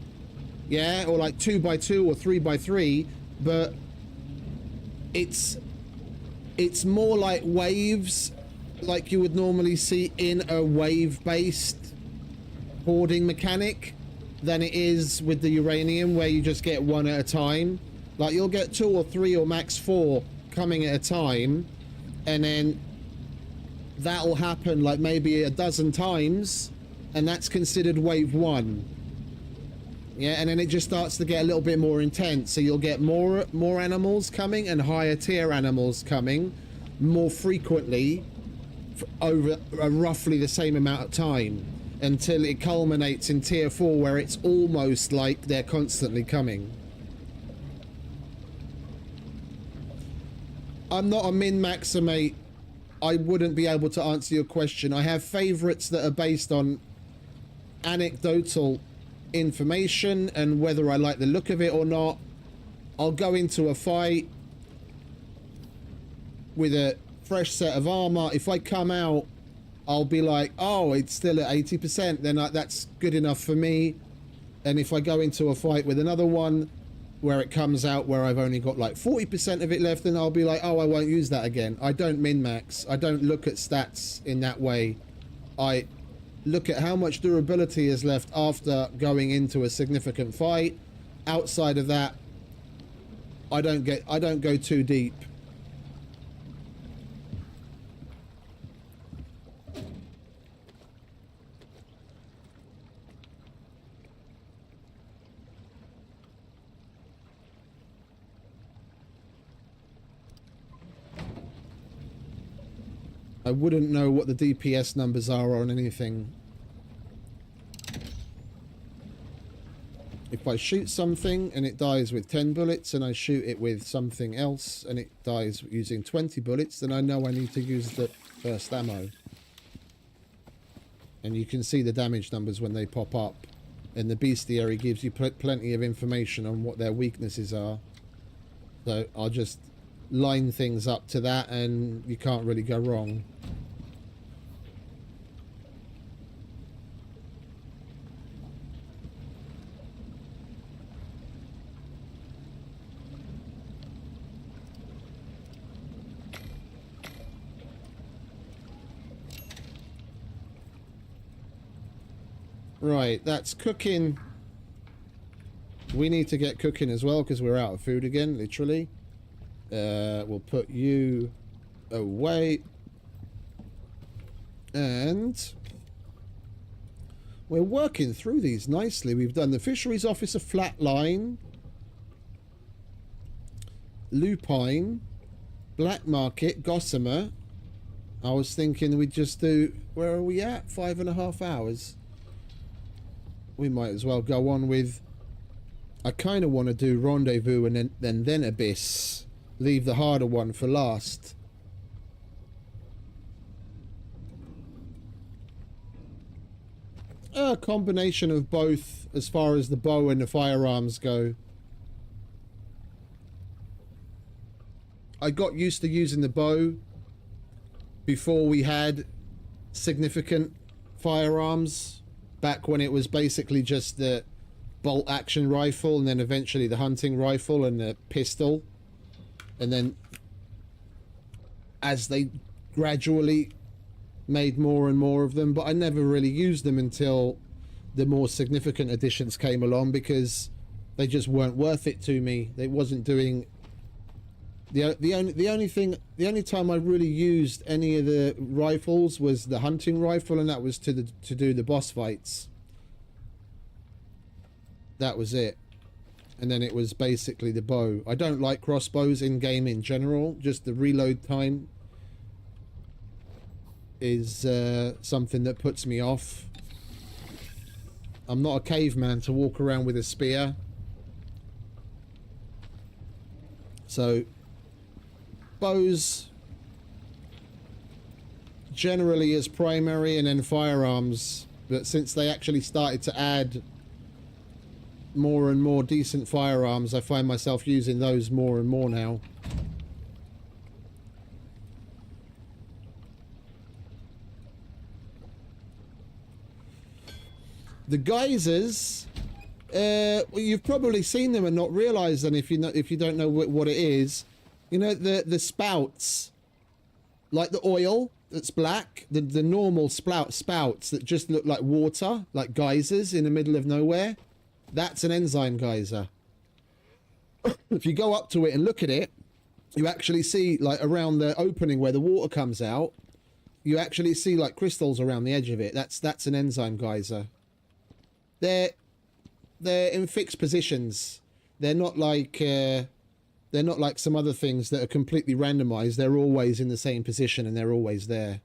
S1: yeah, or like 2 by 2 or 3 by 3, but it's more like waves, like you would normally see in a wave-based hoarding mechanic, than it is with the uranium, where you just get 1 at a time. Like, you'll get 2 or 3 or max 4 coming at a time, and then that'll happen like maybe a dozen times, and that's considered wave 1. Yeah, and then it just starts to get a little bit more intense, so you'll get more animals coming and higher tier animals coming more frequently over roughly the same amount of time, until it culminates in tier 4, where it's almost like they're constantly coming. I'm not a min-maxer, mate. I wouldn't be able to answer your question. I have favorites that are based on anecdotal information and whether I like the look of it or not. I'll go into a fight with a fresh set of armor. If I come out, I'll be like, oh, it's still at 80%, then that's good enough for me. And if I go into a fight with another one where it comes out where I've only got like 40% of it left, then I'll be like, oh, I won't use that again. I don't min-max. I don't look at stats in that way. I look at how much durability is left after going into a significant fight. Outside of that, I don't go too deep. I wouldn't know what the DPS numbers are on anything. If I shoot something and it dies with 10 bullets and I shoot it with something else and it dies using 20 bullets, then I know I need to use the first ammo. And you can see the damage numbers when they pop up. And the bestiary gives you plenty of information on what their weaknesses are. So I'll just line things up to that and you can't really go wrong. Right, that's cooking. We need to get cooking as well because we're out of food again, literally. We'll put you away. And we're working through these nicely. We've done the fisheries officer flatline, lupine, black market, gossamer. I was thinking we'd just do, where are we at? 5.5 hours. We might as well go on with, I kind of want to do rendezvous and then abyss. Leave the harder one for last. A combination of both as far as the bow and the firearms go. I got used to using the bow before we had significant firearms. Back when it was basically just the bolt action rifle and then eventually the hunting rifle and the pistol. And then as they gradually made more and more of them, but I never really used them until the more significant additions came along because they just weren't worth it to me. They wasn't doing the only time I really used any of the rifles was the hunting rifle, and that was to do the boss fights. That was it. And then it was basically the bow. I don't like crossbows in game in general. Just the reload time is something that puts me off. I'm not a caveman to walk around with a spear. So bows generally as primary and then firearms, but since they actually started to add more and more decent firearms, I find myself using those more and more now. The geysers, well, you've probably seen them and not realized them if you don't know what it is. You know, the spouts, like the oil that's black, the normal spouts that just look like water, like geysers in the middle of nowhere. That's an enzyme geyser. If you go up to it and look at it, you actually see, like, around the opening where the water comes out, you actually see like crystals around the edge of it. That's an enzyme geyser. They're in fixed positions. They're not like some other things that are completely randomized. They're always in the same position and they're always there.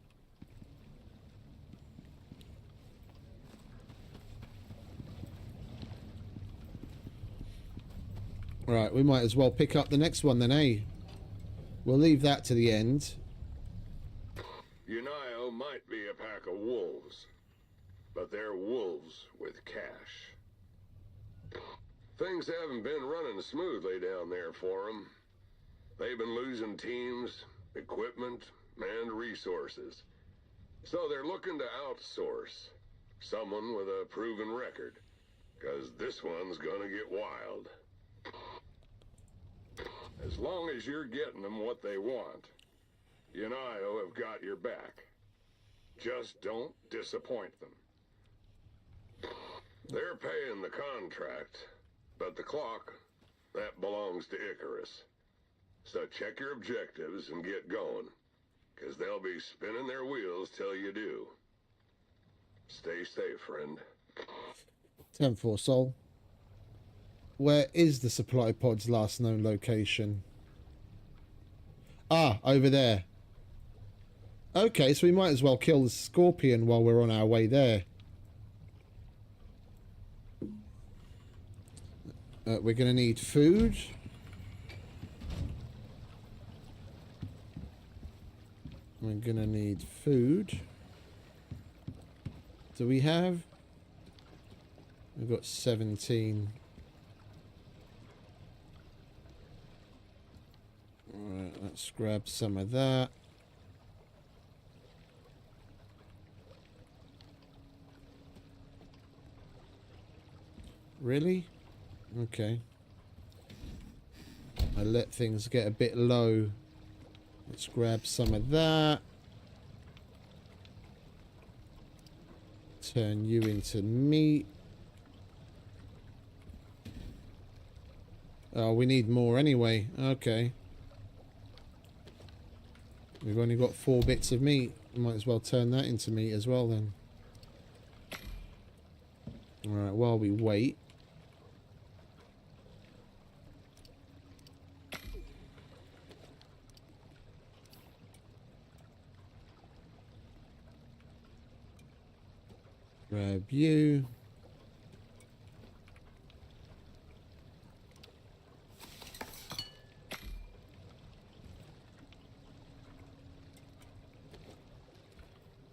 S1: Right, we might as well pick up the next one then, eh? We'll leave that to the end.
S2: Unio might be a pack of wolves, but they're wolves with cash. Things haven't been running smoothly down there for them. They've been losing teams, equipment, and resources. So they're looking to outsource someone with a proven record, because this one's gonna get wild. As long as you're getting them what they want, Unio have got your back. Just don't disappoint them. They're paying the contract, but the clock, that belongs to Icarus. So check your objectives and get going, because they'll be spinning their wheels till you do. Stay safe, friend.
S1: 10-4 Sol. Where is the supply pod's last known location? Ah, over there. Okay, so we might as well kill the scorpion while we're on our way there. We're going to need food. We're going to need food. Do we have? We've got 17. Alright, let's grab some of that. Really? Okay. I let things get a bit low. Let's grab some of that. Turn you into meat. Oh, we need more anyway. Okay. We've only got 4 bits of meat. We might as well turn that into meat as well then. Alright, while we wait. Grab you.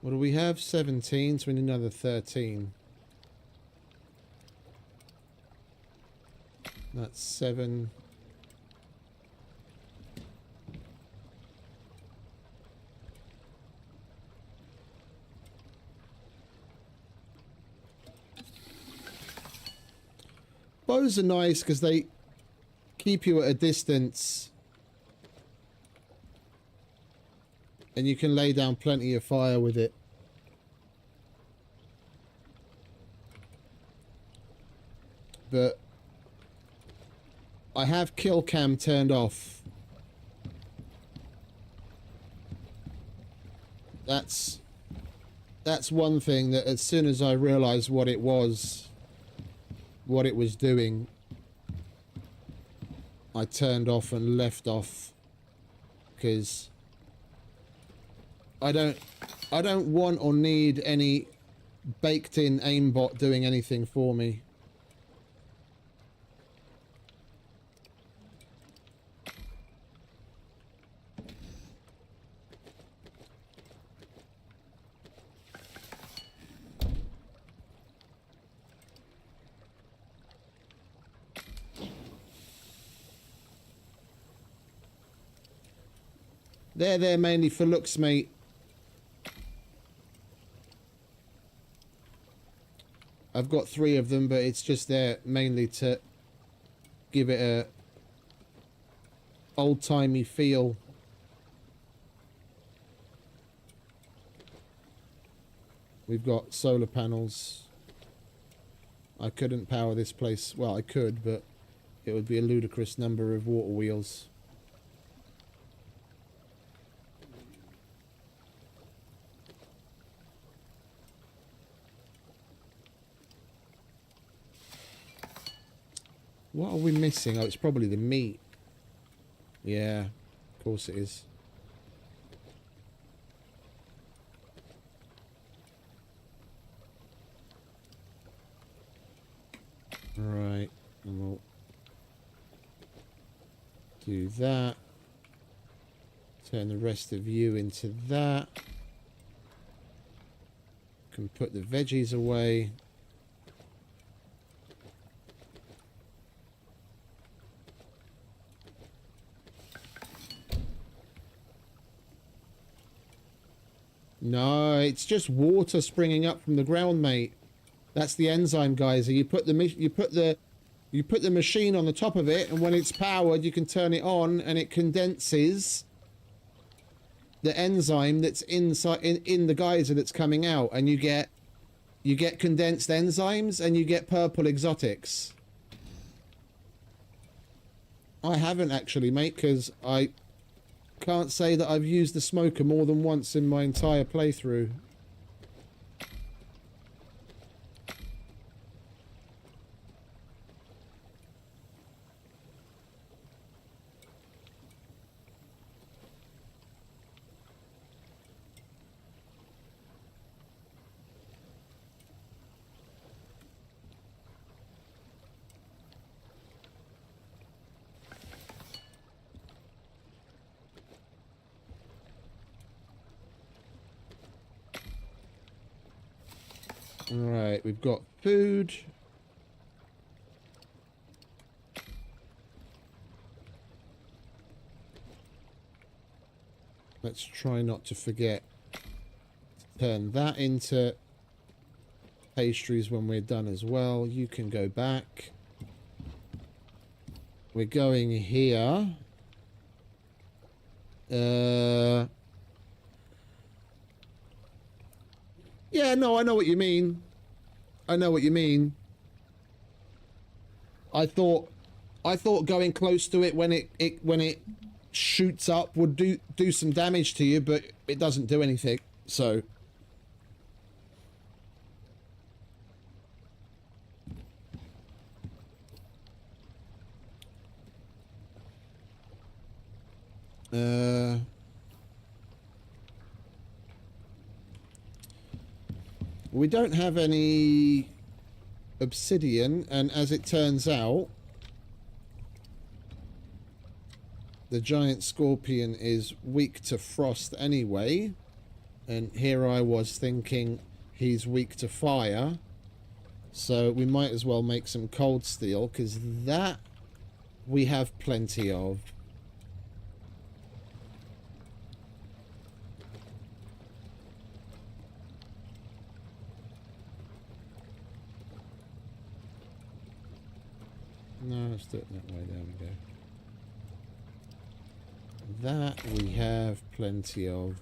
S1: What do we have? 17, so we need another 13. That's 7. Bows are nice because they keep you at a distance and you can lay down plenty of fire with it. But I have kill cam turned off. That's one thing that as soon as I realized what it was doing, I turned off and left off because I don't want or need any baked in aimbot doing anything for me. They're there mainly for looks, mate. I've got 3 of them, but it's just there mainly to give it a old-timey feel. We've got solar panels. I couldn't power this place. Well, I could, but it would be a ludicrous number of water wheels. What are we missing? Oh, it's probably the meat. Yeah, of course it is. Right, and we'll do that. Turn the rest of you into that. Can put the veggies away. No, it's just water springing up from the ground, mate. That's the enzyme geyser. You put the machine on the top of it, and when it's powered, you can turn it on, and it condenses the enzyme that's inside in the geyser that's coming out, and you get condensed enzymes, and you get purple exotics. I haven't actually, mate, because I can't say that I've used the smoker more than once in my entire playthrough. Alright, we've got food. Let's try not to forget to turn that into pastries when we're done as well. You can go back. We're going here. Yeah, no, I know what you mean. I know what you mean. I thought going close to it when it shoots up would do some damage to you, but it doesn't do anything. So we don't have any obsidian, and as it turns out, the giant scorpion is weak to frost anyway, and here I was thinking he's weak to fire, so we might as well make some cold steel, because that we have plenty of. No, let's do it that way. There we go. That we have plenty of.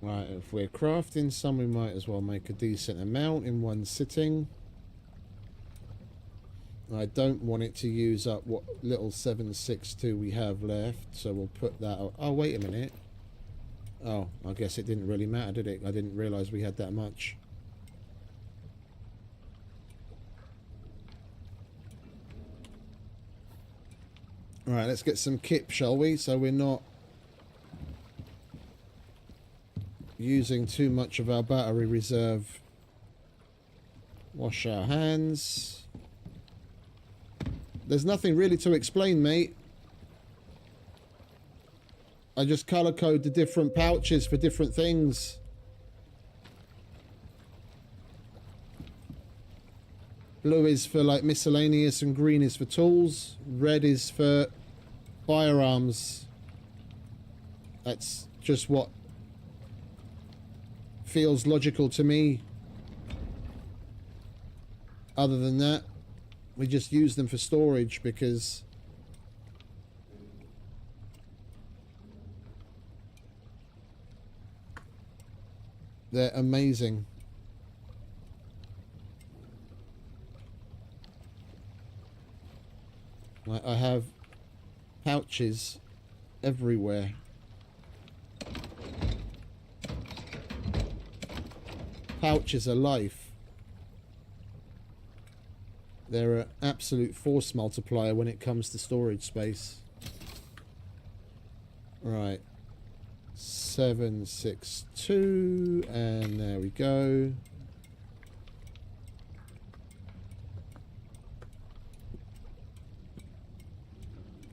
S1: Right, if we're crafting some, we might as well make a decent amount in one sitting. I don't want it to use up what little 762 we have left, so we'll put that out. Oh, wait a minute. Oh, I guess it didn't really matter, did it? I didn't realise we had that much. Alright, let's get some kip, shall we? So we're not using too much of our battery reserve. Wash our hands. There's nothing really to explain, mate. I just color code the different pouches for different things. Blue is for like miscellaneous and green is for tools. Red is for firearms. That's just what feels logical to me. Other than that, we just use them for storage because they're amazing. I have pouches everywhere. Pouches are life. They're an absolute force multiplier when it comes to storage space. Right. 762, and there we go.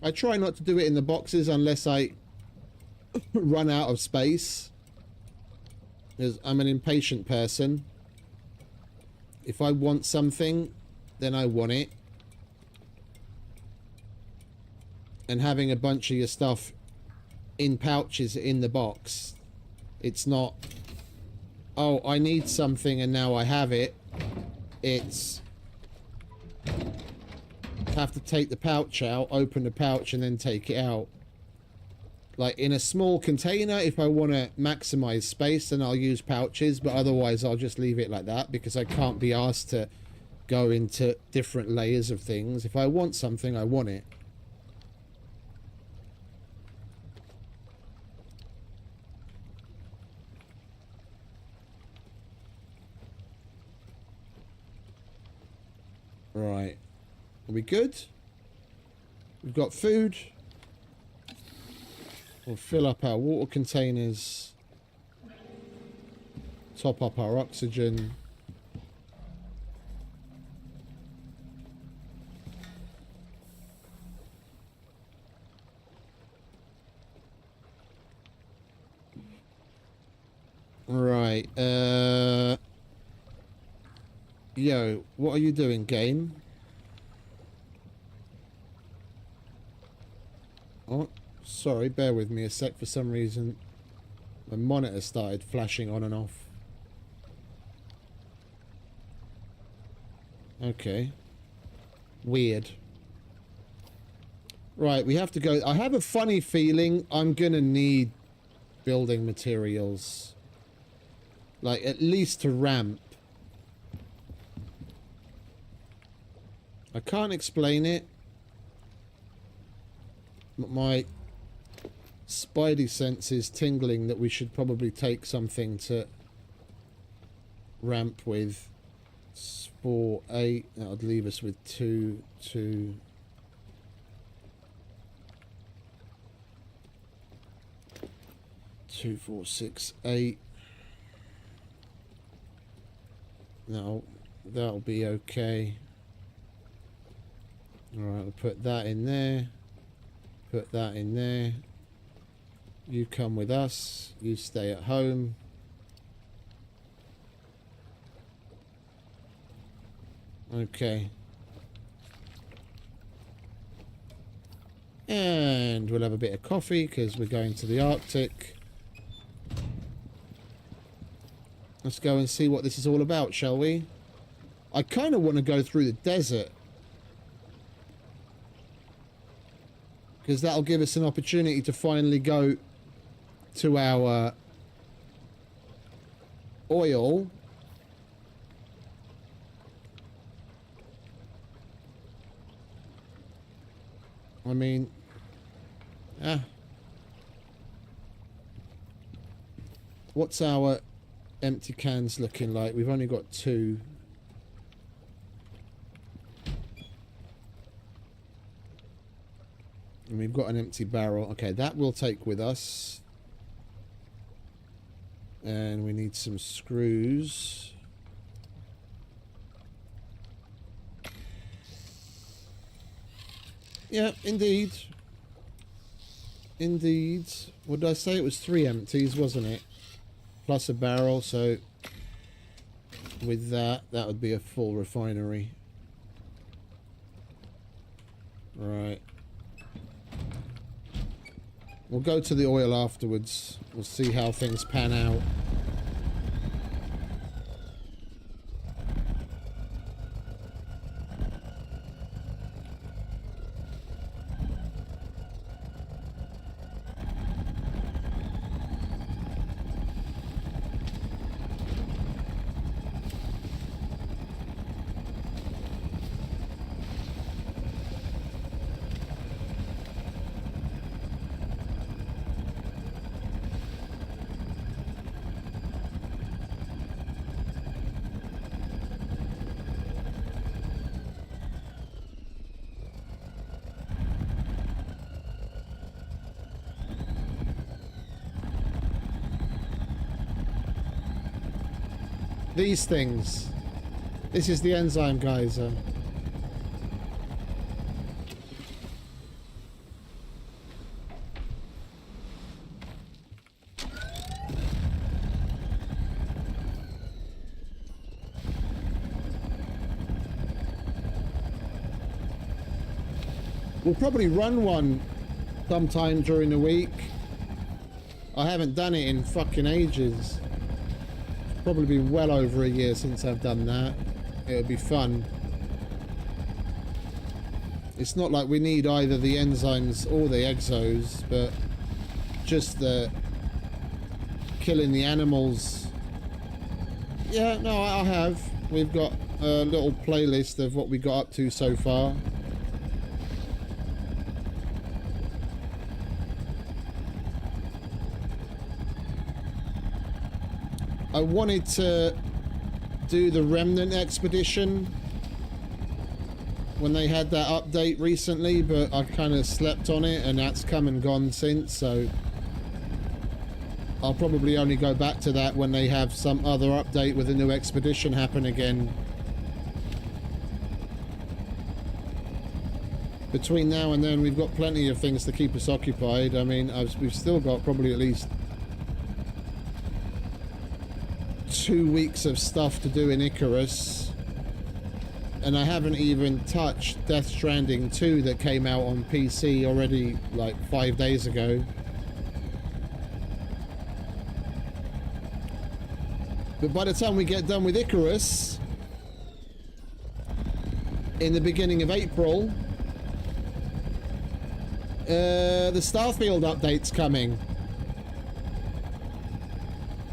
S1: I try not to do it in the boxes unless I run out of space, because I'm an impatient person. If I want something, then I want it. And having a bunch of your stuff in pouches in the box, it's not, oh, I need something and now I have it. It's have to take the pouch out, open the pouch, and then take it out. Like in a small container, if I want to maximize space, then I'll use pouches, but otherwise I'll just leave it like that because I can't be asked to go into different layers of things. If I want something, I want it. Right. Are we good? We've got food. We'll fill up our water containers. Top up our oxygen. Right, yo, what are you doing, game? Oh, sorry, bear with me a sec. For some reason, my monitor started flashing on and off. Okay. Weird. Right, we have to go. I have a funny feeling I'm gonna need building materials. Like, at least to ramp. I can't explain it. But my spidey sense is tingling that we should probably take something to ramp with. 4, 8. That would leave us with 2, 2. Two, 4, 6, 8. No, that'll be okay. Alright, we'll put that in there. Put that in there. You come with us. You stay at home. Okay. And we'll have a bit of coffee because we're going to the Arctic. Let's go and see what this is all about, shall we? I kind of want to go through the desert. Because that'll give us an opportunity to finally go to our oil. I mean... What's our empty cans looking like? We've only got 2. And we've got an empty barrel. Okay, that we'll take with us. And we need some screws. Yeah, indeed. Indeed. What did I say? It was 3 empties, wasn't it? Plus a barrel, so with that would be a full refinery. Right. We'll go to the oil afterwards. We'll see how things pan out. These things. This is the enzyme geyser. We'll probably run one sometime during the week. I haven't done it in fucking ages. Probably been well over a year since I've done that. It'll be fun. It's not like we need either the enzymes or the exos, but just the killing the animals. Yeah, no, I have. We've got a little playlist of what we got up to so far. I wanted to do the Remnant expedition when they had that update recently, but I kind of slept on it and that's come and gone since, so I'll probably only go back to that when they have some other update with a new expedition happen again. Between now and then, we've got plenty of things to keep us occupied. I mean, we've still got probably at least 2 weeks of stuff to do in Icarus. And I haven't even touched Death Stranding 2 that came out on PC already like 5 days ago. But by the time we get done with Icarus, in the beginning of April, the Starfield update's coming.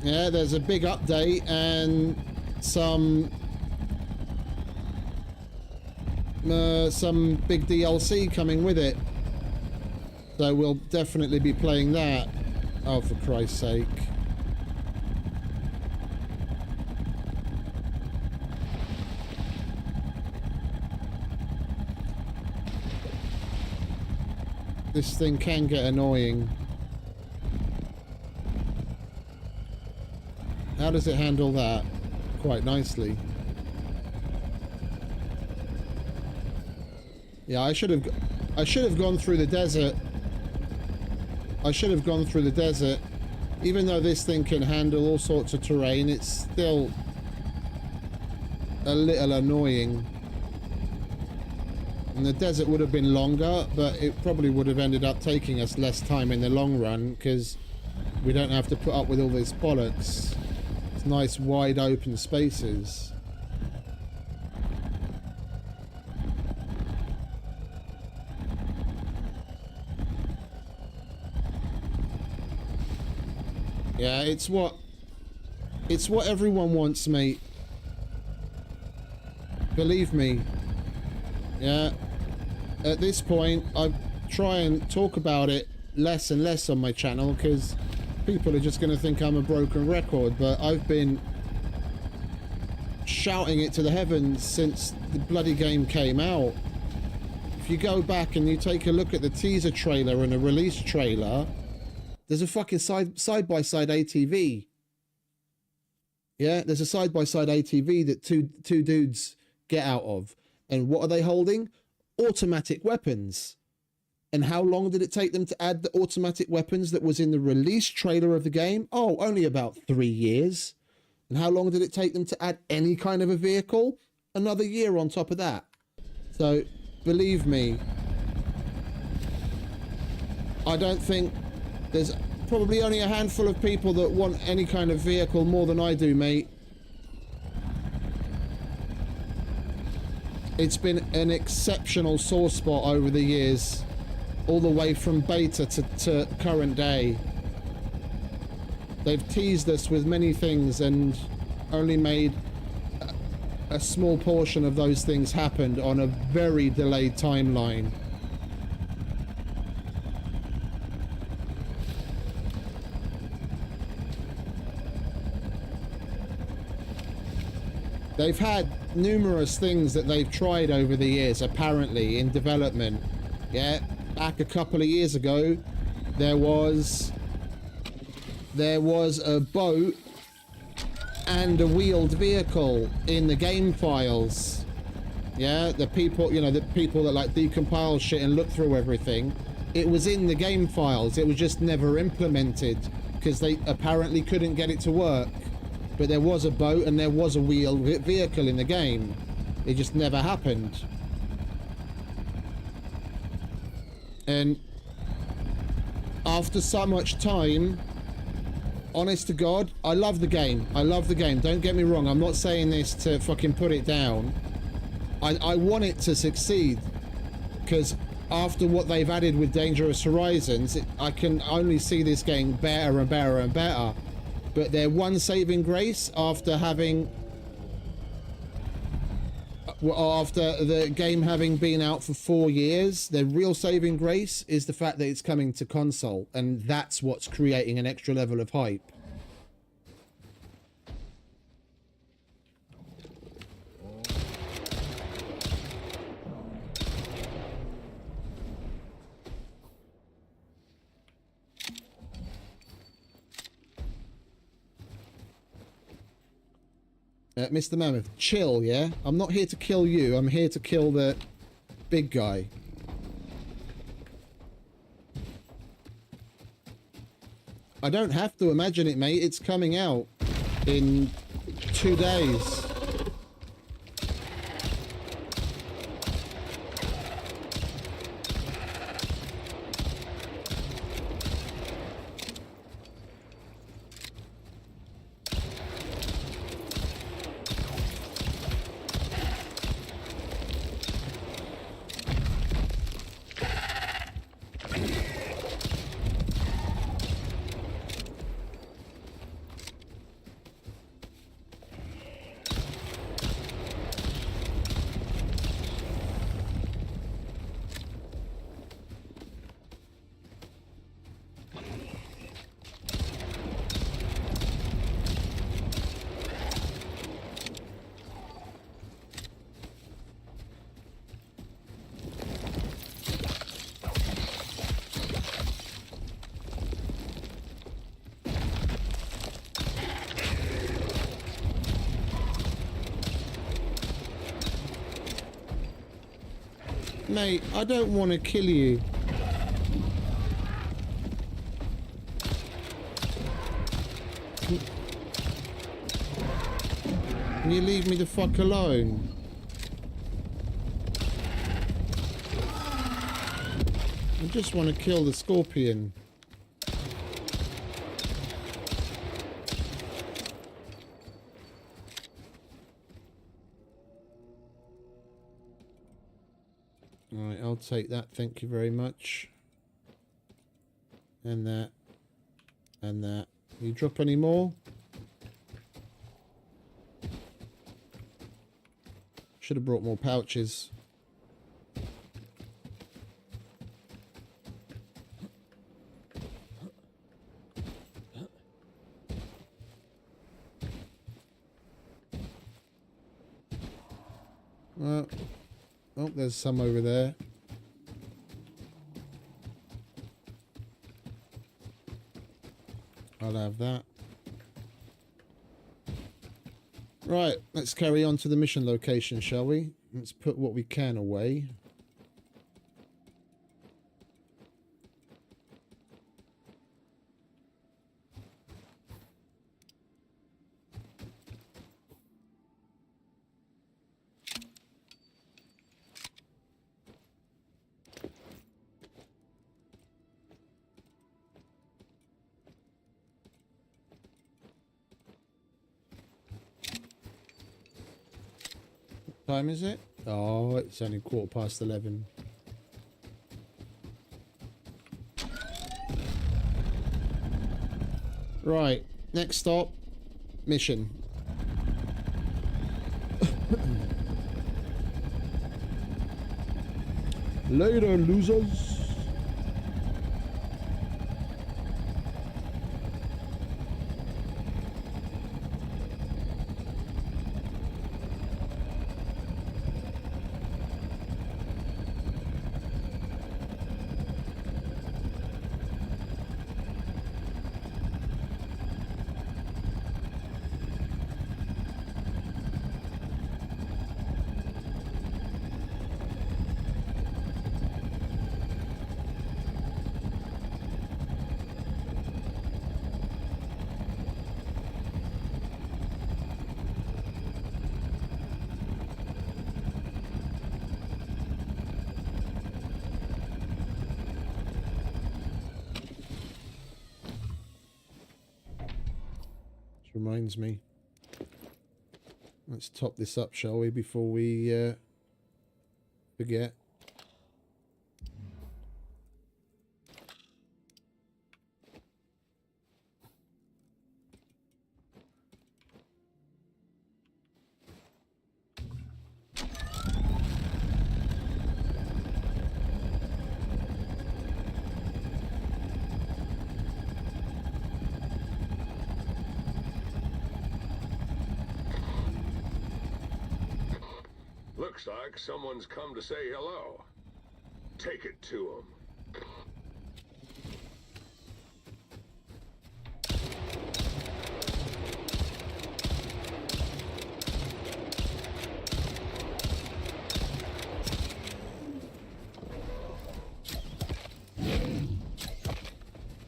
S1: Yeah, there's a big update and some big DLC coming with it. So we'll definitely be playing that. Oh, for Christ's sake. This thing can get annoying. How does it handle that? Quite nicely. Yeah, I should have gone through the desert. I should have gone through the desert. Even though this thing can handle all sorts of terrain, it's still a little annoying. And the desert would have been longer, but it probably would have ended up taking us less time in the long run, because we don't have to put up with all this bollocks. It's nice wide open spaces. Yeah, it's what everyone wants, mate. Believe me. Yeah, at this point, I try and talk about it less and less on my channel because people are just going to think I'm a broken record, but I've been shouting it to the heavens since the bloody game came out. If you go back and you take a look at the teaser trailer and the release trailer, there's a fucking side-by-side ATV. Yeah, there's a side-by-side ATV that two dudes get out of. And what are they holding? Automatic weapons. And how long did it take them to add the automatic weapons that was in the release trailer of the game? Oh, only about 3 years. And how long did it take them to add any kind of a vehicle? Another year on top of that. So, believe me, I don't think there's probably only a handful of people that want any kind of vehicle more than I do, mate. It's been an exceptional sore spot over the years, all the way from beta to current day. They've teased us with many things and only made a small portion of those things happen on a very delayed timeline. They've had numerous things that they've tried over the years, apparently, in development. Yeah, back a couple of years ago, there was a boat and a wheeled vehicle in the game files. Yeah, the people that like decompile shit and look through everything. It was in the game files. It was just never implemented because they apparently couldn't get it to work. But there was a boat and there was a wheeled vehicle in the game. It just never happened. And after so much time, honest to God, I love the game. I love the game. Don't get me wrong. I'm not saying this to fucking put it down. I want it to succeed. Because after what they've added with Dangerous Horizons, I can only see this getting better and better and better. But their one saving grace after the game having been out for 4 years, their real saving grace is the fact that it's coming to console, and that's what's creating an extra level of hype. Mr. Mammoth, chill, yeah? I'm not here to kill you. I'm here to kill the big guy. I don't have to imagine it, mate. It's coming out in 2 days. Mate, I don't want to kill you. Can you leave me the fuck alone? I just want to kill the scorpion. Alright, I'll take that, thank you very much. And that. And that. You drop any more? Should have brought more pouches. Well, oh, there's some over there. I'll have that. Right, let's carry on to the mission location, shall we? Let's put what we can away. Time is it? Oh, it's only 11:15. Right, next stop, mission. Later, losers. Reminds me. Let's top this up, shall we, before we forget.
S2: Looks like someone's come to say hello. Take it to them.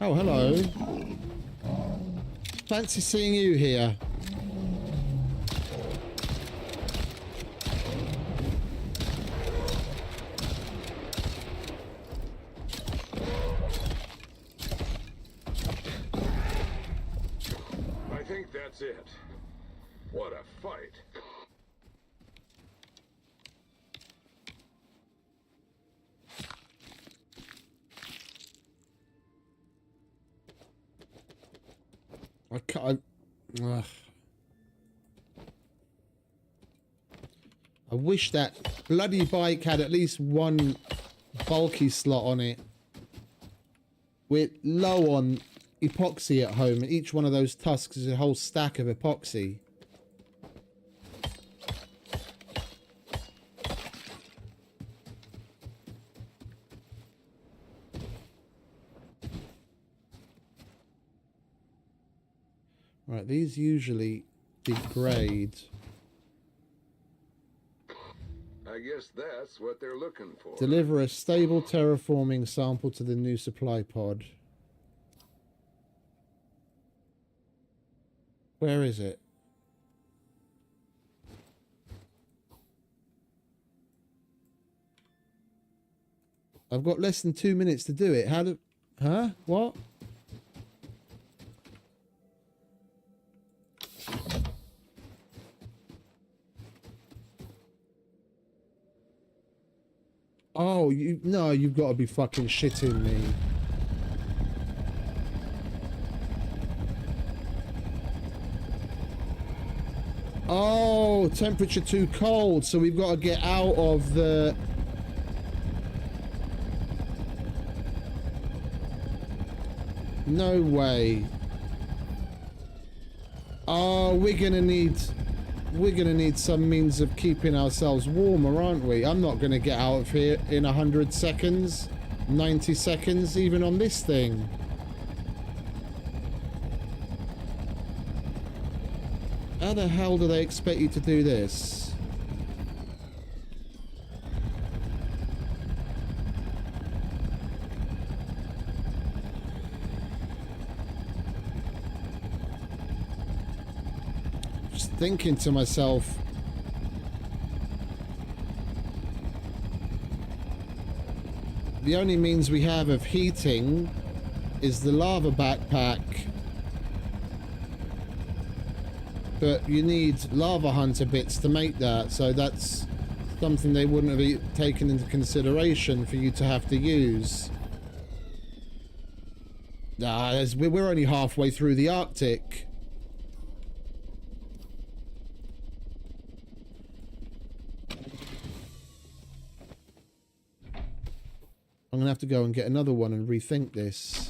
S1: Oh, hello. Fancy seeing you here.
S2: I think that's it. What a fight.
S1: I can't. I wish that bloody bike had at least one bulky slot on it. We're low on epoxy at home, and each one of those tusks is a whole stack of epoxy. Right, these usually degrade.
S2: I guess that's what they're looking for.
S1: Deliver a stable terraforming sample to the new supply pod. Where is it? I've got less than 2 minutes to do it. How do... Huh? What? Oh, no, you've got to be fucking shitting me. Oh, temperature too cold, so we've got to get out of the... No way. Oh, we're gonna need some means of keeping ourselves warmer, aren't we? I'm not gonna get out of here in 100 seconds, 90 seconds, even on this thing. How the hell do they expect you to do this? Just thinking to myself, the only means we have of heating is the lava backpack. But you need lava hunter bits to make that, so that's something they wouldn't have taken into consideration for you to have to use. We're only halfway through the Arctic. I'm gonna have to go and get another one and rethink this.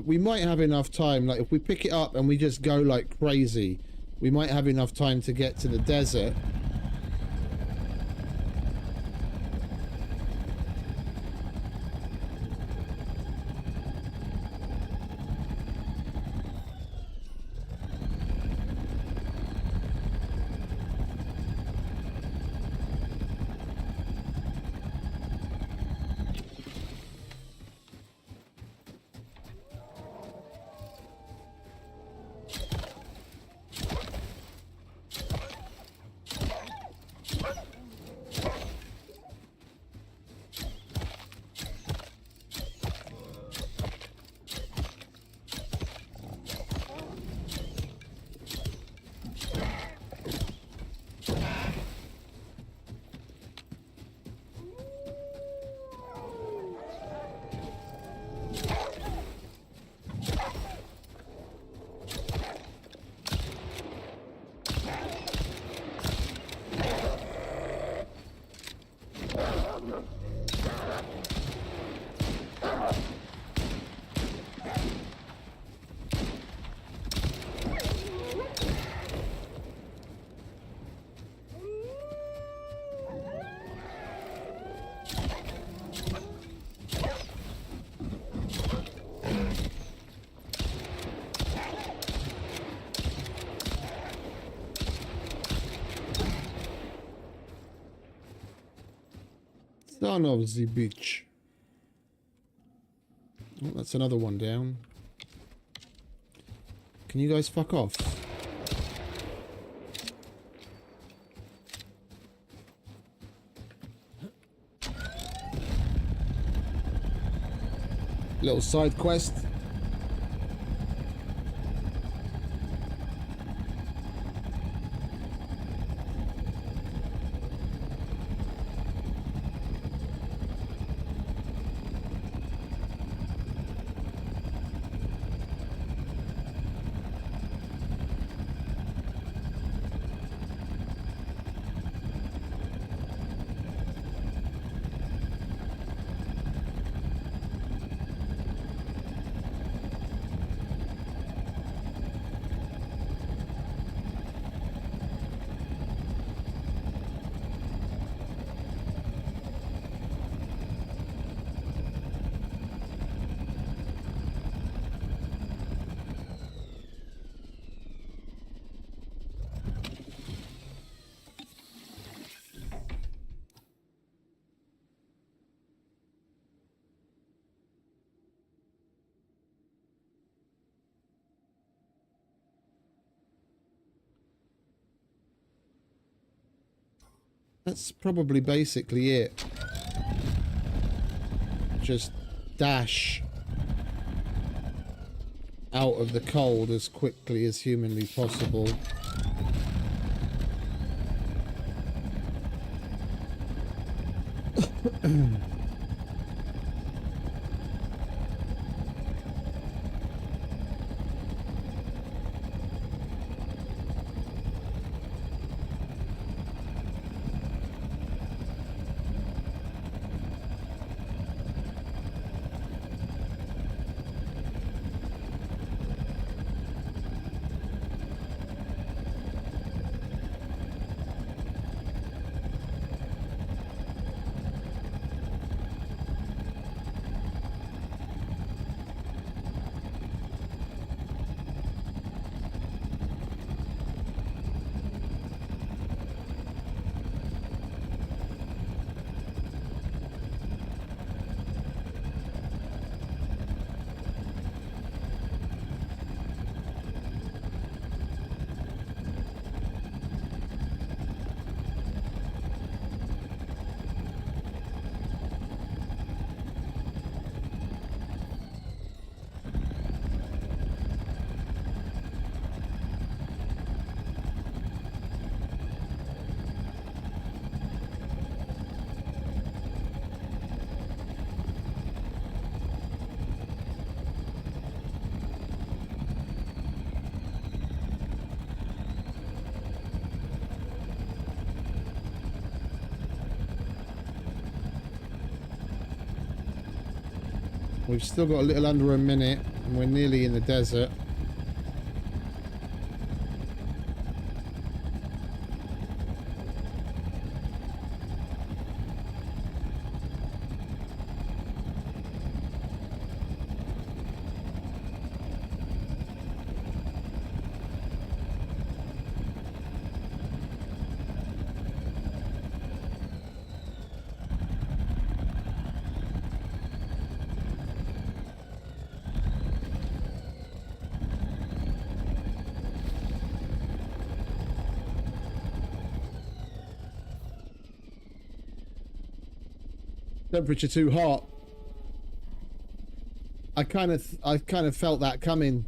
S1: We might have enough time, like if we pick it up and we just go like crazy, we might have enough time to get to the desert. Son of the bitch. Oh, that's another one down. Can you guys fuck off? Little side quest. That's probably basically it. Just dash out of the cold as quickly as humanly possible. We've still got a little under a minute and we're nearly in the desert. Temperature too hot. I kind of felt that coming.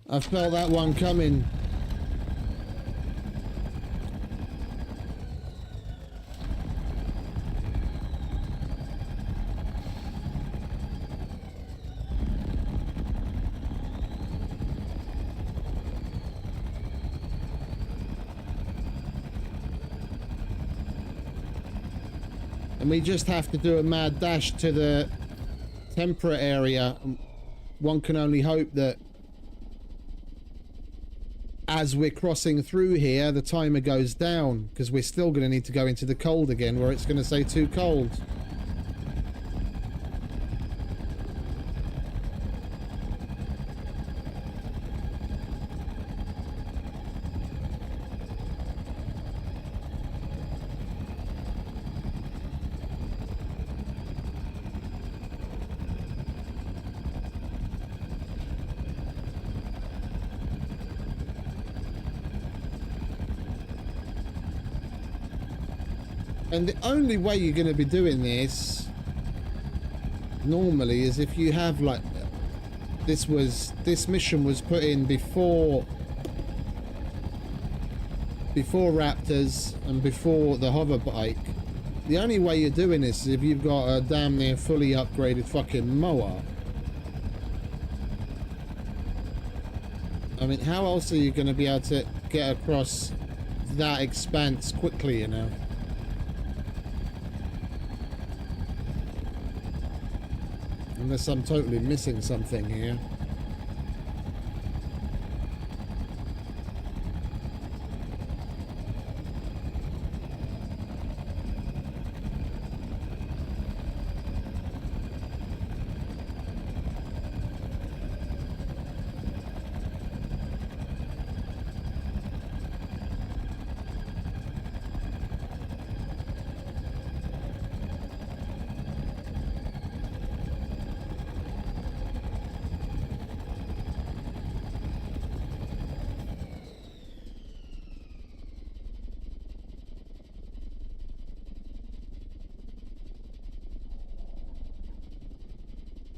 S1: I felt that one coming. And we just have to do a mad dash to the temperate area. One can only hope that as we're crossing through here, the timer goes down, because we're still going to need to go into the cold again, where it's going to say too cold. And the only way you're going to be doing this normally is if you have like this mission was put in before Raptors and before the hover bike. The only way you're doing this is if you've got a damn near fully upgraded fucking mower. I mean, how else are you going to be able to get across that expanse quickly, you know? Unless I'm totally missing something here.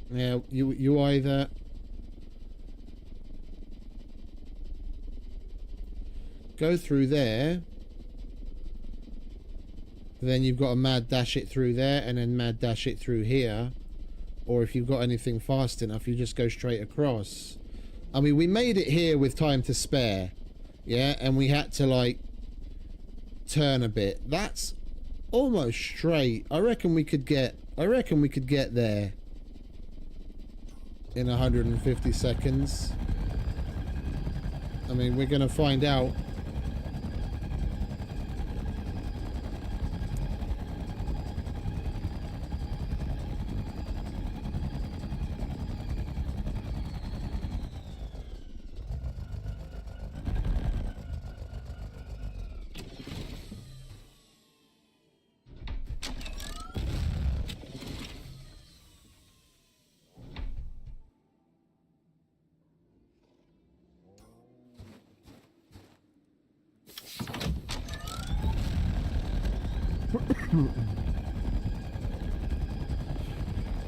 S1: Yeah, you either go through there, then you've got to mad dash it through there and then mad dash it through here, or if you've got anything fast enough, you just go straight across. I mean, we made it here with time to spare, yeah, and we had to like turn a bit. That's almost straight. I reckon we could get there in 150 seconds. I mean, we're gonna find out.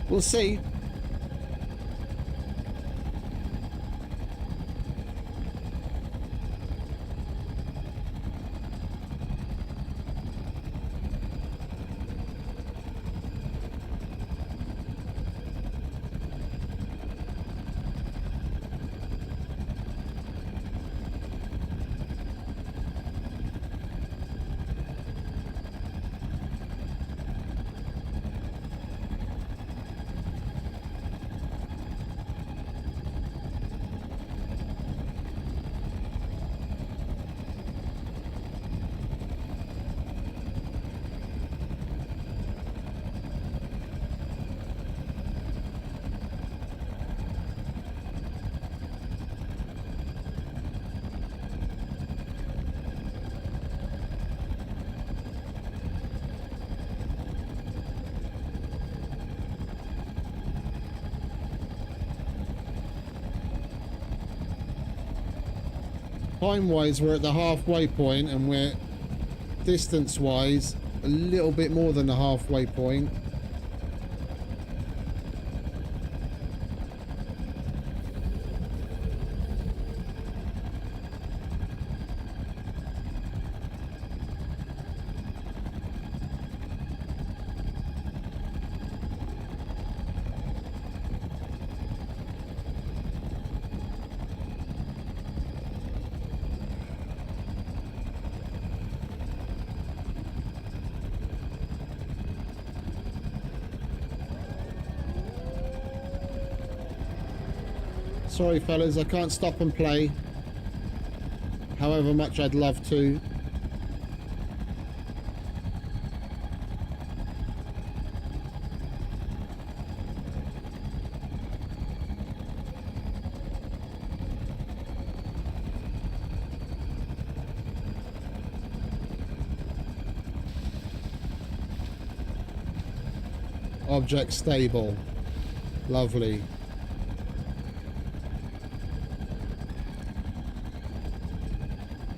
S1: We'll see. Time-wise, we're at the halfway point, and we're distance-wise a little bit more than the halfway point. Sorry fellas, I can't stop and play, however much I'd love to. Object stable. Lovely.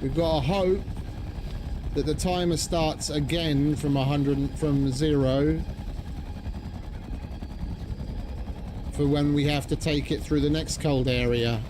S1: We've got a hope that the timer starts again from 0 for when we have to take it through the next cold area.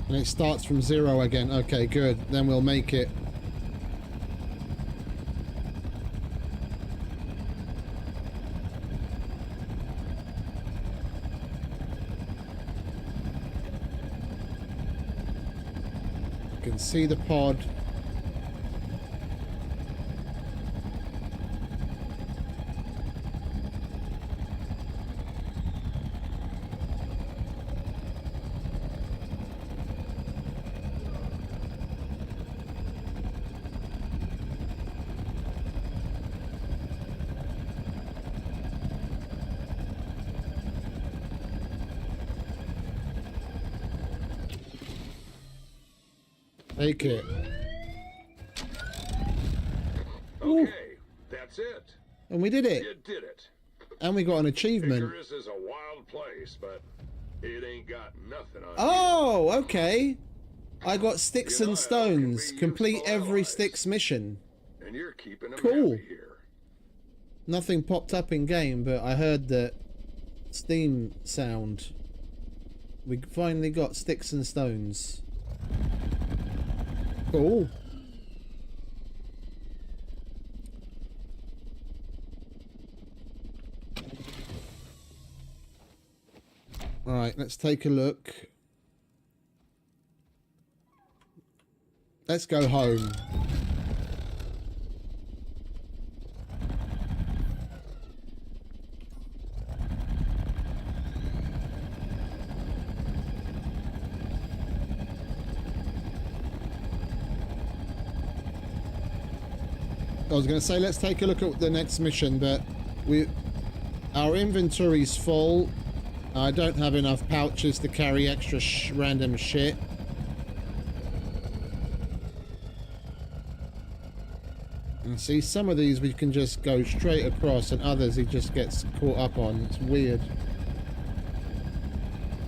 S1: And it starts from 0 again. Okay, good. Then we'll make it. You can see the pod. Take it.
S2: Okay, that's it.
S1: And we did it.
S2: You did it.
S1: And we got an achievement.
S2: Icarus is a wild place, but it ain't got nothing on
S1: Oh, okay. I got Styx
S2: You know,
S1: and
S2: it
S1: Stones.
S2: can be
S1: Complete
S2: useful
S1: every
S2: allies.
S1: Styx mission.
S2: you, and you're keeping them
S1: Cool.
S2: happy here.
S1: Nothing popped up in game, but I heard the Steam sound. We finally got Styx and Stones. Cool. Alright, let's take a look. Let's go home. I was going to say let's take a look at the next mission, but our inventory's full. I don't have enough pouches to carry extra random shit. And see, some of these we can just go straight across, and others he just gets caught up on. It's weird.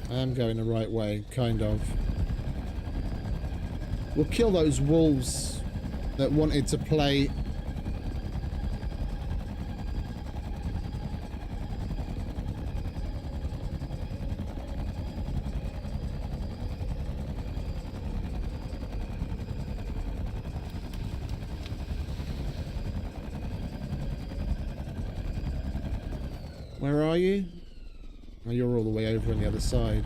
S1: I am going the right way, kind of. We'll kill those wolves that wanted to play. Where are you? Oh, you're all the way over on the other side.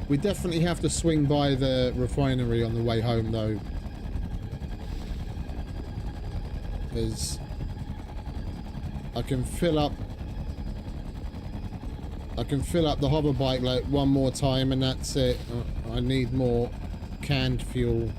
S1: We We definitely have to swing by the refinery on the way home, though. Because I can fill up the hover bike like one more time and that's it. I need more canned fuel.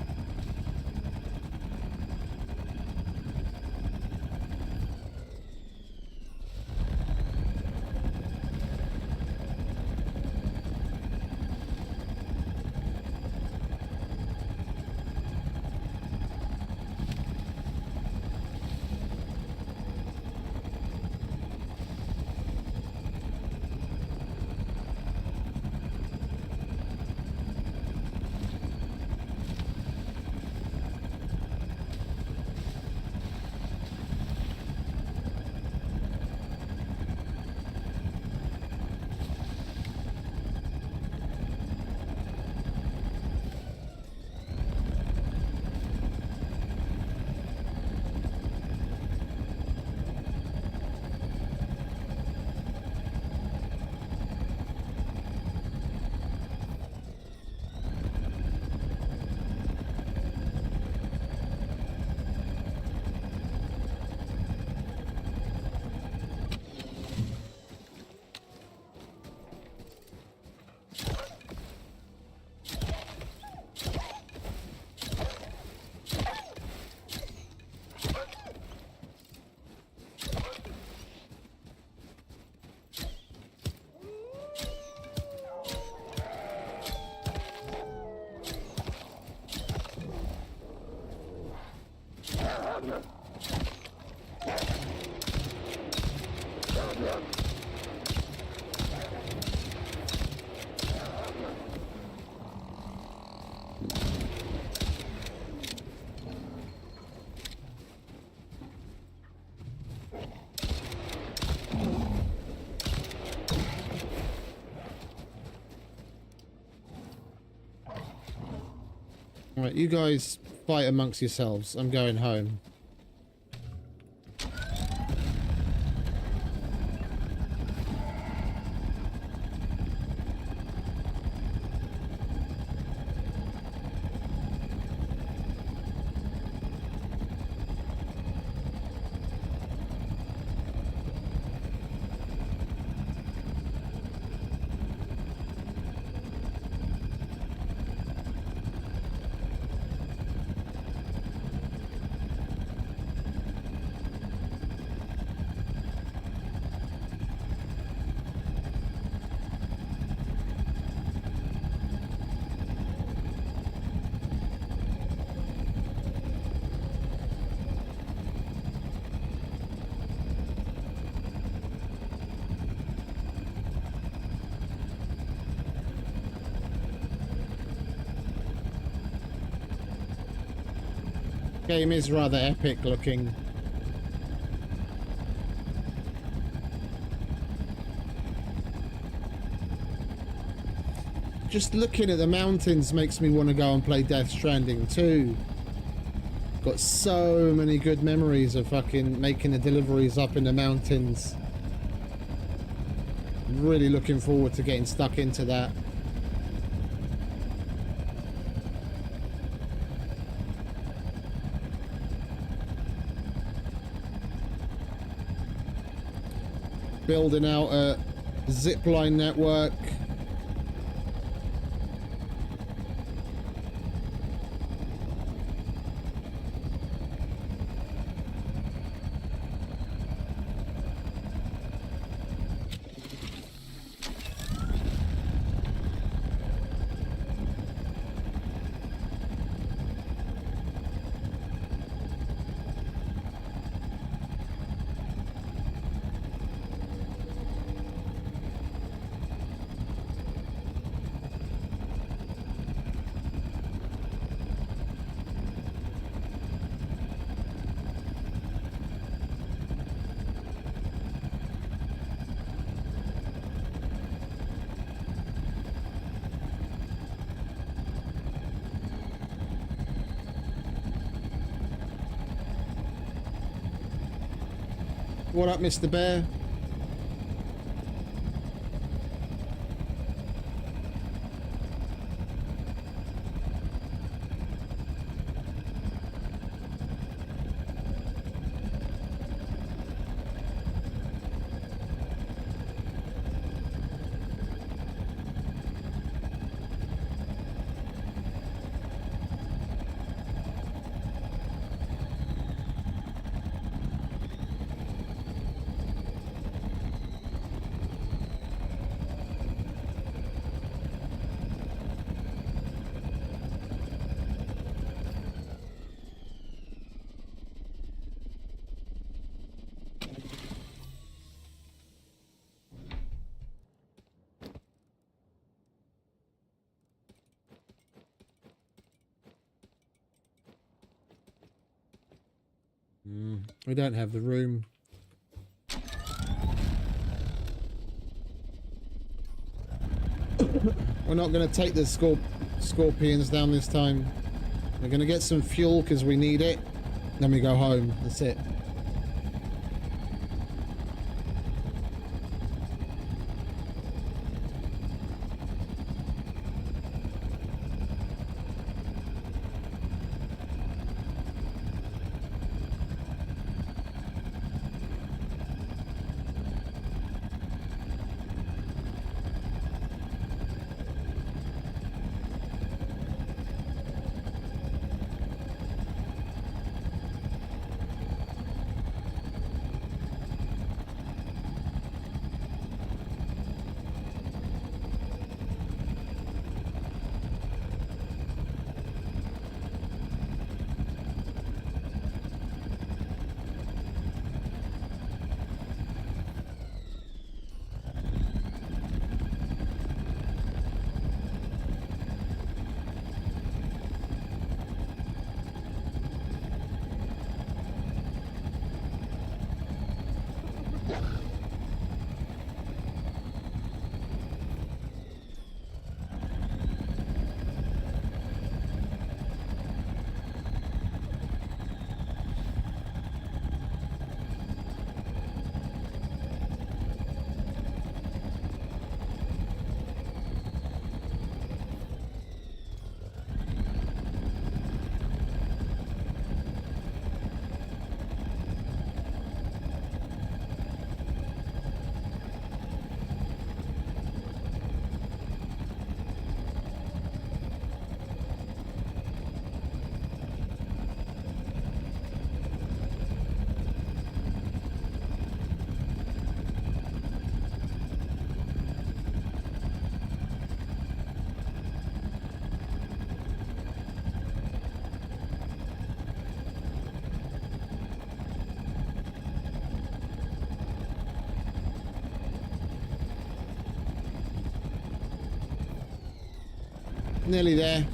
S1: Right, you guys fight amongst yourselves. I'm going home. Game is rather epic looking. Just looking at the mountains makes me want to go and play Death Stranding 2. Got so many good memories of fucking making the deliveries up in the mountains. Really looking forward to getting stuck into that. Building out a zipline network. What up, Mr. Bear? We don't have the room. We're not going to take the scorpions down this time. We're going to get some fuel because we need it. Then we go home. That's it. Nearly there.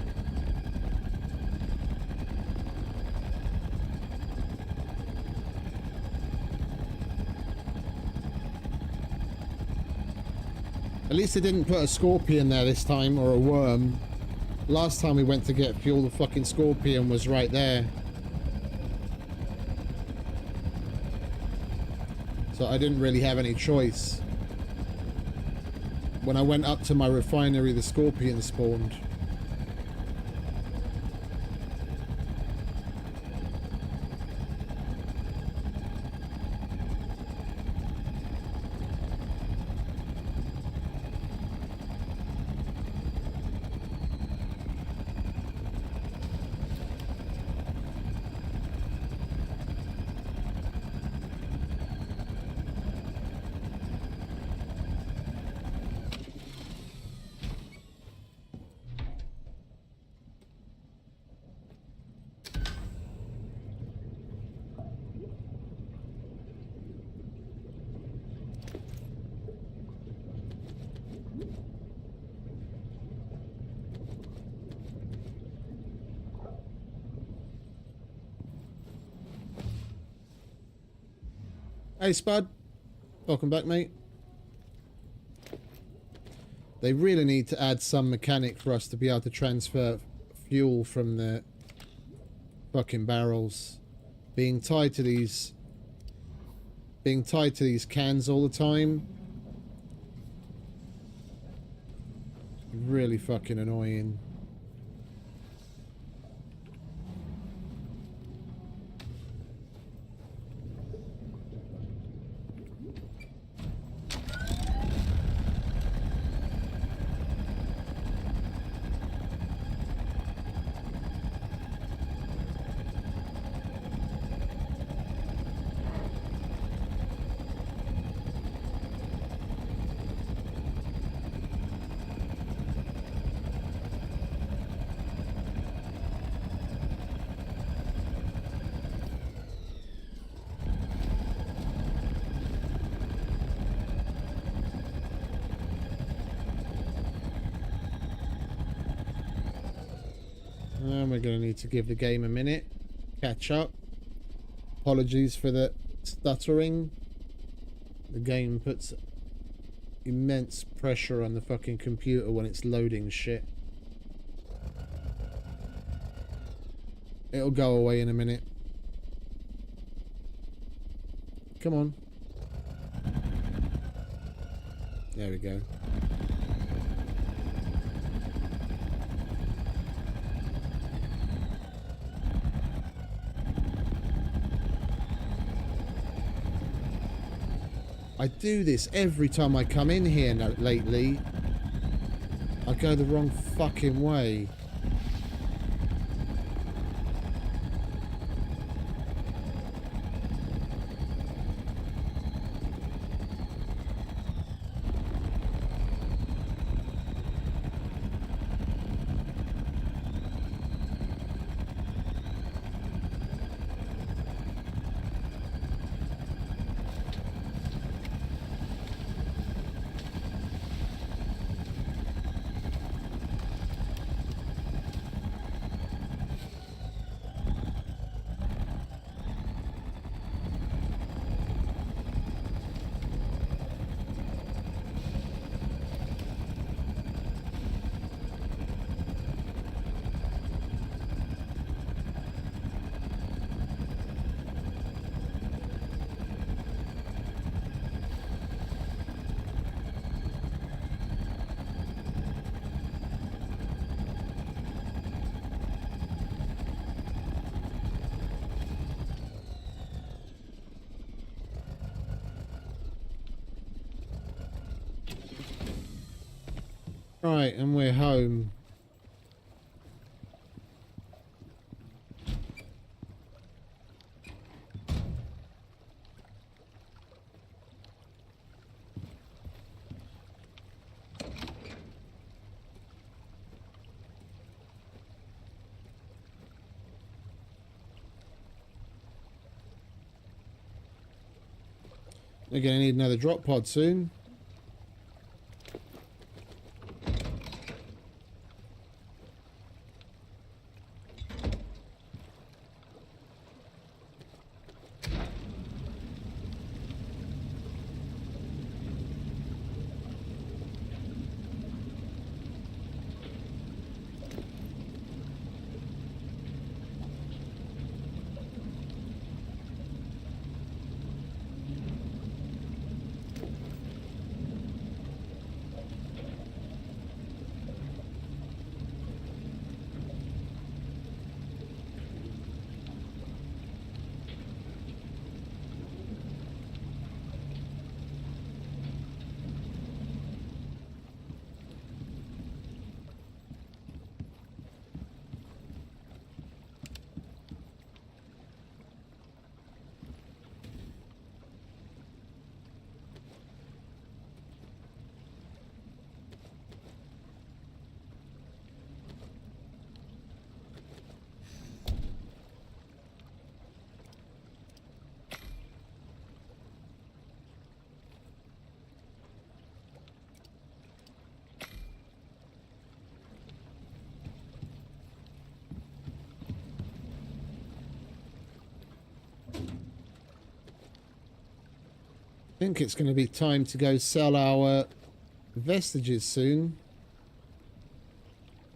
S1: At least they didn't put a scorpion there this time, or a worm. Last time we went to get fuel, the fucking scorpion was right there. So I didn't really have any choice. When I went up to my refinery, the scorpion spawned. Hey Spud, welcome back, mate. They really need to add some mechanic for us to be able to transfer fuel from the fucking barrels. Being tied to these cans all the time. Really fucking annoying. And we're going to need to give the game a minute. Catch up. Apologies for the stuttering. The game puts immense pressure on the fucking computer when it's loading shit. It'll go away in a minute. Come on. There we go. I do this every time I come in here lately. I go the wrong fucking way. Right, and we're home. We're going to need another drop pod soon. I think it's going to be time to go sell our vestiges soon.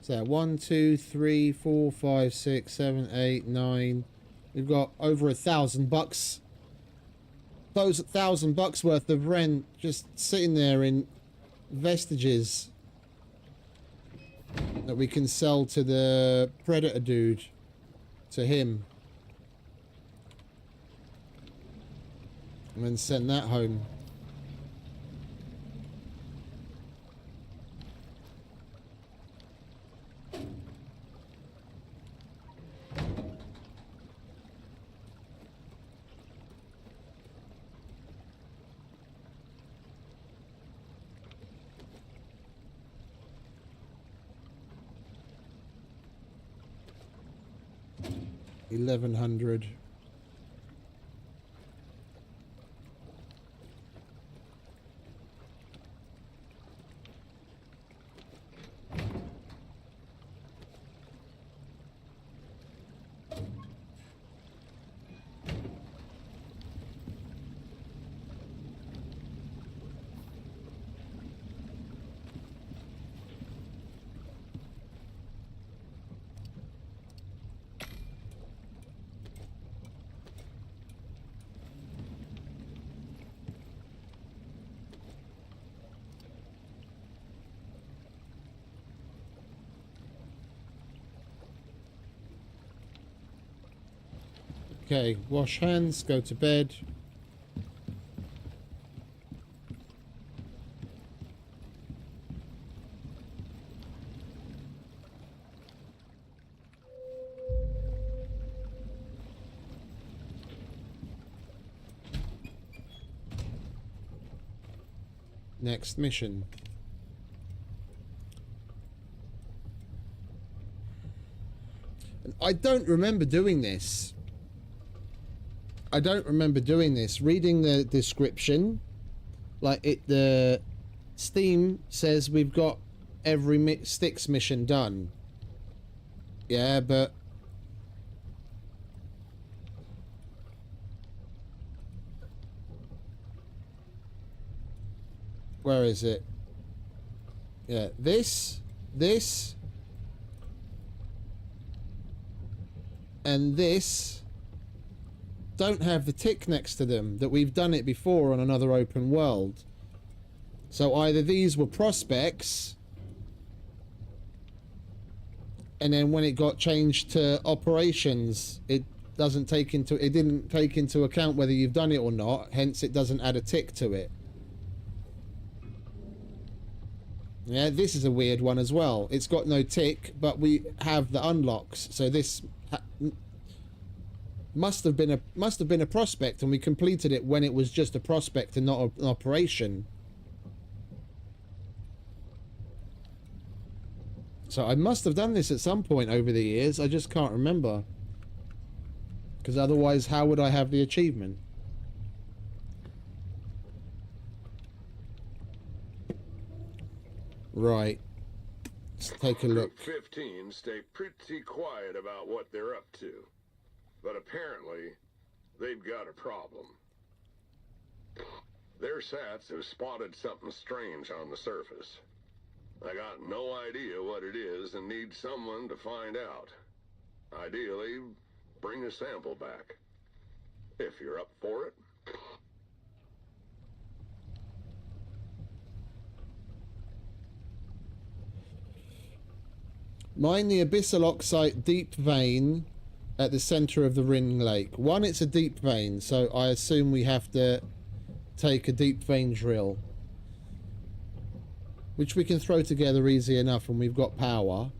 S1: So 1, 2, 3, 4, 5, 6, 7, 8, 9. We've got over $1,000. Those $1,000 worth of rent just sitting there in vestiges that we can sell to the predator dude, to him. And then send that home. $1,100. Okay, wash hands, go to bed. Next mission. I don't remember doing this. I don't remember doing this. Reading the description, like the Steam says we've got every Styx mission done. Yeah, but where is it? Yeah, this, and this don't have the tick next to them that we've done it before on another open world. So either these were prospects, and then when it got changed to operations, it didn't take into account whether you've done it or not, hence it doesn't add a tick to it. Yeah, this is a weird one as well. It's got no tick, but we have the unlocks. So this must have been a prospect, and we completed it when it was just a prospect and not an operation. So I must have done this at some point over the years. I just can't remember. Because otherwise, how would I have the achievement? Right. Let's take a look.
S2: Group 15 stay pretty quiet about what they're up to. But apparently, they've got a problem. Their sats have spotted something strange on the surface. I got no idea what it is and need someone to find out. Ideally, bring a sample back. If you're up for it.
S1: Mine the abyssal oxide deep vein at the center of the ring lake. One, it's a deep vein, so I assume we have to take a deep vein drill, which we can throw together easy enough when we've got power.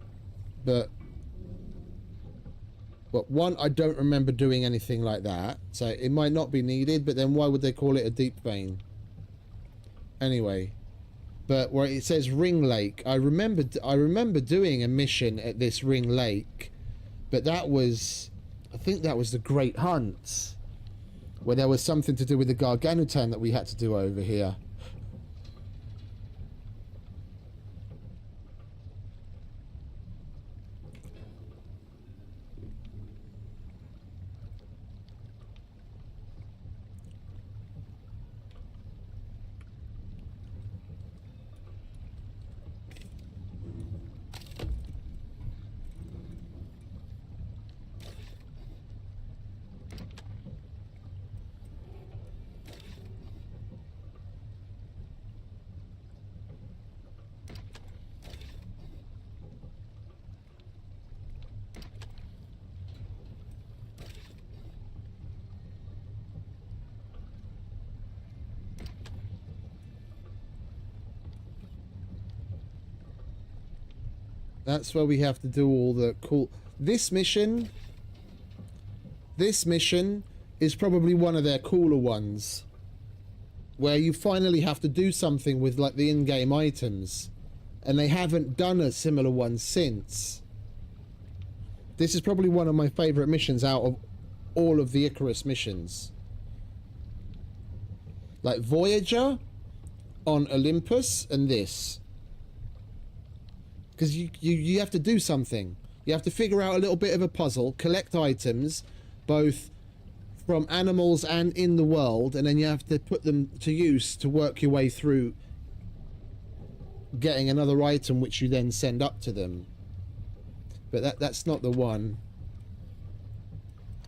S1: But one, I don't remember doing anything like that, so it might not be needed. But then why would they call it a deep vein anyway? But where it says ring lake, I remember doing a mission at this ring lake, but that was, I think that was the Great Hunt, where there was something to do with the Garganutan that we had to do over here. That's where we have to do all the cool... This mission is probably one of their cooler ones, where you finally have to do something with like the in-game items, and they haven't done a similar one since. This is probably one of my favorite missions out of all of the Icarus missions. Like Voyager on Olympus and this. Because you have to do something. You have to figure out a little bit of a puzzle, collect items, both from animals and in the world, and then you have to put them to use to work your way through getting another item which you then send up to them. But that's not the one.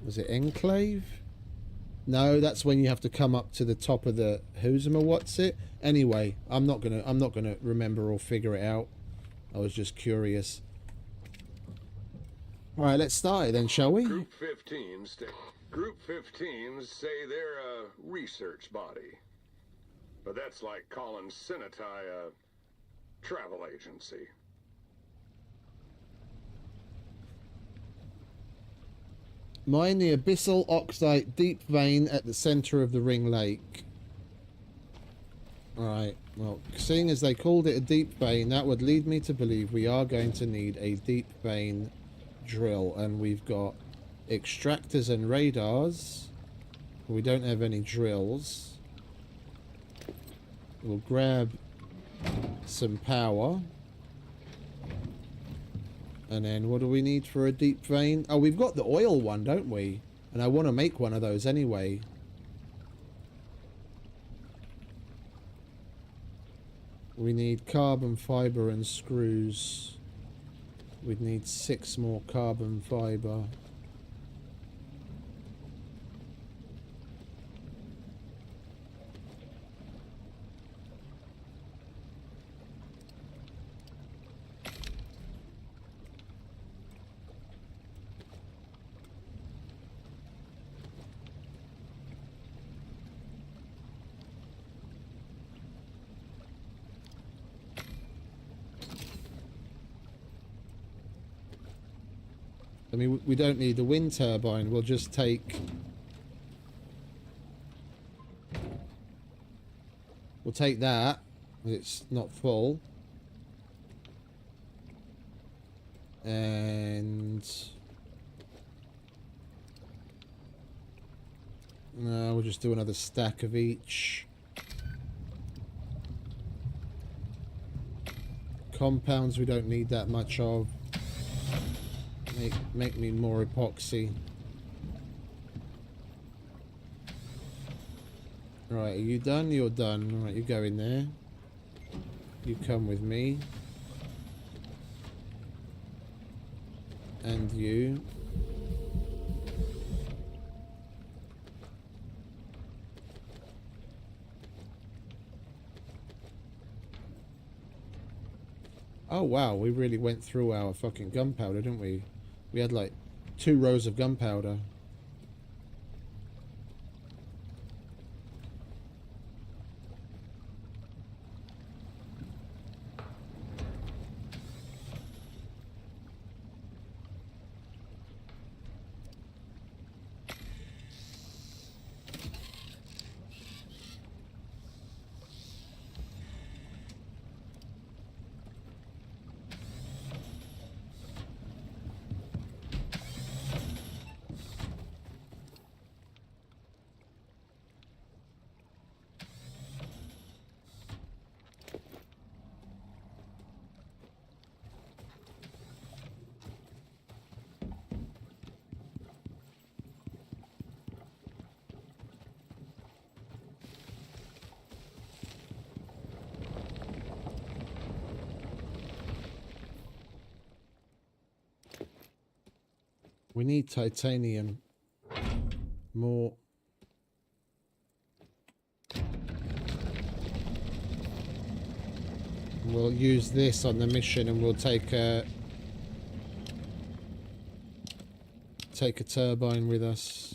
S1: Was it Enclave? No, that's when you have to come up to the top of the Huzuma, what's it? Anyway, I'm not gonna remember or figure it out. I was just curious. Alright, let's start it then, shall we?
S2: Group 15 stay. Group 15s say they're a research body. But that's like calling Senatai a travel agency.
S1: Mine the abyssal oxide deep vein at the center of the ring lake. Alright, well, seeing as they called it a deep vein, that would lead me to believe we are going to need a deep vein drill. And we've got extractors and radars. We don't have any drills. We'll grab some power. And then what do we need for a deep vein? Oh, we've got the oil one, don't we? And I want to make one of those anyway. We need carbon fiber and screws. We'd need 6 more carbon fiber. I mean, we don't need the wind turbine. We'll just take... We'll take that. It's not full. And... No, we'll just do another stack of each. Compounds we don't need that much of. Make me more epoxy. Right, are you done? You're done. Right, you go in there. You come with me. And you. Oh wow, we really went through our fucking gunpowder, didn't we? We had like 2 rows of gunpowder. We need titanium. More. We'll use this on the mission and we'll take a turbine with us.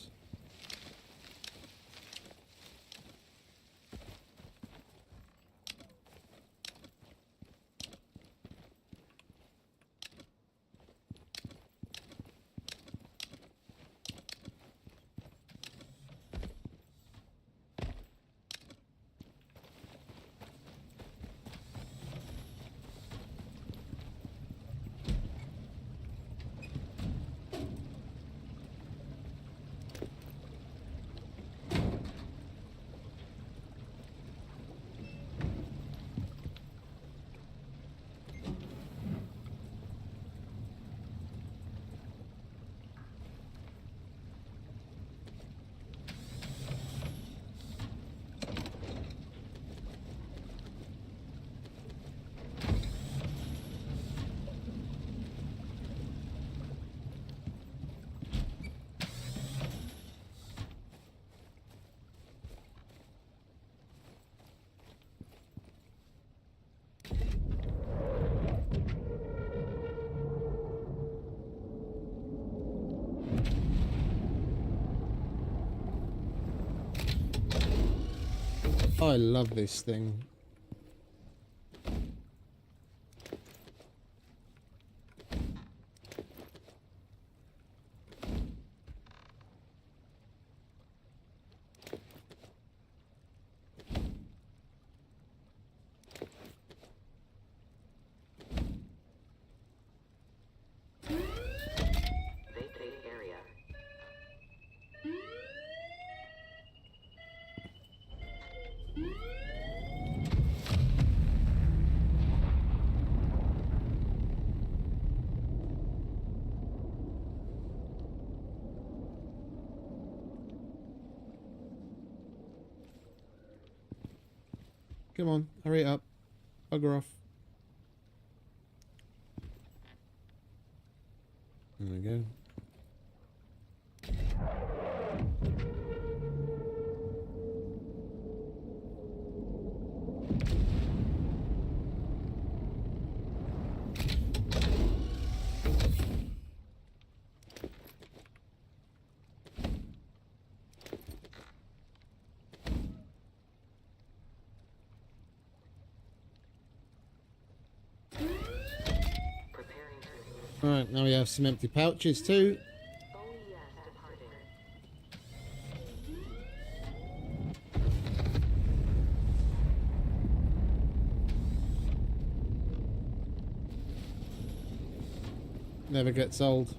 S1: I love this thing.
S5: Vacate area.
S1: Come on, hurry it up. Bugger off. There we go.
S5: Preparing to.
S1: Alright, now we have some empty pouches too.
S5: OES departing.
S1: Never gets old.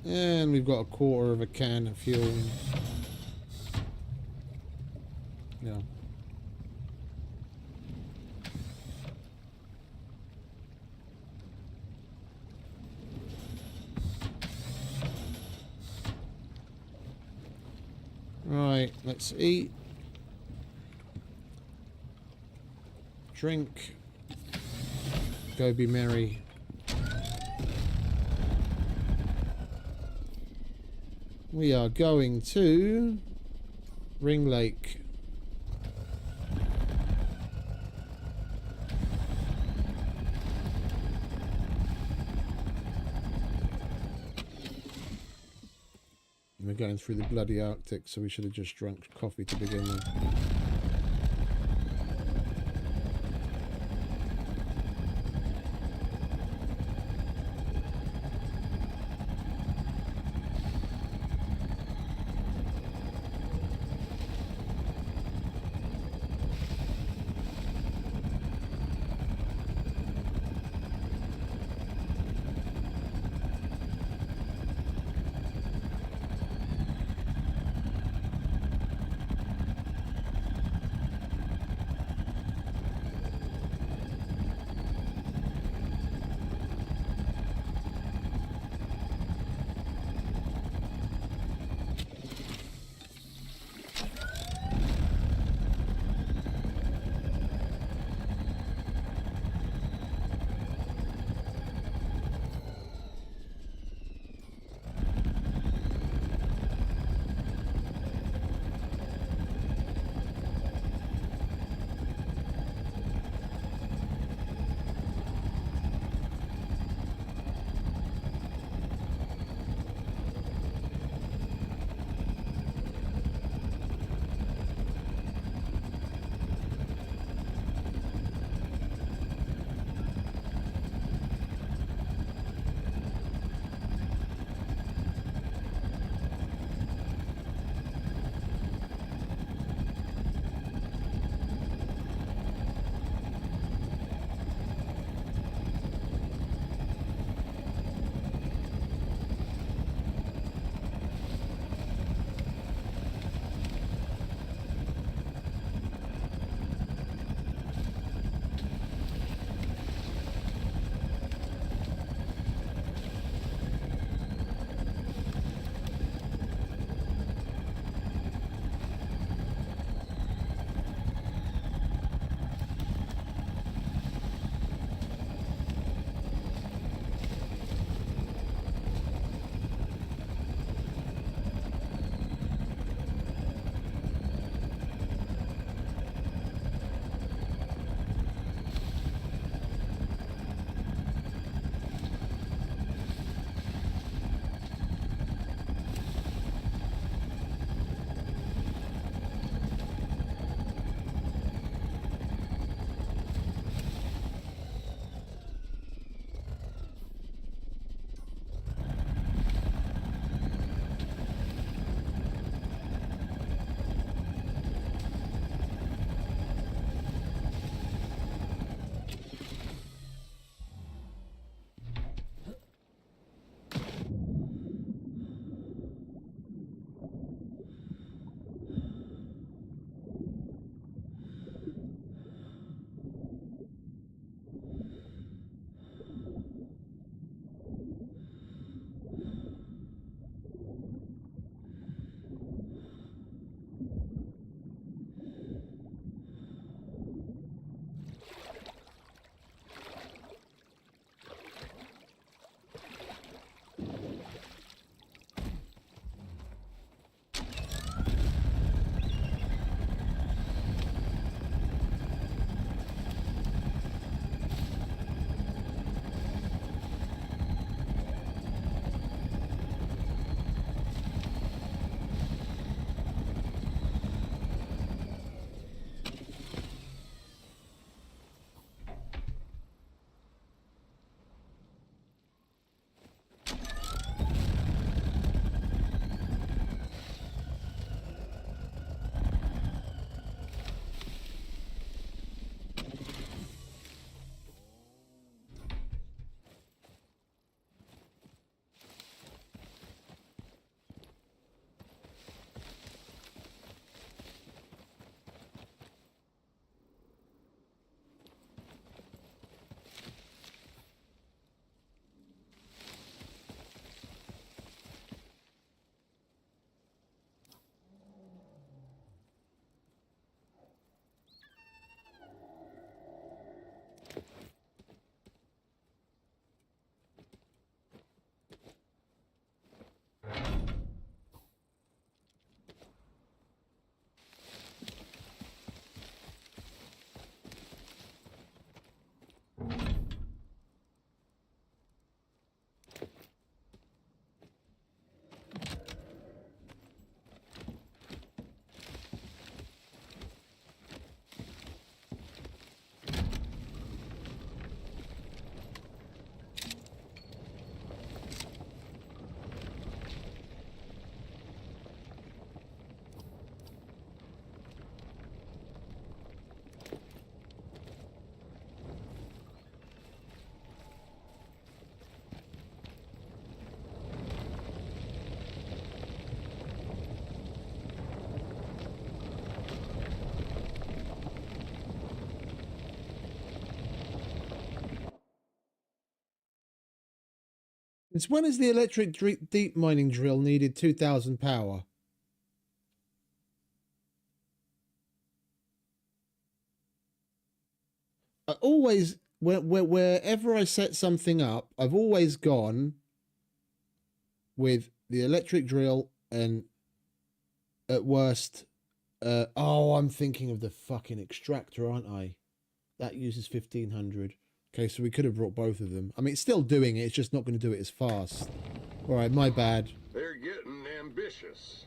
S1: And we've got a quarter of a can of fuel. Yeah. Right, let's eat. Drink. Go be merry. We are going to Ring Lake. We're going through the bloody Arctic, so we should have just drunk coffee to begin with. Since when is the electric deep mining drill needed 2,000 power? I always, wherever I set something up, I've always gone with the electric drill and at worst, oh, I'm thinking of the fucking extractor, aren't I? That uses 1,500. Okay, so we could have brought both of them. I mean, it's still doing it. It's just not going to do it as fast. All right, my bad.
S2: They're getting ambitious,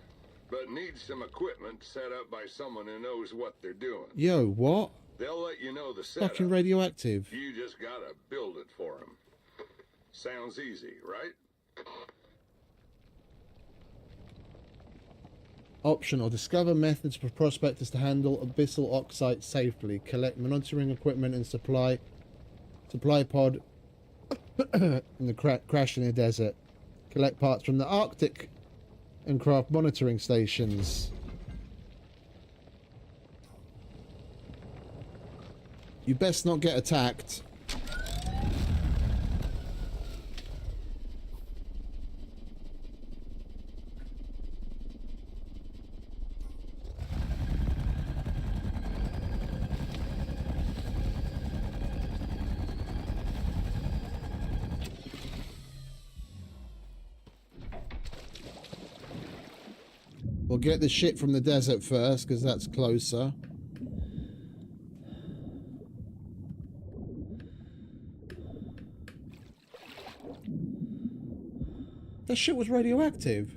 S2: but need some equipment set up by someone who knows what they're doing.
S1: Yo, what?
S2: They'll let you know the setup.
S1: Fucking radioactive.
S2: You just gotta build it for them. Sounds easy, right?
S1: Optional. Discover methods for prospectors to handle abyssal oxide safely. Collect monitoring equipment and supply pod in the crash in the desert. Collect parts from the Arctic and craft monitoring stations. You best not get attacked. We'll get the shit from the desert first, because that's closer. That shit was radioactive.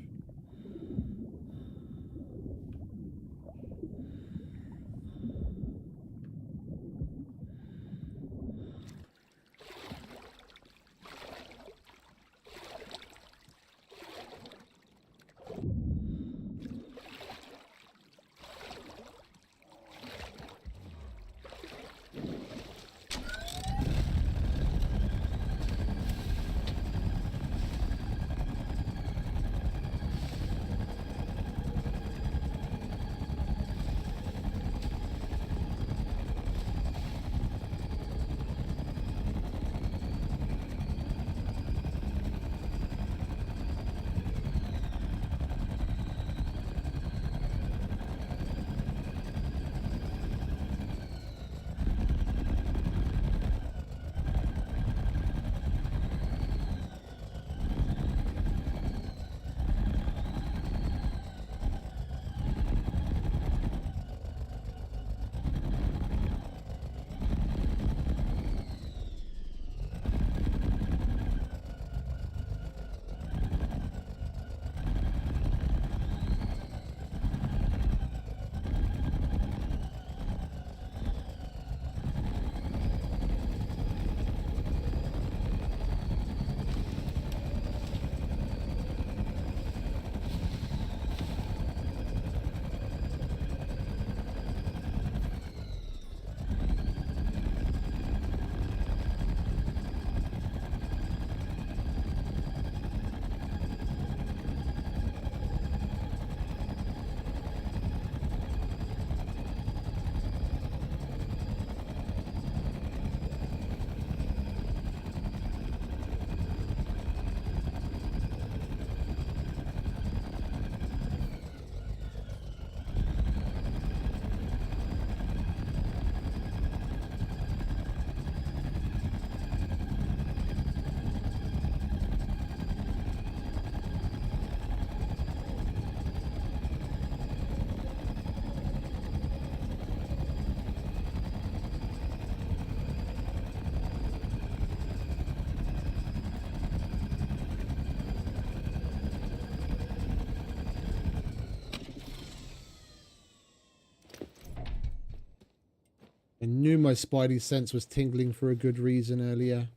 S1: I knew my spidey sense was tingling for a good reason earlier.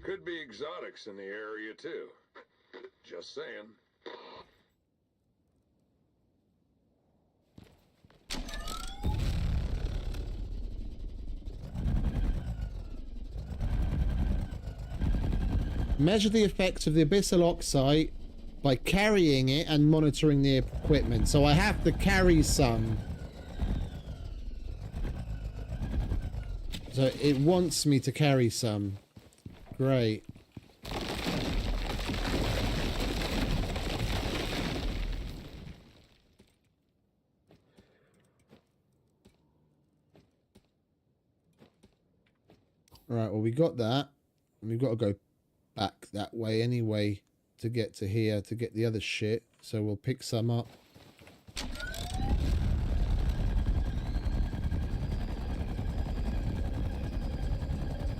S2: Could be exotics in the area, too. Just saying.
S1: Measure the effects of the abyssal oxide by carrying it and monitoring the equipment. So I have to carry some. So it wants me to carry some. Great. Right, well we got that. And we've got to go back that way anyway to get to here to get the other shit. So we'll pick some up.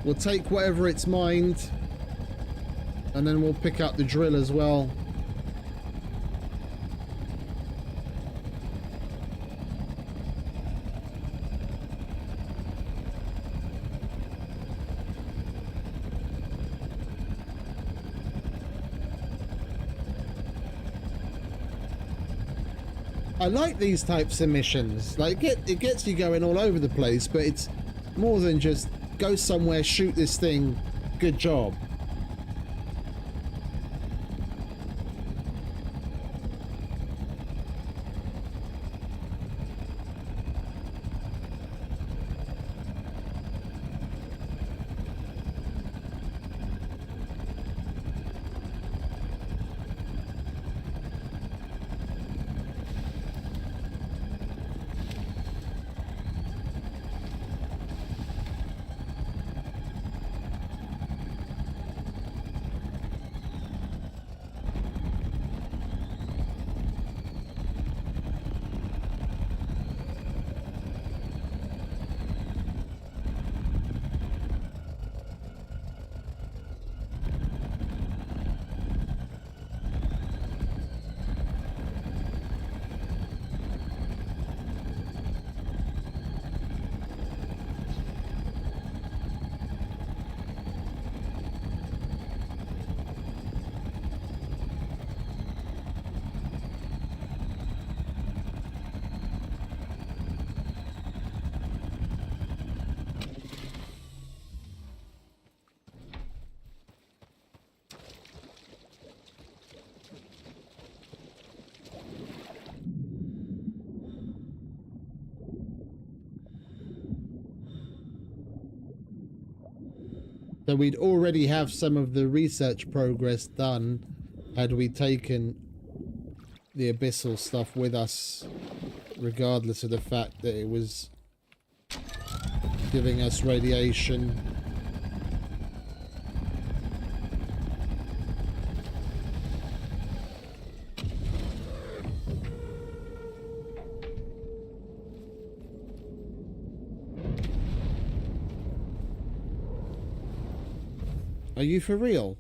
S1: We'll take whatever it's mined, and then we'll pick up the drill as well. I like these types of missions. Like it gets you going all over the place, but it's more than just go somewhere, shoot this thing, good job. So we'd already have some of the research progress done had we taken the abyssal stuff with us, regardless of the fact that it was giving us radiation. Are you for real?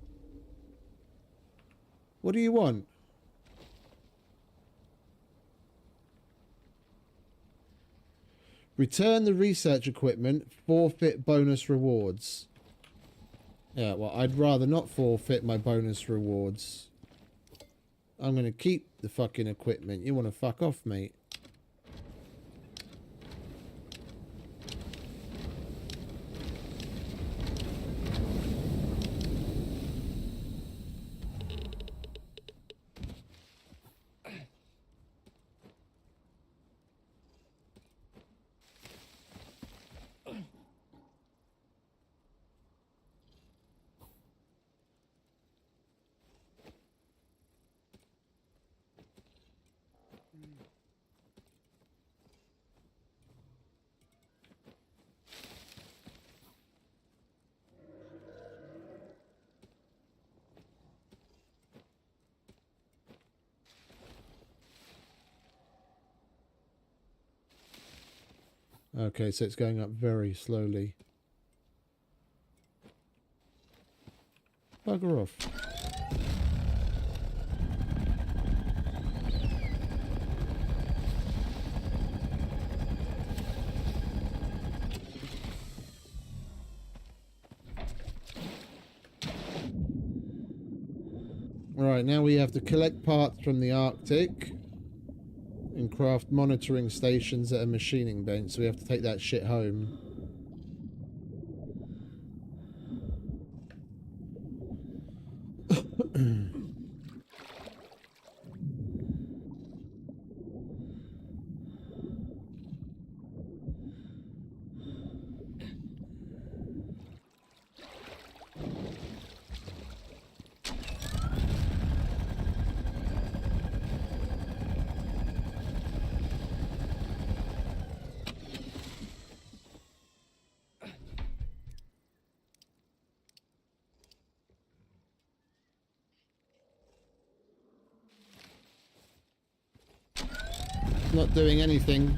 S1: What do you want? Return the research equipment, forfeit bonus rewards. Yeah, well, I'd rather not forfeit my bonus rewards. I'm going to keep the fucking equipment. You want to fuck off, mate? Okay, so it's going up very slowly. Bugger off. Right, now we have to collect parts from the Arctic and craft monitoring stations at a machining bench, so we have to take that shit home. Not doing anything.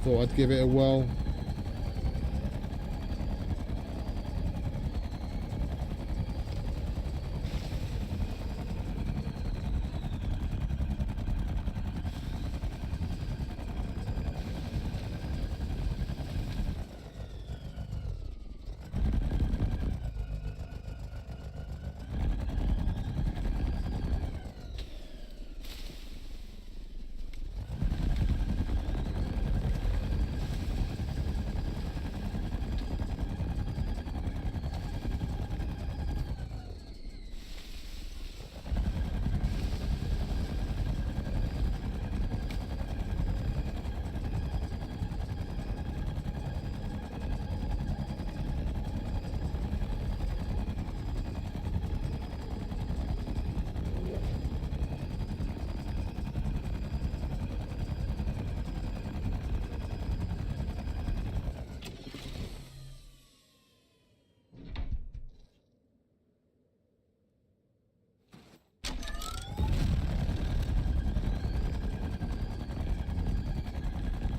S1: Thought I'd give it a whirl.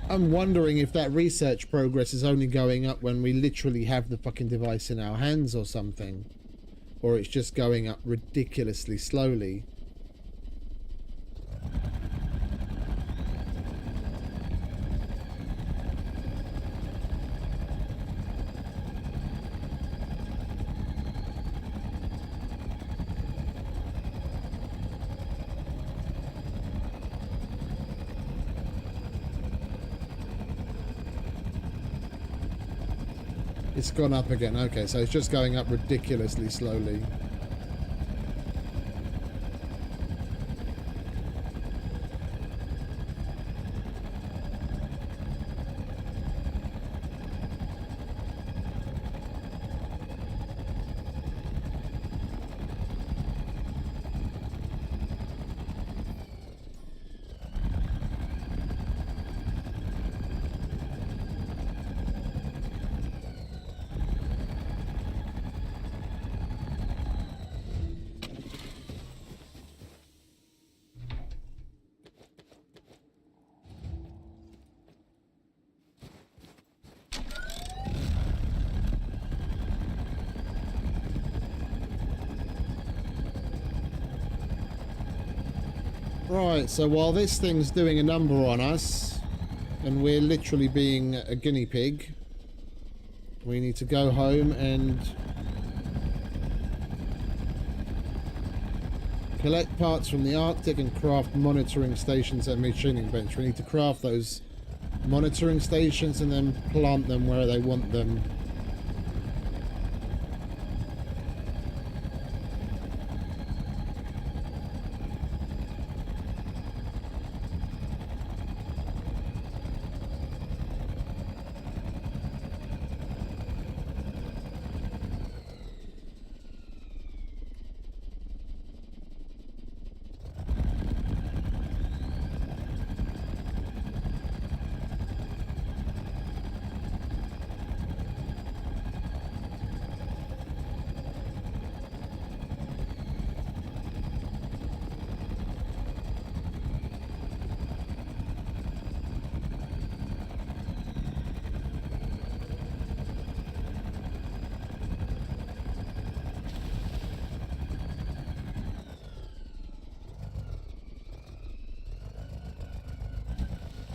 S1: I'm wondering if that research progress is only going up when we literally have the fucking device in our hands or something. Or it's just going up ridiculously slowly. It's gone up again. Okay, so it's just going up ridiculously slowly. Right, so while this thing's doing a number on us, and we're literally being a guinea pig, we need to go home and collect parts from the Arctic and craft monitoring stations at machining bench. We need to craft those monitoring stations and then plant them where they want them.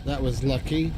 S1: That was lucky.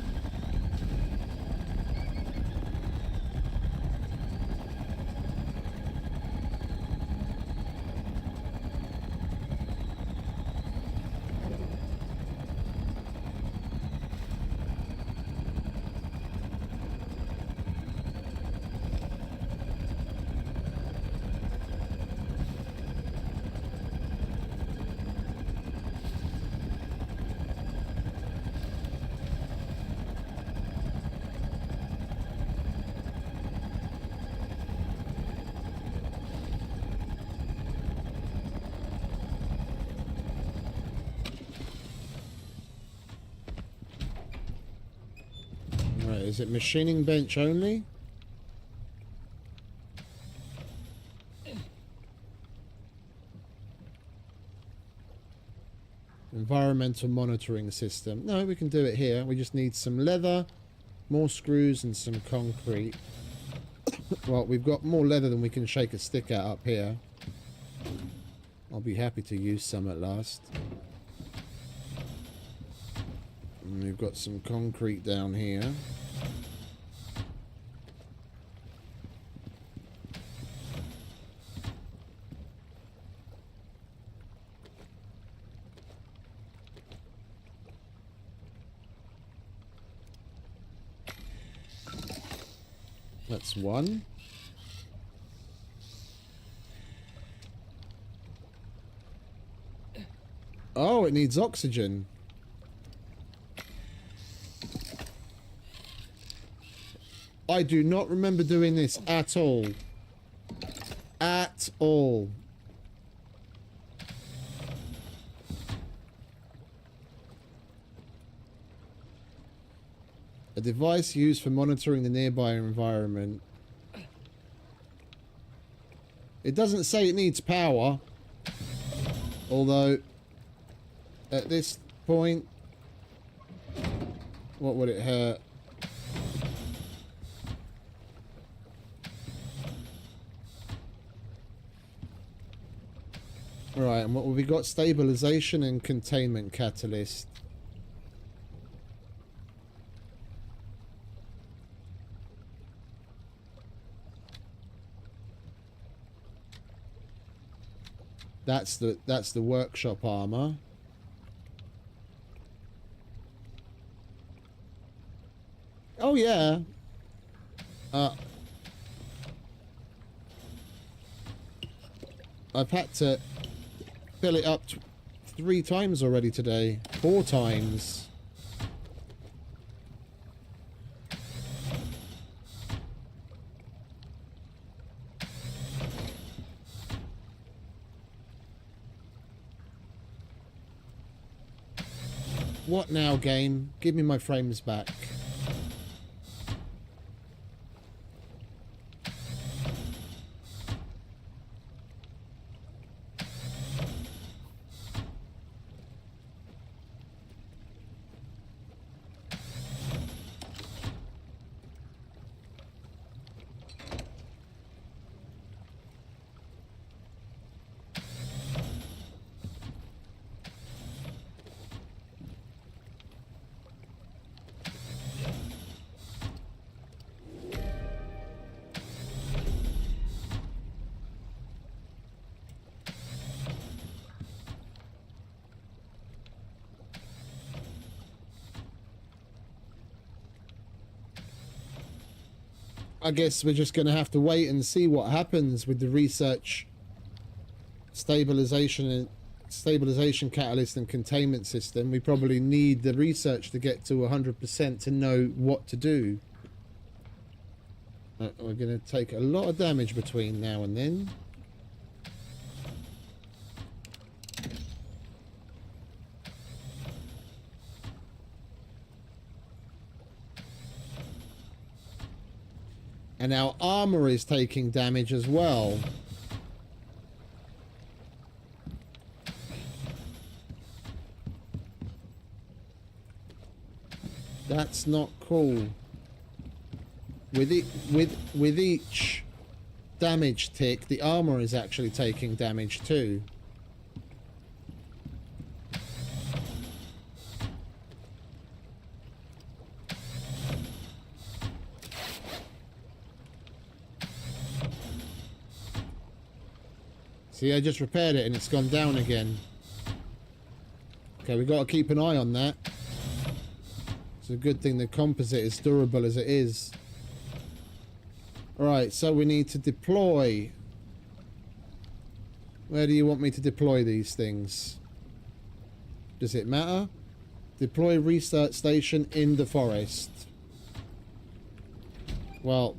S1: Is it machining bench only? Environmental monitoring system. No, we can do it here. We just need some leather, more screws, and some concrete. Well, we've got more leather than we can shake a stick at up here. I'll be happy to use some at last. And we've got some concrete down here. That's one. Oh, it needs oxygen. I do not remember doing this at all. At all. A device used for monitoring the nearby environment. It doesn't say it needs power. Although, at this point, what would it hurt? Right, and what have we got? Stabilization and containment catalyst. That's the workshop armor. Oh yeah. I've had to fill it up 3 times already today. 4 times. What now, game? Give me my frames back. I guess we're just going to have to wait and see what happens with the research, stabilization catalyst and containment system. We probably need the research to get to 100% to know what to do. We're going to take a lot of damage between now and then. And our armor is taking damage as well. That's not cool. With each damage tick, the armor is actually taking damage too. See, I just repaired it and it's gone down again. Okay, we've got to keep an eye on that. It's a good thing the composite is durable as it is. Alright, so we need to deploy. Where do you want me to deploy these things? Does it matter? Deploy research station in the forest. Well,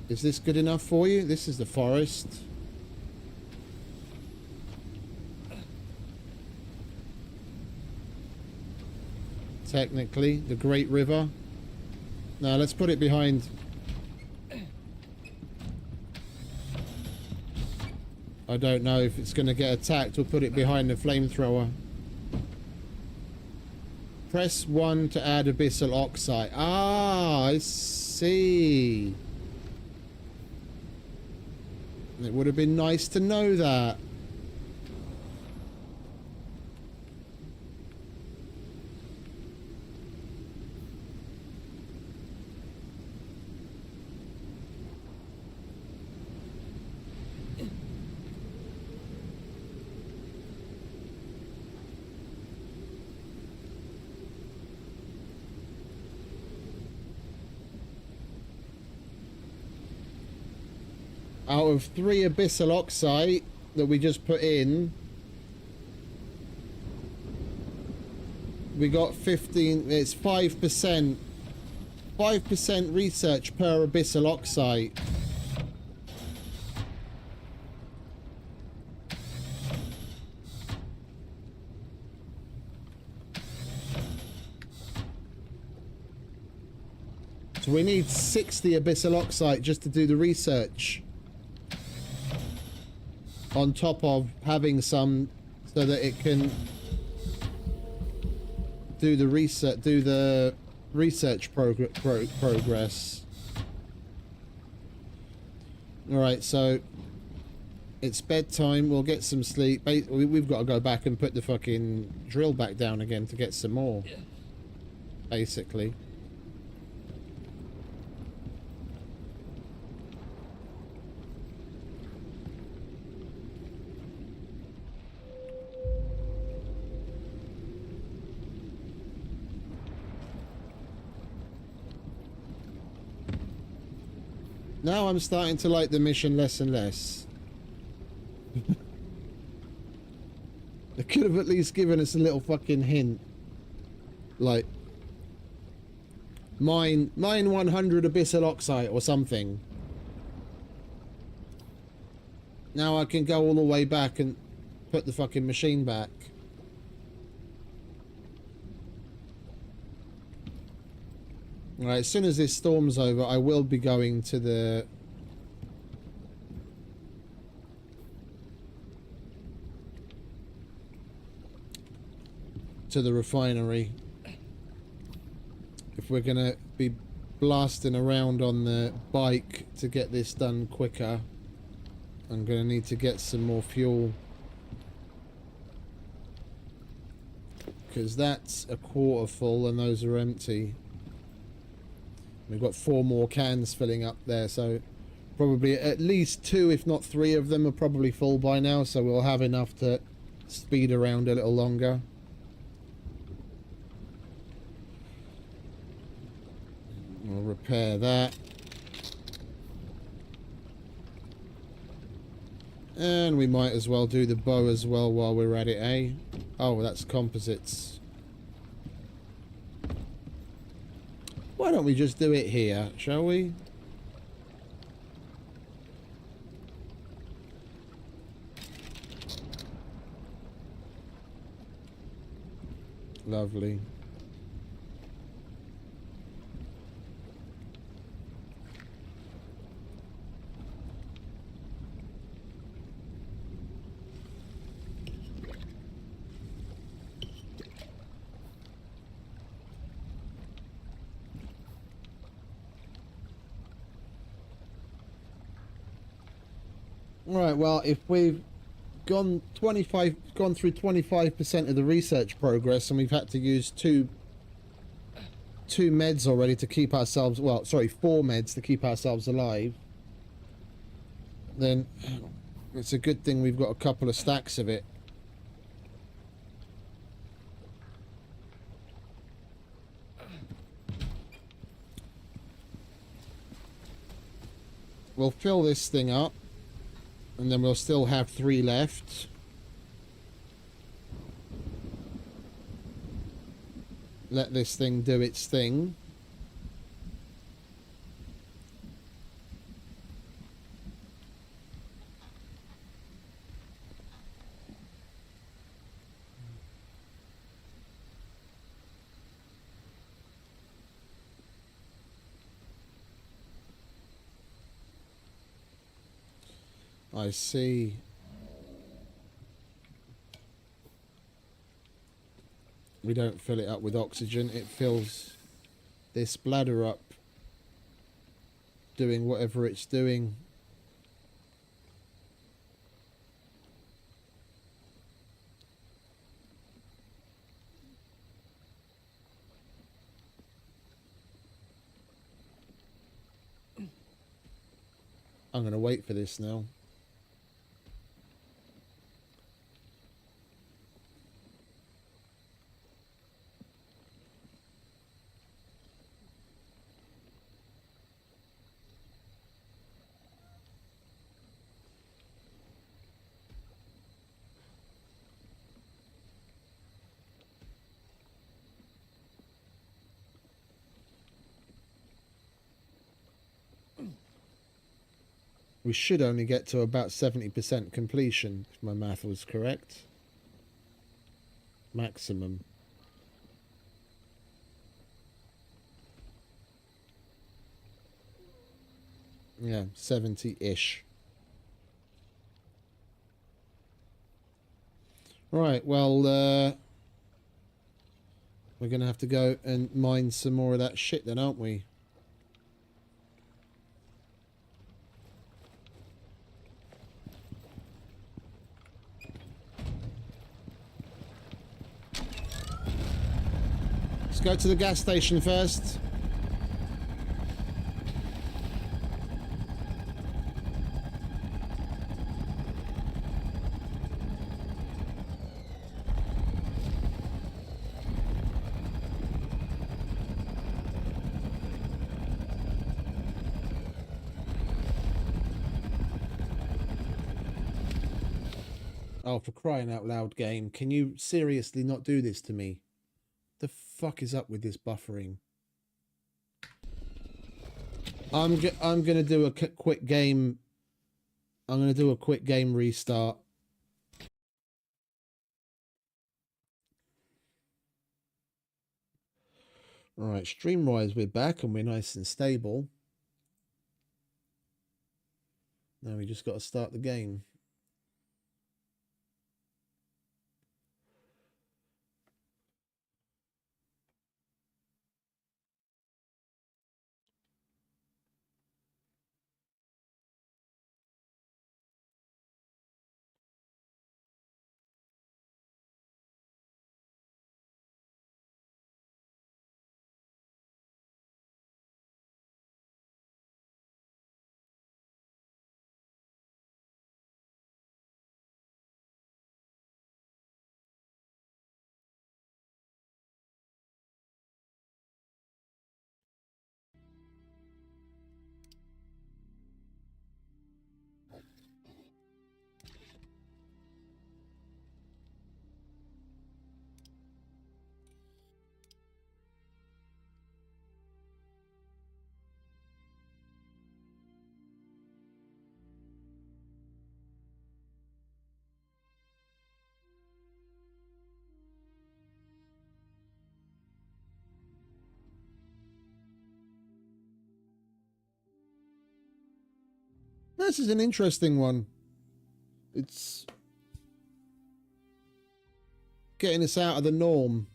S1: is this good enough for you? This is the forest. Technically, the Great River. Now let's put it behind. I don't know if it's going to get attacked. We'll put it behind the flamethrower. Press 1 to add abyssal oxide. Ah, I see. It would have been nice to know that. Out of 3 abyssal oxide that we just put in, we got 15. It's 5%. 5% research per abyssal oxide. So we need 60 abyssal oxide just to do the research. On top of having some, so that it can do the research progress. All right, so it's bedtime. We'll get some sleep. We've got to go back and put the fucking drill back down again to get some more. Basically. Now I'm starting to like the mission less and less. They could have at least given us a little fucking hint. Like, mine 100 abyssal oxide or something. Now I can go all the way back and put the fucking machine back. Right, as soon as this storm's over, I will be going to the refinery. If we're gonna be blasting around on the bike to get this done quicker, I'm gonna need to get some more fuel, because that's a quarter full and those are empty. We've got 4 more cans filling up there, so probably at least 2, if not 3 of them are probably full by now, so we'll have enough to speed around a little longer. We'll repair that. And we might as well do the bow as well while we're at it, eh? Oh, that's composites. Why don't we just do it here, shall we? Lovely. Right, well, if we've gone through 25% of the research progress, and we've had to use two meds already to keep ourselves, well, sorry, 4 meds to keep ourselves alive, then it's a good thing we've got a couple of stacks of it. We'll fill this thing up. And then we'll still have 3 left. Let this thing do its thing. I see. We don't fill it up with oxygen. It fills this bladder up, doing whatever it's doing. I'm going to wait for this now. We should only get to about 70% completion, if my math was correct. Maximum. Yeah, 70-ish. Right, well, we're going to have to go and mine some more of that shit then, aren't we? Let's go to the gas station first. Oh, for crying out loud, game. Can you seriously not do this to me? The fuck is up with this buffering? I'm gonna do a quick game. I'm gonna do a quick game restart. Alright, stream-wise we're back and we're nice and stable. Now we just got to start the game. This is an interesting one. It's getting us out of the norm.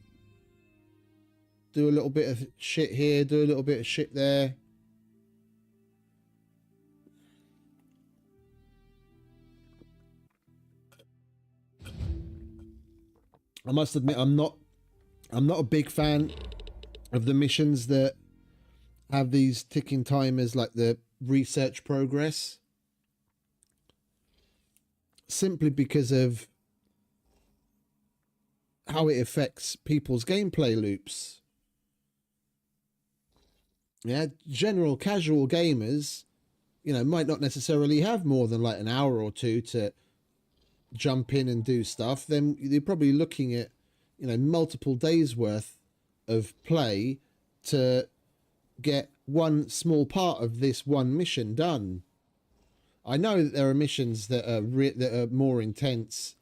S1: Do a little bit of shit here, do a little bit of shit there. I must admit, I'm not a big fan of the missions that have these ticking timers like the research progress. Simply because of how it affects people's gameplay loops. Yeah, general casual gamers, you know, might not necessarily have more than like an hour or two to jump in and do stuff. Then you're probably looking at, you know, multiple days worth of play to get one small part of this one mission done. I know that there are missions that are more intense,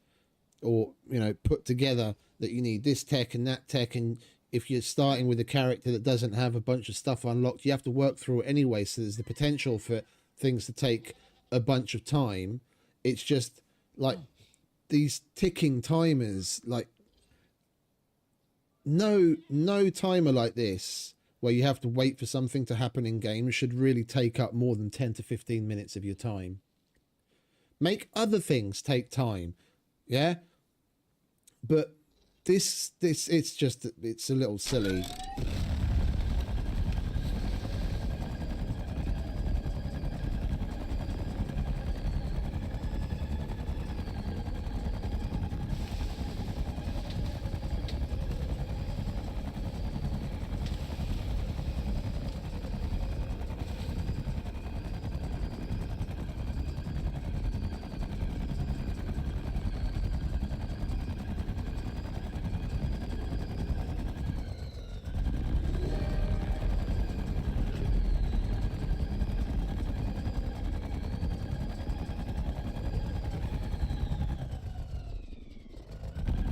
S1: or, you know, put together, that you need this tech and that tech, and if you're starting with a character that doesn't have a bunch of stuff unlocked, you have to work through it anyway, so there's the potential for things to take a bunch of time. It's just like these ticking timers, like no timer like this where you have to wait for something to happen in game should really take up more than 10 to 15 minutes of your time. Make other things take time, yeah? But this it's a little silly.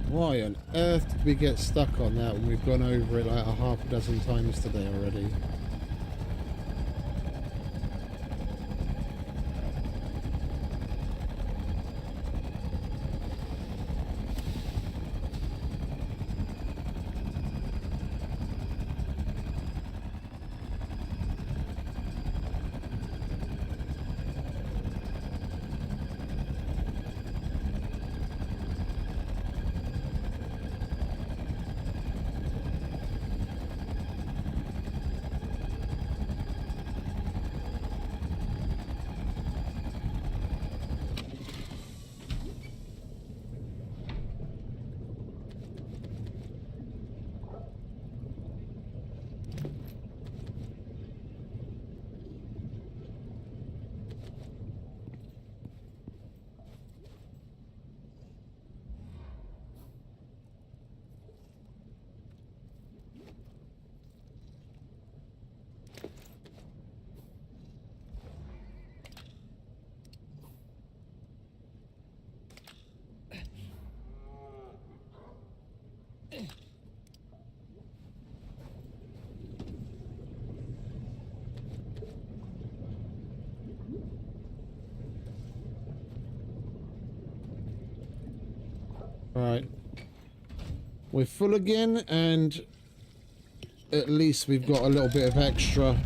S1: Why on earth did we get stuck on that when we've gone over it like a half a dozen times today already? Right, we're full again, and at least we've got a little bit of extra.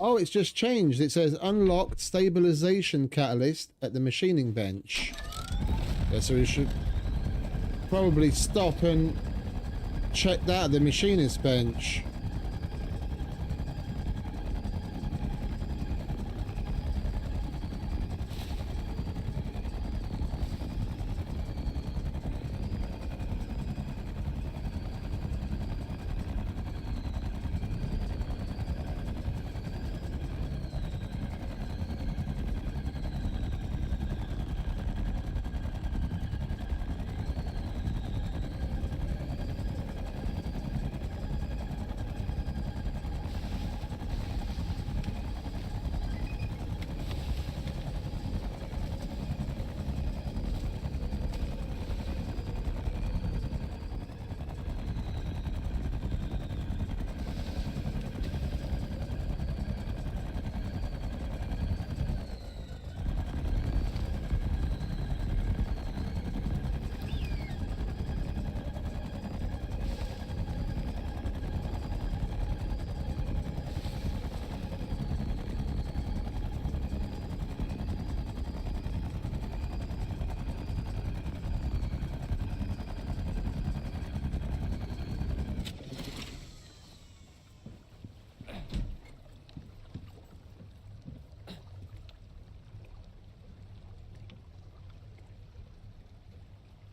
S1: Oh, it's just changed. It says unlocked stabilization catalyst at the machining bench. Yeah, so we should probably stop and check that at the machinist bench.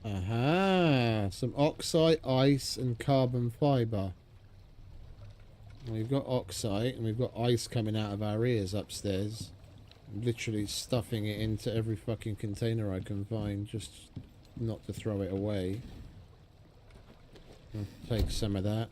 S1: Aha, some oxide, ice, and carbon fiber. We've got oxide and we've got ice coming out of our ears upstairs. I'm literally stuffing it into every fucking container I can find, just not to throw it away. I'll take some of that.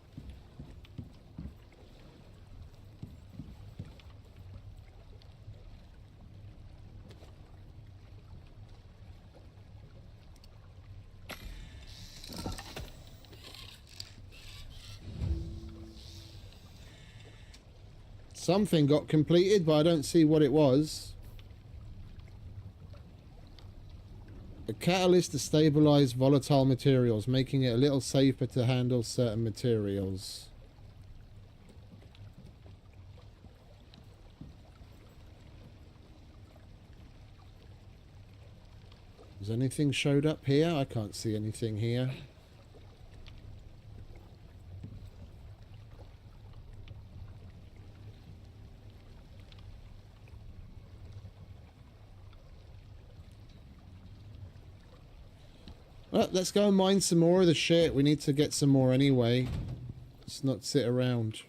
S1: Something got completed, but I don't see what it was. A catalyst to stabilize volatile materials, making it a little safer to handle certain materials. Has anything showed up here? I can't see anything here. Well, let's go and mine some more of the shit. We need to get some more anyway. Let's not sit around.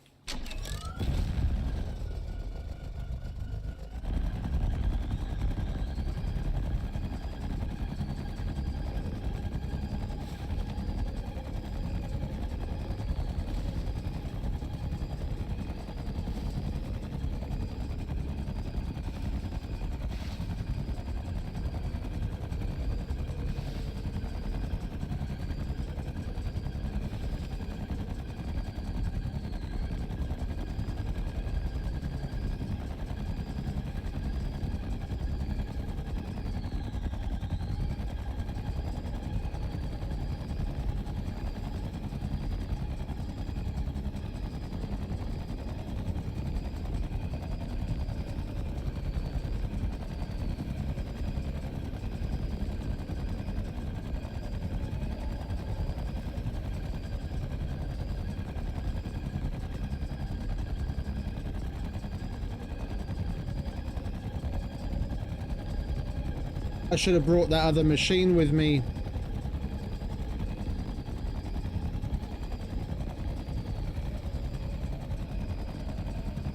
S1: I should have brought that other machine with me.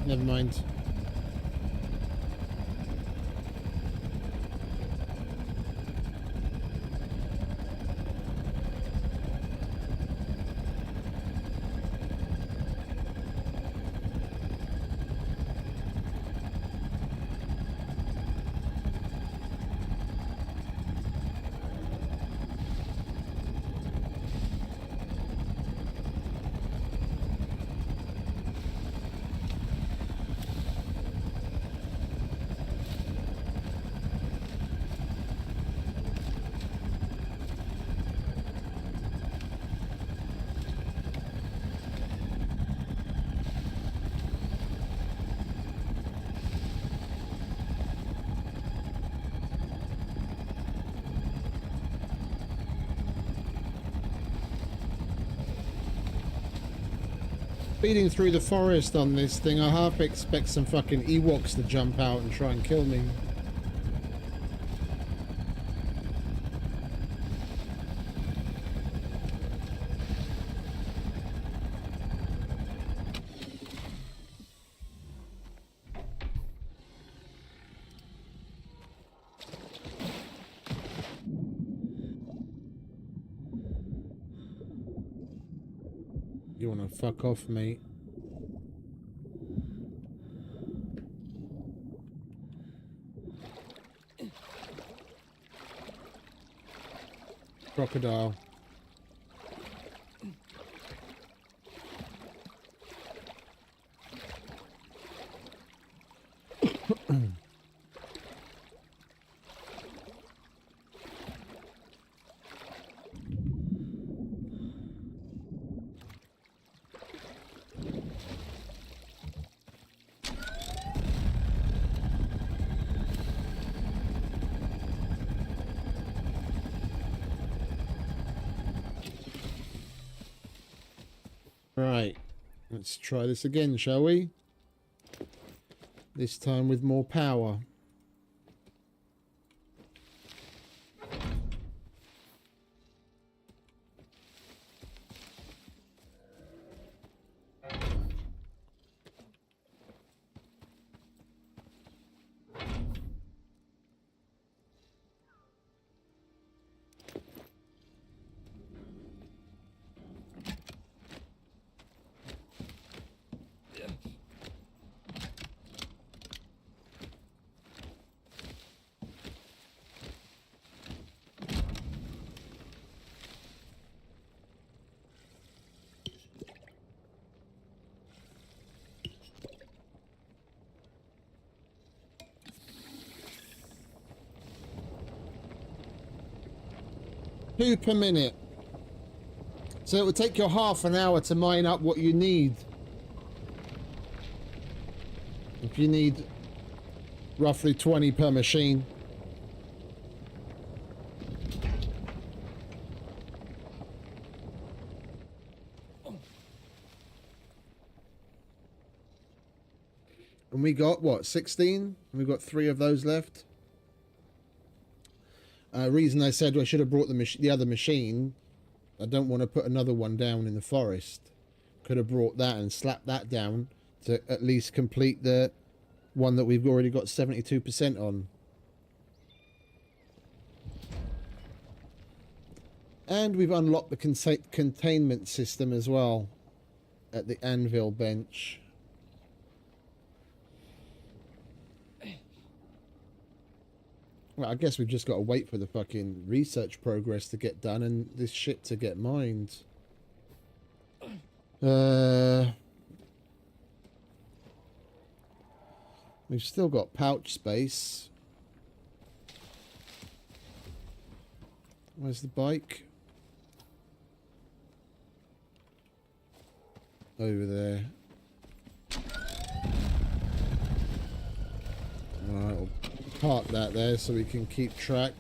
S1: Never mind. Speeding through the forest on this thing, I half expect some fucking Ewoks to jump out and try and kill me. You wanna fuck off, mate? Crocodile. Right, let's try this again, shall we? This time with more power. 2 per minute. So it would take you half an hour to mine up what you need. If you need roughly 20 per machine. And we got, what, 16? We've got 3 of those left. Reason I said I should have brought the other machine, I don't want to put another one down in the forest. Could have brought that and slapped that down to at least complete the one that we've already got 72% on. And we've unlocked the containment system as well at the anvil bench. Well, I guess we've just got to wait for the fucking research progress to get done and this shit to get mined. We've still got pouch space. Where's the bike? Over there. Alright, we'll park that there so we can keep track.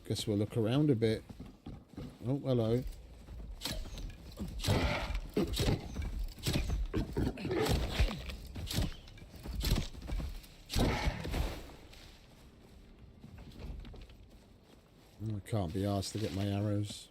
S1: Guess we'll look around a bit. Oh, hello. I can't be asked to get my arrows.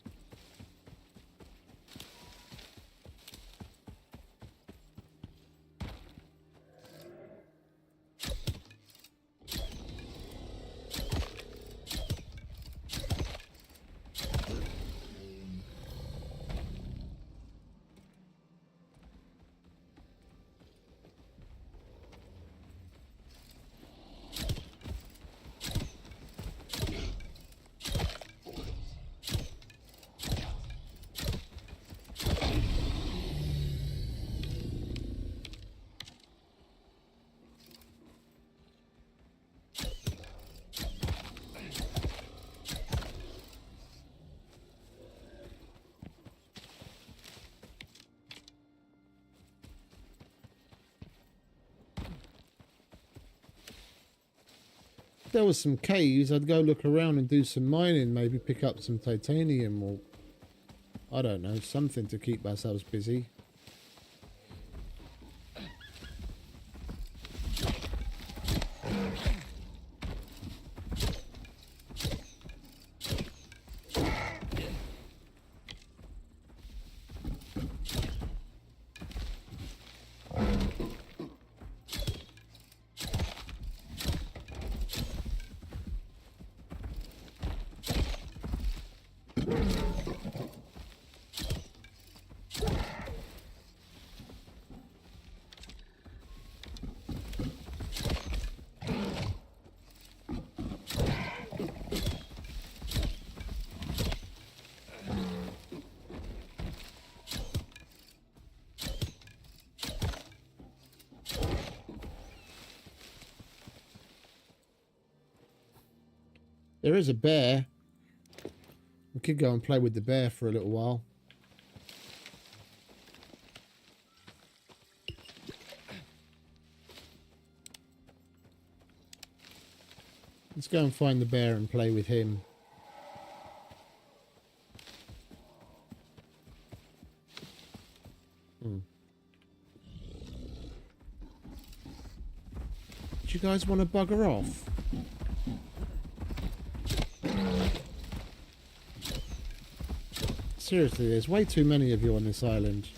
S1: If there was some caves, I'd go look around and do some mining, maybe pick up some titanium or I don't know, something to keep ourselves busy. There is a bear. We could go and play with the bear for a little while. Let's go and find the bear and play with him. Do you guys want to bugger off? Seriously, there's way too many of you on this island.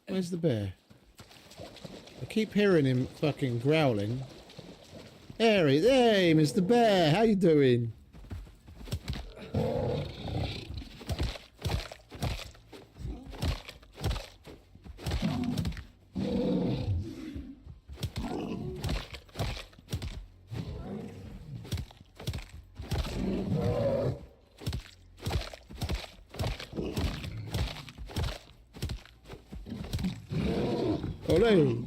S1: Where's the bear? keep hearing him fucking growling. There he is. Hey, Mr. Bear, how you doing? Olé.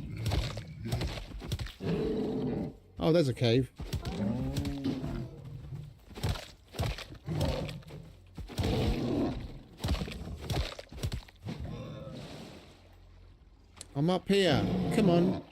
S1: Oh, there's a cave. I'm up here. Come on.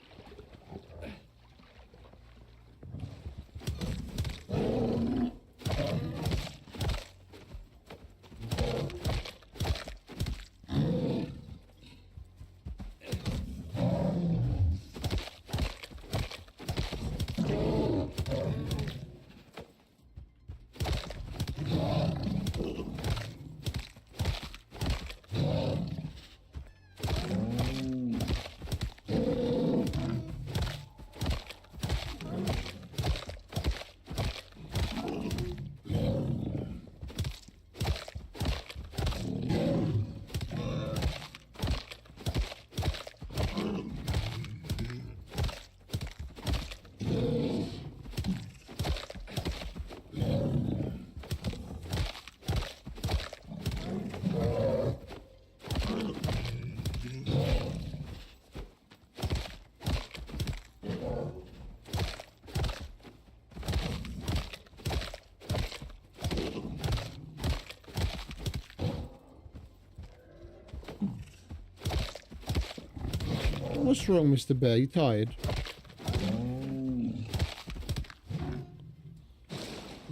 S1: What's wrong, Mr. Bear? You tired?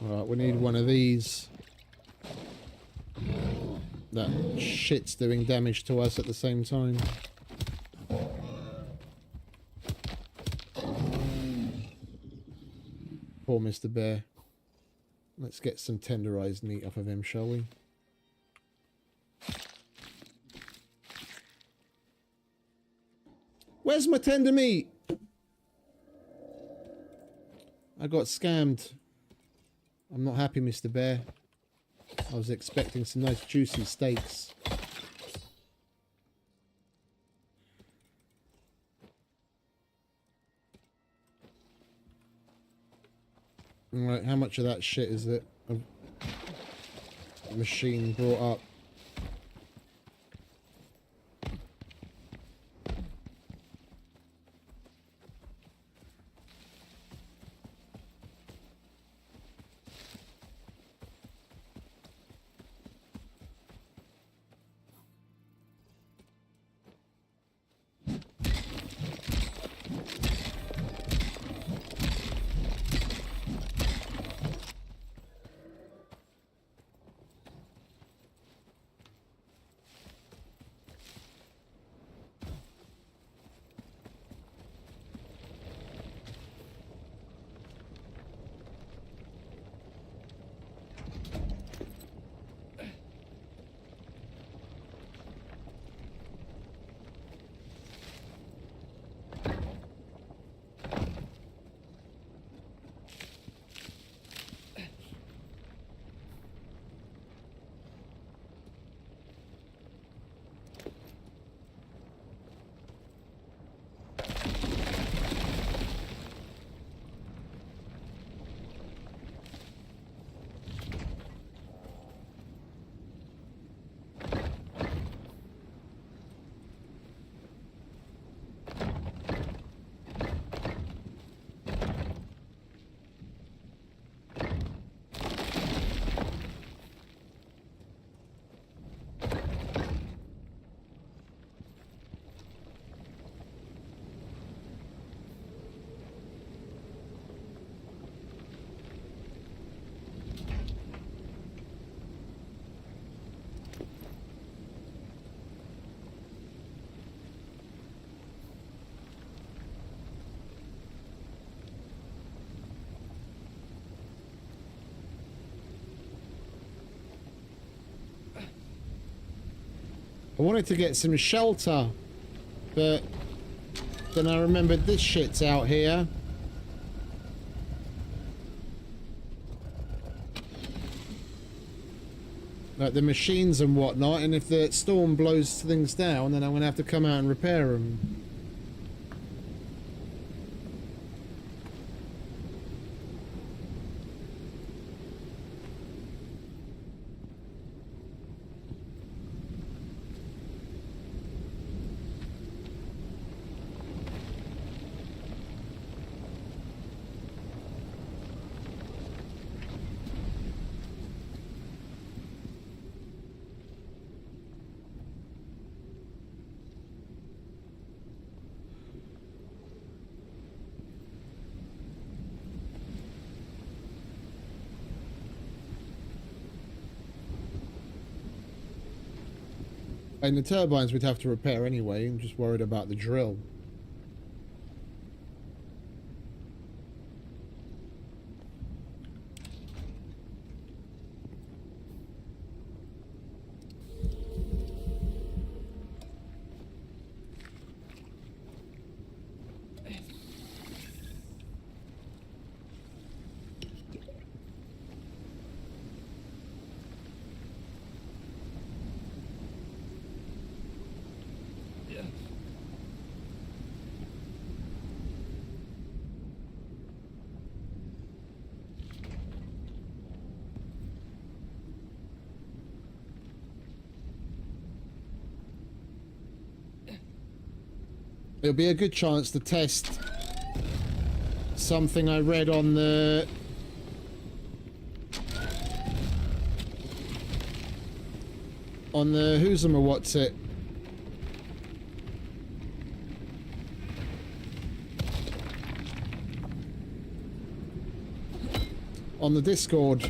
S1: Right, we need one of these. That shit's doing damage to us at the same time. Poor Mr. Bear. Let's get some tenderized meat off of him, shall we? Where's my tender meat? I got scammed. I'm not happy, Mr. Bear. I was expecting some nice juicy steaks. Alright, how much of that shit is it? A machine brought up. I wanted to get some shelter, but Then I remembered this shit's out here. Like the machines and whatnot, and if the storm blows things down, then I'm going to have to come out and repair them. And the turbines we'd have to repair anyway. I'm just worried about the drill. It'll be a good chance to test something I read on the who's them or what's it? On the Discord.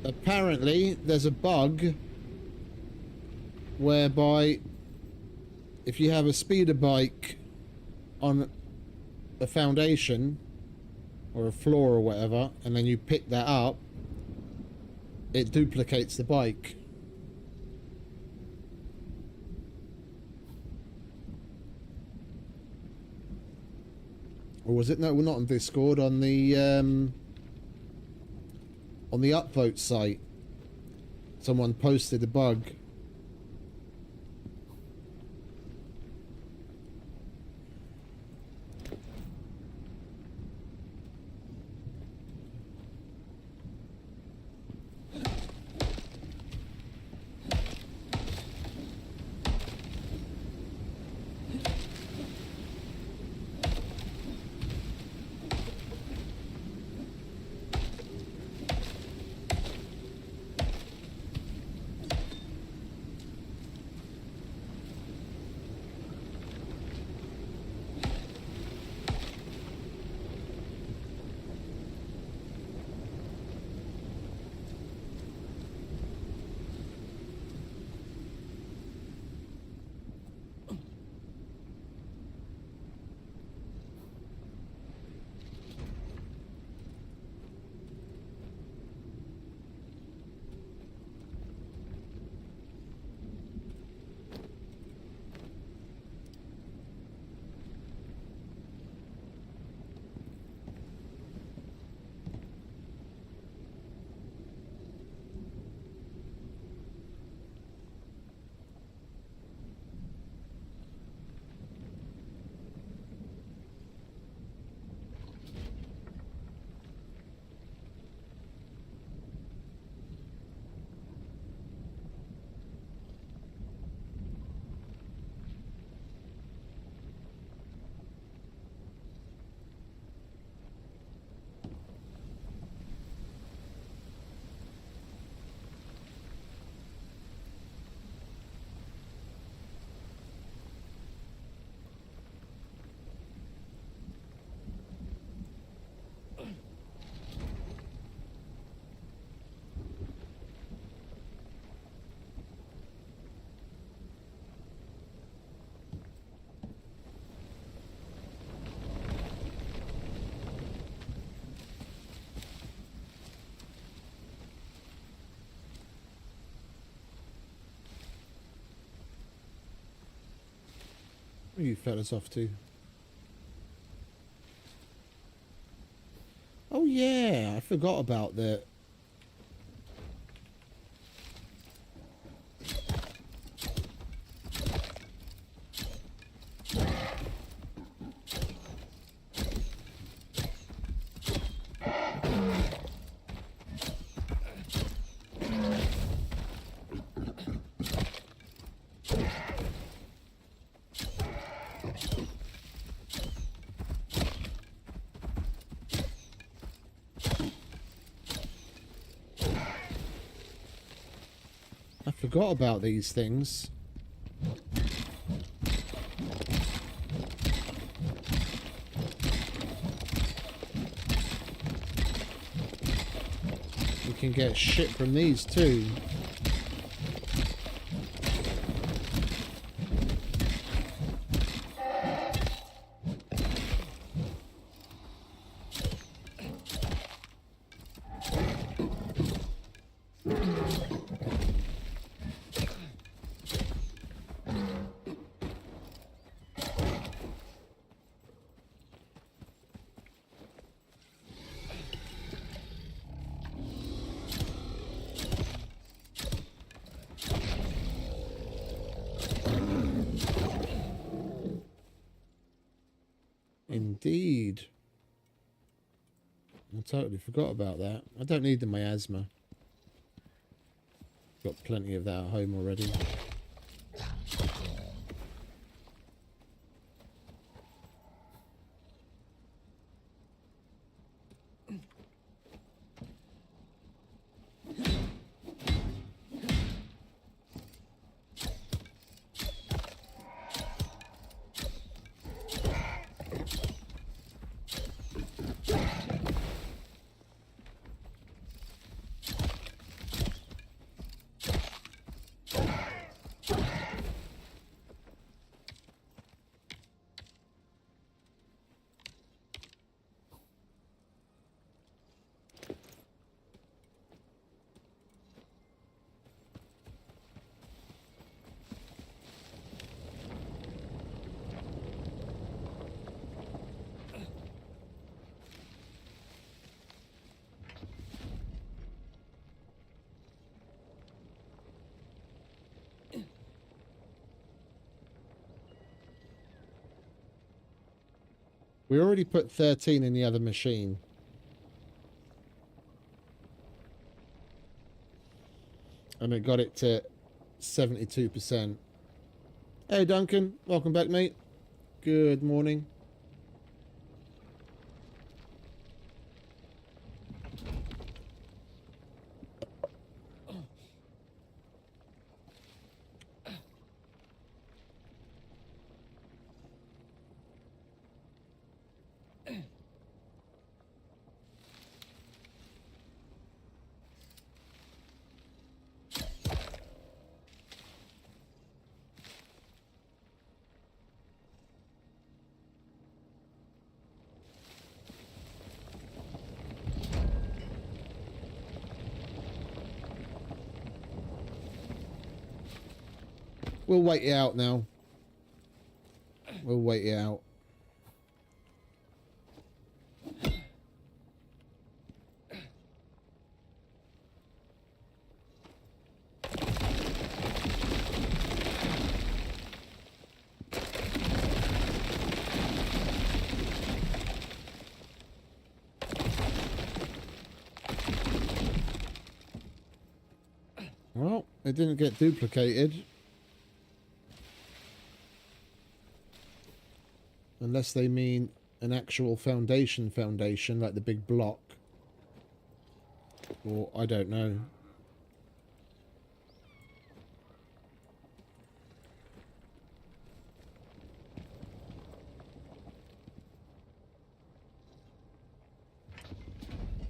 S1: Apparently there's a bug whereby if you have a speeder bike on a foundation or a floor or whatever, and then you pick that up, it duplicates the bike. Or was it? No, well, not on Discord, on the upvote site. Someone posted a bug. You fellas off to? Oh yeah, I forgot about that. I forgot about these things. You can get shit from these too. Indeed. I totally forgot about that. I don't need the miasma. Got plenty of that at home already. We already put 13 in the other machine. And it got it to 72%. Hey Duncan, welcome back mate. Good morning. We'll wait it out now. We'll wait it out. Well, it didn't get duplicated. Unless they mean an actual foundation, like the big block. Or, I don't know.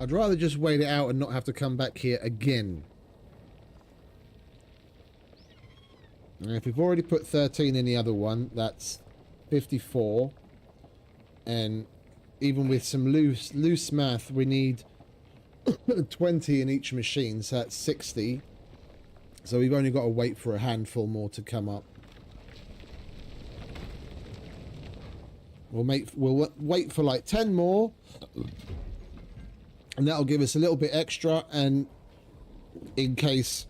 S1: I'd rather just wait it out and not have to come back here again. And if we've already put 13 in the other one, that's 54. And even with some loose math, we need 20 in each machine, so that's 60. So we've only got to wait for a handful more to come up. We'll wait for like 10 more, and that'll give us a little bit extra, and in case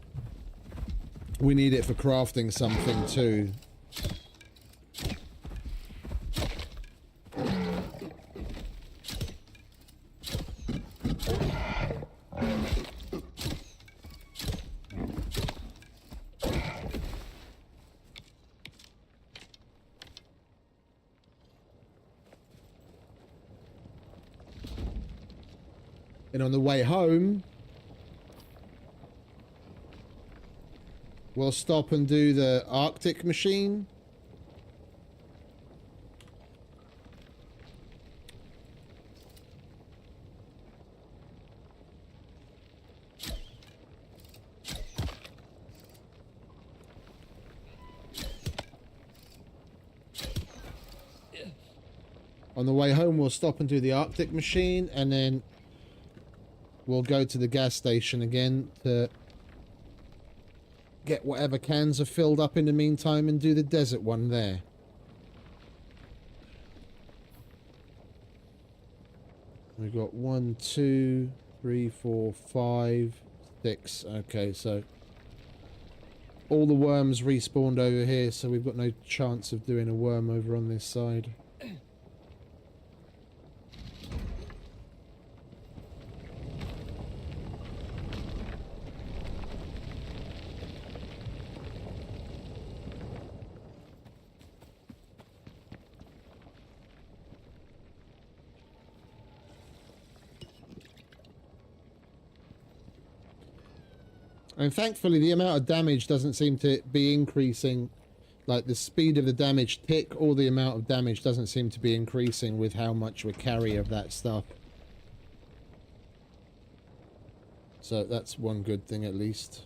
S1: we need it for crafting something too. And on the way home, we'll stop and do the Arctic machine. On the way home, we'll stop and do the Arctic machine, and then we'll go to the gas station again to get whatever cans are filled up in the meantime and do the desert one there. We've got 1, 2, 3, 4, 5, 6. Okay, so all the worms respawned over here, so we've got no chance of doing a worm over on this side. And thankfully, the amount of damage doesn't seem to be increasing. Like, the speed of the damage tick or the amount of damage doesn't seem to be increasing with how much we carry of that stuff. So that's one good thing at least.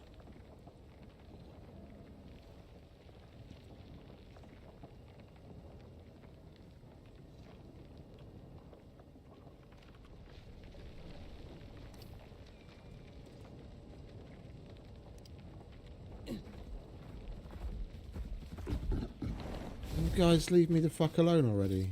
S1: You guys leave me the fuck alone already.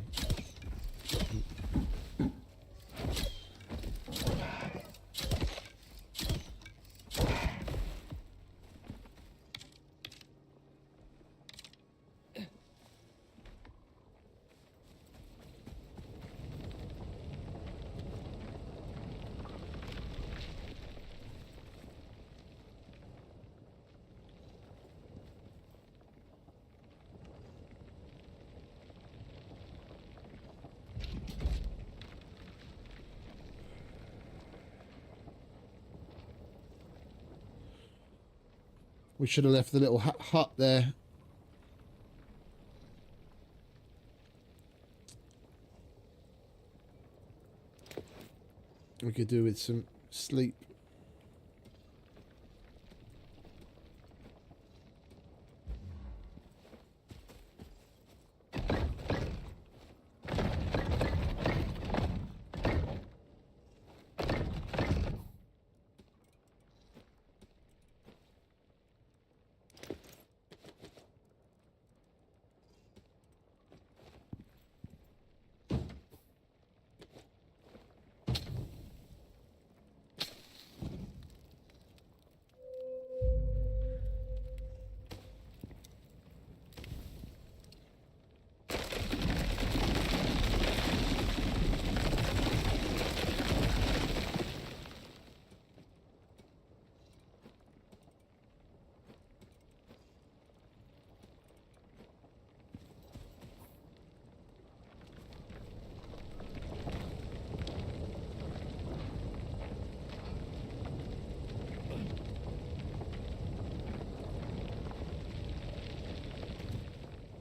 S1: We should have left the little hut there. We could do with some sleep.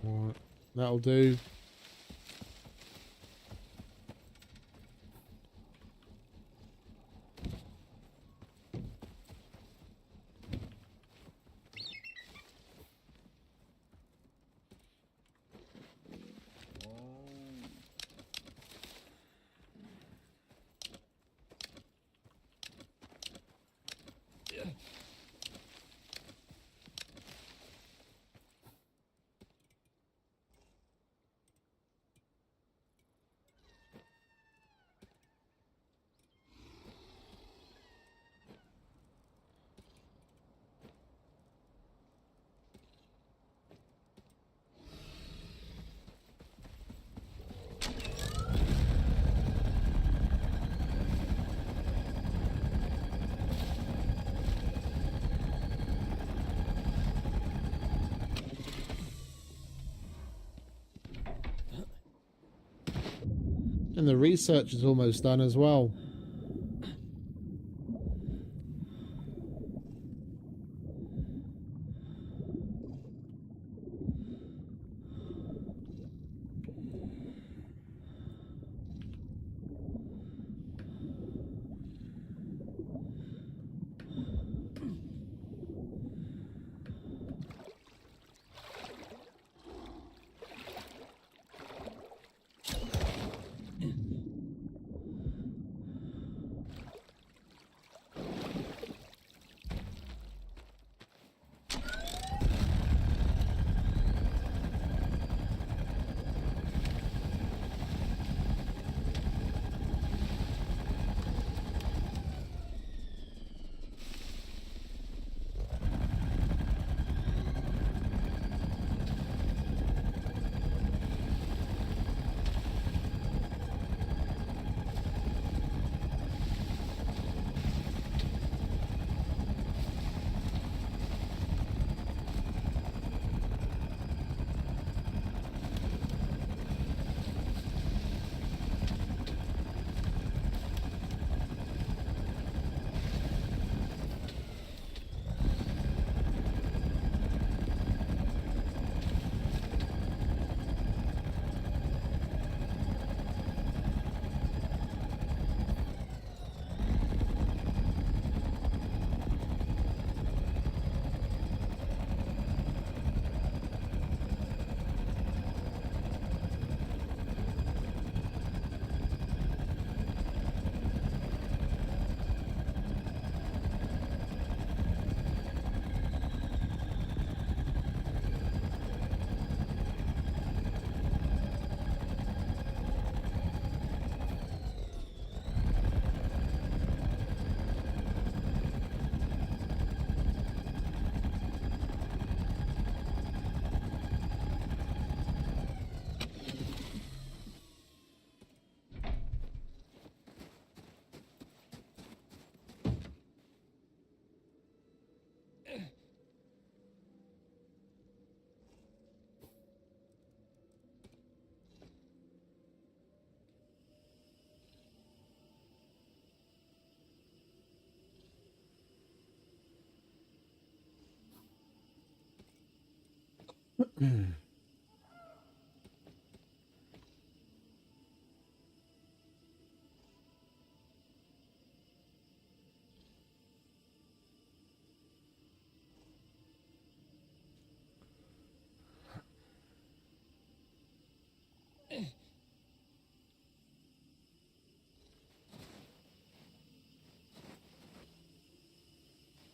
S1: Alright, that'll do. And the research is almost done as well.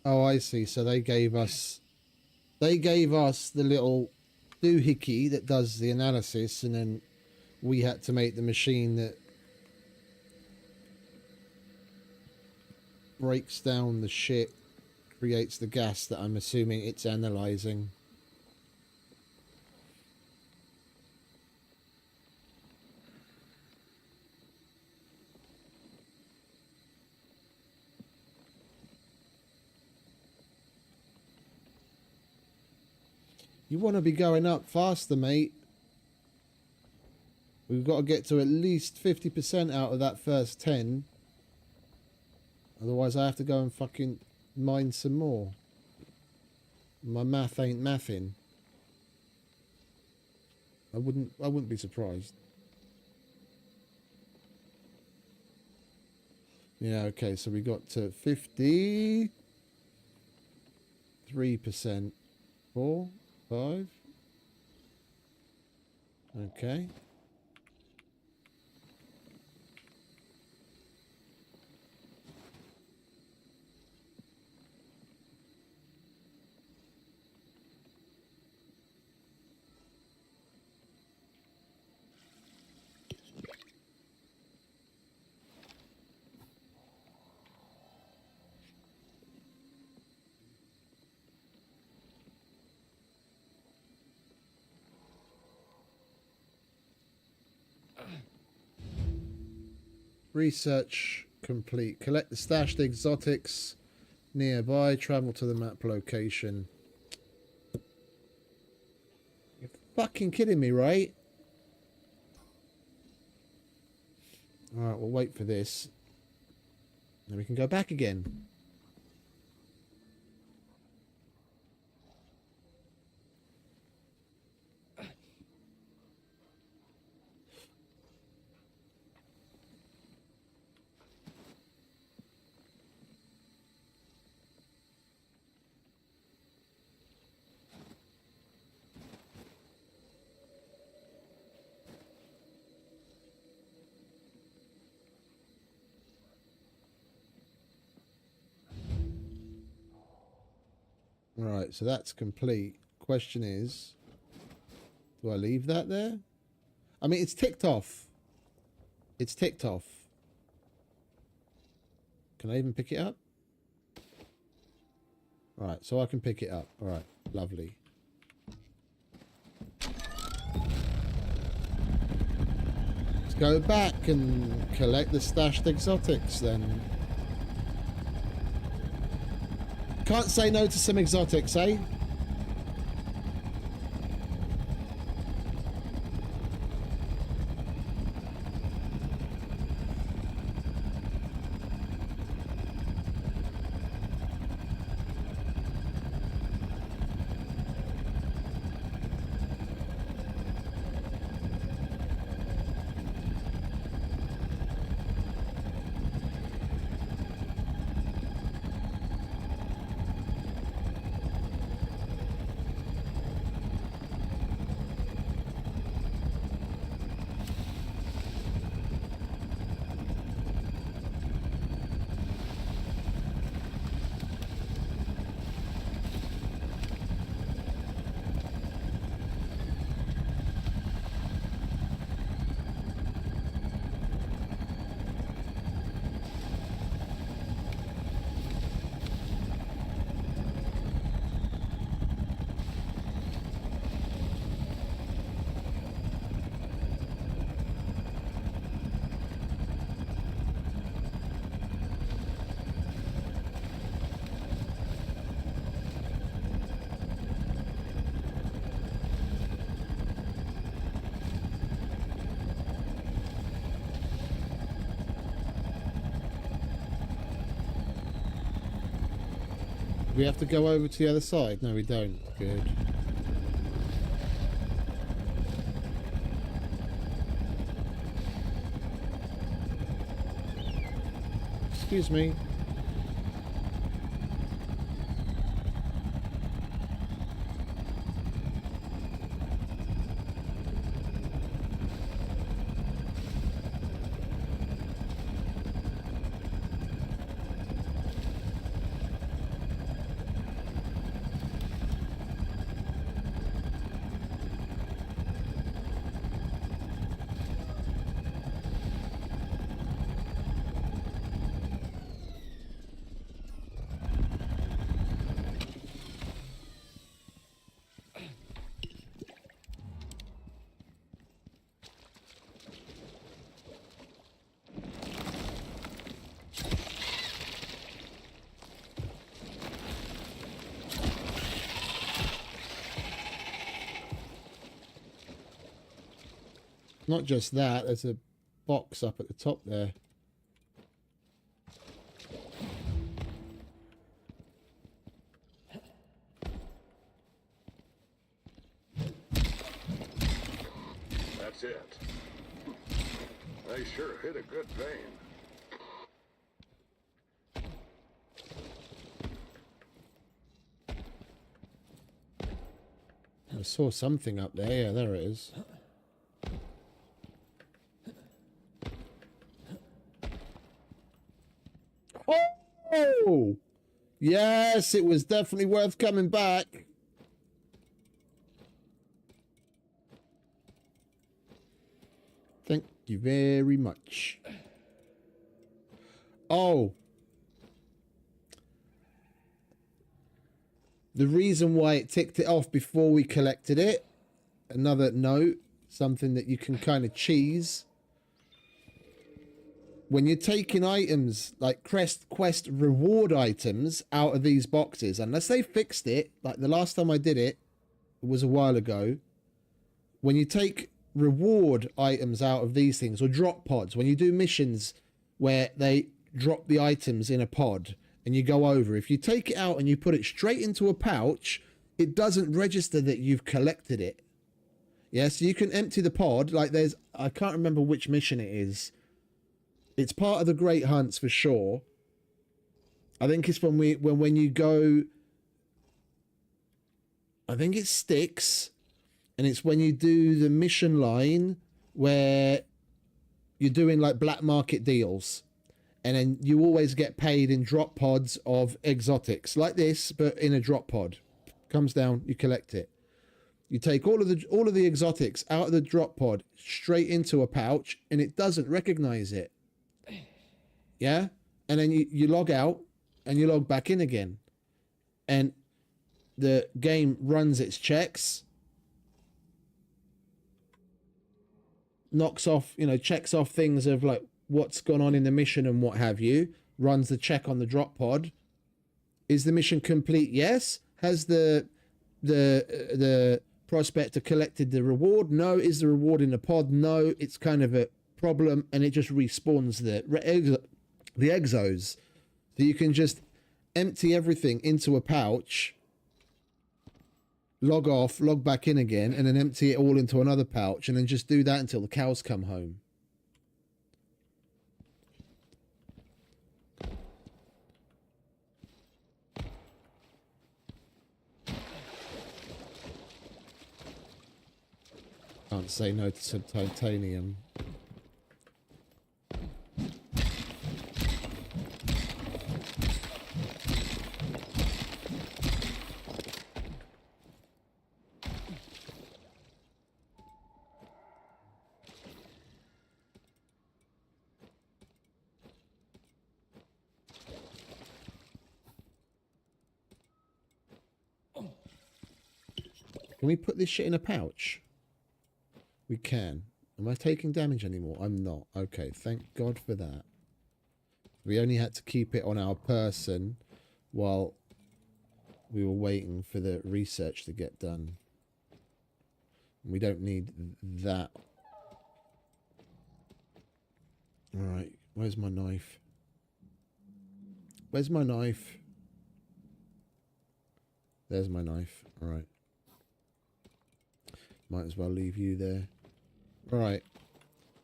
S1: Oh, I see. So they gave us the little doohickey that does the analysis, and then we had to make the machine that breaks down the shit, creates the gas that I'm assuming it's analyzing. You want to be going up faster, mate. We've got to get to at least 50% out of that first 10. Otherwise I have to go and fucking mine some more. My math ain't mathing. I wouldn't be surprised. Yeah, okay, so we got to 53%. 4, 5. Okay. Research complete. Collect the stashed exotics nearby. Travel to the map location. You're fucking kidding me, right? Alright, we'll wait for this. Then we can go back again. Right, so that's complete. Question is, do I leave that there? I mean, it's ticked off. It's ticked off. Can I even pick it up? Right, so I can pick it up. All right, lovely. Let's go back and collect the stashed exotics then. Can't say no to some exotics, eh? We have to go over to the other side? No, we don't. Good. Excuse me. Not just that, there's a box up at the top there.
S2: That's it. They sure hit a good vein.
S1: I saw something up there. Yeah, there it is. Oh! Yes, it was definitely worth coming back. Thank you very much. Oh. The reason why it ticked it off before we collected it, another note, something that you can kind of cheese. When you're taking items like quest reward items out of these boxes, unless they fixed it, like the last time I did it, it was a while ago. When you take reward items out of these things, or drop pods. When you do missions where they drop the items in a pod and you go over, if you take it out and you put it straight into a pouch, it doesn't register that you've collected it. Yeah, so you can empty the pod. Like there's, I can't remember which mission it is. It's part of the Great Hunts for sure. I think it's when you go, I think it's Styx, and it's when you do the mission line where you're doing like black market deals, and then you always get paid in drop pods of exotics like this, but in a drop pod. Comes down, you collect it. You take all of the exotics out of the drop pod straight into a pouch, and it doesn't recognize it. Yeah, and then you log out and you log back in again, and the game runs its checks, knocks off, checks off things of like what's gone on in the mission and what have you, runs the check on the drop pod. Is the mission complete? Yes. Has the prospector collected the reward? No. Is the reward in the pod? No. It's kind of a problem, and it just respawns the exos. So you can just empty everything into a pouch, log off, log back in again, and then empty it all into another pouch, and then just do that until the cows come home. Can't say no to some titanium. Can we put this shit in a pouch? We can. Am I taking damage anymore? I'm not. Okay, thank God for that. We only had to keep it on our person while we were waiting for the research to get done. We don't need that. Alright, where's my knife? Where's my knife? There's my knife. Alright. Might as well leave you there. Alright.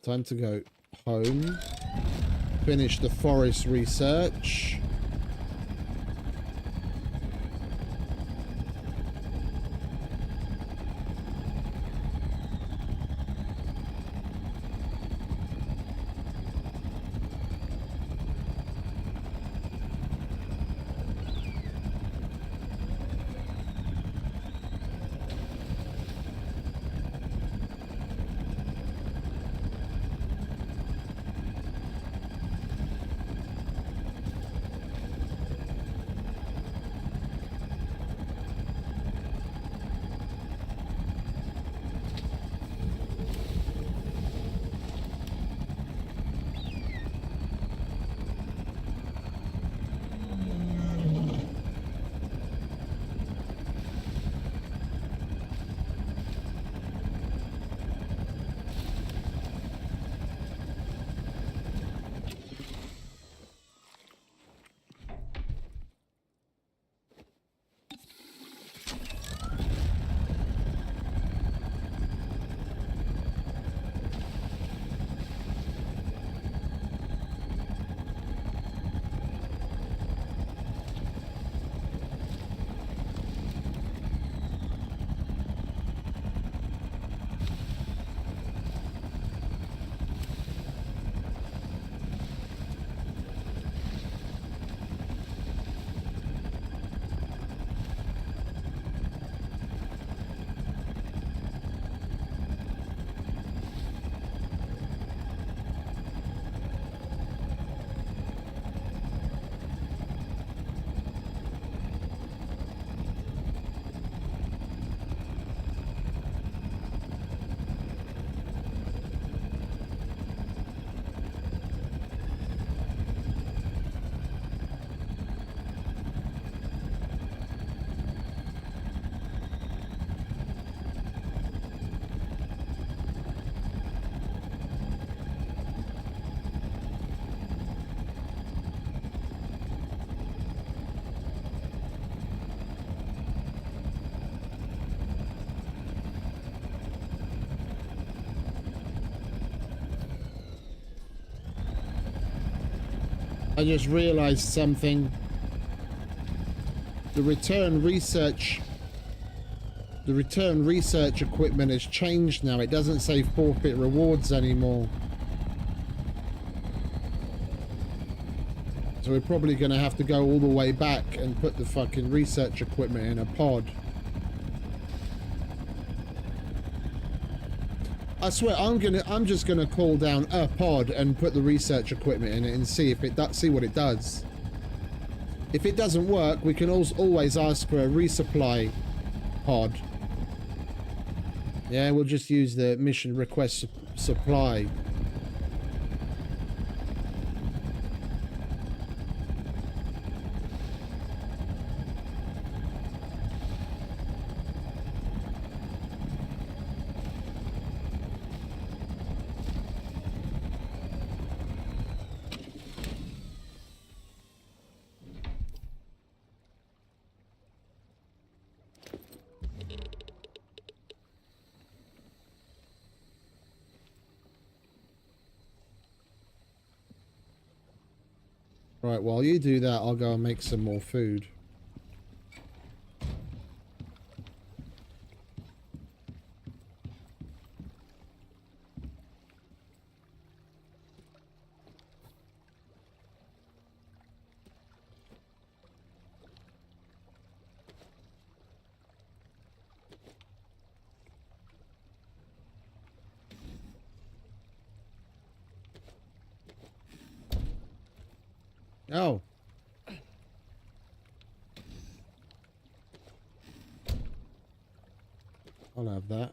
S1: Time to go home. Finish the forest research. I just realized something. The return research equipment has changed now. It doesn't say forfeit rewards anymore. So we're probably going to have to go all the way back and put the fucking research equipment in a pod. I swear, I'm just gonna call down a pod and put the research equipment in it and see if it see what it does. If it doesn't work, we can always ask for a resupply pod. Yeah, we'll just use the mission request supply. Right, while you do that, I'll go and make some more food. Oh. I'll have that.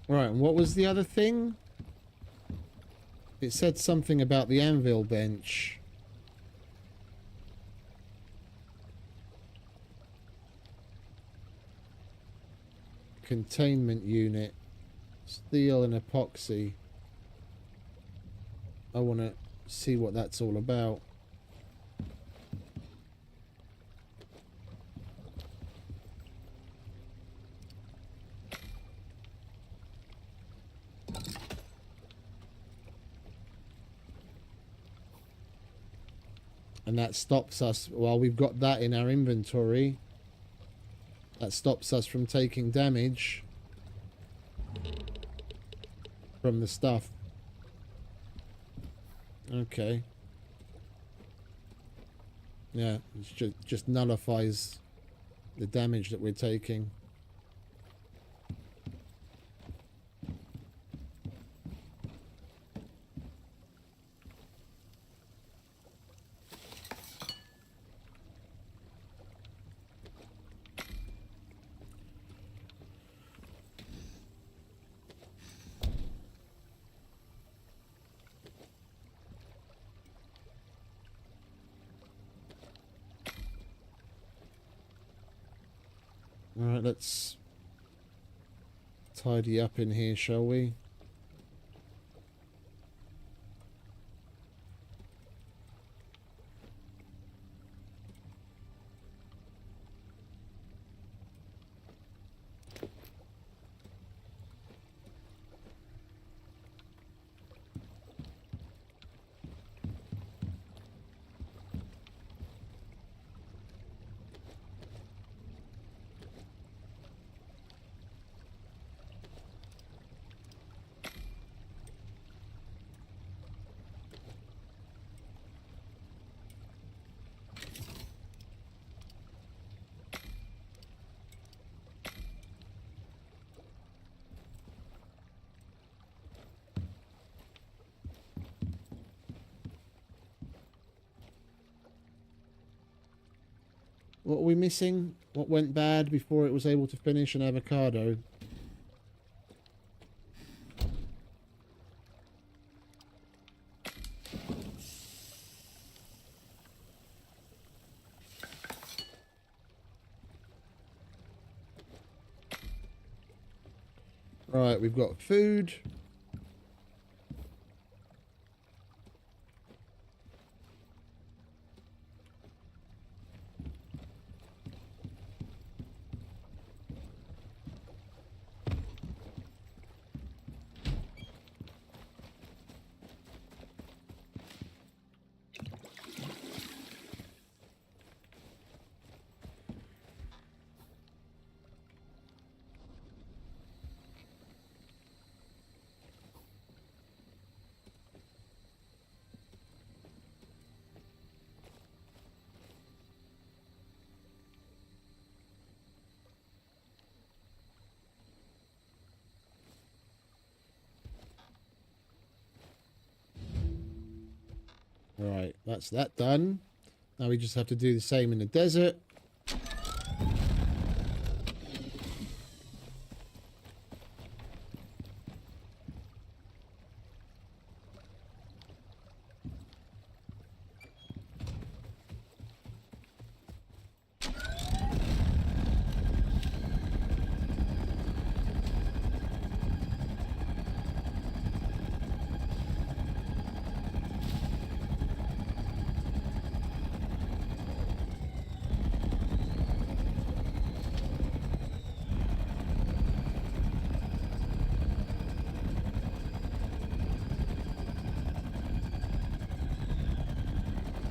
S1: Right, and what was the other thing? It said something about the anvil bench. Containment unit. Steel and epoxy. I want to see what that's all about. And that stops us, while we've got that in our inventory, that stops us from taking damage from the stuff. Okay. Yeah, it just nullifies the damage that we're taking. Alright, let's tidy up in here, shall we? What are we missing? What went bad before it was able to finish an avocado? Right, we've got food. Right, that's that done. Now we just have to do the same in the desert.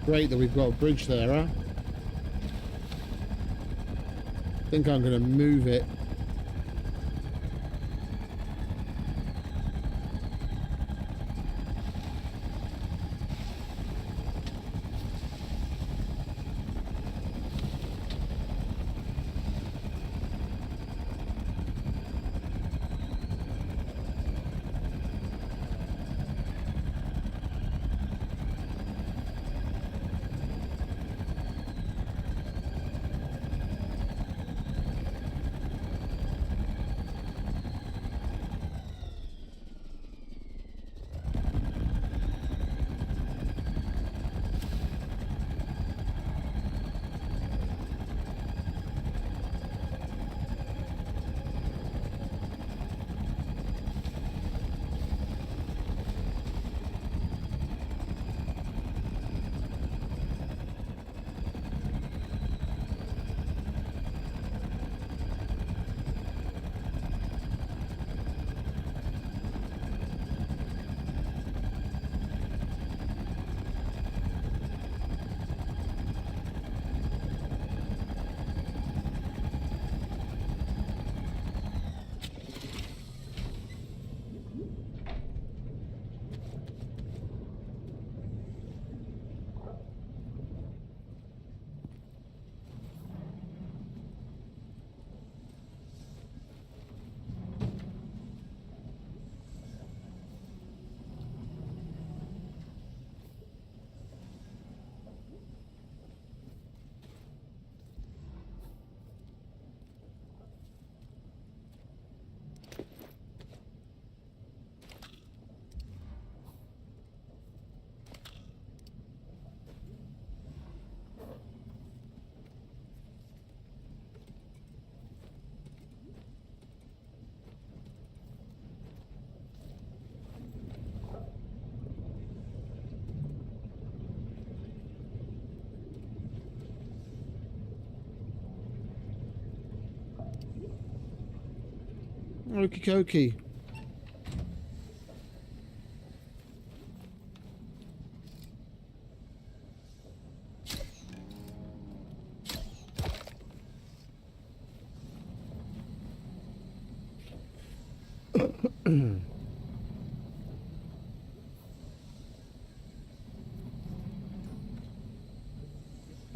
S1: Great that we've got a bridge there, huh? I think I'm going to move it. Okie dokie.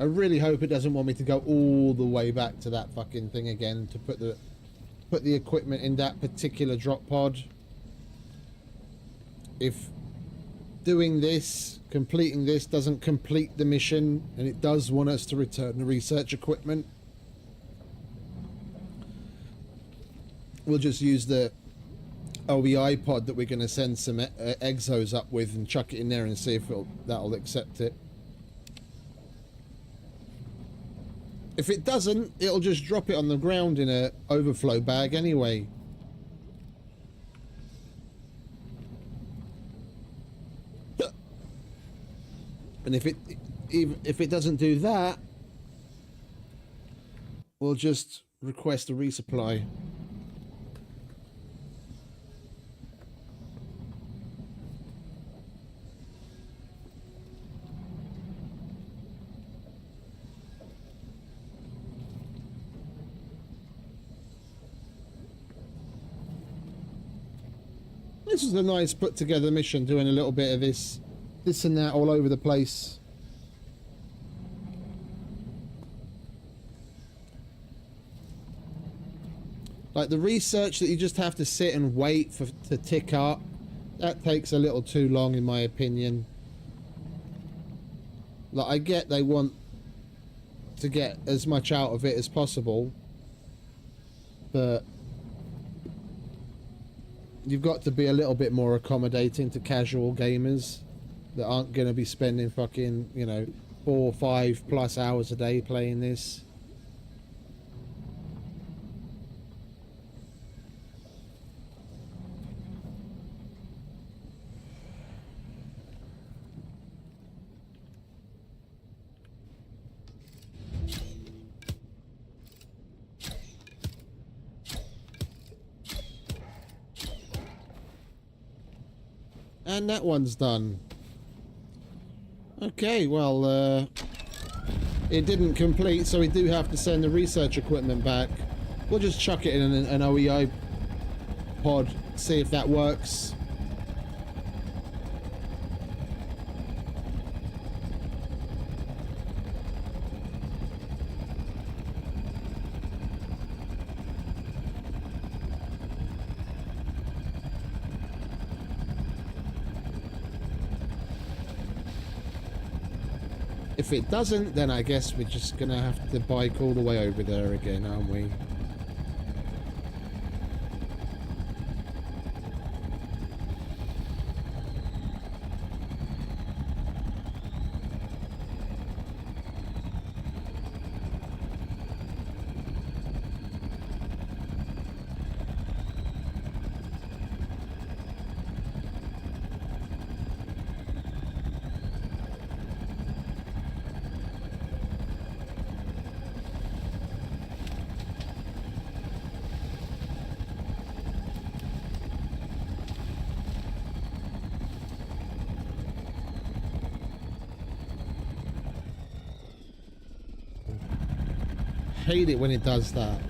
S1: I really hope it doesn't want me to go all the way back to that fucking thing again to put the equipment in that particular drop pod. If doing this, completing this, doesn't complete the mission and it does want us to return the research equipment, we'll just use the OEI pod that we're going to send some exos up with and chuck it in there and see if that'll accept it. If it doesn't, it'll just drop it on the ground in a overflow bag anyway. And if it doesn't do that, we'll just request a resupply. This is a nice put together mission, doing a little bit of this and that all over the place. Like the research that you just have to sit and wait for to tick up, that takes a little too long in my opinion. Like I get they want to get as much out of it as possible, but you've got to be a little bit more accommodating to casual gamers that aren't going to be spending fucking, you know, 4 or 5 plus hours a day playing this. And that one's done. Okay, well, it didn't complete, so we do have to send the research equipment back. We'll just chuck it in an OEI pod, see if that works. If it doesn't, then I guess we're just gonna have to bike all the way over there again, aren't we? Hate it when it does that.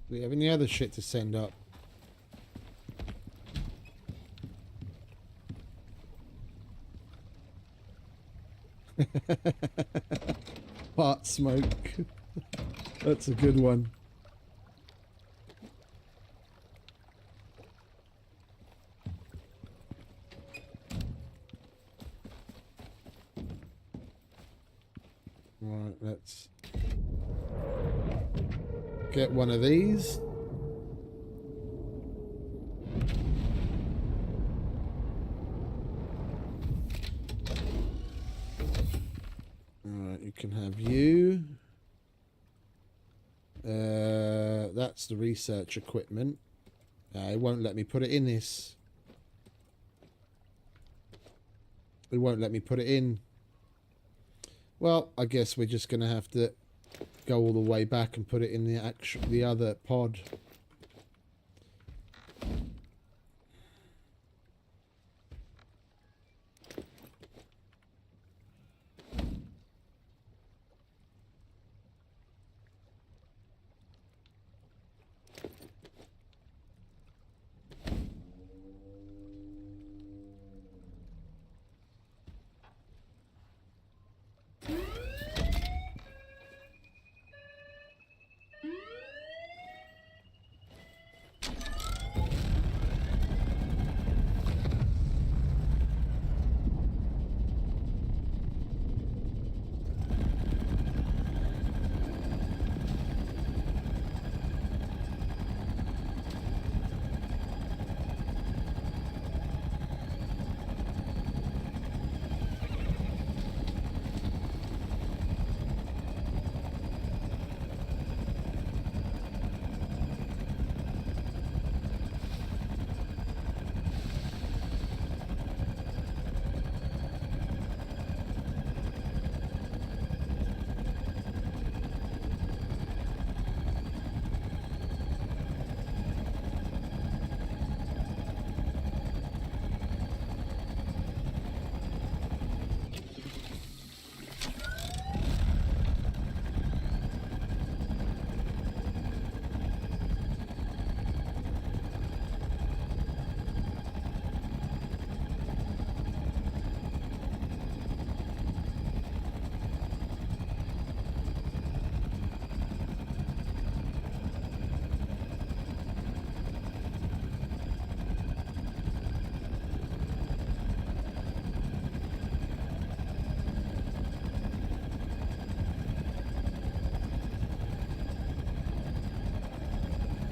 S1: Do we have any other shit to send up? Pot smoke. That's a good one. Right, let's get one of these. Alright, you can have you. That's the research equipment. It won't let me put it in this. It won't let me put it in. Well, I guess we're just going to have to go all the way back and put it in the other pod.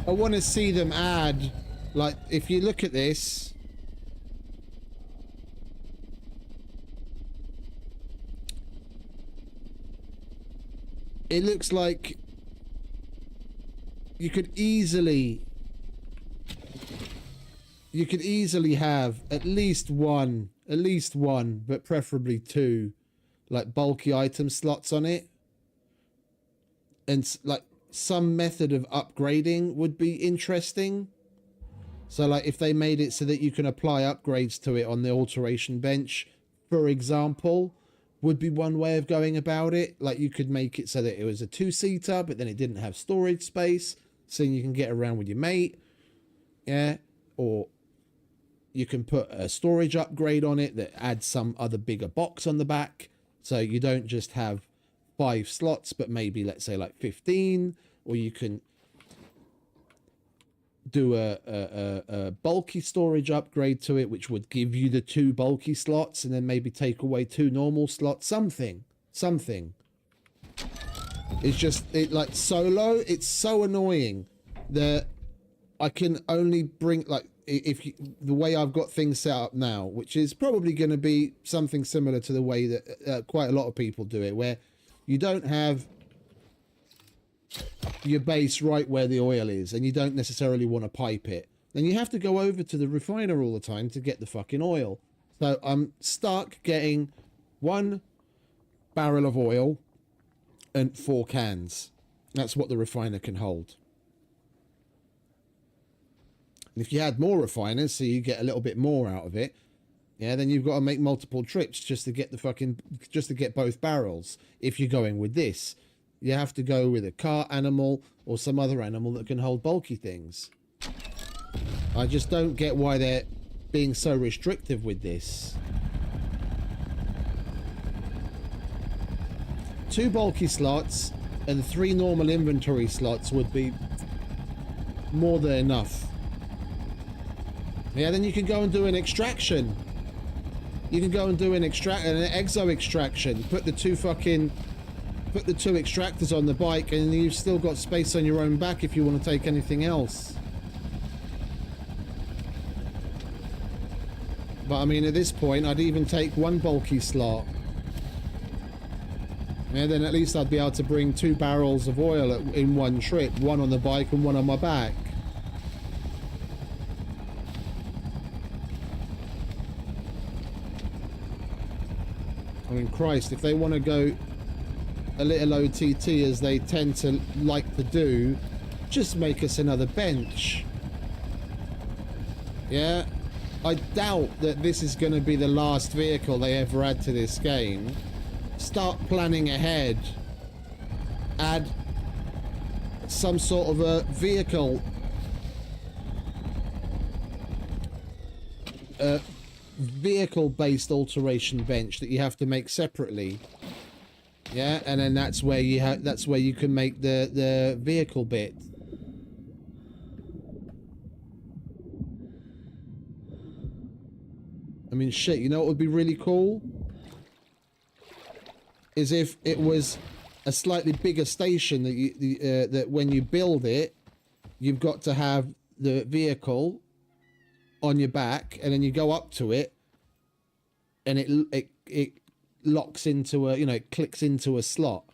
S1: I want to see them add, like, if you look at this, it looks like you could easily have at least one, but preferably two, like bulky item slots on it. And like some method of upgrading would be interesting. So like if they made it so that you can apply upgrades to it on the alteration bench, for example, would be one way of going about it. Like you could make it so that it was a two-seater, but then it didn't have storage space, so you can get around with your mate. Yeah. Or you can put a storage upgrade on it that adds some other bigger box on the back. So you don't just have 5 slots, but maybe, let's say, like 15. Or you can do a bulky storage upgrade to it, which would give you the 2 bulky slots, and then maybe take away 2 normal slots. Something. It's just, like solo, it's so annoying that I can only bring, like, the way I've got things set up now, which is probably going to be something similar to the way that quite a lot of people do it, where you don't have your base right where the oil is, and you don't necessarily want to pipe it. Then you have to go over to the refiner all the time to get the fucking oil. So I'm stuck getting 1 barrel of oil and 4 cans. That's what the refiner can hold. And if you had more refiners, so you get a little bit more out of it, yeah, then you've got to make multiple trips just to get both barrels. If you're going with this, you have to go with a cart animal or some other animal that can hold bulky things. I just don't get why they're being so restrictive with this. 2 bulky slots and 3 normal inventory slots would be more than enough. Yeah, then you can go and do an extraction. You can go and do an exo extraction. Put the 2 extractors on the bike, and you've still got space on your own back if you want to take anything else. But I mean, at this point, I'd even take 1 bulky slot. Yeah, then at least I'd be able to bring 2 barrels of oil in one trip, 1 on the bike and 1 on my back. I mean, Christ, if they want to go a little OTT as they tend to like to do, just make us another bench. Yeah? I doubt that this is going to be the last vehicle they ever add to this game. Start planning ahead. Add some sort of a vehicle vehicle-based alteration bench that you have to make separately. Yeah, and then that's where you can make the vehicle bit. I mean, shit, you know what would be really cool? Is if it was a slightly bigger station that that when you build it, you've got to have the vehicle on your back, and then you go up to it, and it locks into a, it clicks into a slot.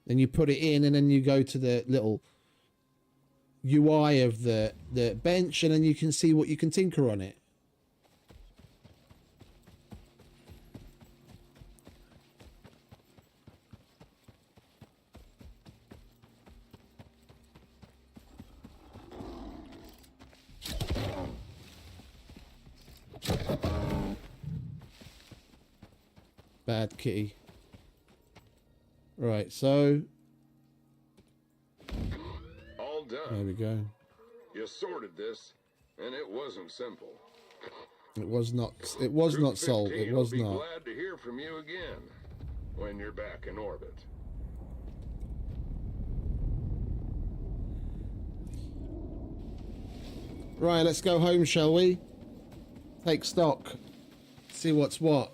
S1: Then you put it in, and then you go to the little UI of the bench, and then you can see what you can tinker on it. Bad kitty. Right, so
S2: All done.
S1: there we go.
S2: You sorted this, and it wasn't simple.
S1: It was not. It was not solved. It was
S2: will be
S1: not.
S2: glad to hear from you again when you're back in orbit.
S1: Right, let's go home, shall we? Take stock. See what's what.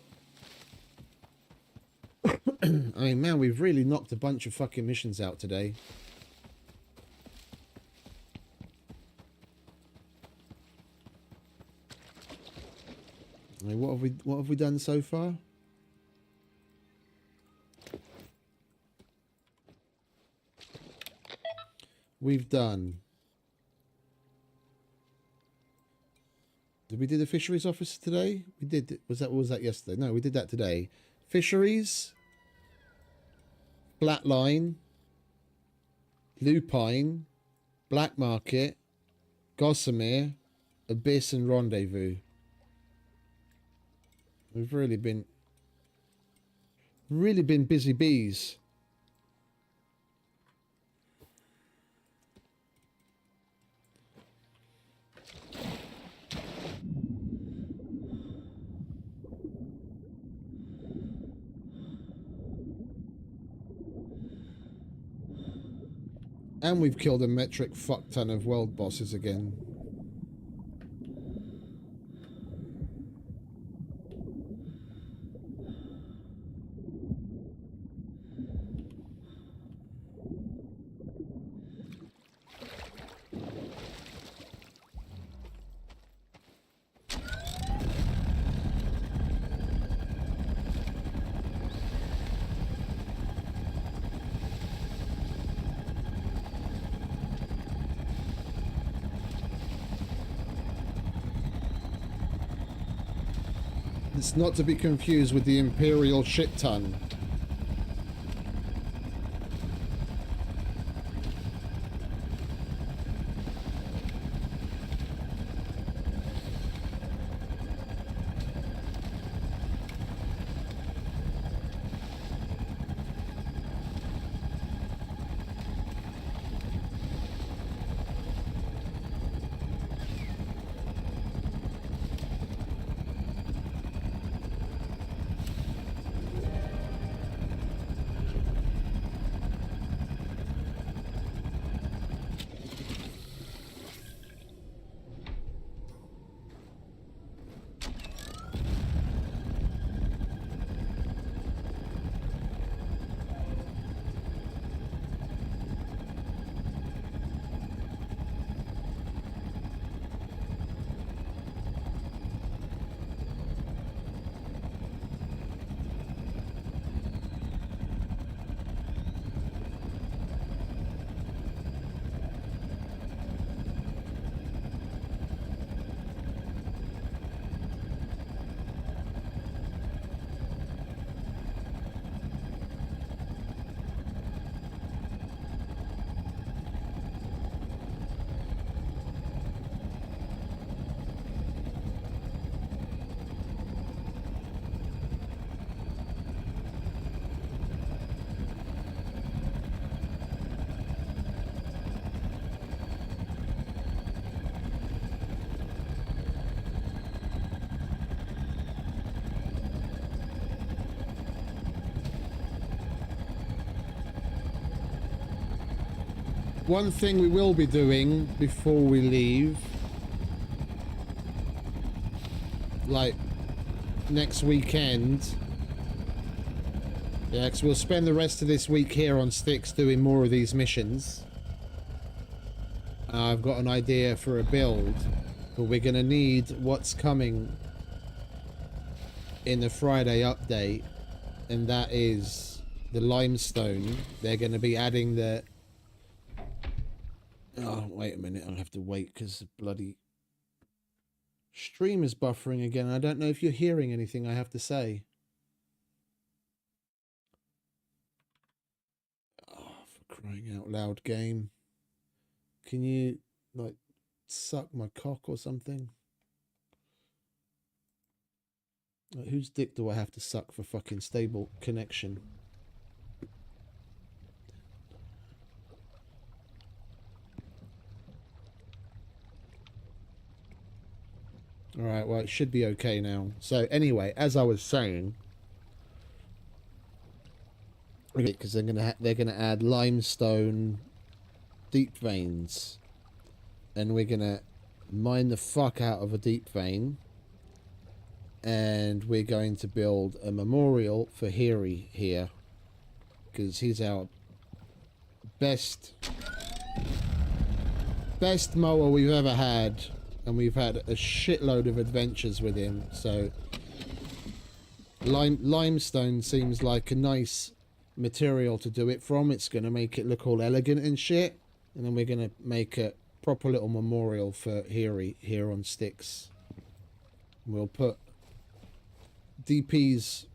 S1: I mean, man, we've really knocked a bunch of fucking missions out today. I mean, what have we done so far? We've done. Did we do the fisheries officer today? We did. Was that yesterday? No, we did that today. Fisheries, Flatline, Lupine, Black Market, Gossamer, Abyss, and Rendezvous. We've really been busy bees. And we've killed a metric fuck ton of world bosses again. It's not to be confused with the Imperial shit ton. One thing we will be doing before we leave, like next weekend, yeah, because we'll spend the rest of this week here on Styx doing more of these missions. I've got an idea for a build, but we're going to need what's coming in the Friday update, and that is the limestone. They're going to be adding the... Oh, wait a minute. I'll have to wait because the bloody stream is buffering again. I don't know if you're hearing anything I have to say. Oh, for crying out loud, game. Can you, like, suck my cock or something? Like, whose dick do I have to suck for fucking stable connection? Alright, well, it should be okay now. So, anyway, as I was saying, because they're gonna add limestone deep veins, and we're gonna mine the fuck out of a deep vein, and we're going to build a memorial for Hiri here, because he's our best mower we've ever had. and we've had a shitload of adventures with him. So limestone seems like a nice material to do it from. It's going to make it look all elegant and shit, and then we're going to make a proper little memorial for here on Styx. We'll put DP's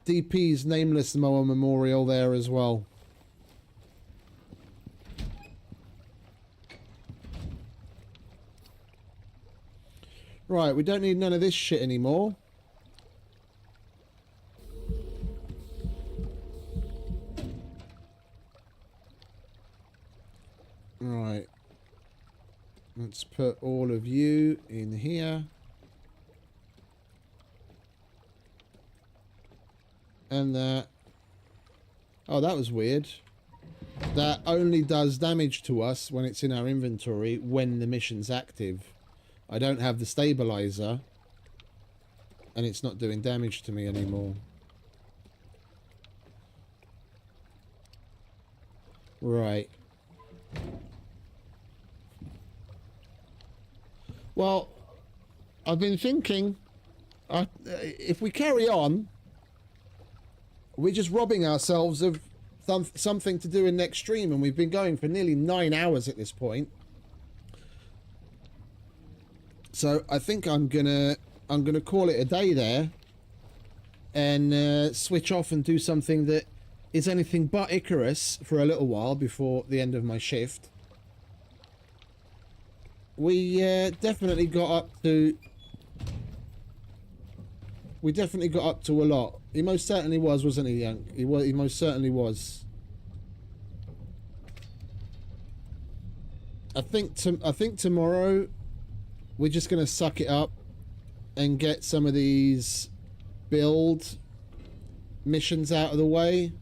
S1: nameless mower memorial there as well. Right, we don't need none of this shit anymore. Right. Let's put all of you in here. And that. Oh, that was weird. That only does damage to us when it's in our inventory when the mission's active. I don't have the stabilizer, and it's not doing damage to me anymore. Right. Well, I've been thinking, if we carry on, we're just robbing ourselves of something to do in next stream, and we've been going for nearly 9 hours at this point. So I think I'm gonna call it a day there, and switch off and do something that is anything but Icarus for a little while before the end of my shift. We definitely got up to a lot. He most certainly was, wasn't he, Young? He most certainly was. I think tomorrow we're just gonna suck it up and get some of these build missions out of the way.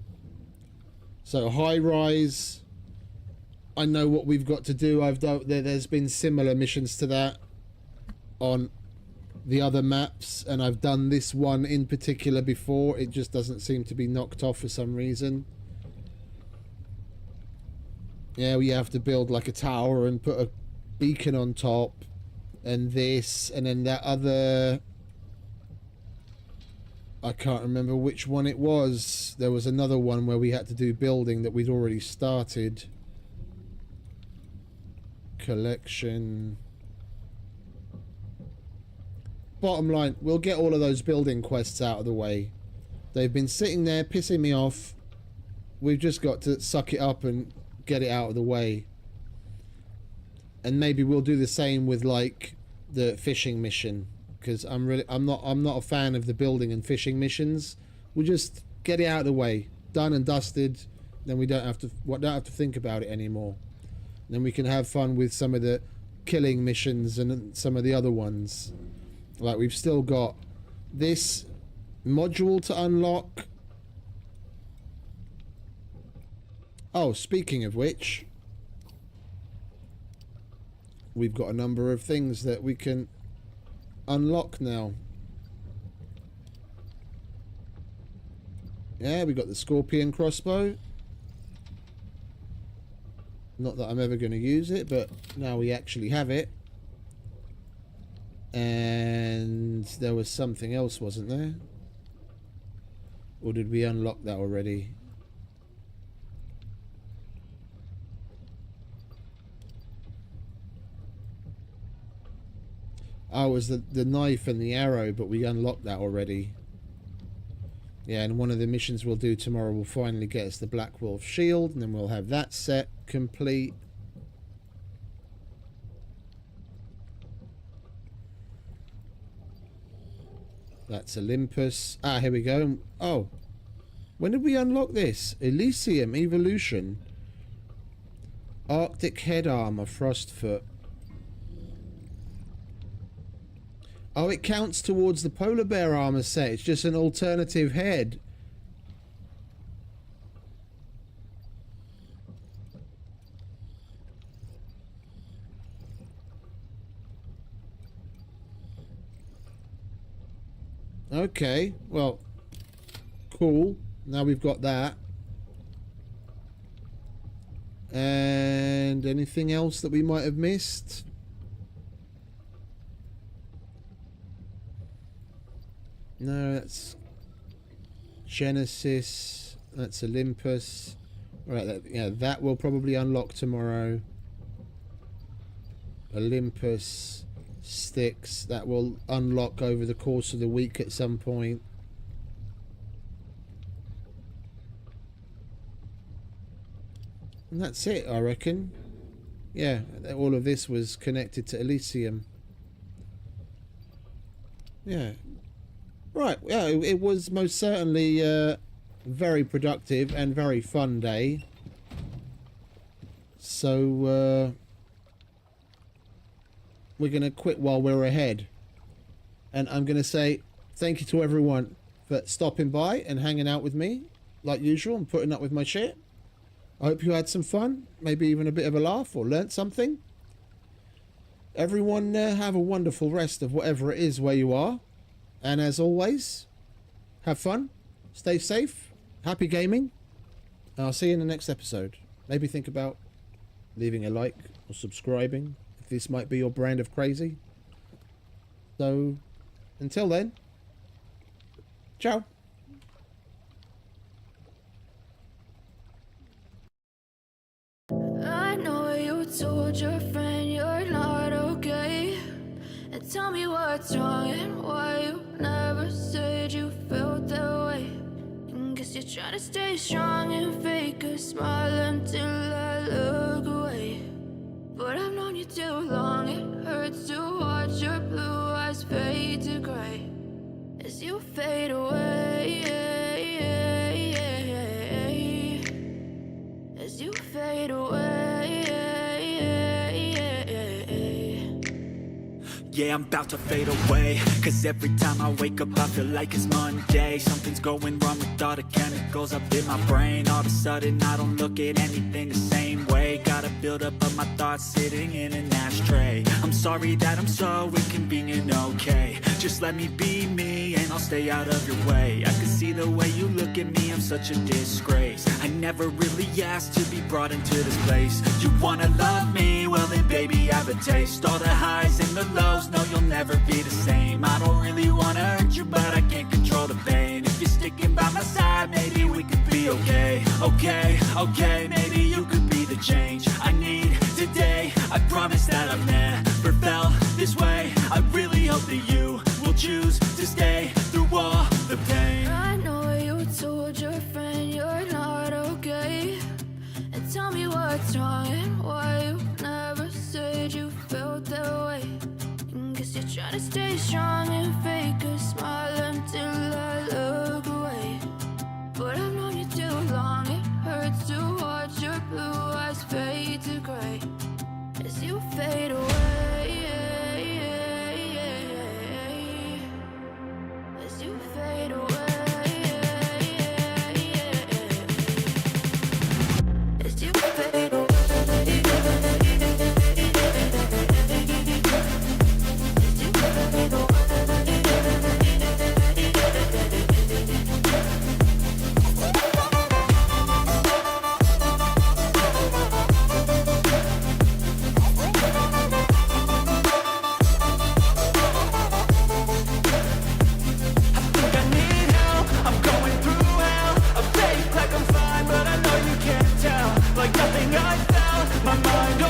S1: So high rise, I know what we've got to do. There's been similar missions to that on the other maps, and I've done this one in particular before. It just doesn't seem to be knocked off for some reason. Yeah, we have to build like a tower and put a beacon on top, and this, and then that other, I can't remember which one it was. There was another one where we had to do building that we'd already started. Collection. Bottom line, we'll get all of those building quests out of the way. They've been sitting there pissing me off. We've just got to suck it up and get it out of the way. And maybe we'll do the same with like the fishing mission, because I'm not a fan of the building and fishing missions. We'll just get it out of the way, done and dusted. Then we don't have to think about it anymore. Then we can have fun with some of the killing missions and some of the other ones. Like, we've still got this module to unlock. Oh, speaking of which, we've got a number of things that we can unlock now. Yeah, we got the Scorpion crossbow. Not that I'm ever going to use it, but now we actually have it. And there was something else, wasn't there? Or did we unlock that already? Oh, it was the knife and the arrow, but we unlocked that already. Yeah, and one of the missions we'll do tomorrow will finally get us the Black Wolf shield, and then we'll have that set complete. That's Olympus. Ah, here we go. Oh, when did we unlock this? Elysium Evolution. Arctic Head Armor, Frostfoot. Oh, it counts towards the polar bear armor set. It's just an alternative head. Okay, well, cool. Now we've got that. And anything else that we might have missed? No, that's Genesis. That's Olympus. Right, that will probably unlock tomorrow. Olympus, Styx, that will unlock over the course of the week at some point. And that's it, I reckon. Yeah, all of this was connected to Elysium. Yeah. Right, yeah, it was most certainly a very productive and very fun day. So, we're going to quit while we're ahead. And I'm going to say thank you to everyone for stopping by and hanging out with me, like usual, and putting up with my shit. I hope you had some fun, maybe even a bit of a laugh or learnt something. Everyone have a wonderful rest of whatever it is where you are. And as always, have fun, stay safe, happy gaming. And I'll see you in the next episode. Maybe think about leaving a like or subscribing if this might be your brand of crazy. So, until then, ciao.
S6: I know you told your friend you're not okay, and tell me what's wrong and why you never said you felt that way. And guess you're trying to stay strong and fake a smile until I look away. But I've known you too long, it hurts to watch your blue eyes fade to gray as you fade away, as you fade away.
S7: Yeah, I'm about to fade away, cause every time I wake up I feel like it's Monday. Something's going wrong with all the chemicals up in my brain. All of a sudden I don't look at anything the same way. Got a buildup of my thoughts sitting in an ashtray. I'm sorry that I'm so inconvenient, okay. Just let me be me and I'll stay out of your way. I can see the way you look at me, I'm such a disgrace. I never really asked to be brought into this place. You wanna love me? Well then baby have a taste. All the highs and the lows, no you'll never be the same. I don't really wanna hurt you but I can't control the pain. If you're sticking by my side maybe we could be okay. Okay, maybe you could be the change I need today. I promise that I've never felt this way. I really hope that you will choose to stay through all the pain.
S6: I know you told your friend you're not okay, and tell me what's wrong and why you never said you felt that way. And guess you're trying to stay strong and fake a smile until I look away. But I've known you too long, it hurts to watch your blue eyes fade to gray as you fade away, as you fade away, as you fade away.
S7: Like nothing I found, my mind